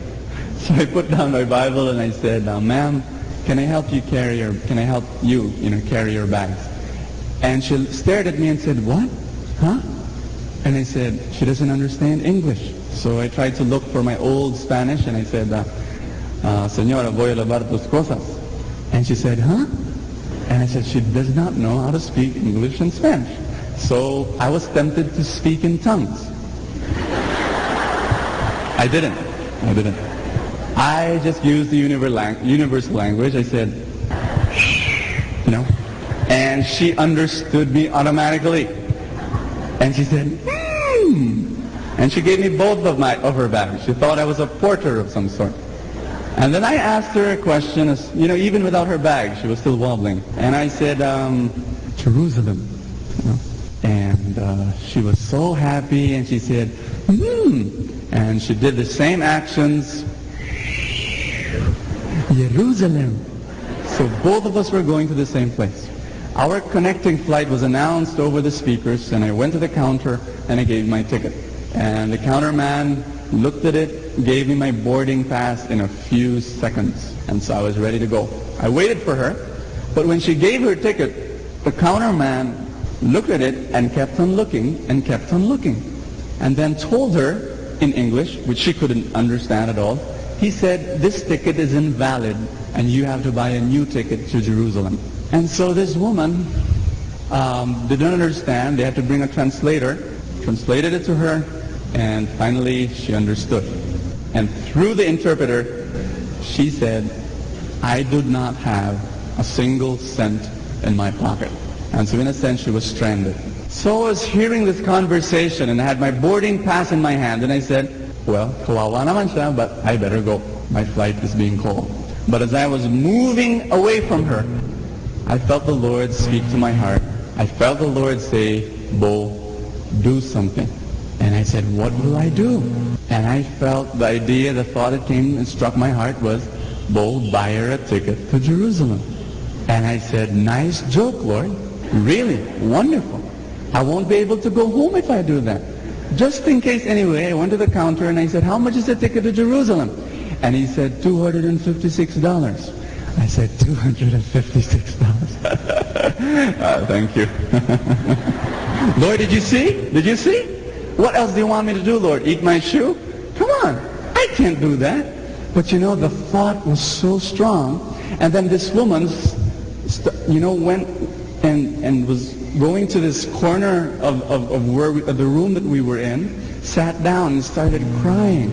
Speaker 18: So I put down my Bible and I said, ma'am, can I help you carry your bags? And she stared at me and said, what? Huh? And I said, she doesn't understand English. So I tried to look for my old Spanish and I said, Señora, voy a lavar tus cosas. And she said, huh? And I said, she does not know how to speak English and Spanish. So I was tempted to speak in tongues. I didn't. I just used the universal language. I said, and she understood me automatically. And she said, And she gave me both of her bags. She thought I was a porter of some sort. And then I asked her a question, even without her bag, she was still wobbling. And I said, Jerusalem. And she was so happy, and she said, And she did the same actions. Jerusalem. So both of us were going to the same place. Our connecting flight was announced over the speakers, and I went to the counter and I gave my ticket. And the counterman looked at it, gave me my boarding pass in a few seconds. And so I was ready to go. I waited for her, but when she gave her ticket, the counterman looked at it and kept on looking and kept on looking. And then told her in English, which she couldn't understand at all, he said, this ticket is invalid and you have to buy a new ticket to Jerusalem. And so this woman didn't understand. They had to bring a translator, translated it to her, and finally she understood. And through the interpreter, she said, I do not have a single cent in my pocket. And so in a sense, she was stranded. So I was hearing this conversation, and I had my boarding pass in my hand, and I said, well, kawawa naman siya, but I better go. My flight is being called. But as I was moving away from her, I felt the Lord speak to my heart. I felt the Lord say, Bo, do something. And I said, what will I do? And I felt the idea, the thought that came and struck my heart was, Bo, buy her a ticket to Jerusalem. And I said, nice joke, Lord. Really, wonderful. I won't be able to go home if I do that. Just in case anyway, I went to the counter and I said, how much is the ticket to Jerusalem? And he said, $256. I said, $256. Thank you. Lord, did you see? Did you see? What else do you want me to do, Lord? Eat my shoe? Come on. I can't do that. But the thought was so strong. And then this woman, went and was going to this corner of the room that we were in, sat down and started crying.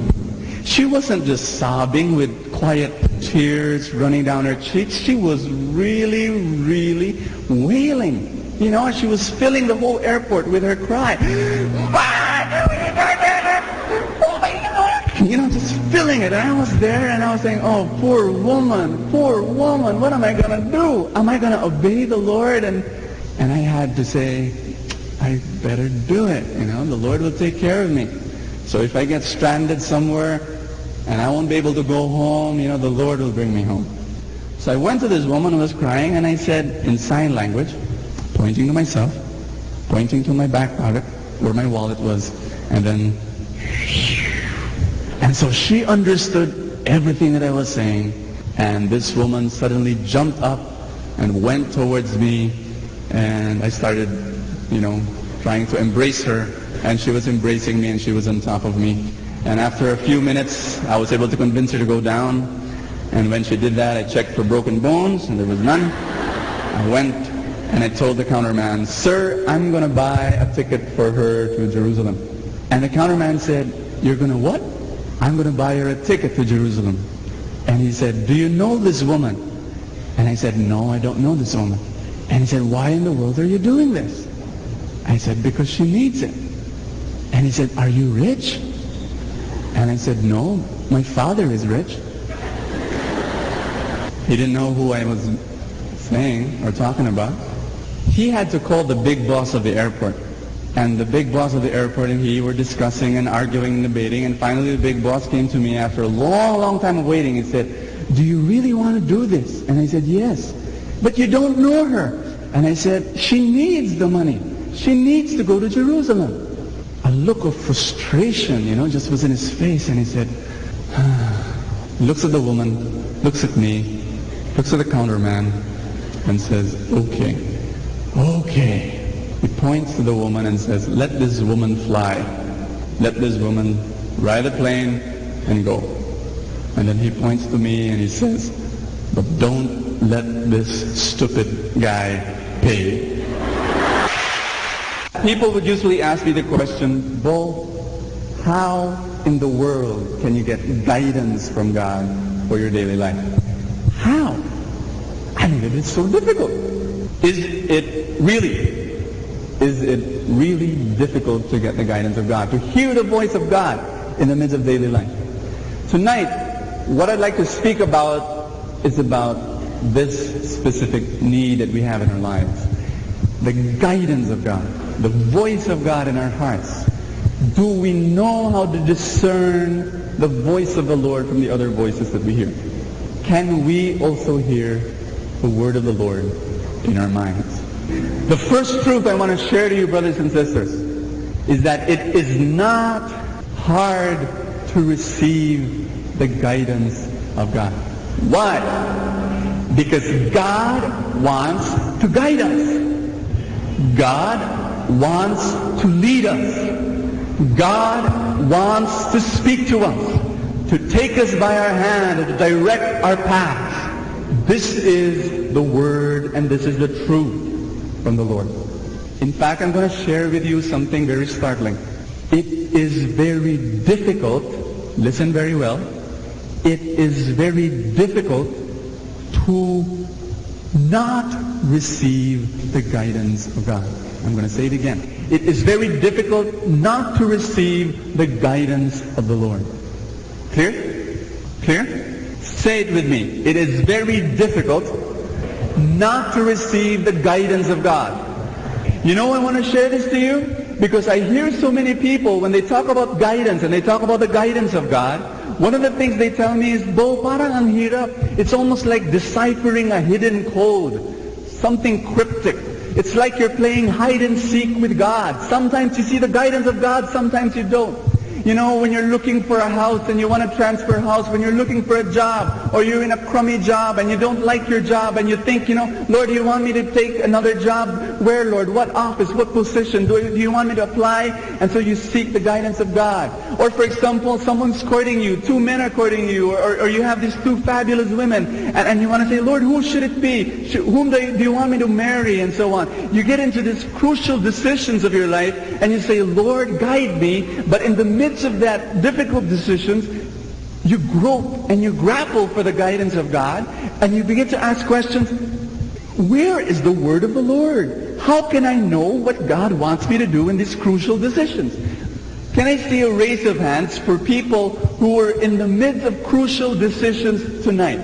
Speaker 18: She wasn't just sobbing with quiet tears running down her cheeks. She was really, really wailing. She was filling the whole airport with her cry. Just filling it. And I was there and I was saying, oh, poor woman, what am I going to do? Am I going to obey the Lord? And I had to say, I better do it. The Lord will take care of me. So if I get stranded somewhere, and I won't be able to go home. You know, the Lord will bring me home. So I went to this woman who was crying, and I said in sign language, pointing to myself, pointing to my back pocket where my wallet was, and then, and so she understood everything that I was saying, and this woman suddenly jumped up and went towards me, and I started, you know, trying to embrace her, and she was embracing me, and she was on top of me. And after a few minutes, I was able to convince her to go down, and when she did that, I checked for broken bones, and there was none. I went and I told the counterman, "Sir, I'm going to buy a ticket for her to Jerusalem." And the counterman said, "You're going to what?" "I'm going to buy her a ticket to Jerusalem." And he said, "Do you know this woman?" And I said, "No, I don't know this woman." And he said, "Why in the world are you doing this?" I said, "Because she needs it." And he said, "Are you rich?" And I said, "No, my father is rich." He didn't know who I was saying or talking about. He had to call the big boss of the airport. And the big boss of the airport and he were discussing and arguing and debating. And finally the big boss came to me after a long, long time of waiting and said, "Do you really want to do this?" And I said, "Yes." "But you don't know her." And I said, "She needs the money. She needs to go to Jerusalem." A look of frustration, you know, just was in his face. And he said, looks at the woman, looks at me, looks at the counterman, and says, "Okay, okay." He points to the woman and says, "Let this woman fly. Let this woman ride a plane and go." And then he points to me and he says, "But don't let this stupid guy pay." People would usually ask me the question, "Bo, how in the world can you get guidance from God for your daily life? How? I mean, it is so difficult. Is it really difficult to get the guidance of God, to hear the voice of God in the midst of daily life?" Tonight, what I'd like to speak about is about this specific need that we have in our lives. The guidance of God, the voice of God in our hearts. Do we know how to discern the voice of the Lord from the other voices that we hear? Can we also hear the word of the Lord in our minds? The first truth I want to share to you, brothers and sisters, is that it is not hard to receive the guidance of God. Why? Because God wants to guide us. God wants to lead us. God wants to speak to us, to take us by our hand and to direct our paths. This is the word and this is the truth from the Lord. In fact, I'm going to share with you something very startling. It is very difficult, listen very well, it is very difficult to not receive the guidance of God. I'm going to say it again. It is very difficult not to receive the guidance of the Lord. Clear? Clear? Say it with me. It is very difficult not to receive the guidance of God. You know, I want to share this to you because I hear so many people when they talk about guidance and they talk about the guidance of God, one of the things they tell me is, "Bo, parang ang hirap. It's almost like deciphering a hidden code, something cryptic. It's like you're playing hide and seek with God. Sometimes you see the guidance of God, sometimes you don't. You know, when you're looking for a house and you want to transfer a house, when you're looking for a job, or you're in a crummy job and you don't like your job and you think, you know, Lord, do you want me to take another job? Where, Lord? What office? What position? Do you want me to apply? And so you seek the guidance of God. Or for example, someone's courting you, two men are courting you, or you have these two fabulous women, and you want to say, Lord, who should it be? Whom do you want me to marry? And so on. You get into these crucial decisions of your life and you say, Lord, guide me, but in the midst of that difficult decisions, you grope and you grapple for the guidance of God, and you begin to ask questions. Where is the word of the Lord? How can I know what God wants me to do in these crucial decisions? Can I see a raise of hands for people who are in the midst of crucial decisions tonight?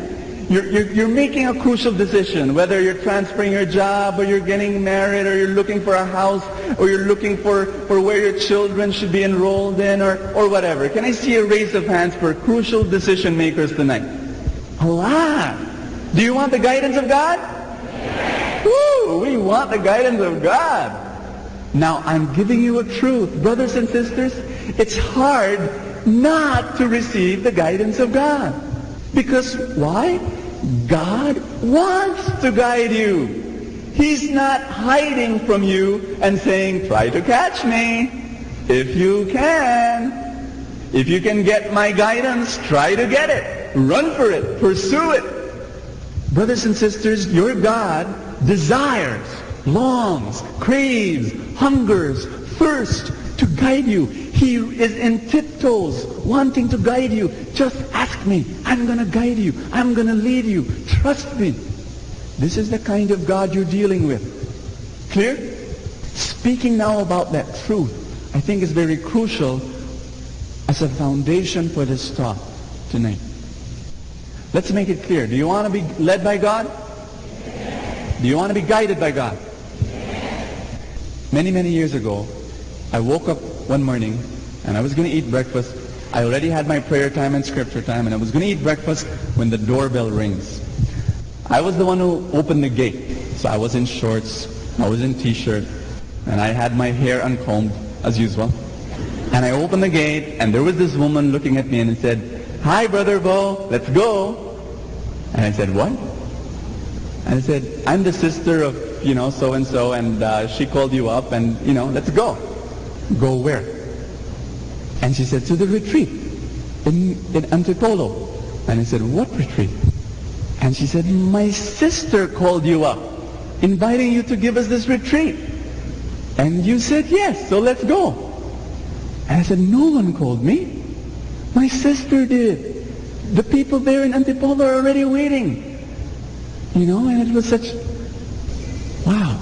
Speaker 18: You're making a crucial decision, whether you're transferring your job, or you're getting married, or you're looking for a house, or you're looking for where your children should be enrolled in, or whatever. Can I see a raise of hands for crucial decision makers tonight? A lot. Do you want the guidance of God? Woo! We want the guidance of God. Now, I'm giving you a truth. Brothers and sisters, it's hard not to receive the guidance of God. Because why? God wants to guide you. He's not hiding from you and saying, try to catch me. If you can. If you can get my guidance, try to get it. Run for it. Pursue it. Brothers and sisters, your God desires, longs, craves, hungers, thirsts to guide you. He is in tiptoes, wanting to guide you. Just ask me. I'm going to guide you. I'm going to lead you. Trust me. This is the kind of God you're dealing with. Clear? Speaking now about that truth, I think is very crucial as a foundation for this talk tonight. Let's make it clear. Do you want to be led by God? Do you want to be guided by God? Many, many years ago, I woke up one morning and I was going to eat breakfast. I already had my prayer time and scripture time, and I was going to eat breakfast when the doorbell rings. I was the one who opened the gate. So I was in shorts, I was in t-shirt, and I had my hair uncombed as usual. And I opened the gate, and there was this woman looking at me and said, "Hi, Brother Bo, let's go." And I said, "What?" And I said, "I'm the sister of, so-and-so, and she called you up, and, let's go." "Go where?" And she said, "To the retreat in Antipolo." And I said, "What retreat?" And she said, "My sister called you up, inviting you to give us this retreat. And you said yes, so let's go." And I said, "No one called me. My sister did. The people there in Antipolo are already waiting." And it was such, wow,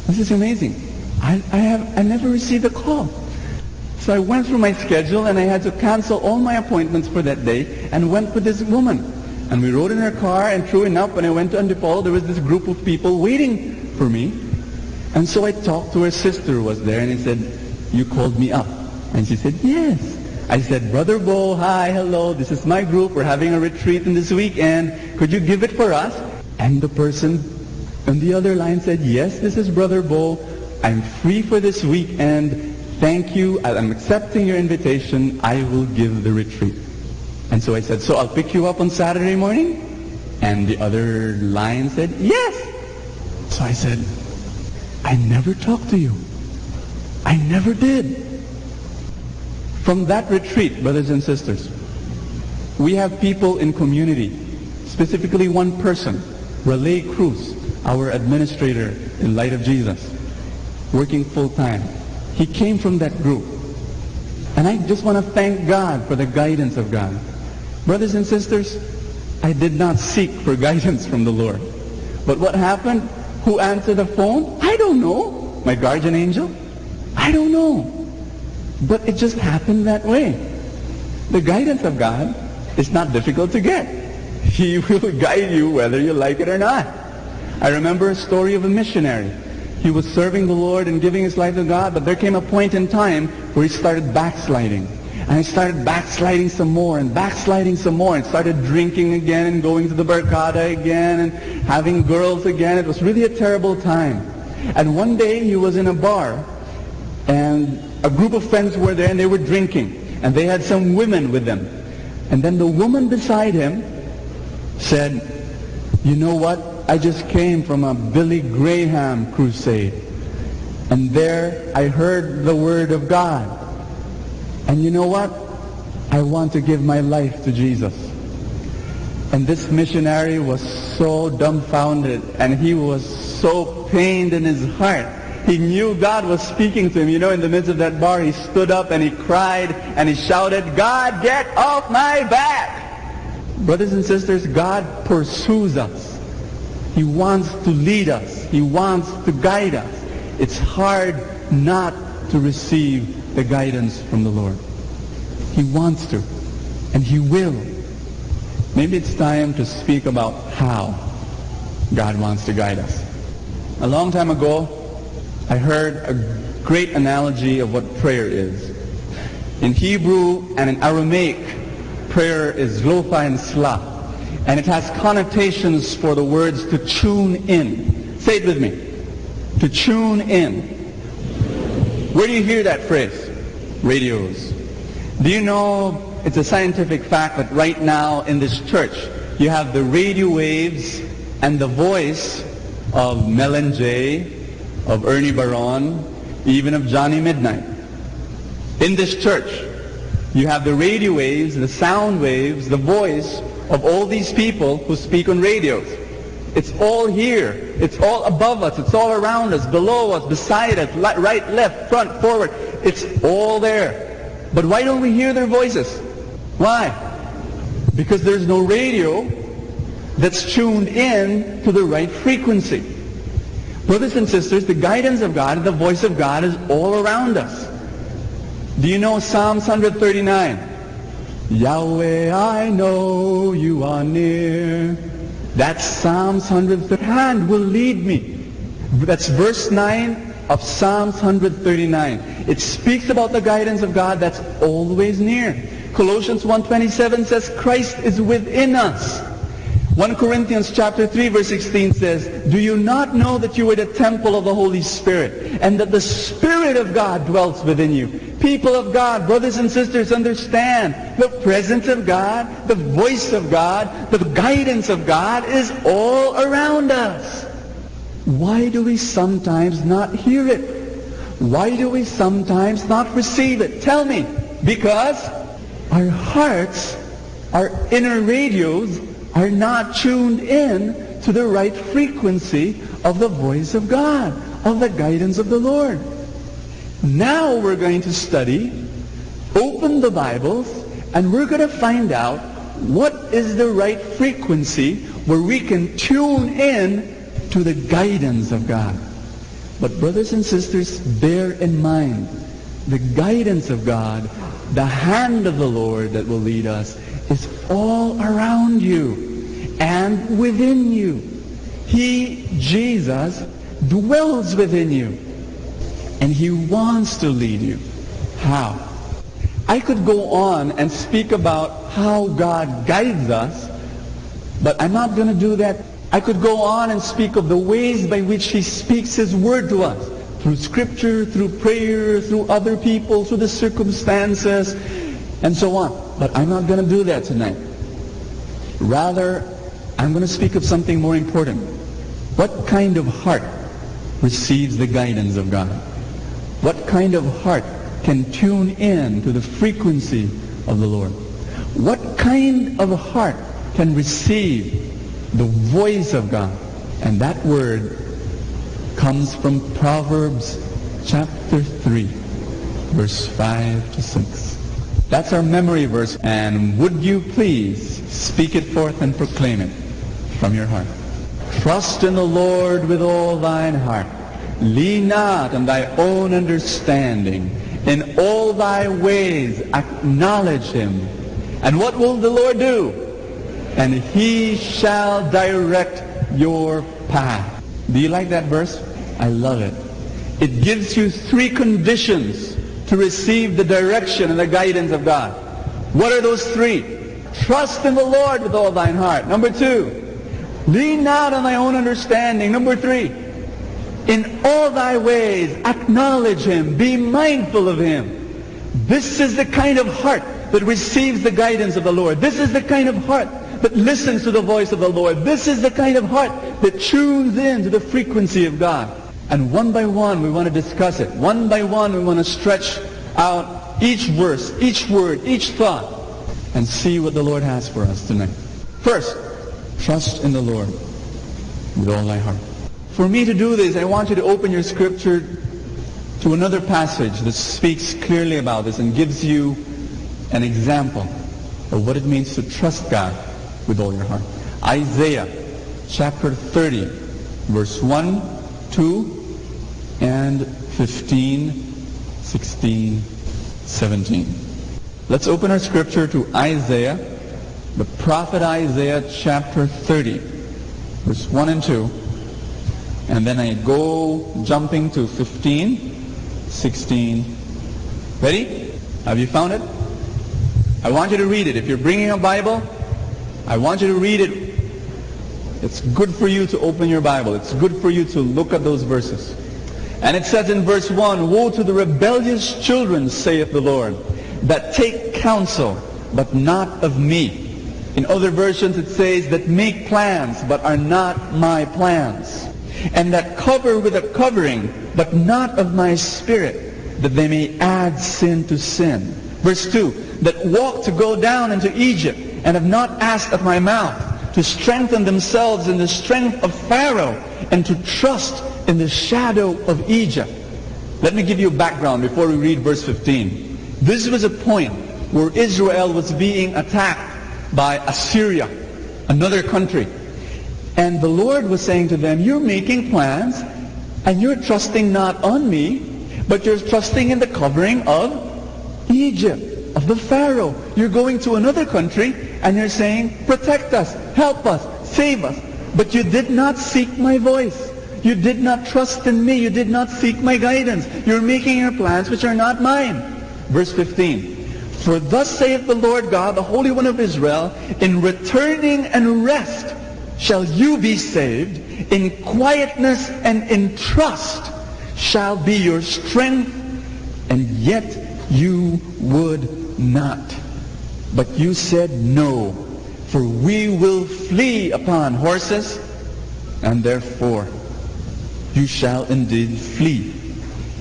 Speaker 18: this is amazing. I never received a call. So I went through my schedule, and I had to cancel all my appointments for that day and went with this woman. And we rode in her car, and true enough, when I went to Antipolo, there was this group of people waiting for me. And so I talked to her sister who was there, and I said, "You called me up." And she said, "Yes." I said, "Brother Bo, hi, hello, this is my group. We're having a retreat in this weekend. Could you give it for us?" And the person on the other line said, "Yes, this is Brother Bo. I'm free for this weekend. Thank you. I'm accepting your invitation. I will give the retreat." And so I said, "So I'll pick you up on Saturday morning?" And the other line said, "Yes." So I said, "I never talked to you. I never did." From that retreat, brothers and sisters, we have people in community, specifically one person, Raleigh Cruz, our administrator in Light of Jesus, working full-time. He came from that group. And I just want to thank God for the guidance of God. Brothers and sisters, I did not seek for guidance from the Lord. But what happened? Who answered the phone? I don't know. My guardian angel? I don't know. But it just happened that way. The guidance of God is not difficult to get. He will guide you whether you like it or not. I remember a story of a missionary. He was serving the Lord and giving his life to God, but there came a point in time where he started backsliding. And he started backsliding some more and backsliding some more, and started drinking again and going to the barkada again and having girls again. It was really a terrible time. And one day he was in a bar, and a group of friends were there, and they were drinking, and they had some women with them. And then the woman beside him said, "You know what? I just came from a Billy Graham crusade, and there I heard the word of God. And you know what? I want to give my life to Jesus." And this missionary was so dumbfounded, and he was so pained in his heart. He knew God was speaking to him. In the midst of that bar, he stood up and he cried and he shouted, "God, get off my back!" Brothers and sisters, God pursues us. He wants to lead us. He wants to guide us. It's hard not to receive the guidance from the Lord. He wants to, and He will. maybe it's time to speak about how God wants to guide us. A long time ago, I heard a great analogy of what prayer is. In Hebrew and in Aramaic, prayer is lofa and sla, and it has connotations for the words to tune in. Say it with me. To tune in. Where do you hear that phrase? Radios. Do you know it's a scientific fact that right now in this church, you have the radio waves and the voice of Mel and Jay, of Ernie Baron, even of Johnny Midnight. In this church, you have the radio waves, the sound waves, the voice of all these people who speak on radios. It's all here. It's all above us. It's all around us, below us, beside us, right, left, front, forward. It's all there. But why don't we hear their voices? Why? Because there's no radio that's tuned in to the right frequency. Brothers and sisters, the guidance of God, the voice of God is all around us. Do you know Psalms 139? Yahweh, I know you are near. That's Psalms 139. Hand will lead me. That's verse 9 of Psalms 139. It speaks about the guidance of God that's always near. Colossians 1:27 says Christ is within us. 1 Corinthians chapter 3 verse 16 says, do you not know that you are the temple of the Holy Spirit and that the Spirit of God dwells within you? People of God, brothers and sisters, understand the presence of God, the voice of God, the guidance of God is all around us. Why do we sometimes not hear it? Why do we sometimes not receive it? Tell me. Because our hearts, our inner radios, are not tuned in to the right frequency of the voice of God, of the guidance of the Lord. Now we're going to study, open the Bibles, and we're going to find out what is the right frequency where we can tune in to the guidance of God. But brothers and sisters, bear in mind, the guidance of God, the hand of the Lord that will lead us, is all around you and within you. He, Jesus, dwells within you. And He wants to lead you. How? I could go on and speak about how God guides us, but I'm not going to do that. I could go on and speak of the ways by which He speaks His word to us. Through Scripture, through prayer, through other people, through the circumstances, and so on. But I'm not going to do that tonight. Rather, I'm going to speak of something more important. What kind of heart receives the guidance of God? What kind of heart can tune in to the frequency of the Lord? What kind of heart can receive the voice of God? And that word comes from Proverbs chapter 3, verse 5 to 6. That's our memory verse. And would you please speak it forth and proclaim it from your heart? Trust in the Lord with all thine heart. Lean not on thy own understanding. In all thy ways acknowledge Him. And what will the Lord do? And He shall direct your path. Do you like that verse? I love it. It gives you 3 conditions to receive the direction and the guidance of God. What are those 3? Trust in the Lord with all thine heart. Number 2, lean not on thy own understanding. Number 3, in all thy ways acknowledge Him. Be mindful of Him. This is the kind of heart that receives the guidance of the Lord. This is the kind of heart that listens to the voice of the Lord. This is the kind of heart that tunes in to the frequency of God. And one by one we want to discuss it. One by one we want to stretch out each verse, each word, each thought, and see what the Lord has for us tonight. First, trust in the Lord with all thy heart. For me to do this, I want you to open your scripture to another passage that speaks clearly about this and gives you an example of what it means to trust God with all your heart. Isaiah chapter 30, verse 1, 2, and 15, 16, 17. Let's open our scripture to Isaiah the prophet Isaiah chapter 30, verse 1 and 2. And then I go jumping to 15, 16. Ready? Have you found it? I want you to read it. If you're bringing a Bible, I want you to read it. It's good for you to open your Bible. It's good for you to look at those verses. And it says in verse 1, "Woe to the rebellious children, saith the Lord, that take counsel, but not of me." In other versions it says, "that make plans, but are not my plans. And that cover with a covering, but not of my spirit, that they may add sin to sin." Verse 2, "that walk to go down into Egypt, and have not asked at my mouth, to strengthen themselves in the strength of Pharaoh, and to trust in the shadow of Egypt." Let me give you a background before we read verse 15. This was a point where Israel was being attacked by Assyria, another country. And the Lord was saying to them, you're making plans, and you're trusting not on me, but you're trusting in the covering of Egypt, of the Pharaoh. You're going to another country, and you're saying, protect us, help us, save us. But you did not seek my voice. You did not trust in me. You did not seek my guidance. You're making your plans which are not mine. Verse 15. "For thus saith the Lord God, the Holy One of Israel, in returning and rest shall you be saved. In quietness and in trust shall be your strength. And yet you would not. But you said, no, for we will flee upon horses, and therefore you shall indeed flee.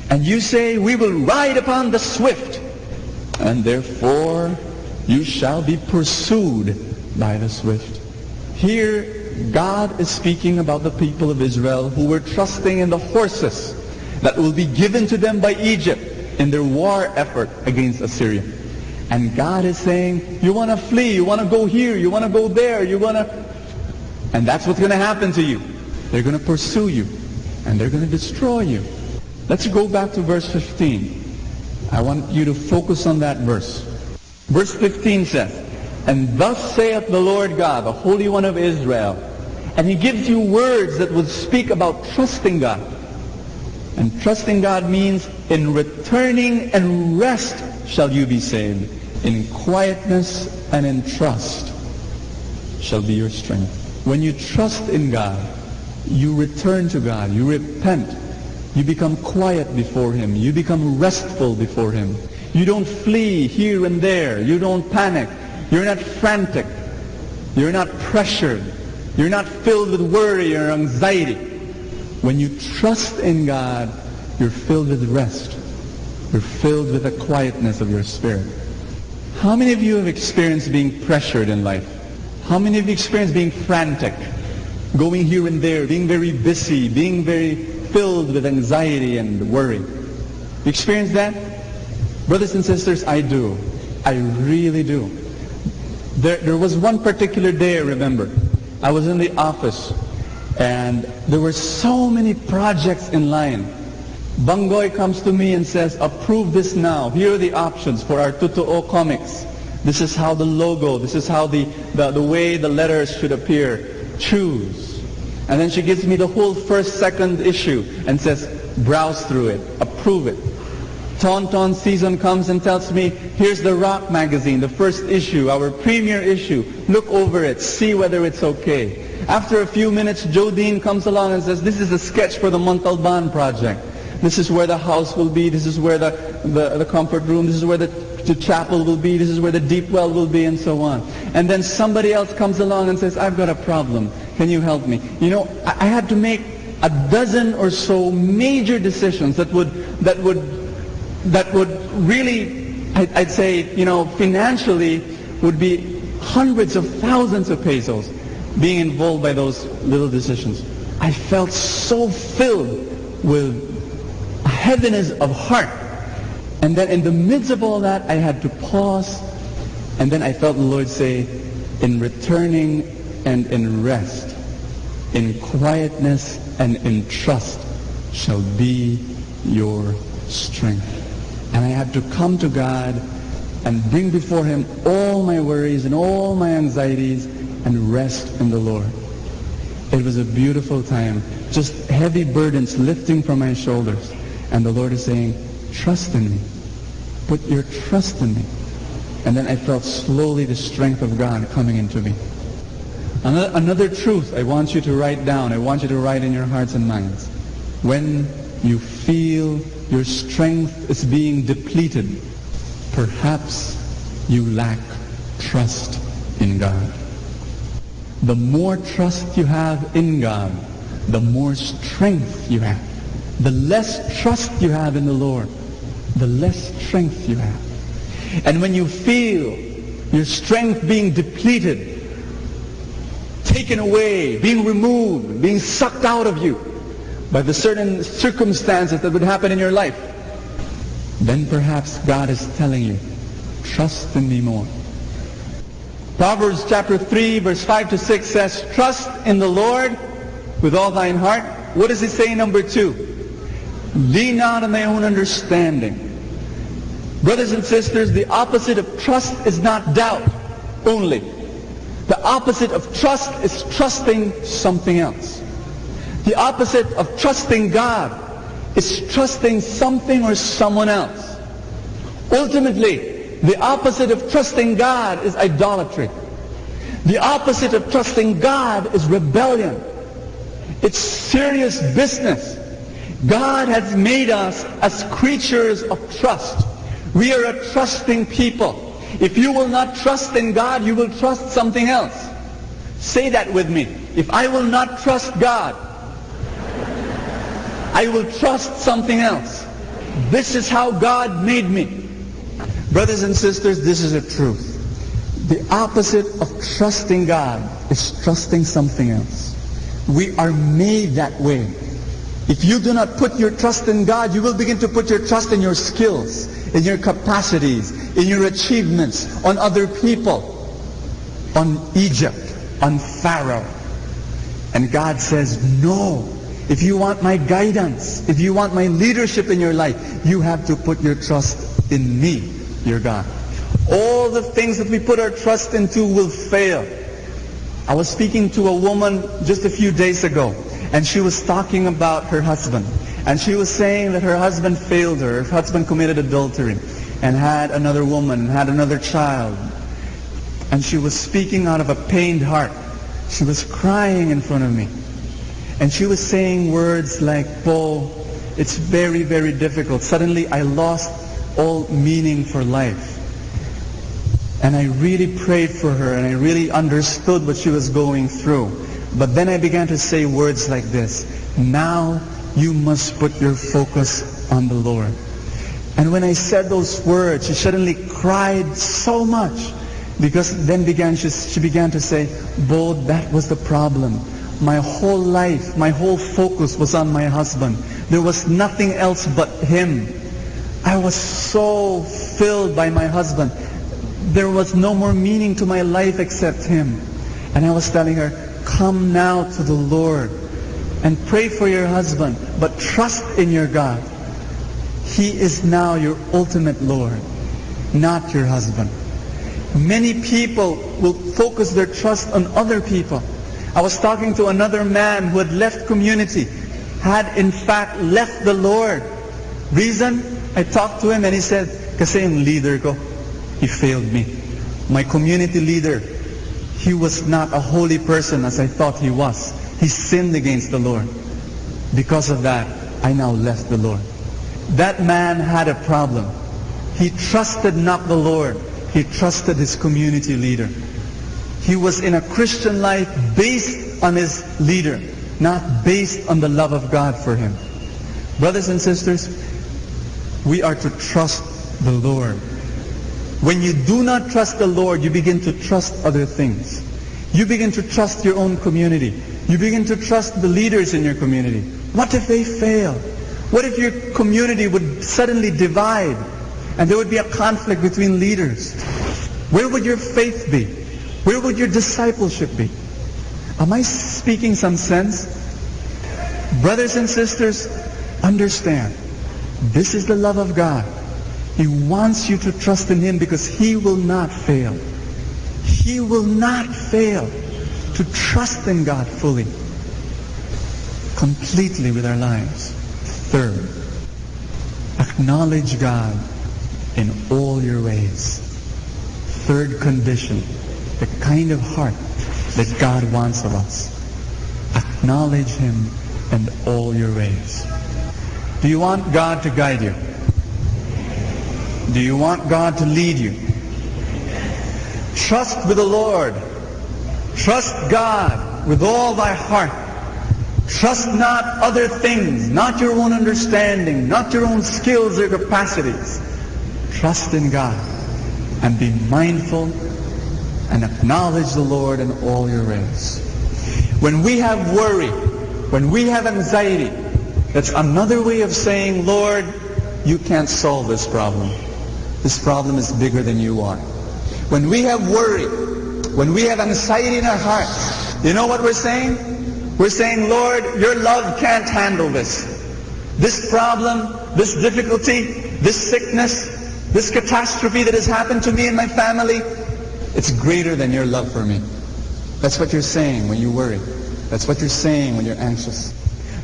Speaker 18: And you say, we will ride upon the swift, and therefore you shall be pursued by the swift." Here, God is speaking about the people of Israel who were trusting in the horses that will be given to them by Egypt in their war effort against Assyria. And God is saying, you want to flee, you want to go here, you want to go there, you want to... And that's what's going to happen to you. They're going to pursue you, and they're going to destroy you. Let's go back to verse 15. I want you to focus on that verse. Verse 15 says, "And thus saith the Lord God, the Holy One of Israel." And he gives you words that would speak about trusting God. And trusting God means in returning and rest shall you be saved. In quietness and in trust shall be your strength. When you trust in God, you return to God, you repent, you become quiet before Him, you become restful before Him. You don't flee here and there, you don't panic, you're not frantic, you're not pressured, you're not filled with worry or anxiety. When you trust in God, you're filled with rest. You're filled with the quietness of your spirit. How many of you have experienced being pressured in life? How many of you experienced being frantic, going here and there, being very busy, being very filled with anxiety and worry? You experience that? Brothers and sisters, I do. I really do. There was one particular day, I remember. I was in the office, and there were so many projects in line. Bangoy comes to me and says, approve this now. Here are the options for our Totoo comics. This is how the logo, this is how the way the letters should appear. Choose. And then she gives me the whole first, second issue and says, browse through it, approve it. Tauntaun season comes and tells me, here's the Rock magazine, the first issue, our premier issue. Look over it, see whether it's okay. After a few minutes, Jodine comes along and says, this is a sketch for the Montalban project. This is where the house will be, this is where the comfort room, this is where the chapel will be, this is where the deep well will be, and so on. And then somebody else comes along and says, I've got a problem, can you help me? You know, I had to make a dozen or so major decisions that would really, I'd say, you know, financially would be hundreds of thousands of pesos being involved by those little decisions. I felt so filled with heaviness of heart. And then in the midst of all that, I had to pause. And then I felt the Lord say, in returning and in rest, in quietness and in trust shall be your strength. And I had to come to God and bring before Him all my worries and all my anxieties and rest in the Lord. It was a beautiful time, just heavy burdens lifting from my shoulders. And the Lord is saying, trust in me. Put your trust in me. And then I felt slowly the strength of God coming into me. Another truth I want you to write down, I want you to write in your hearts and minds. When you feel your strength is being depleted, perhaps you lack trust in God. The more trust you have in God, the more strength you have. The less trust you have in the Lord, the less strength you have. And when you feel your strength being depleted, taken away, being removed, being sucked out of you by the certain circumstances that would happen in your life, then perhaps God is telling you, trust in me more. Proverbs chapter 3 verse 5 to 6 says, trust in the Lord with all thine heart. What does it say in number 2? Lean not on thy own understanding. Brothers and sisters, the opposite of trust is not doubt only. The opposite of trust is trusting something else. The opposite of trusting God is trusting something or someone else. Ultimately, the opposite of trusting God is idolatry. The opposite of trusting God is rebellion. It's serious business. God has made us as creatures of trust. We are a trusting people. If you will not trust in God, you will trust something else. Say that with me. If I will not trust God, I will trust something else. This is how God made me. Brothers and sisters, this is a truth. The opposite of trusting God is trusting something else. We are made that way. If you do not put your trust in God, you will begin to put your trust in your skills, in your capacities, in your achievements, on other people, on Egypt, on Pharaoh. And God says, no. If you want my guidance, if you want my leadership in your life, you have to put your trust in me, your God. All the things that we put our trust into will fail. I was speaking to a woman just a few days ago, and she was talking about her husband. And she was saying that her husband failed her. Her husband committed adultery and had another woman, and had another child. And she was speaking out of a pained heart. She was crying in front of me. And she was saying words like, Paul, it's very, very difficult. Suddenly I lost all meaning for life. And I really prayed for her, and I really understood what she was going through. But then I began to say words like this, now you must put your focus on the Lord. And when I said those words, she suddenly cried so much, because then she began to say, Bo, that was the problem. My whole life, my whole focus was on my husband. There was nothing else but him. I was so filled by my husband. There was no more meaning to my life except him. And I was telling her, come now to the Lord and pray for your husband, but trust in your God. He is now your ultimate Lord, not your husband. Many people will focus their trust on other people. I was talking to another man who had left community, had in fact left the Lord. Reason? I talked to him and he said, kasi yung leader ko, he failed me. My community leader, he was not a holy person as I thought he was. He sinned against the Lord. Because of that, I now left the Lord. That man had a problem. He trusted not the Lord. He trusted his community leader. He was in a Christian life based on his leader, not based on the love of God for him. Brothers and sisters, we are to trust the Lord. When you do not trust the Lord, you begin to trust other things. You begin to trust your own community. You begin to trust the leaders in your community. What if they fail? What if your community would suddenly divide and there would be a conflict between leaders? Where would your faith be? Where would your discipleship be? Am I speaking some sense? Brothers and sisters, understand, this is the love of God. He wants you to trust in Him because He will not fail. He will not fail to trust in God fully, completely with our lives. Third, acknowledge God in all your ways. Third condition, the kind of heart that God wants of us. Acknowledge Him in all your ways. Do you want God to guide you? Do you want God to lead you? Trust with the Lord. Trust God with all thy heart. Trust not other things, not your own understanding, not your own skills or capacities. Trust in God and be mindful and acknowledge the Lord in all your ways. When we have worry, when we have anxiety, that's another way of saying, Lord, you can't solve this problem. This problem is bigger than you are. When we have worry, when we have anxiety in our hearts, you know what we're saying? We're saying, Lord, your love can't handle this. This problem, this difficulty, this sickness, this catastrophe that has happened to me and my family, it's greater than your love for me. That's what you're saying when you worry. That's what you're saying when you're anxious.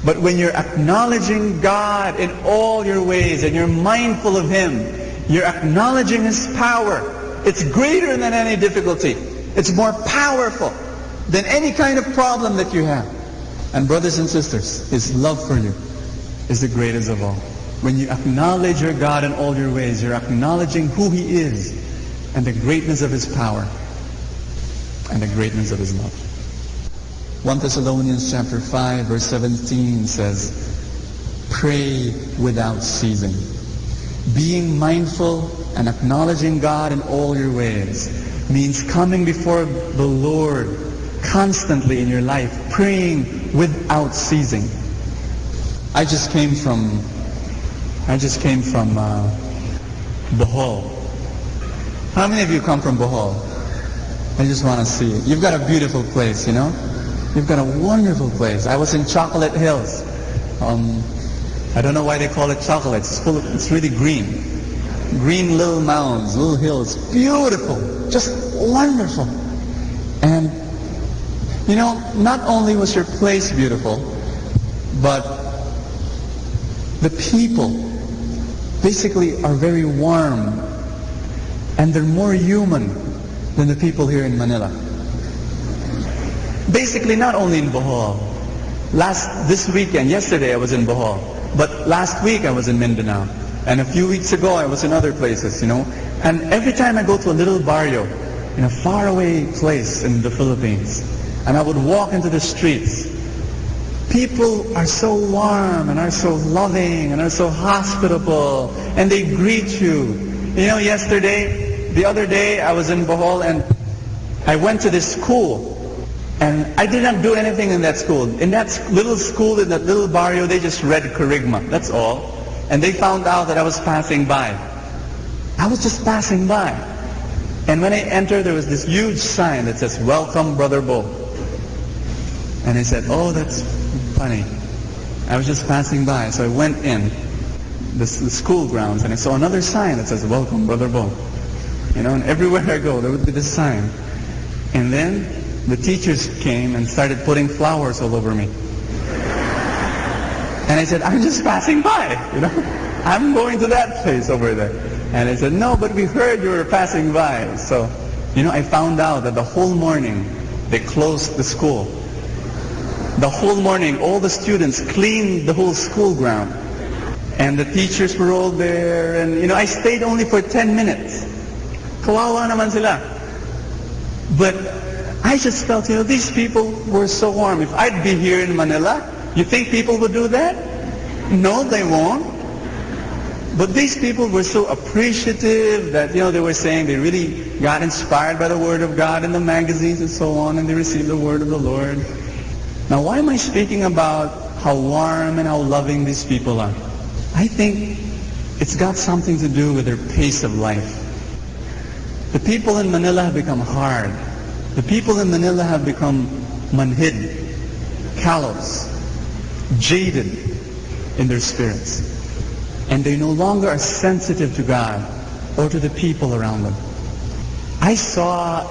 Speaker 18: But when you're acknowledging God in all your ways and you're mindful of Him, you're acknowledging His power. It's greater than any difficulty. It's more powerful than any kind of problem that you have. And brothers and sisters, His love for you is the greatest of all. When you acknowledge your God in all your ways, you're acknowledging who He is and the greatness of His power and the greatness of His love. 1 Thessalonians chapter 5 verse 17 says, pray without ceasing. Being mindful and acknowledging God in all your ways means coming before the Lord constantly in your life, praying without ceasing. I just came from Bohol. How many of you come from Bohol? I just want to see it. You've got a beautiful place, you know? You've got a wonderful place. I was in Chocolate Hills. I don't know why they call it chocolate. It's really green. Green little mounds, little hills. Beautiful. Just wonderful. And, you know, not only was your place beautiful, but the people basically are very warm. And they're more human than the people here in Manila. Basically, not only in Bohol. This weekend, yesterday I was in Bohol. But last week I was in Mindanao. And a few weeks ago I was in other places, you know. And every time I go to a little barrio, in a faraway place in the Philippines, and I would walk into the streets, people are so warm and are so loving and are so hospitable, and they greet you. You know, the other day I was in Bohol and I went to this school. And I did not do anything in that school. In that little school, in that little barrio, they just read Kerygma. That's all. And they found out that I was passing by. I was just passing by. And when I entered, there was this huge sign that says, "Welcome, Brother Bo." And I said, oh, that's funny. I was just passing by. So I went in the school grounds and I saw another sign that says, "Welcome, Brother Bo." You know, and everywhere I go, there would be this sign. And then the teachers came and started putting flowers all over me. And I said, I'm just passing by, you know. I'm going to that place over there. And I said, no, but we heard you were passing by. So, you know, I found out that the whole morning they closed the school. The whole morning, all the students cleaned the whole school ground. And the teachers were all there. And, you know, I stayed only for 10 minutes. Kawawa naman sila. But I just felt, you know, these people were so warm. If I'd be here in Manila, you think people would do that? No, they won't. But these people were so appreciative that, you know, they were saying they really got inspired by the Word of God in the magazines and so on, and they received the Word of the Lord. Now, why am I speaking about how warm and how loving these people are? I think it's got something to do with their pace of life. The people in Manila have become hard. The people in Manila have become manhid, callous, jaded in their spirits. and they no longer are sensitive to God or to the people around them. I saw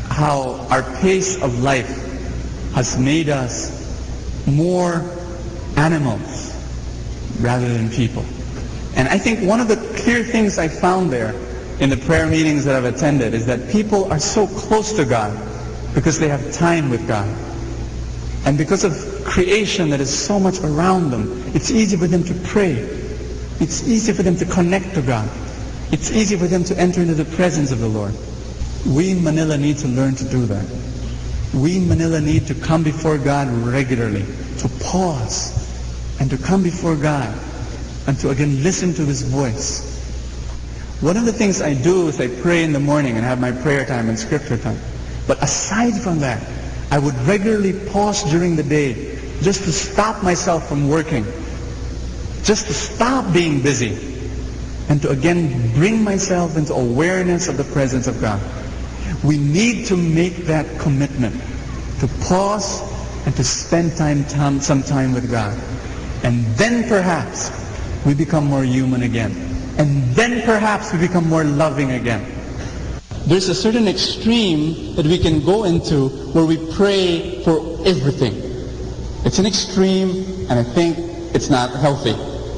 Speaker 18: how our pace of life has made us more animals rather than people. And I think one of the clear things I found there in the prayer meetings that I've attended is that people are so close to God because they have time with God. And because of creation that is so much around them, it's easy for them to pray. It's easy for them to connect to God. It's easy for them to enter into the presence of the Lord. We in Manila need to learn to do that. We in Manila need to come before God regularly, to pause and to come before God and to again listen to His voice. One of the things I do is I pray in the morning and have my prayer time and scripture time. But aside from that, I would regularly pause during the day just to stop myself from working, just to stop being busy, and to again bring myself into awareness of the presence of God. We need to make that commitment to pause and to spend some time with God. And then perhaps we become more human again. And then perhaps we become more loving again. There's a certain extreme that we can go into where we pray for everything. It's an extreme, and I think it's not healthy.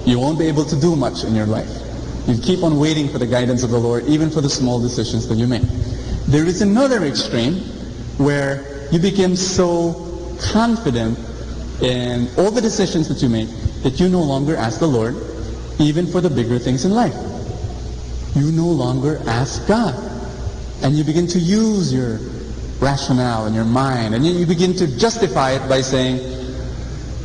Speaker 18: You won't be able to do much in your life. You keep on waiting for the guidance of the Lord, even for the small decisions that you make. There is another extreme where you become so confident in all the decisions that you make that you no longer ask the Lord, even for the bigger things in life. You no longer ask God. And you begin to use your rationale and your mind, and you begin to justify it by saying,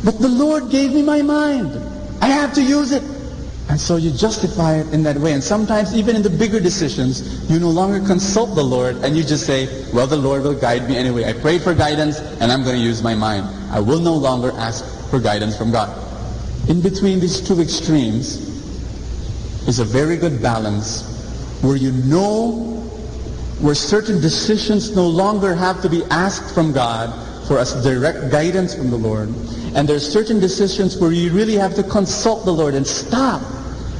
Speaker 18: but the Lord gave me my mind. I have to use it. And so you justify it in that way. And sometimes even in the bigger decisions, you no longer consult the Lord and you just say, well, the Lord will guide me anyway. I prayed for guidance and I'm going to use my mind. I will no longer ask for guidance from God. In between these two extremes is a very good balance where you know where certain decisions no longer have to be asked from God for us direct guidance from the Lord. And there's certain decisions where you really have to consult the Lord and stop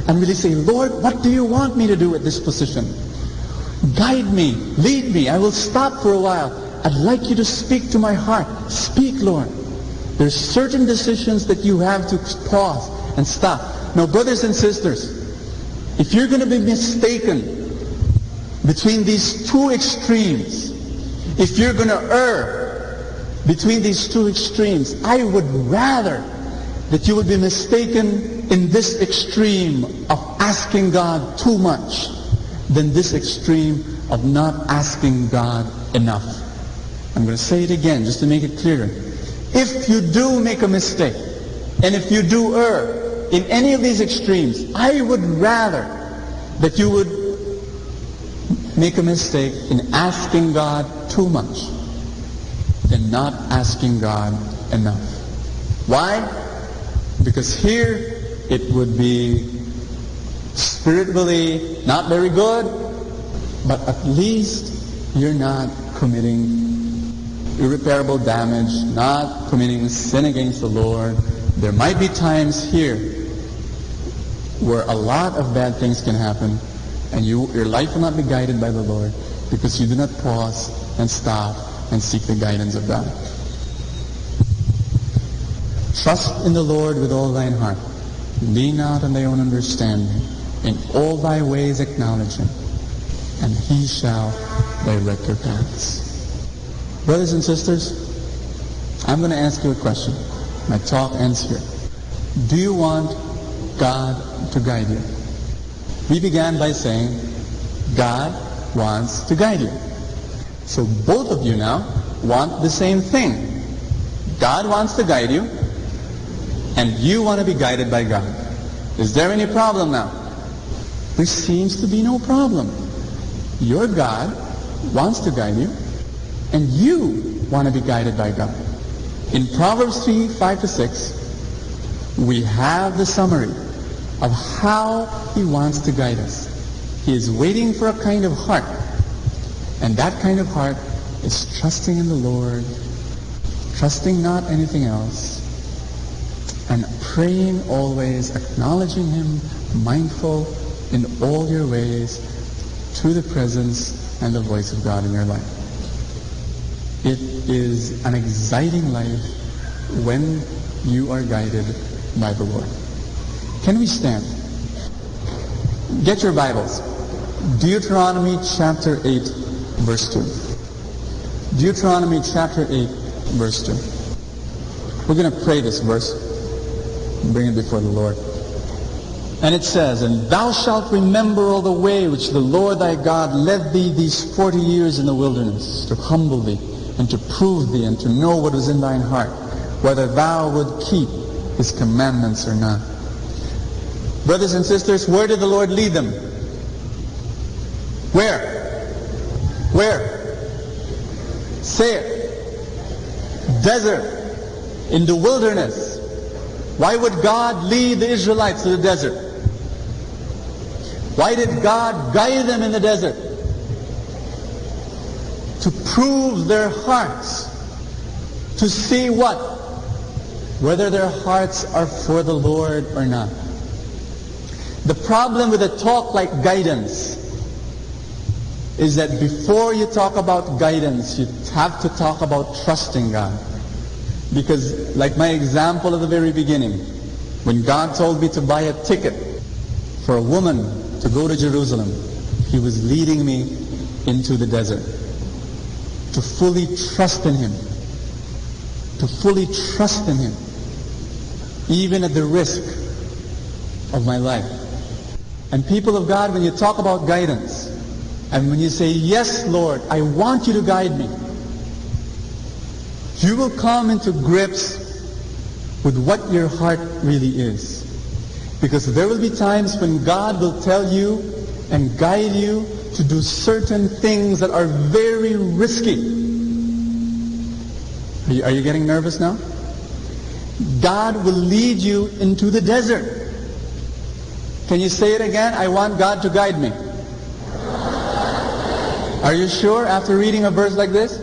Speaker 18: and really say, Lord, what do you want me to do at this position? Guide me, lead me. I will stop for a while. I'd like you to speak to my heart. Speak, Lord. There's certain decisions that you have to pause and stop. Now, brothers and sisters, if you're going to be mistaken between these two extremes, if you're going to err between these two extremes, I would rather that you would be mistaken in this extreme of asking God too much than this extreme of not asking God enough. I'm going to say it again just to make it clearer. If you do make a mistake, and if you do err in any of these extremes, I would rather that you would make a mistake in asking God too much than not asking God enough. Why? Because here it would be spiritually not very good, but at least you're not committing irreparable damage, not committing sin against the Lord. There might be times here where a lot of bad things can happen and your life will not be guided by the Lord because you do not pause and stop and seek the guidance of God. Trust in the Lord with all thine heart. Lean not on thy own understanding. In all thy ways acknowledge Him, and He shall direct your paths. Brothers and sisters, I'm going to ask you a question. My talk ends here. Do you want God to guide you? We began by saying, God wants to guide you. So both of you now want the same thing. God wants to guide you, and you want to be guided by God. Is there any problem now? There seems to be no problem. Your God wants to guide you, and you want to be guided by God. In Proverbs 3, 5-6, we have the summary of how He wants to guide us. He is waiting for a kind of heart, and that kind of heart is trusting in the Lord, trusting not anything else, and praying always, acknowledging Him mindful in all your ways to the presence and the voice of God in your life. It is an exciting life when you are guided by the Lord. Can we stand? Get your Bibles. Deuteronomy chapter 8, verse 2. Deuteronomy chapter 8, verse 2. We're going to pray this verse and bring it before the Lord. And it says, "And thou shalt remember all the way which the Lord thy God led thee these 40 years in the wilderness, to humble thee, and to prove thee, and to know what was in thine heart, whether thou would keep his commandments or not." Brothers and sisters, where did the Lord lead them? Where? Where? Say it. Desert. In the wilderness. Why would God lead the Israelites to the desert? Why did God guide them in the desert? To prove their hearts. To see what? Whether their hearts are for the Lord or not. The problem with a talk like guidance is that before you talk about guidance, you have to talk about trusting God. Because like my example at the very beginning, when God told me to buy a ticket for a woman to go to Jerusalem, He was leading me into the desert. To fully trust in Him. To fully trust in Him. Even at the risk of my life. And people of God, when you talk about guidance, and when you say, "Yes, Lord, I want you to guide me," you will come into grips with what your heart really is. Because there will be times when God will tell you and guide you to do certain things that are very risky. Are you getting nervous now? God will lead you into the desert. Can you say it again? I want God to guide me. Are you sure after reading a verse like this?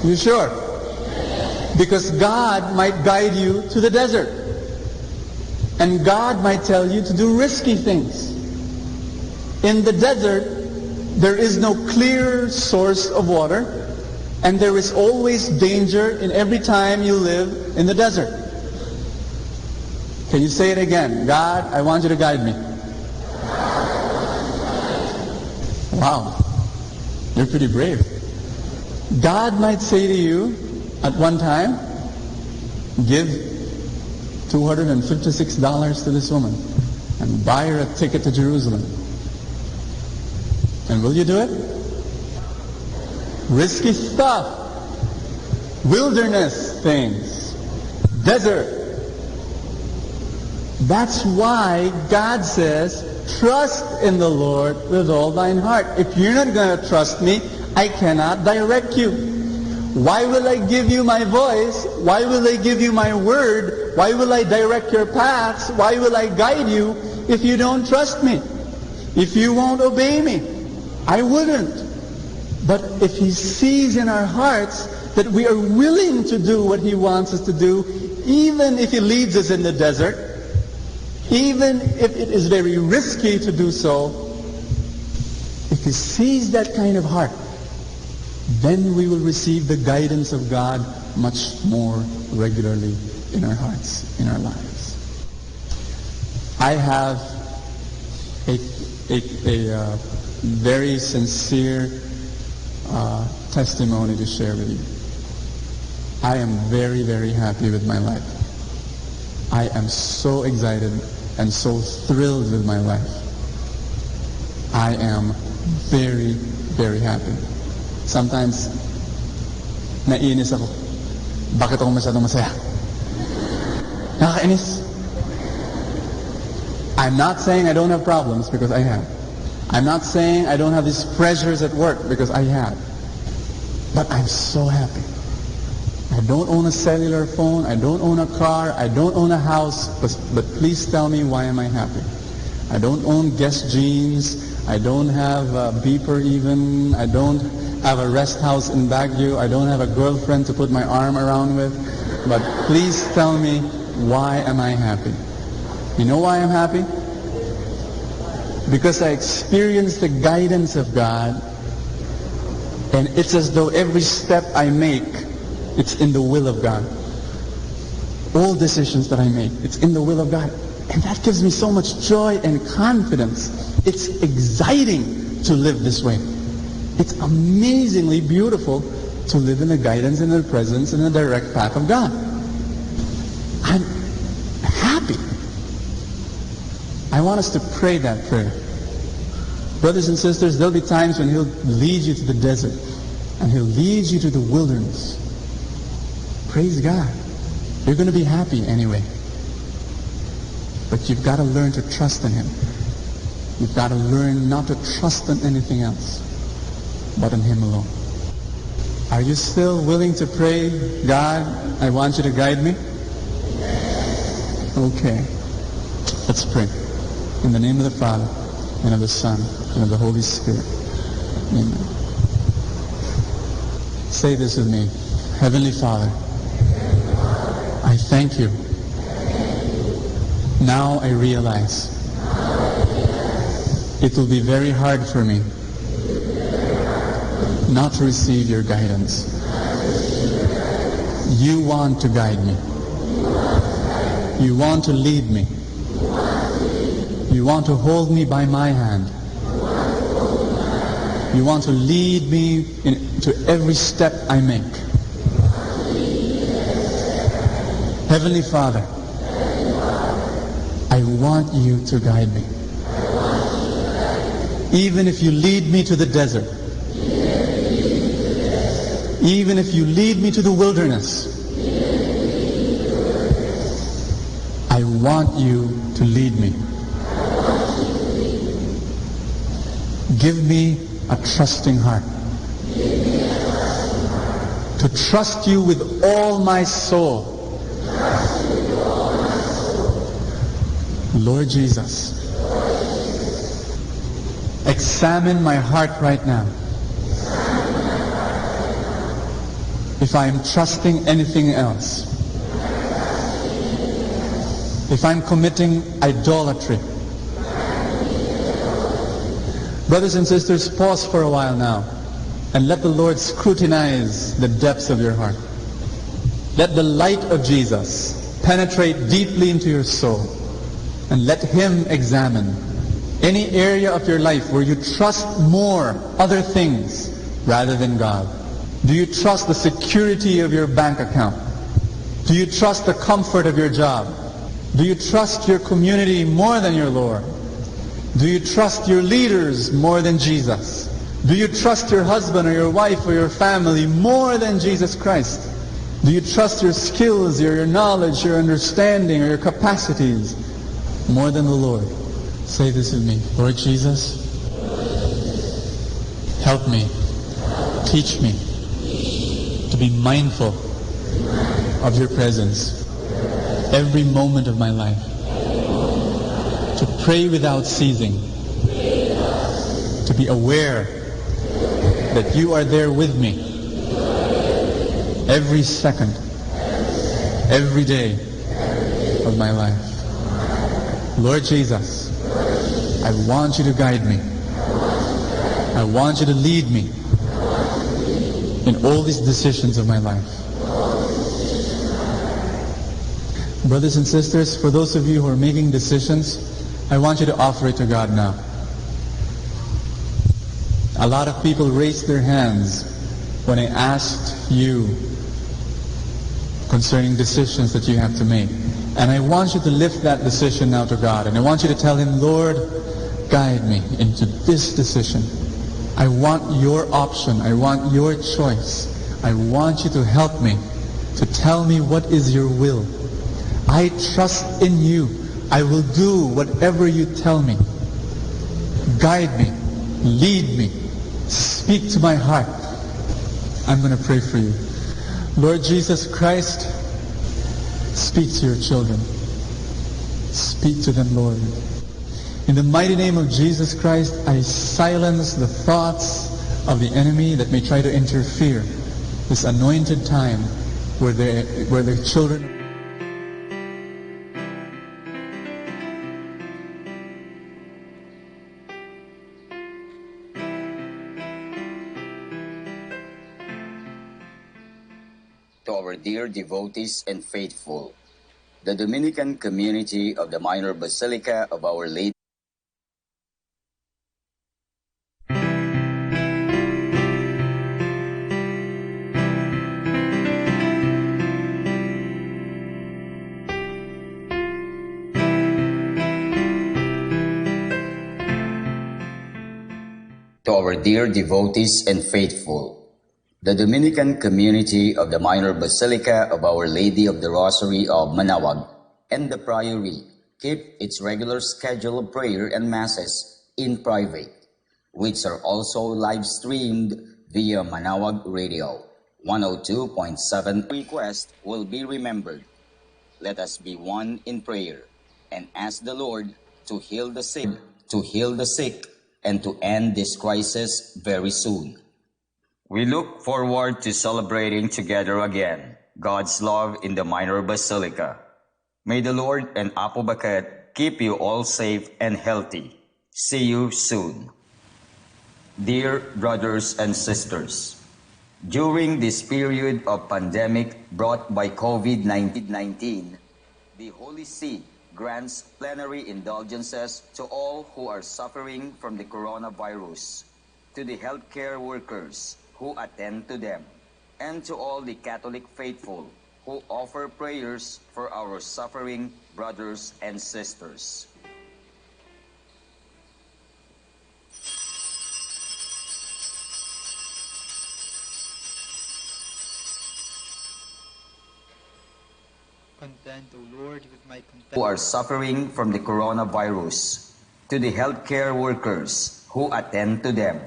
Speaker 18: You sure? Because God might guide you to the desert. And God might tell you to do risky things. In the desert, there is no clear source of water. And there is always danger in every time you live in the desert. Can you say it again? God, I want you to guide me. Wow. You're pretty brave. God might say to you at one time, give $256 to this woman and buy her a ticket to Jerusalem. And will you do it? Risky stuff. Wilderness things. Desert. That's why God says, trust in the Lord with all thine heart. If you're not going to trust me, I cannot direct you. Why will I give you my voice? Why will I give you my word? Why will I direct your paths? Why will I guide you if you don't trust me? If you won't obey me? I wouldn't. But if He sees in our hearts that we are willing to do what He wants us to do, even if He leads us in the desert, even if it is very risky to do so, if He sees that kind of heart, then we will receive the guidance of God much more regularly in our hearts, in our lives. I have a very sincere testimony to share with you. I am very, very happy with my life. I am so excited and so thrilled with my life. I am very, very happy. Sometimes, naiinis ako. Bakit ako masyadong masaya? Nakakainis. I'm not saying I don't have problems, because I have. I'm not saying I don't have these pressures at work, because I have. But I'm so happy. I don't own a cellular phone, I don't own a car, I don't own a house, but please tell me, why am I happy? I don't own Guess jeans, I don't have a beeper even, I don't have a rest house in Baguio, I don't have a girlfriend to put my arm around with, but please tell me, why am I happy? You know why I'm happy? because I experience the guidance of God, and it's as though every step I make, it's in the will of God. All decisions that I make, it's in the will of God. And that gives me so much joy and confidence. It's exciting to live this way. It's amazingly beautiful to live in the guidance and the presence and the direct path of God. I'm happy. I want us to pray that prayer. Brothers and sisters, there'll be times when He'll lead you to the desert and He'll lead you to the wilderness. Praise God. You're going to be happy anyway. But you've got to learn to trust in Him. You've got to learn not to trust in anything else, but in Him alone. Are you still willing to pray, God, I want you to guide me? Okay. Let's pray. In the name of the Father, and of the Son, and of the Holy Spirit. Amen. Say this with me. Heavenly Father, I thank you. Now I realize it will be very hard for me not to receive your guidance. You want to guide me. You want to lead me. You want to hold me by my hand. You want to lead me into every step I make. Heavenly Father, I want you to guide me. Even if you lead me to the desert, even if you lead me to the wilderness, I want you to lead me. Give me a trusting heart to trust you with all my soul. Lord Jesus, examine my heart right now. If I am trusting anything else, if I'm committing idolatry. Brothers and sisters, pause for a while now and let the Lord scrutinize the depths of your heart. Let the light of Jesus penetrate deeply into your soul and let Him examine any area of your life where you trust more other things rather than God. Do you trust the security of your bank account? Do you trust the comfort of your job? Do you trust your community more than your Lord? Do you trust your leaders more than Jesus? Do you trust your husband or your wife or your family more than Jesus Christ? Do you trust your skills, your knowledge, your understanding, or your capacities more than the Lord? Say this with me. Lord Jesus, help me, teach me to be mindful of your presence every moment of my life, to pray without ceasing, to be aware that you are there with me every second, every day of my life. Lord Jesus, I want you to guide me. I want you to lead me in all these decisions of my life. Brothers and sisters, for those of you who are making decisions, I want you to offer it to God now. A lot of people raised their hands when I asked you concerning decisions that you have to make. And I want you to lift that decision now to God. And I want you to tell Him, Lord, guide me into this decision. I want your option. I want your choice. I want you to help me, to tell me what is your will. I trust in you. I will do whatever you tell me. Guide me. Lead me. Speak to my heart. I'm going to pray for you. Lord Jesus Christ, speak to your children. Speak to them, Lord. In the mighty name of Jesus Christ, I silence the thoughts of the enemy that may try to interfere this anointed time where the children...
Speaker 12: To our dear devotees and faithful, the Dominican community of the Minor Basilica of Our Lady To our dear devotees and faithful, the Dominican community of the Minor Basilica of Our Lady of the Rosary of Manaoag and the Priory keep its regular schedule of prayer and masses in private, which are also live streamed via Manaoag Radio 102.7. Request will be remembered. Let us be one in prayer and ask the Lord to heal the sick, and to end this crisis very soon. We look forward to celebrating together again God's love in the Minor Basilica. May the Lord and Apo Baket keep you all safe and healthy. See you soon. Dear brothers and sisters, during this period of pandemic brought by COVID-19, the Holy See grants plenary indulgences to all who are suffering from the coronavirus, to the healthcare workers who attend to them, and to all the Catholic faithful who offer prayers for our suffering brothers and sisters.
Speaker 20: Content, O Lord, with my content.
Speaker 12: Who are suffering from the coronavirus, to the healthcare workers who attend to them,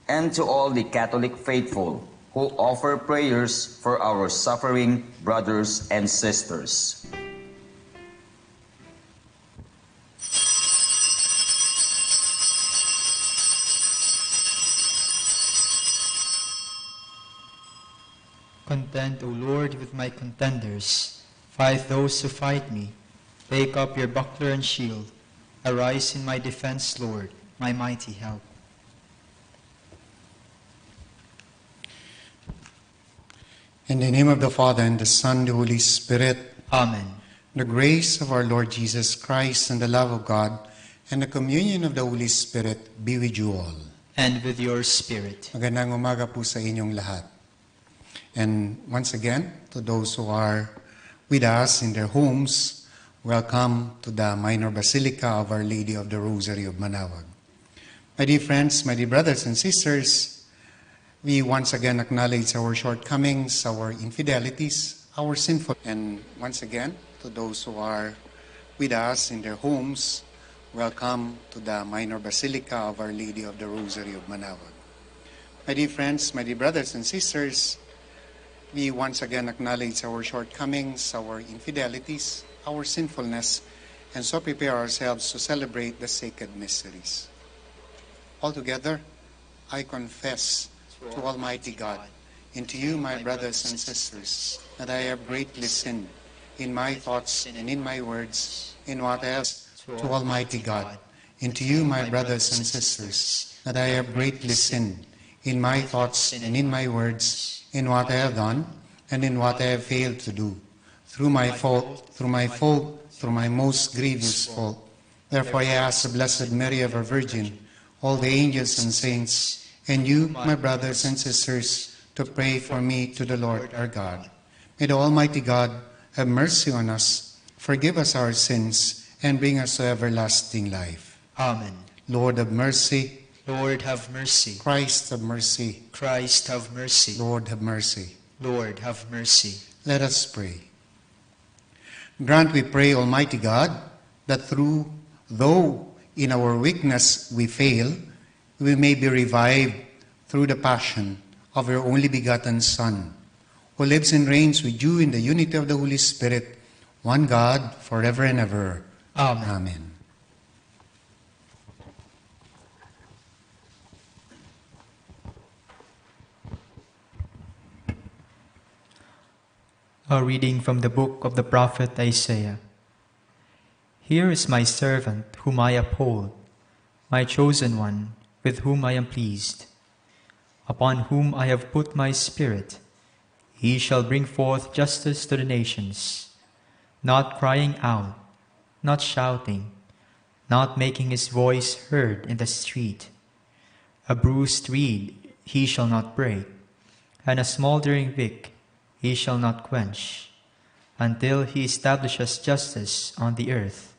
Speaker 12: and to all the Catholic faithful who offer prayers for our suffering brothers and sisters.
Speaker 20: Contend, O Lord, with my contenders. Fight those who fight me. Take up your buckler and shield. Arise in my defense, Lord, my mighty help.
Speaker 22: In the name of the Father, and the Son, and the Holy Spirit.
Speaker 20: Amen.
Speaker 22: The grace of our Lord Jesus Christ, and the love of God, and the communion of the Holy Spirit be with you all.
Speaker 20: And with your spirit.
Speaker 22: Magandang umaga po sa inyong lahat. And once again, to those who are with us in their homes, welcome to the Minor Basilica of Our Lady of the Rosary of Manaoag. My dear friends, my dear brothers and sisters, we once again acknowledge our shortcomings, our infidelities, our sinful. And once again, to those who are with us in their homes, welcome to the Minor Basilica of Our Lady of the Rosary of Manaoag. My dear friends, my dear brothers and sisters, we once again acknowledge our shortcomings, our infidelities, our sinfulness, and so prepare ourselves to celebrate the sacred mysteries. Altogether, I confess to Almighty God and to you, my brothers and sisters, that I have greatly sinned in my thoughts and in my words, in what else to Almighty God, and to you, my brothers and sisters, that I have greatly sinned in my thoughts and in my words, in what I have done and in what I have failed to do, through my fault, through my most grievous fault. Therefore I ask the Blessed Mary, ever Virgin, all the angels and saints, and you, my brothers and sisters, to pray for me to the Lord our God. May the Almighty God have mercy on us, forgive us our sins, and bring us to everlasting life.
Speaker 20: Amen.
Speaker 22: Lord have mercy.
Speaker 20: Lord have mercy.
Speaker 22: Christ have mercy.
Speaker 20: Christ have mercy.
Speaker 22: Lord have mercy.
Speaker 20: Lord have mercy.
Speaker 22: Let us pray. Grant, we pray, Almighty God, that though in our weakness we fail, we may be revived through the passion of your only begotten Son, who lives and reigns with you in the unity of the Holy Spirit, one God, forever and ever.
Speaker 20: Amen.
Speaker 22: Amen.
Speaker 20: A reading from the book of the prophet Isaiah. Here is my servant whom I uphold, my chosen one, with whom I am pleased, upon whom I have put my spirit. He shall bring forth justice to the nations, not crying out, not shouting, not making his voice heard in the street. A bruised reed he shall not break, and a smoldering wick he shall not quench, until he establishes justice on the earth.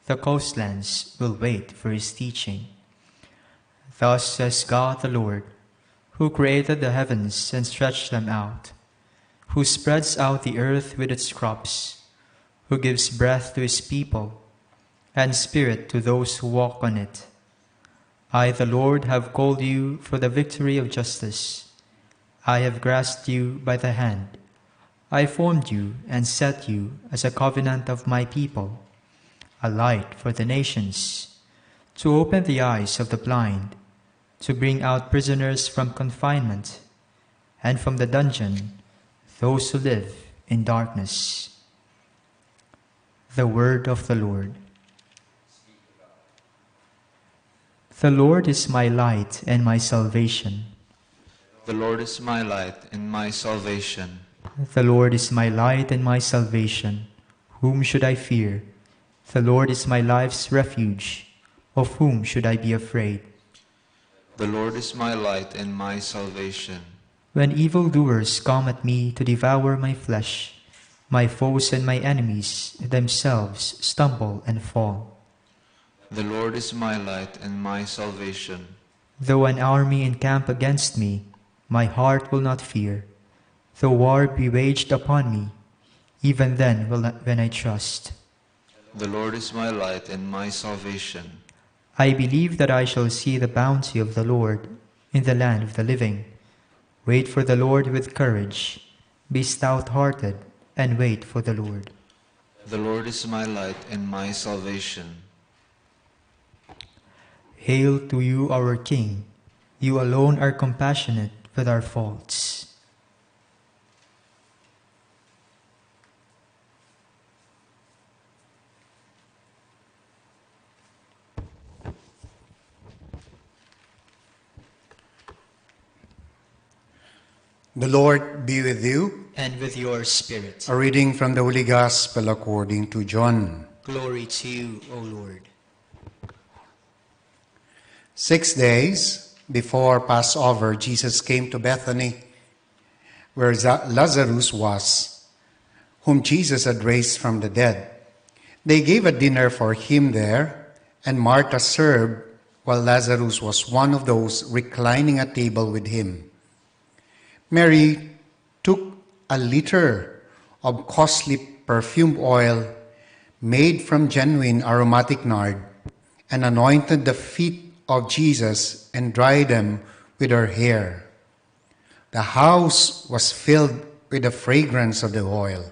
Speaker 20: The coastlands will wait for his teaching. Thus says God the Lord, who created the heavens and stretched them out, who spreads out the earth with its crops, who gives breath to his people, and spirit to those who walk on it. I, the Lord, have called you for the victory of justice. I have grasped you by the hand. I formed you and set you as a covenant of my people, a light for the nations, to open the eyes of the blind, to bring out prisoners from confinement, and from the dungeon those who live in darkness. The word of the Lord. The Lord is my light and my salvation.
Speaker 1: The Lord is my light and my salvation.
Speaker 20: The Lord is my light and my salvation. Whom should I fear? The Lord is my life's refuge. Of whom should I be afraid?
Speaker 1: The Lord is my light and my salvation.
Speaker 20: When evildoers come at me to devour my flesh, my foes and my enemies themselves stumble and fall.
Speaker 1: The Lord is my light and my salvation.
Speaker 20: Though an army encamp against me, my heart will not fear. Though war be waged upon me, even then when I trust.
Speaker 1: The Lord is my light and my salvation.
Speaker 20: I believe that I shall see the bounty of the Lord in the land of the living. Wait for the Lord with courage. Be stout-hearted and wait for the Lord.
Speaker 1: The Lord is my light and my salvation.
Speaker 20: Hail to you, our King. You alone are compassionate with our faults.
Speaker 22: The Lord be with you.
Speaker 4: And with your spirit.
Speaker 22: A reading from the Holy Gospel according to John.
Speaker 4: Glory to you, O Lord.
Speaker 22: 6 days before Passover, Jesus came to Bethany, where Lazarus was, whom Jesus had raised from the dead. They gave a dinner for him there, and Martha served, while Lazarus was one of those reclining at table with him. Mary took a liter of costly perfumed oil made from genuine aromatic nard and anointed the feet of Jesus and dried them with her hair. The house was filled with the fragrance of the oil.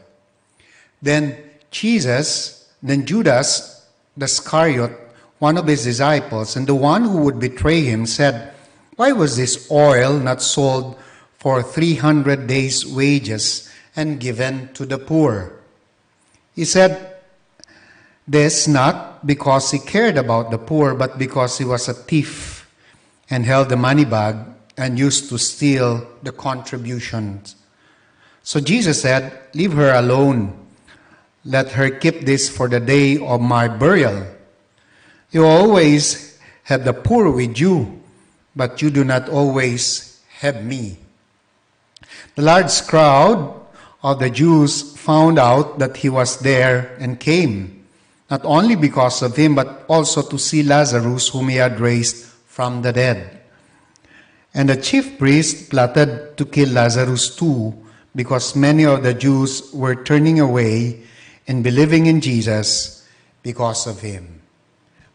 Speaker 22: Then Judas the Iscariot, one of his disciples, and the one who would betray him, said, "Why was this oil not sold for 300 days' wages and given to the poor?" He said this not because he cared about the poor, but because he was a thief and held the money bag and used to steal the contributions. So Jesus said, "Leave her alone. Let her keep this for the day of my burial. You always have the poor with you, but you do not always have me." The large crowd of the Jews found out that he was there and came, not only because of him, but also to see Lazarus, whom he had raised from the dead. And the chief priests plotted to kill Lazarus too, because many of the Jews were turning away and believing in Jesus because of him.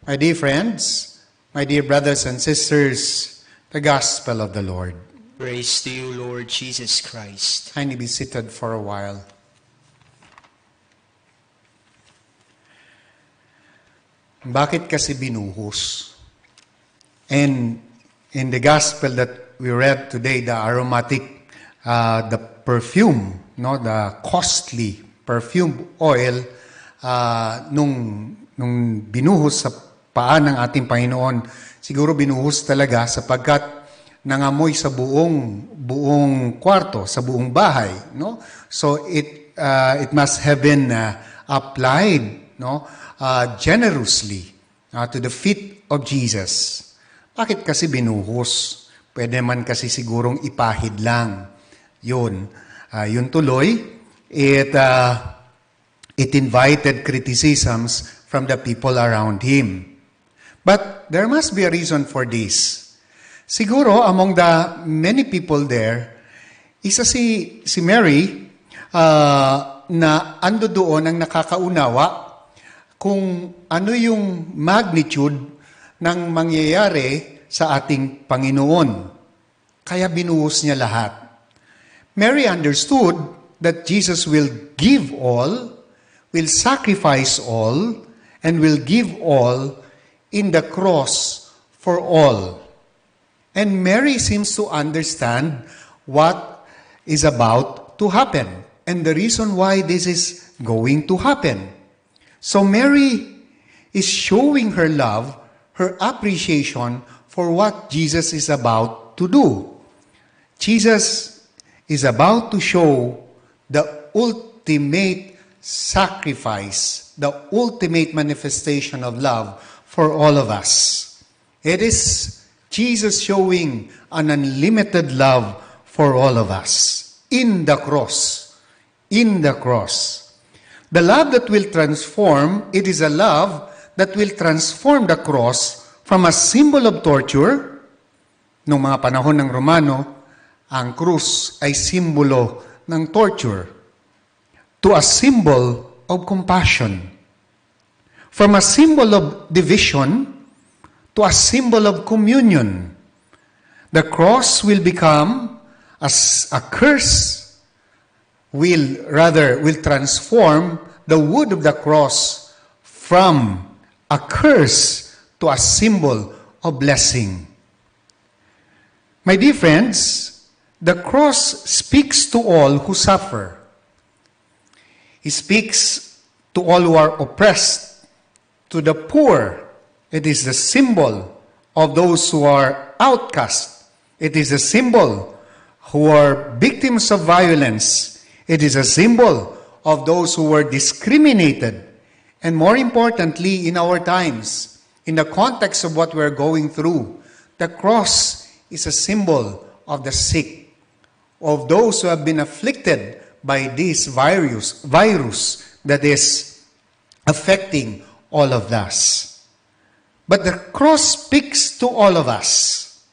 Speaker 22: My dear friends, my dear brothers and sisters, the Gospel of the Lord.
Speaker 4: Praise to you, Lord Jesus Christ.
Speaker 22: Kindly be seated for a while. Bakit kasi binuhos? And in the Gospel that we read today, the aromatic, the perfume, the costly perfume oil, nung binuhos sa paa ng ating Panginoon, siguro binuhos talaga sapagkat nangamoy sa buong kwarto, sa buong bahay, no? So it must have been applied, no, generously to the feet of Jesus. Bakit kasi binuhos? Pwede man kasi sigurong ipahid lang. Yun tuloy, it invited criticisms from the people around him. But there must be a reason for this. Siguro, among the many people there, isa si Mary na ando doon ang nakakaunawa kung ano yung magnitude ng mangyayari sa ating Panginoon. Kaya binuhos niya lahat. Mary understood that Jesus will give all, will sacrifice all, and will give all in the cross for all. And Mary seems to understand what is about to happen and the reason why this is going to happen. So Mary is showing her love, her appreciation for what Jesus is about to do. Jesus is about to show the ultimate sacrifice, the ultimate manifestation of love for all of us. It is Jesus showing an unlimited love for all of us in the cross. In the cross. The love that will transform, it is a love that will transform the cross from a symbol of torture. Noong mga panahon ng Romano, ang krus ay simbolo ng torture, to a symbol of compassion. From a symbol of division to a symbol of communion. The cross will become as a curse, will transform the wood of the cross from a curse to a symbol of blessing. My dear friends, the cross speaks to all who suffer. It speaks to all who are oppressed, to the poor. It is the symbol of those who are outcast. It is a symbol who are victims of violence. It is a symbol of those who were discriminated. And more importantly, in our times, in the context of what we're going through, the cross is a symbol of the sick, of those who have been afflicted by this virus that is affecting all of us. But the cross speaks to all of us.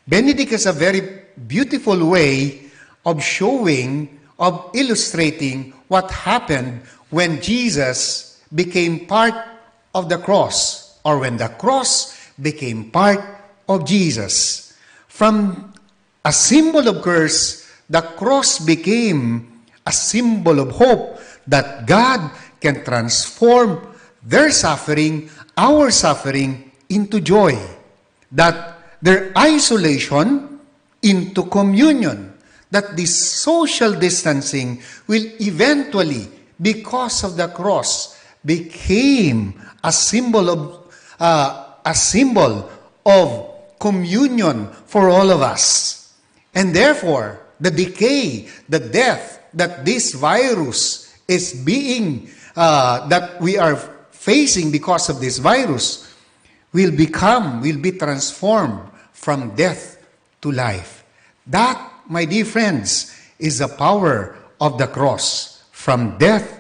Speaker 22: Benedict has a very beautiful way of showing, of illustrating what happened when Jesus became part of the cross, or when the cross became part of Jesus. From a symbol of curse, the cross became a symbol of hope that God can transform their suffering, our suffering, into joy. That their isolation into communion. That this social distancing will eventually, because of the cross, became a symbol of communion for all of us. And therefore, the decay, the death that this virus is being, that we are facing because of this virus, will be transformed from death to life. That, my dear friends, is the power of the cross, from death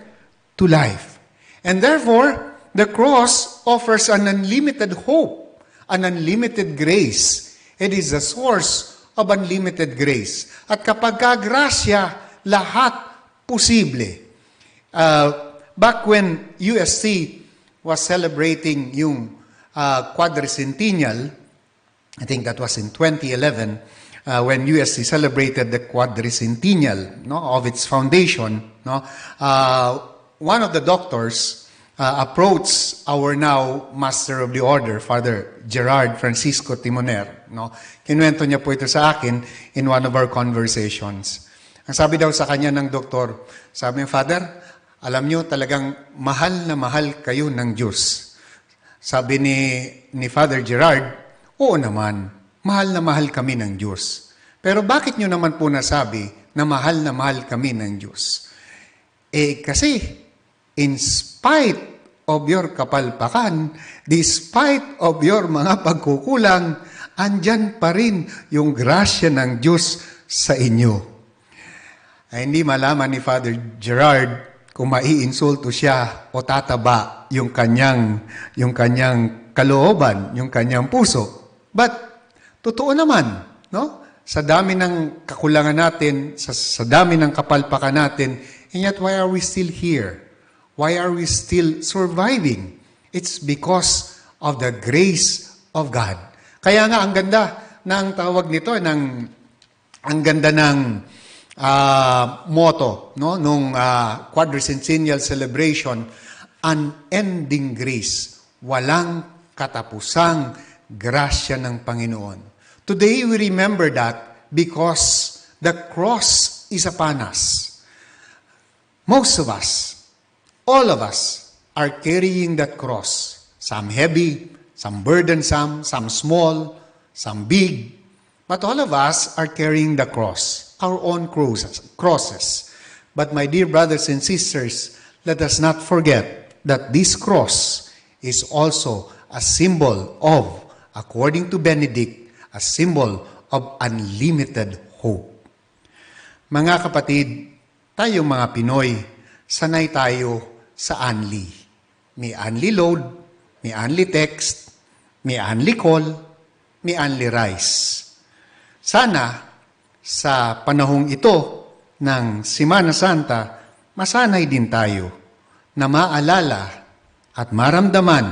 Speaker 22: to life. And therefore, the cross offers an unlimited hope, an unlimited grace. It is the source of unlimited grace. At kapag kagrasya, lahat posible. Back when UST was celebrating yung quadricentennial, I think that was in 2011, when UST celebrated the quadricentennial of its foundation, one of the doctors approached our now Master of the Order, Father Gerard Francisco Timoner. Kinuwento niya po ito sa akin in one of our conversations. Ang sabi daw sa kanya ng doktor, sabi niya, Father, alam niyo talagang mahal na mahal kayo ng Diyos. Sabi ni Father Gerard, oo naman, mahal na mahal kami ng Diyos. Pero bakit nyo naman po nasabi na mahal kami ng Diyos? Kasi, in spite of your kapalpakan, despite of your mga pagkukulang, andyan pa rin yung grasya ng Diyos sa inyo. Ay, hindi malaman ni Father Gerard kung maiinsulto siya o tataba yung kanyang kalooban, yung kanyang puso. But, totoo naman, no? Sa dami ng kakulangan natin, sa dami ng kapalpakan natin, and yet why are we still here? Why are we still surviving? It's because of the grace of God. Kaya nga, ang ganda ng tawag nito, ang ganda ng motto, no? Nung quadricentennial celebration, unending grace, walang katapusang grasya ng Panginoon. Today, we remember that because the cross is upon us. Most of us, all of us, are carrying that cross. Some heavy, some burdensome, some small, some big. But all of us are carrying the cross, our own crosses. But my dear brothers and sisters, let us not forget that this cross is also a symbol of, according to Benedict, a symbol of unlimited hope. Mga kapatid, tayong mga Pinoy, sanay tayo sa unli. May unli load, may unli text, may unli call, may unli rice. Sana, sa panahong ito ng Semana Santa, masanay din tayo na maalala at maramdaman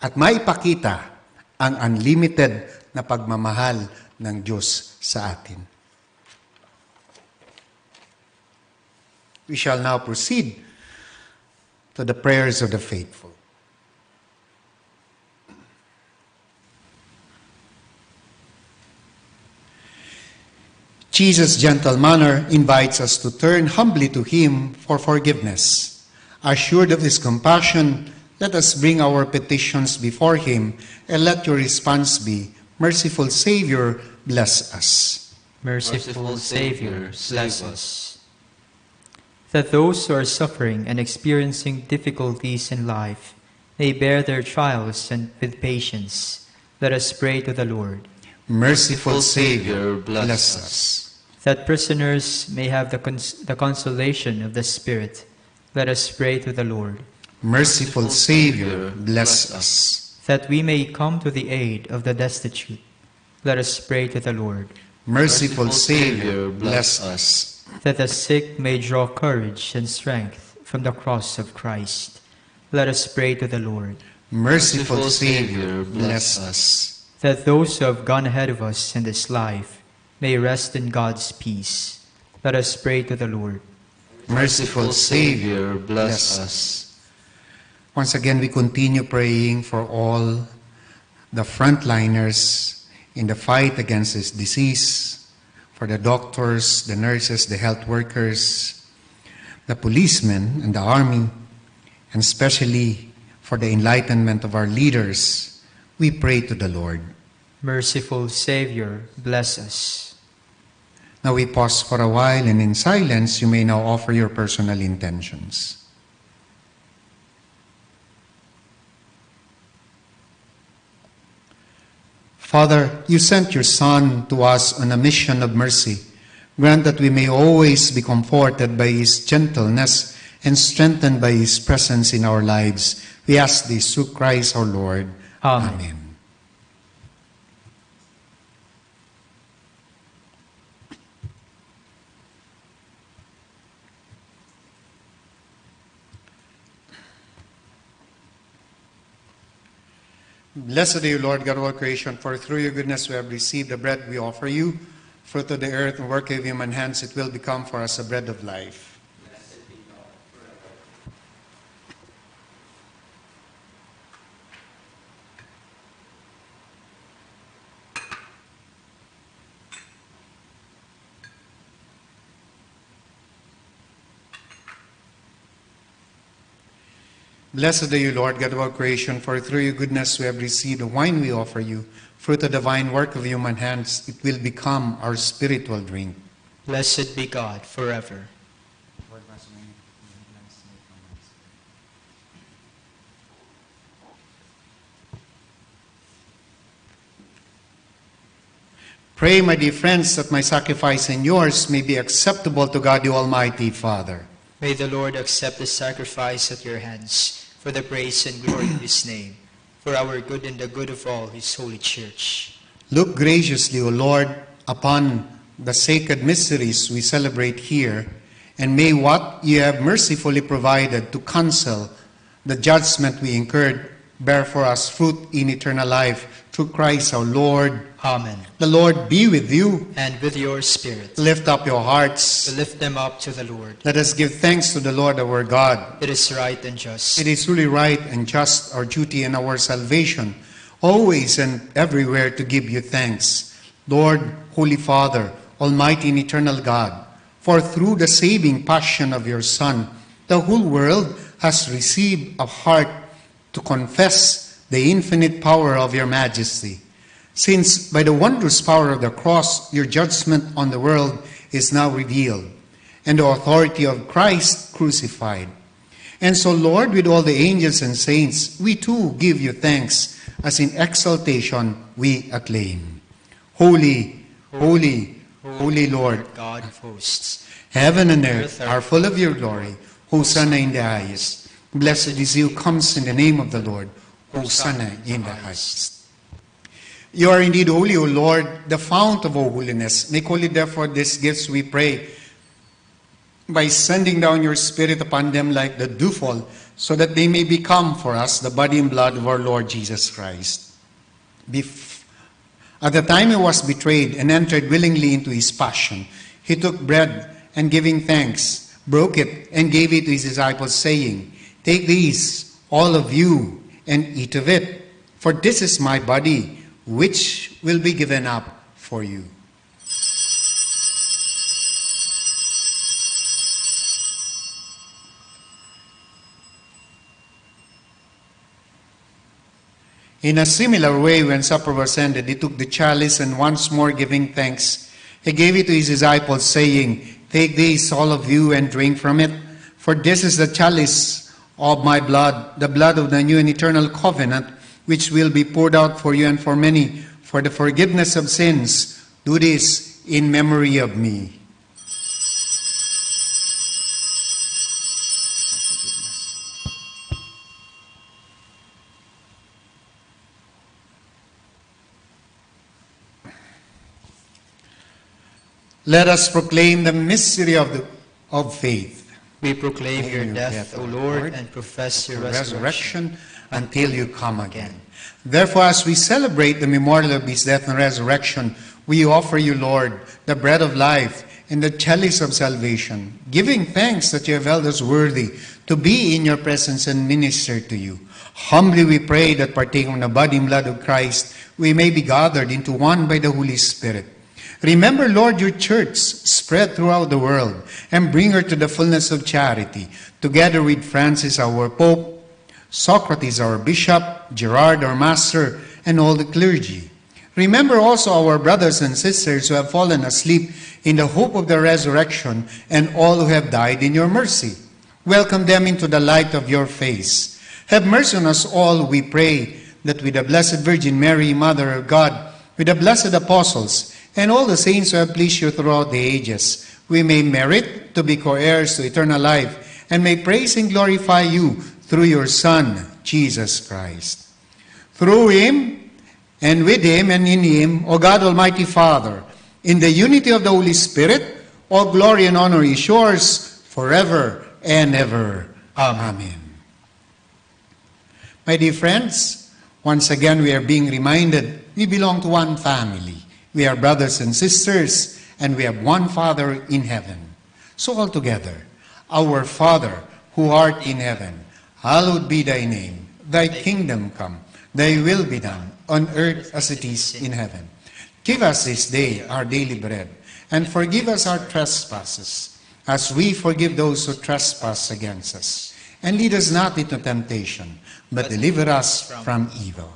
Speaker 22: at maipakita ang unlimited na pagmamahal ng Diyos sa atin. We shall now proceed to the prayers of the faithful. Jesus' gentle manner invites us to turn humbly to Him for forgiveness. Assured of His compassion, let us bring our petitions before Him, and let your response be, Merciful Savior, bless us.
Speaker 20: Merciful Savior, bless us. That those who are suffering and experiencing difficulties in life may bear their trials and with patience, let us pray to the Lord.
Speaker 22: Merciful Savior, bless us.
Speaker 20: That prisoners may have the consolation of the Spirit, let us pray to the Lord.
Speaker 22: Merciful Savior, bless us.
Speaker 20: That we may come to the aid of the destitute, let us pray to the Lord.
Speaker 22: Merciful Savior, bless us.
Speaker 20: That the sick may draw courage and strength from the cross of Christ, let us pray to the Lord.
Speaker 22: Merciful Savior, bless us.
Speaker 20: That those who have gone ahead of us in this life may rest in God's peace, let us pray to the Lord.
Speaker 22: Merciful Savior, bless us. Once again, we continue praying for all the frontliners in the fight against this disease, for the doctors, the nurses, the health workers, the policemen and the army, and especially for the enlightenment of our leaders. We pray to the Lord.
Speaker 20: Merciful Savior, bless us.
Speaker 22: Now we pause for a while, and in silence, you may now offer your personal intentions. Father, you sent your Son to us on a mission of mercy. Grant that we may always be comforted by His gentleness and strengthened by His presence in our lives. We ask this through Christ our Lord.
Speaker 20: Amen.
Speaker 22: Amen. Blessed are you, Lord God of all creation, for through your goodness we have received the bread we offer you. Fruit of the earth and work of human hands, it will become for us a bread of life. Blessed are you, Lord, God of all creation, for through your goodness we have received the wine we offer you, fruit of the divine work of human hands. It will become our spiritual drink.
Speaker 4: Blessed be God forever.
Speaker 22: Pray, my dear friends, that my sacrifice and yours may be acceptable to God the Almighty Father.
Speaker 4: May the Lord accept the sacrifice at your hands for the praise and glory of his name, for our good and the good of all his holy church.
Speaker 22: Look graciously, O Lord, upon the sacred mysteries we celebrate here, and may what you have mercifully provided to cancel the judgment we incurred bear for us fruit in eternal life through Christ our Lord.
Speaker 4: Amen.
Speaker 22: The Lord be with you.
Speaker 4: And with your spirit.
Speaker 22: Lift up your hearts.
Speaker 4: To lift them up to the Lord.
Speaker 22: Let us give thanks to the Lord our God.
Speaker 4: It is right and just.
Speaker 22: It is truly right and just, our duty and our salvation, always and everywhere to give you thanks. Lord, Holy Father, Almighty and eternal God, for through the saving passion of your Son, the whole world has received a heart to confess the infinite power of your majesty. Since by the wondrous power of the cross, your judgment on the world is now revealed, and the authority of Christ crucified. And so, Lord, with all the angels and saints, we too give you thanks, as in exaltation we acclaim. Holy, holy, holy Lord,
Speaker 4: God of hosts.
Speaker 22: Heaven and earth are full of your glory. Hosanna in the highest. Blessed is he who comes in the name of the Lord. Hosanna in the highest. You are indeed holy, O Lord, the fount of all holiness. Make holy, therefore, these gifts, we pray, by sending down your Spirit upon them like the dewfall, so that they may become for us the body and blood of our Lord Jesus Christ. At the time he was betrayed and entered willingly into his passion, he took bread and giving thanks, broke it and gave it to his disciples, saying, "Take these, all of you, and eat of it, for this is my body, which will be given up for you." In a similar way, when supper was ended, he took the chalice and once more giving thanks, he gave it to his disciples, saying, "Take this, all of you, and drink from it, for this is the chalice of my blood, the blood of the new and eternal covenant, which will be poured out for you and for many, for the forgiveness of sins. Do this in memory of me." Let us proclaim the mystery of faith.
Speaker 4: We proclaim your death, O Lord, and profess your resurrection
Speaker 22: until you come again. Therefore, as we celebrate the memorial of his death and resurrection, we offer you, Lord, the bread of life and the chalice of salvation, giving thanks that you have held us worthy to be in your presence and minister to you. Humbly we pray that, partaking of the body and blood of Christ, we may be gathered into one by the Holy Spirit. Remember, Lord, your church spread throughout the world, and bring her to the fullness of charity, together with Francis, our Pope, Socrates, our Bishop, Gerard, our Master, and all the clergy. Remember also our brothers and sisters who have fallen asleep in the hope of the resurrection, and all who have died in your mercy. Welcome them into the light of your face. Have mercy on us all, we pray, that with the Blessed Virgin Mary, Mother of God, with the blessed apostles, and all the saints who have pleased you throughout the ages, we may merit to be co-heirs to eternal life, and may praise and glorify you through your Son, Jesus Christ. Through him, and with him, and in him, O God, Almighty Father, in the unity of the Holy Spirit, all glory and honor is yours forever and ever. Amen. My dear friends, once again we are being reminded we belong to one family. We are brothers and sisters, and we have one Father in heaven. So all together, our Father, who art in heaven, hallowed be thy name. Thy kingdom come, thy will be done, on earth as it is in heaven. Give us this day our daily bread, and forgive us our trespasses, as we forgive those who trespass against us. And lead us not into temptation, but deliver us from evil.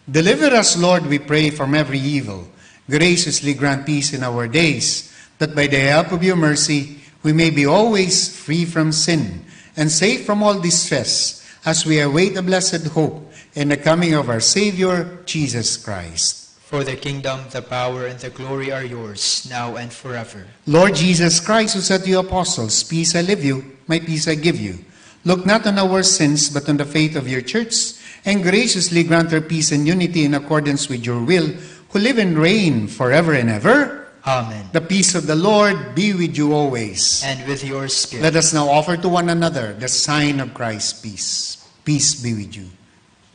Speaker 22: Deliver us, Lord, we pray, from every evil. Graciously grant peace in our days, that by the help of your mercy we may be always free from sin and safe from all distress, as we await the blessed hope and the coming of our Savior, Jesus Christ.
Speaker 4: For the kingdom, the power, and the glory are yours, now and forever.
Speaker 22: Lord Jesus Christ, who said to the apostles, "Peace I leave you, my peace I give you," look not on our sins, but on the faith of your church, and graciously grant her peace and unity in accordance with your will, who live and reign forever and ever.
Speaker 4: Amen.
Speaker 22: The peace of the Lord be with you always.
Speaker 4: And with your spirit.
Speaker 22: Let us now offer to one another the sign of Christ's peace. Peace be with you.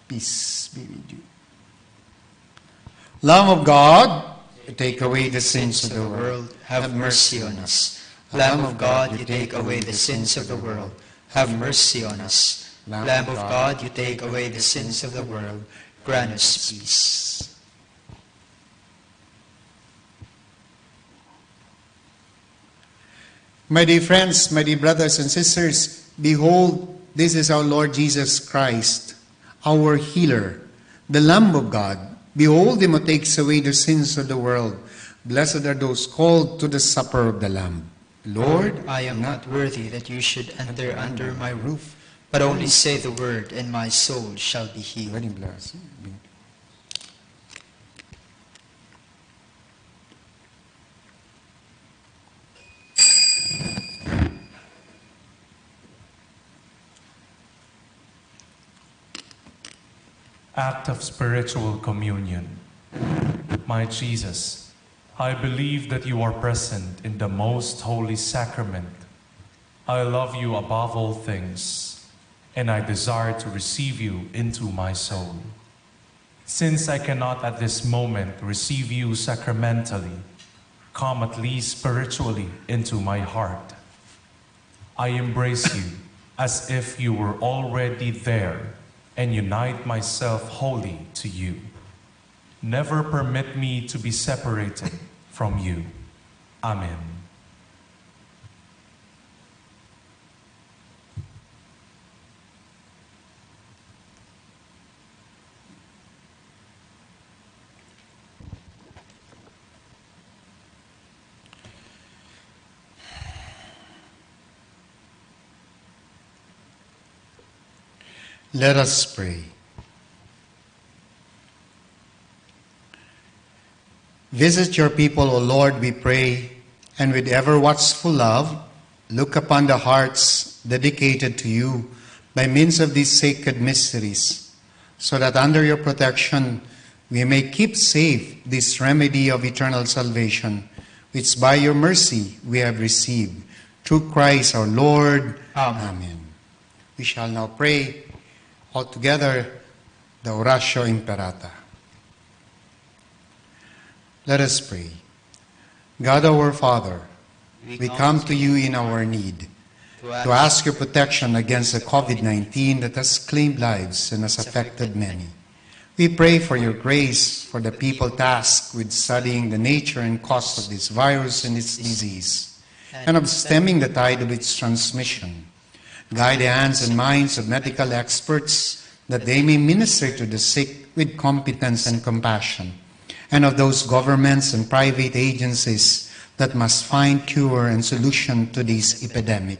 Speaker 22: Peace be with you. Lamb of God, you take away the sins of the world,
Speaker 4: have mercy on us. Lamb of God, you take away the sins of the world, have mercy on us. Lamb of God, you take away the sins of the world, grant us peace.
Speaker 22: My dear friends, my dear brothers and sisters, behold, this is our Lord Jesus Christ, our healer, the Lamb of God. Behold him who takes away the sins of the world. Blessed are those called to the supper of the Lamb. Lord,
Speaker 4: I am not worthy that you should enter under my roof, but only say the word, and my soul shall be healed.
Speaker 22: Very blessed.
Speaker 5: Act of spiritual communion. My Jesus, I believe that you are present in the most holy sacrament. I love you above all things, and I desire to receive you into my soul. Since I cannot at this moment receive you sacramentally, come at least spiritually into my heart. I embrace you as if you were already there, and unite myself wholly to you. Never permit me to be separated from you. Amen.
Speaker 22: Let us pray. Visit your people, O Lord, we pray, and with ever watchful love, look upon the hearts dedicated to you by means of these sacred mysteries, so that under your protection we may keep safe this remedy of eternal salvation, which by your mercy we have received. Through Christ our Lord. Amen. We shall now pray altogether the Oratio Imperata. Let us pray. God our Father, we come to you in our need to ask your protection against the COVID-19 that has claimed lives and has affected many. We pray for your grace for the people tasked with studying the nature and cause of this virus and its disease, and of stemming the tide of its transmission. Guide the hands and minds of medical experts that they may minister to the sick with competence and compassion, and of those governments and private agencies that must find cure and solution to this epidemic.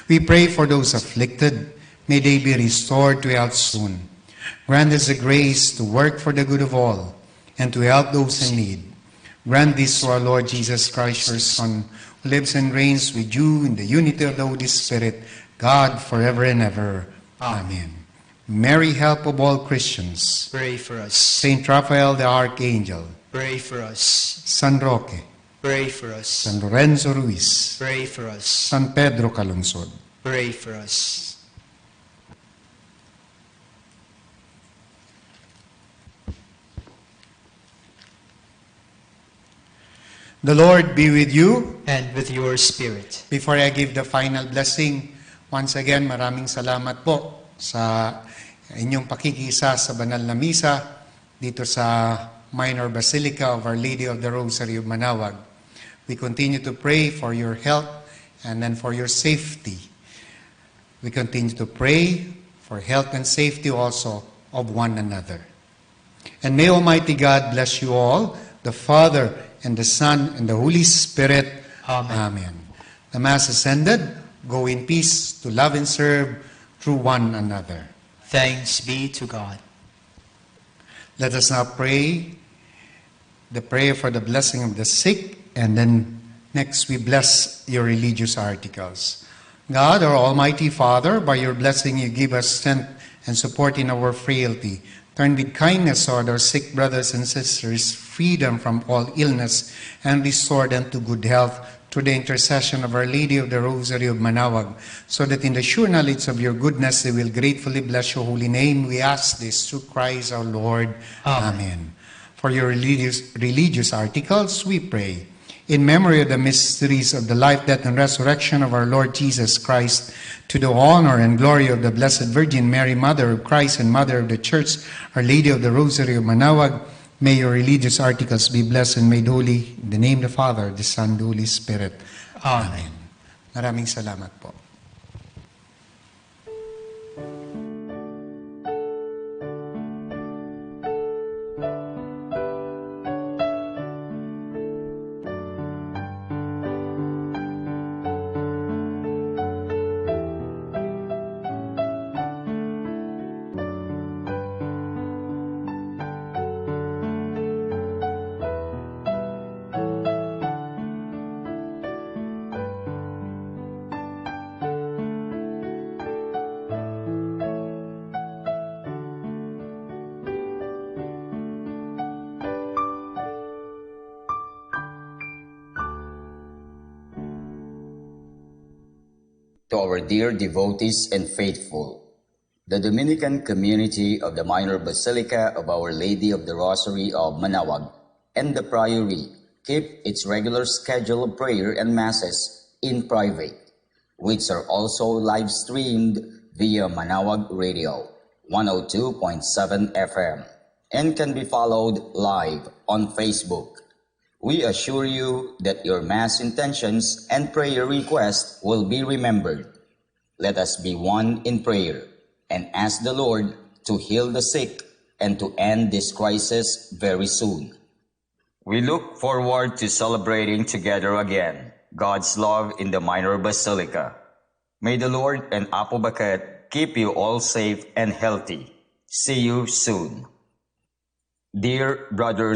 Speaker 22: We pray for those afflicted. May they be restored to health soon. Grant us the grace to work for the good of all and to help those in need. Grant this to our Lord Jesus Christ, your Son, who lives and reigns with you in the unity of the Holy Spirit, God, forever and ever. Amen. Mary, help of all Christians,
Speaker 4: Pray for us.
Speaker 22: Saint Raphael the Archangel,
Speaker 4: Pray for us.
Speaker 22: San Roque,
Speaker 4: Pray for us.
Speaker 22: San Lorenzo Ruiz,
Speaker 4: Pray for us.
Speaker 22: San Pedro Calungsod,
Speaker 4: Pray for us.
Speaker 22: The Lord be with you.
Speaker 4: And with your spirit.
Speaker 22: Before I give the final blessing, once again, maraming salamat po sa inyong pakikisa sa banal na misa dito sa Minor Basilica of Our Lady of the Rosary of Manaoag. We continue to pray for your health and then for your safety. We continue to pray for health and safety also of one another. And may Almighty God bless you all, the Father and the Son and the Holy Spirit.
Speaker 4: Amen.
Speaker 22: Amen. The Mass is ended. Go in peace to love and serve through one another.
Speaker 4: Thanks be to God.
Speaker 22: Let us now pray the prayer for the blessing of the sick, and then next we bless your religious articles. God, our Almighty Father, by your blessing you give us strength and support in our frailty. Turn with kindness toward our sick brothers and sisters, free them from all illness, and restore them to good health through the intercession of Our Lady of the Rosary of Manaoag, so that in the sure knowledge of your goodness they will gratefully bless your holy name. We ask this through Christ our Lord. Amen. For your religious articles, we pray. In memory of the mysteries of the life, death, and resurrection of our Lord Jesus Christ, to the honor and glory of the Blessed Virgin Mary, Mother of Christ and Mother of the Church, Our Lady of the Rosary of Manaoag, may your religious articles be blessed and made holy. In the name of the Father, the Son, the Holy Spirit. Amen. Maraming salamat po.
Speaker 12: To our dear devotees and faithful, the Dominican community of the Minor Basilica of Our Lady of the Rosary of Manaoag and the Priory keep its regular schedule of prayer and masses in private, which are also live streamed via Manaoag Radio 102.7 FM and can be followed live on Facebook. We assure you that your Mass intentions and prayer requests will be remembered. Let us be one in prayer and ask the Lord to heal the sick and to end this crisis very soon. We look forward to celebrating together again God's love in the Minor Basilica. May the Lord and Apo Baket keep you all safe and healthy. See you soon. Dear brothers